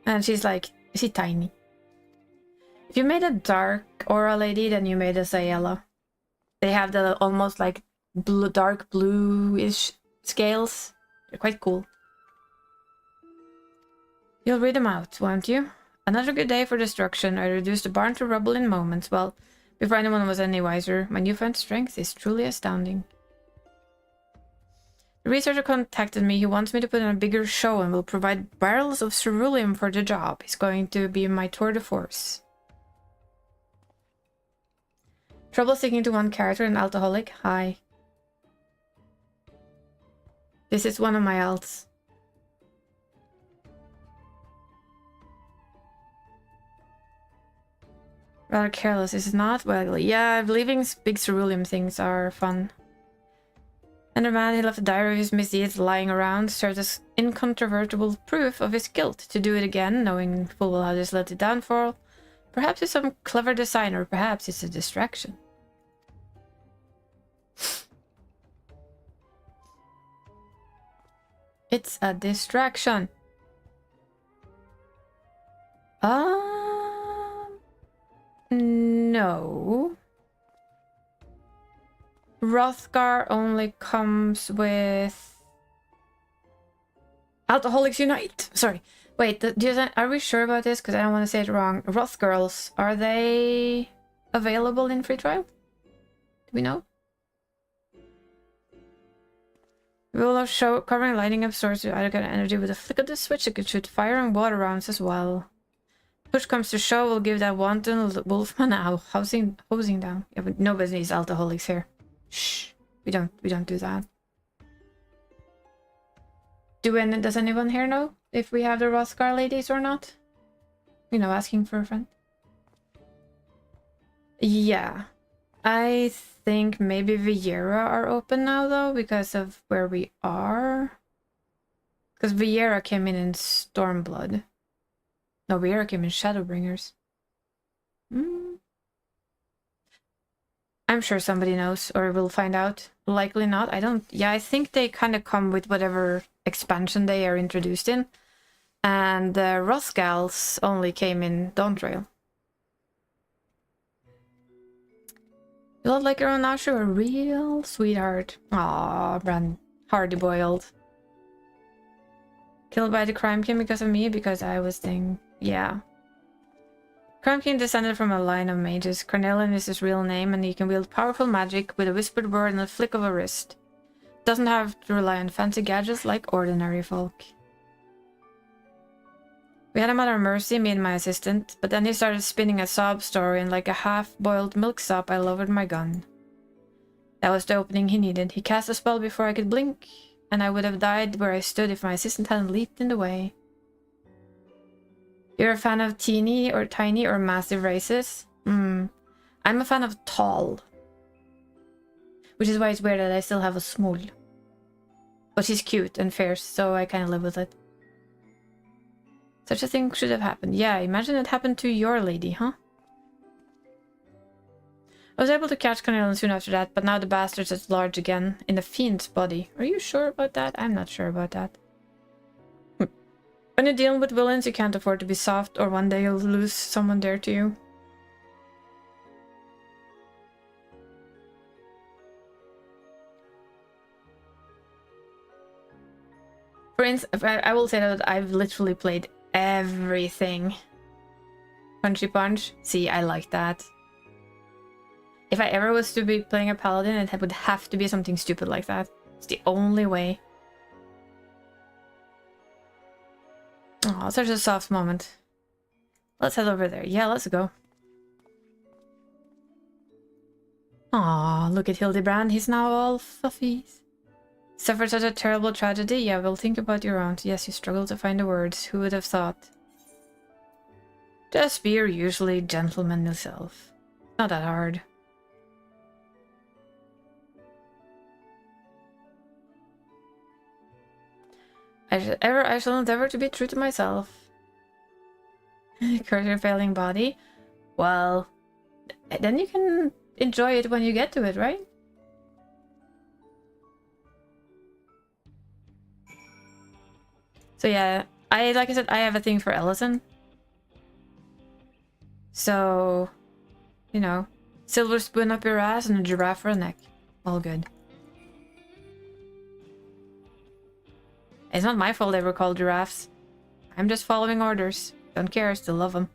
And she's like, she's tiny. If you made a dark aura lady, then you made a Sayela. They have the almost like blue, dark blue-ish scales. They're quite cool. You'll read them out, won't you? Another good day for destruction. I reduced the barn to rubble in moments. Well, before anyone was any wiser, my newfound strength is truly astounding. The researcher contacted me. He wants me to put on a bigger show and will provide barrels of ceruleum for the job. He's going to be my tour de force. Trouble sticking to one character, an alcoholic. Hi. This is one of my alts. Rather careless, is it not? Well, yeah, leaving big ceruleum things are fun. And the man who left a diary of his misdeeds lying around served as incontrovertible proof of his guilt. To do it again, knowing full well how this led to downfall, perhaps it's some clever design, or perhaps it's a distraction. It's a distraction. No. Hrothgar only comes with Alcoholics Unite. Sorry. Wait, are we sure about this? Because I don't want to say it wrong. Hrothgirls, are they available in free trial? Do we know? We will have show covering lighting up source with either kind of energy with a flick of the switch. It could shoot fire and water rounds as well. Push comes to shove, we'll give that wanton wolfman a hosing down. Yeah, but nobody needs alcoholics here. Shh. We don't do that. Does anyone here know if we have the Hrothgar ladies or not? You know, asking for a friend. Yeah. I think maybe Viera are open now though, because of where we are. Because Viera came in Stormblood. No, Viera came in Shadowbringers. I'm sure somebody knows, or will find out. Likely not. I think they kind of come with whatever expansion they are introduced in. And the Hrothgals only came in Dawntrail. You look like your own Asher, a real sweetheart. Aww, Bran. Hardy boiled. Killed by the Crime King because of me, because I was thing. Yeah. Crime King descended from a line of mages. Carnelian is his real name, and he can wield powerful magic with a whispered word and a flick of a wrist. Doesn't have to rely on fancy gadgets like ordinary folk. We had him at our mercy, me and my assistant, but then he started spinning a sob story, and like a half-boiled milksop, I lowered my gun. That was the opening he needed. He cast a spell before I could blink, and I would have died where I stood if my assistant hadn't leaped in the way. You're a fan of teeny or tiny or massive races? I'm a fan of tall. Which is why it's weird that I still have a small. But she's cute and fierce, so I kind of live with it. Such a thing should have happened. Yeah, imagine it happened to your lady, huh? I was able to catch Carnelian soon after that, but now the bastard's at large again, in the fiend's body. Are you sure about that? I'm not sure about that. When you're dealing with villains, you can't afford to be soft, or one day you'll lose someone dear to you. For instance, I will say that I've literally played everything. Punchy Punch? See, I like that. If I ever was to be playing a paladin, it would have to be something stupid like that. It's the only way. Oh, such a soft moment. Let's head over there. Yeah, let's go. Aw, look at Hildebrand. He's now all fluffy. Suffered such a terrible tragedy? Yeah, well, think about your own. Yes, you struggle to find the words. Who would have thought? Just be your usually gentlemanly self. Not that hard. I shall endeavor to be true to myself. Curse your failing body? Well, then you can enjoy it when you get to it, right? So yeah, like I said, I have a thing for Ellison. So, you know, silver spoon up your ass and a giraffe for a neck. All good. It's not my fault they were called giraffes. I'm just following orders. Don't care, I still love them.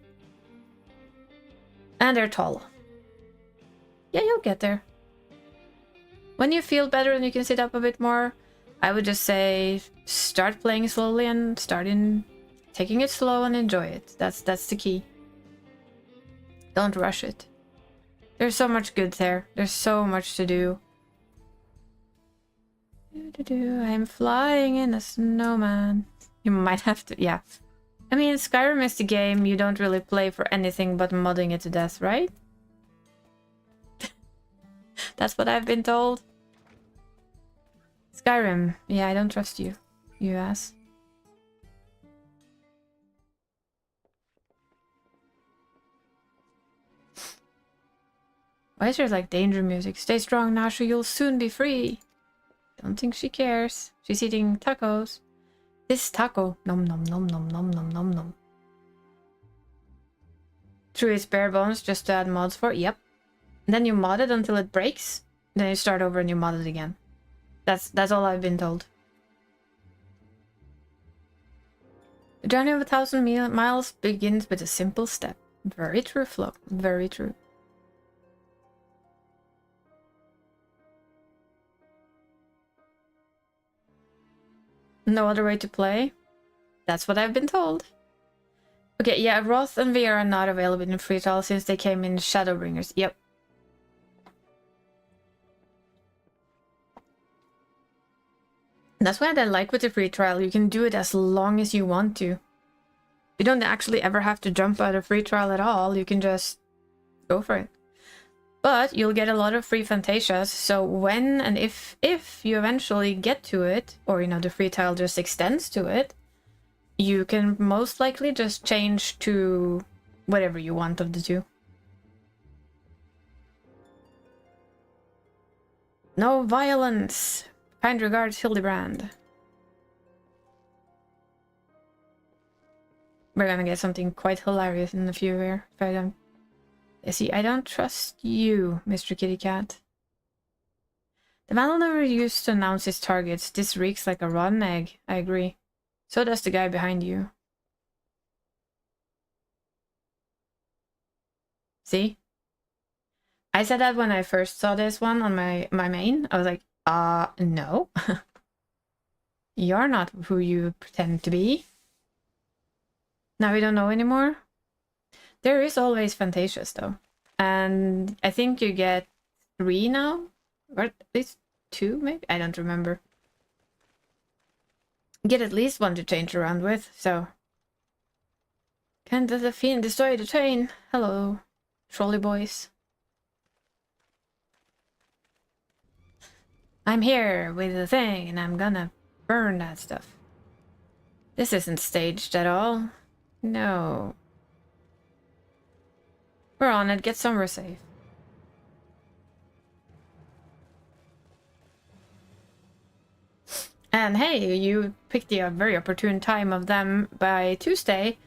And they're tall. Yeah, you'll get there. When you feel better and you can sit up a bit more, I would just say start playing slowly and taking it slow and enjoy it. That's the key. Don't rush it. There's so much good there. There's so much to do. I'm flying in a snowman. You might have to, yeah. I mean, Skyrim is the game you don't really play for anything but modding it to death, right? That's what I've been told. Skyrim. Yeah, I don't trust you. You ass. Why is there like danger music? Stay strong, Nashu, you'll soon be free. Don't think she cares. She's eating tacos. This taco. Nom nom nom nom nom nom nom nom. Through its bare bones just to add mods for? Yep. And then you mod it until it breaks. Then you start over and you mod it again. That's all I've been told. The journey of 1,000 miles begins with a simple step. Very true, Flo. Very true. No other way to play? That's what I've been told. Okay, yeah, Wrath and VR are not available in free trial since they came in Shadowbringers. Yep. That's what I like with the free trial. You can do it as long as you want to. You don't actually ever have to jump out of free trial at all. You can just go for it. But you'll get a lot of free Fantasias, so when and if you eventually get to it, or you know, the free trial just extends to it, you can most likely just change to whatever you want of the two. No violence! Kind regards, Hildebrand. We're gonna get something quite hilarious in a few here, if I don't... See, I don't trust you, Mr. Kitty Cat. The vandal never used to announce his targets. This reeks like a rotten egg. I agree. So does the guy behind you. See? I said that when I first saw this one on my main. I was like, no. You're not who you pretend to be. Now we don't know anymore. There is always Fantasias, though. And I think you get 3 now? Or at least 2, maybe? I don't remember. You get at least 1 to change around with, so... Can't let the fiend destroy the train. Hello, trolley boys. I'm here with the thing, and I'm gonna burn that stuff. This isn't staged at all. No. We're on it. Get somewhere safe. And hey, you picked the very opportune time of them. By Tuesday,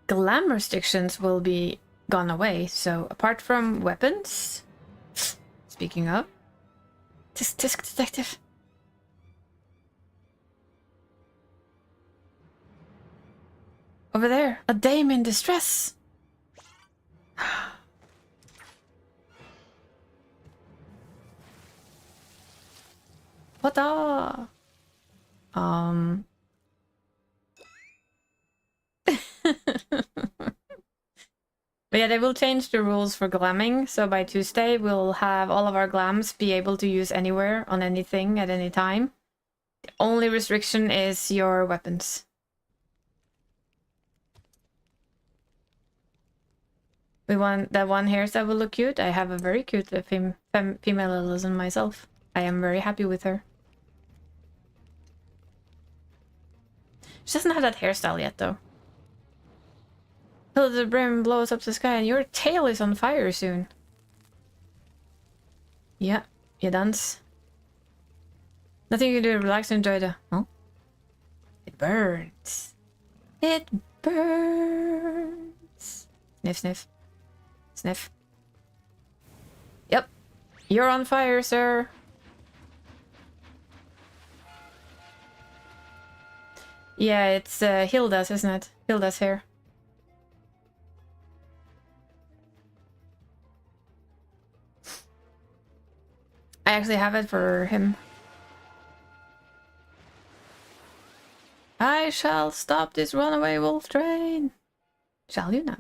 glam restrictions will be gone away. So apart from weapons, speaking of, Tisk detective. Over there, a dame in distress. What the? But yeah, they will change the rules for glamming, so by Tuesday we'll have all of our glams be able to use anywhere, on anything, at any time. The only restriction is your weapons. We want that one hairstyle will look cute. I have a very cute female Elysian myself. I am very happy with her. She doesn't have that hairstyle yet, though. Till the brim blows up the sky and your tail is on fire soon. Yeah, you dance. Nothing you can do to relax and enjoy the... Huh? It burns. It burns. Sniff, sniff. Sniff. Yep. You're on fire, sir. Yeah, it's Hilda's, isn't it? Hilda's hair. I actually have it for him. I shall stop this runaway wolf train. Shall you now?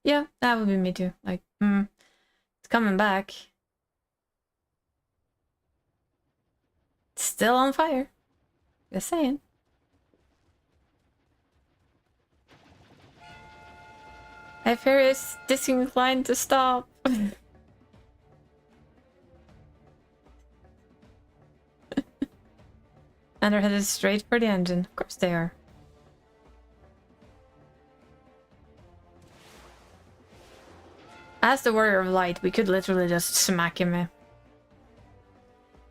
Yeah, that would be me too. Like, it's coming back. It's still on fire. Just saying. I fear it's disinclined to stop. And they're headed straight for the engine. Of course they are. As the warrior of light, we could literally just smack him.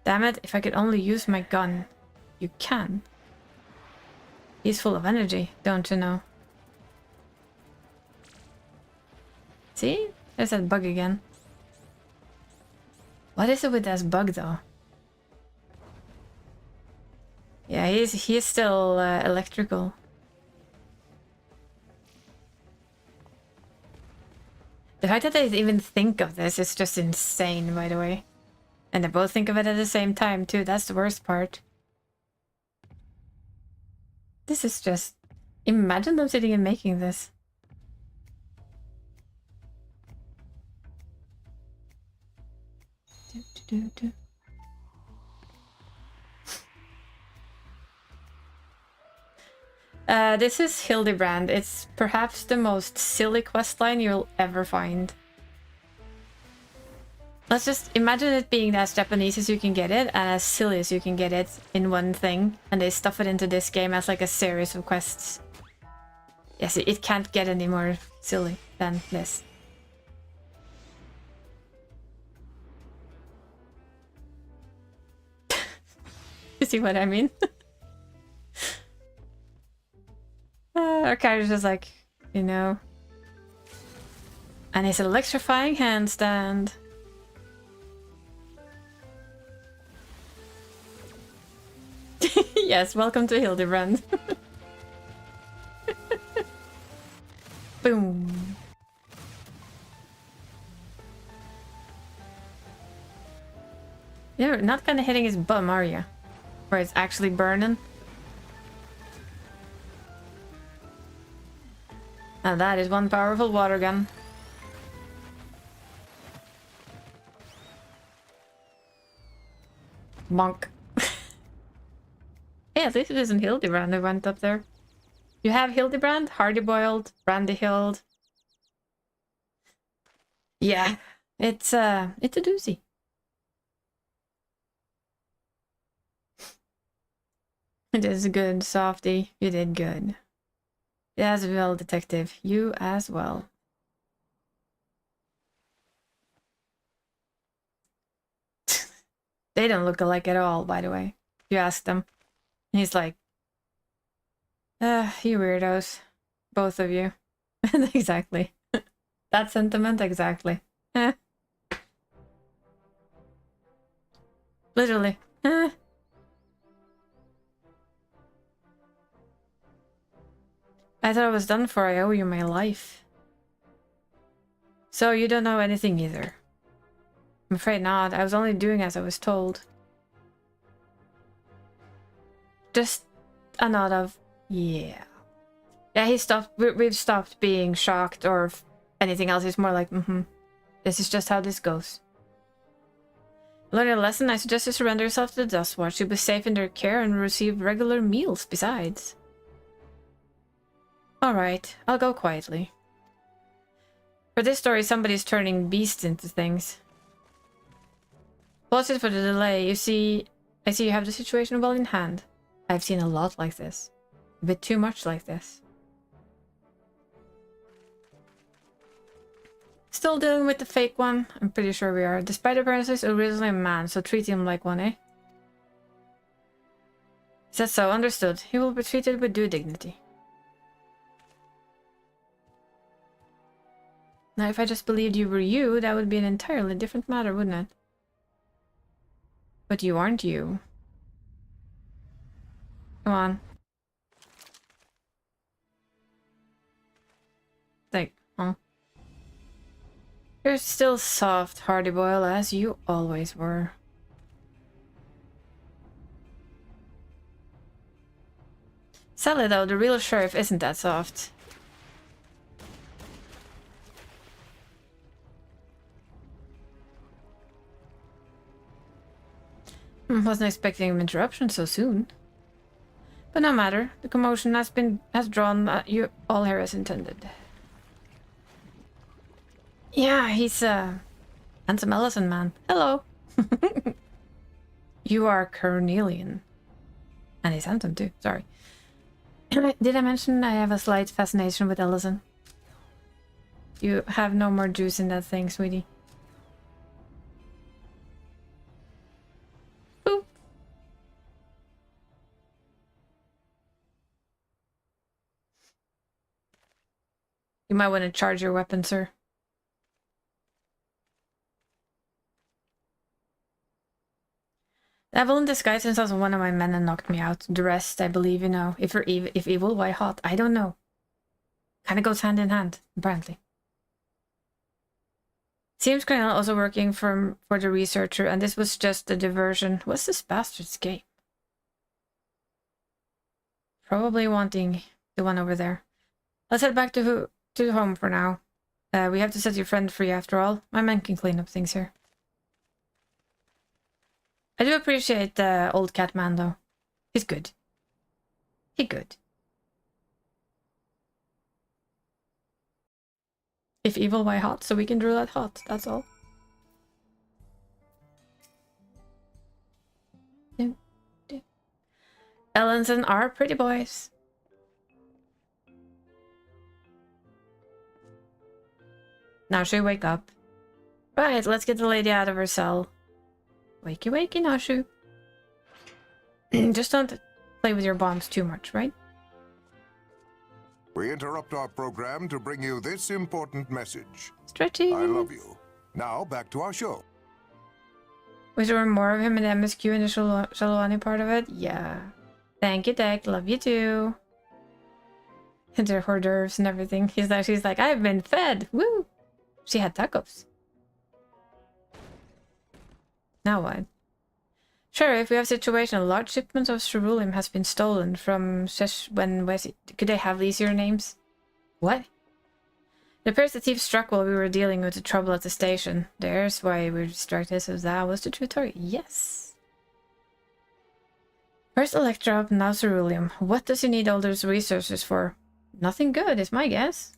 Damn it, if I could only use my gun. You can. He's full of energy, don't you know? See? There's that bug again. What is it with that bug, though? Yeah, he's still electrical. The fact that they even think of this is just insane, by the way. And they both think of it at the same time, too. That's the worst part. This is just... Imagine them sitting and making this. This is Hildebrand. It's perhaps the most silly questline you'll ever find. Let's just imagine it being as Japanese as you can get it and as silly as you can get it in one thing, and they stuff it into this game as like a series of quests. Yes, it can't get any more silly than this. You see what I mean? Our character's just like, you know. And his electrifying handstand. Yes, welcome to Hildebrand. Boom. You're not kind of hitting his bum, are you? Where it's actually burning. And that is one powerful water gun. Monk. Hey, at least it isn't Hildebrand who went up there. You have Hildebrand, Hardy-boiled, Brandy-hilled. Yeah, it's a doozy. It is good, Softy. You did good. You as well, Detective. You as well. They don't look alike at all, by the way. You ask them. And he's like, you weirdos. Both of you. Exactly. That sentiment, exactly. Literally. I thought I was done for. I owe you my life. So you don't know anything either. I'm afraid not. I was only doing as I was told. Just a nod of, yeah. Yeah, he stopped. We've stopped being shocked or anything else. It's more like, this is just how this goes. Learn a lesson. I suggest you surrender yourself to the Dust Watch. You'll be safe in their care and receive regular meals besides. Alright, I'll go quietly. For this story, somebody's turning beasts into things. Apologies for the delay. I see you have the situation well in hand. I've seen a lot like this. A bit too much like this. Still dealing with the fake one? I'm pretty sure we are. Despite appearances, originally a man, so treat him like one, eh? Is that so? Understood. He will be treated with due dignity. Now, if I just believed you were you, that would be an entirely different matter, wouldn't it? But you aren't you. Come on. Like, huh? You're still soft, Hardy-boil, as you always were. Sadly though, the real sheriff isn't that soft. Wasn't expecting an interruption so soon. But no matter, the commotion has drawn you all here as intended. Yeah, he's handsome Ellison man. Hello. You are Cornelian. And he's handsome too, sorry. Did I mention I have a slight fascination with Ellison? You have no more juice in that thing, sweetie. Boop. You might want to charge your weapon, sir. The Devil in disguise himself as one of my men and knocked me out. The rest, I believe, you know. If evil, why hot? I don't know. Kind of goes hand in hand, apparently. Seems Colonel also working for the researcher, and this was just a diversion. What's this bastard's game? Probably wanting the one over there. Let's head back to home for now. We have to set your friend free after all. My men can clean up things here. I do appreciate the old cat man, though. He's good. He's good. If evil, why hot? So we can draw that hot, that's all. Ellison are pretty boys. Now she wake up. Right, let's get the lady out of her cell. Wakey wakey, Nashu. Just don't play with your bombs too much, right? We interrupt our program to bring you this important message. Stretchy. I love you. Now back to our show. Was there more of him in the MSQ in the Shalawani part of it? Yeah. Thank you, Deck. Love you too. And their hors d'oeuvres and everything. She's like, I've been fed. Woo! She had tacos. Now what? Sheriff, we have a situation. A large shipment of ceruleum has been stolen from Could they have easier names? What? It appears the thief struck while we were dealing with the trouble at the station. There's why we were distracted, so that was the true target. Yes. First Electro, now Ceruleum. What does he need all those resources for? Nothing good, is my guess.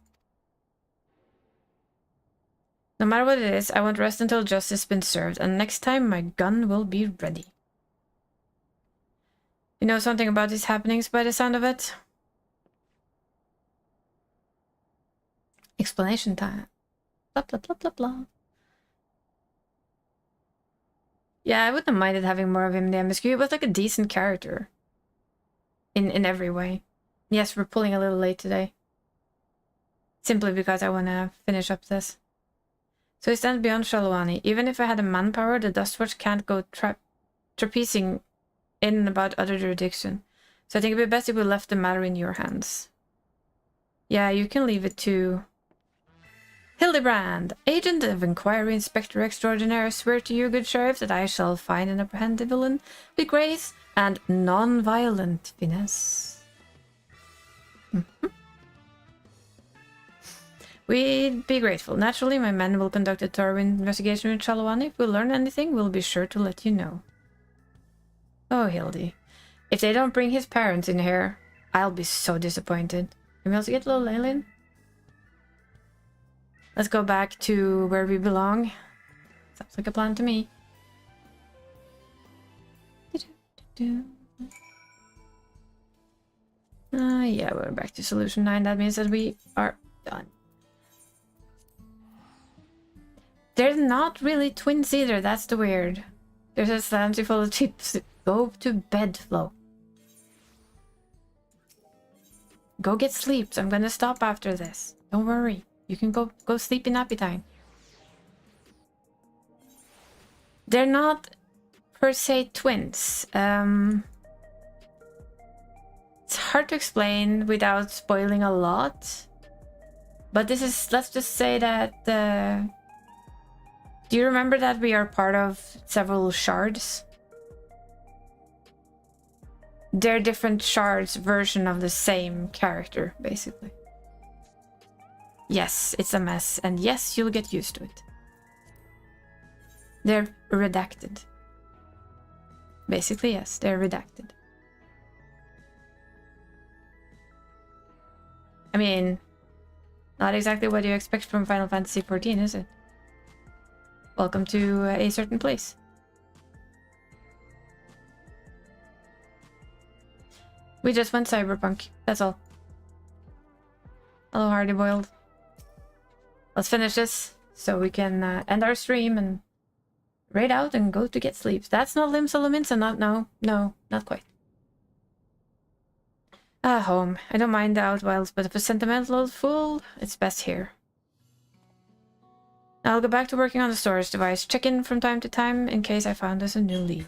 No matter what it is, I won't rest until justice has been served, and next time my gun will be ready. You know something about these happenings by the sound of it? Explanation time. Blah, blah, blah, blah, blah. Yeah, I wouldn't have minded having more of him in the MSQ. He was like a decent character. In every way. Yes, we're pulling a little late today. Simply because I want to finish up this. So he stands beyond Shalawani. Even if I had the manpower, the Dustwatch can't go trapezing in and about other jurisdiction. So I think it'd be best if we left the matter in your hands. Yeah, you can leave it to... Hildebrand, Agent of Inquiry Inspector Extraordinaire, I swear to you, good sheriff, that I shall find and apprehend the villain with grace and non-violent finesse. We'd be grateful. Naturally, my men will conduct a thorough investigation in Shalawani. If we learn anything, we'll be sure to let you know. Oh, Hildy. If they don't bring his parents in here, I'll be so disappointed. Can we also get a little alien? Let's go back to where we belong. Sounds like a plan to me. Yeah, we're back to solution 9. That means that we are done. They're not really twins either, that's the weird. There's a slanty full of chips. Go to bed, Flo. Go get sleep. I'm gonna stop after this. Don't worry. You can go sleep in nappy time. They're not per se twins. It's hard to explain without spoiling a lot. But this is, let's just say that do you remember that we are part of several shards? They're different shards version of the same character, basically. Yes, it's a mess, and yes, you'll get used to it. They're redacted. Basically, yes, they're redacted. I mean, not exactly what you expect from Final Fantasy XIV, is it? Welcome to a certain place. We just went cyberpunk, that's all. Hello, Hardy Boiled. Let's finish this so we can end our stream and raid out and go to get sleep. That's not Lim Solominsa, no, not quite. Home. I don't mind the Outwilds, but if a sentimental old fool, it's best here. I'll go back to working on the storage device. Check in from time to time in case I found us a new lead.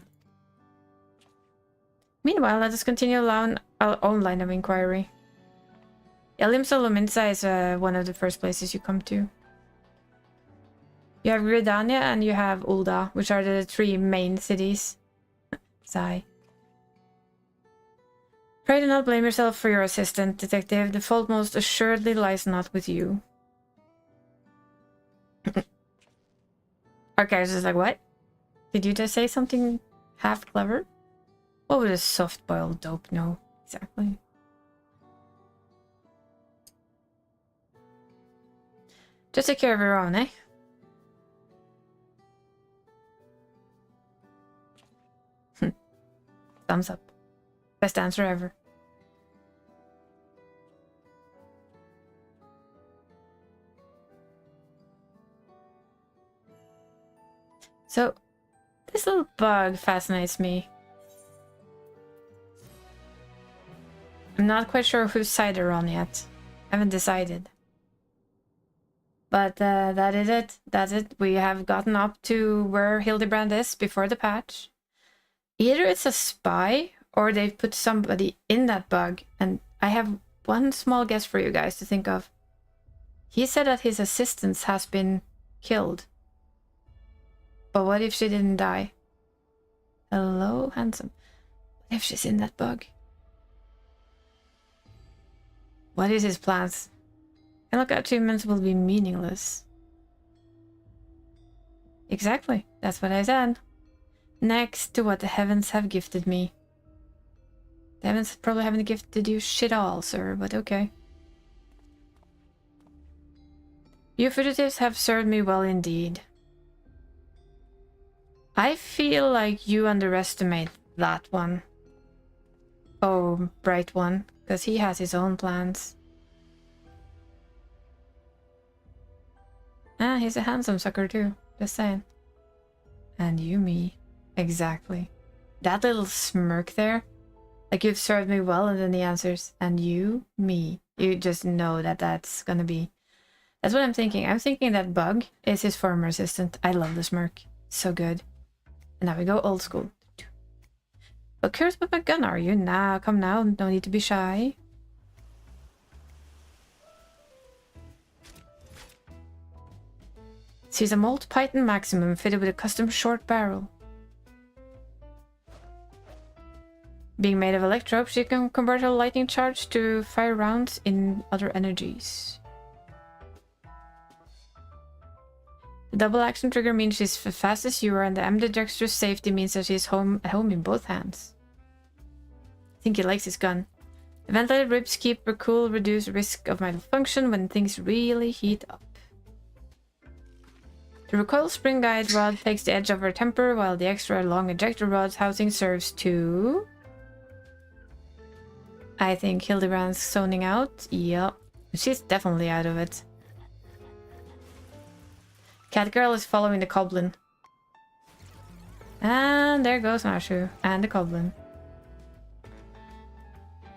Meanwhile, let us continue along our own line of inquiry. Lim Solominsa is one of the first places you come to. You have Gridania and you have Ulda, which are the 3 main cities. Sigh. Pray do not blame yourself for your assistant, detective. The fault most assuredly lies not with you. Our character's like, what? Did you just say something half clever? What would a soft-boiled dope know? Exactly. Just take care of your own, eh? Thumbs up. Best answer ever. So, this little bug fascinates me. I'm not quite sure whose side they're on yet. I haven't decided. But that is it. That's it. We have gotten up to where Hildebrand is before the patch. Either it's a spy or they've put somebody in that bug. And I have one small guess for you guys to think of. He said that his assistant has been killed. But what if she didn't die? Hello, handsome. What if she's in that bug? What is his plans? And look, achievements will be meaningless. Exactly, that's what I said. Next to what the heavens have gifted me. Probably haven't gifted you shit all, sir, but okay. You fugitives have served me well indeed. I feel like you underestimate that one. Oh, bright one, because he has his own plans. Ah, he's a handsome sucker too, just saying. And you me. Exactly. That little smirk there. Like, you've served me well, and then he answers, and you me. You just know that that's gonna be... That's what I'm thinking. I'm thinking that Bug is his former assistant. I love the smirk. So good. And now we go old school. But curious about my gun, are you? Nah, come now. No need to be shy. Sees a Molt Python Maximum fitted with a custom short barrel. Being made of electrope, she can convert her lightning charge to fire rounds in other energies. The double action trigger means she's as fast as you are, and the ambidextrous safety means that she's at home in both hands. I think he likes his gun. The ventilated ribs keep her cool, reduce risk of malfunction when things really heat up. The recoil spring guide rod takes the edge of her temper, while the extra long ejector rod's housing serves to... I think Hildebrand's zoning out. Yep. She's definitely out of it. Catgirl is following the Goblin. And there goes Marshu. And the Goblin.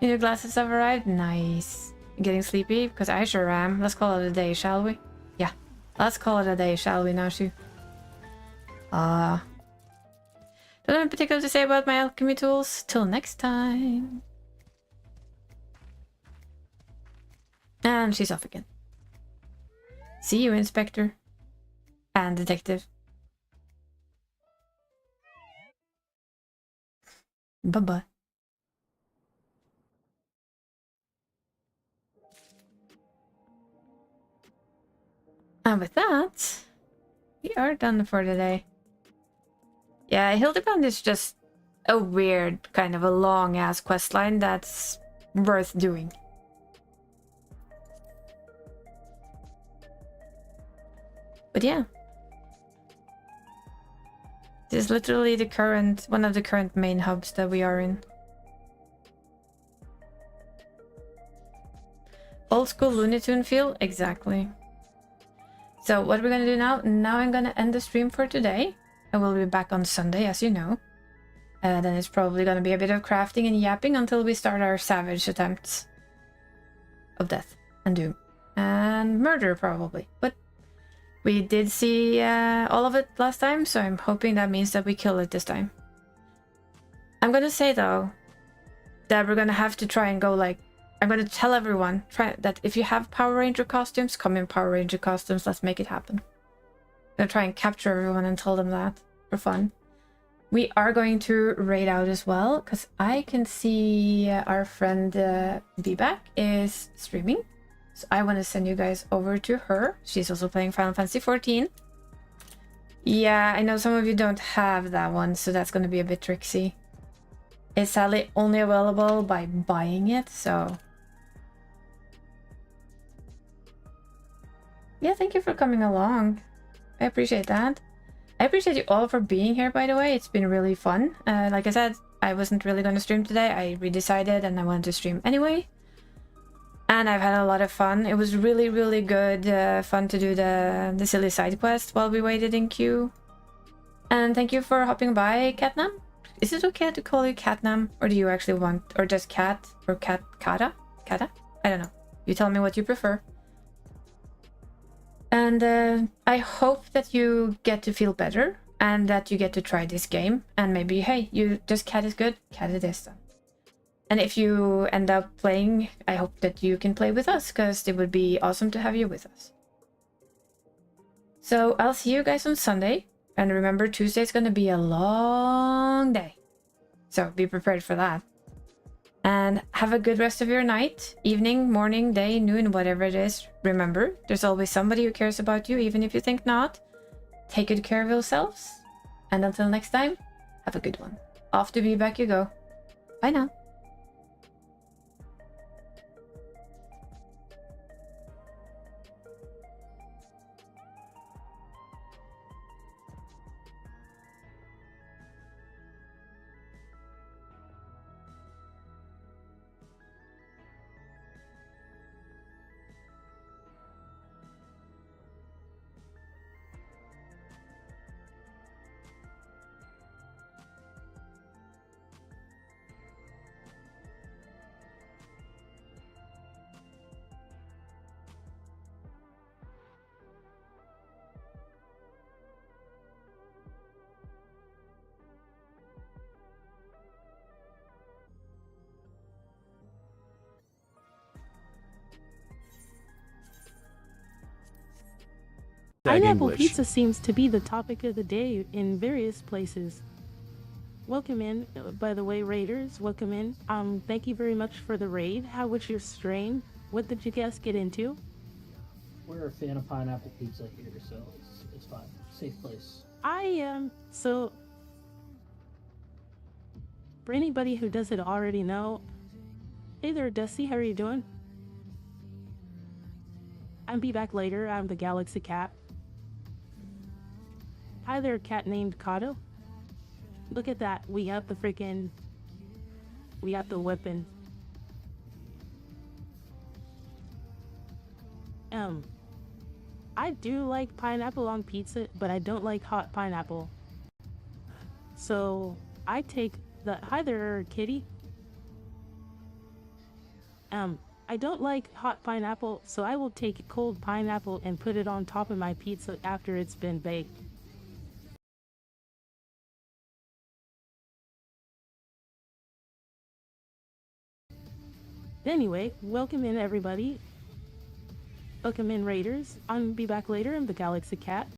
New glasses have arrived. Nice. Getting sleepy? Because I sure am. Let's call it a day, shall we? Yeah. Let's call it a day, shall we, Nashu? Don't have anything particular to say about my alchemy tools. Till next time. And she's off again. See you, Inspector. And Detective. Bye-bye. And with that, we are done for today. Yeah, Hildebrand is just a weird, kind of a long-ass questline that's worth doing. But yeah. This is literally the one of the current main hubs that we are in. Old school Looney Tune feel? Exactly. So what we're gonna do now? Now I'm gonna end the stream for today. I will be back on Sunday, as you know. Then it's probably gonna be a bit of crafting and yapping until we start our savage attempts of death and doom. And murder, probably. But we did see all of it last time, so I'm hoping that means that we kill it this time. I'm gonna say, though, that we're gonna have to try and go, like... I'm gonna tell everyone that if you have Power Ranger costumes, come in Power Ranger costumes, let's make it happen. I'm gonna try and capture everyone and tell them that for fun. We are going to raid out as well, because I can see our friend B-Back is streaming. So I want to send you guys over to her. She's also playing Final Fantasy XIV. Yeah, I know some of you don't have that one, so that's going to be a bit tricksy. It's sadly only available by buying it, so... Yeah, thank you for coming along. I appreciate that. I appreciate you all for being here, by the way. It's been really fun. Like I said, I wasn't really going to stream today. I redecided and I wanted to stream anyway. And I've had a lot of fun. It was really, really good fun to do the silly side quest while we waited in queue. And thank you for hopping by, Catnam. Is it okay to call you Catnam? Or do you actually want... Or just Cat? Or Kata? Kata? I don't know. You tell me what you prefer. And I hope that you get to feel better. And that you get to try this game. And maybe, hey, just Cat is good. Cat it is then. And if you end up playing, I hope that you can play with us, because it would be awesome to have you with us. So I'll see you guys on Sunday. And remember, Tuesday's going to be a long day. So be prepared for that. And have a good rest of your night, evening, morning, day, noon, whatever it is. Remember, there's always somebody who cares about you, even if you think not. Take good care of yourselves. And until next time, have a good one. Off to be back you go. Bye now. Pineapple English. pizza seems to be the topic of the day in various places. Welcome in, by the way, raiders. Welcome in. Thank you very much for the raid. How was your strain? What did you guys get into? We're a fan of pineapple pizza here, so it's fine. Safe place. I am so. For anybody who doesn't already know, hey there, Dusty. How are you doing? I'm Be Back Later. I'm the Galaxy Cat. Hi there, cat named Kato. Look at that. We got the weapon. I do like pineapple on pizza, but I don't like hot pineapple. So I take hi there, kitty. I don't like hot pineapple, so I will take cold pineapple and put it on top of my pizza after it's been baked. Anyway, welcome in everybody. Welcome in raiders. I'm Be Back Later. I'm the Galaxy Cat.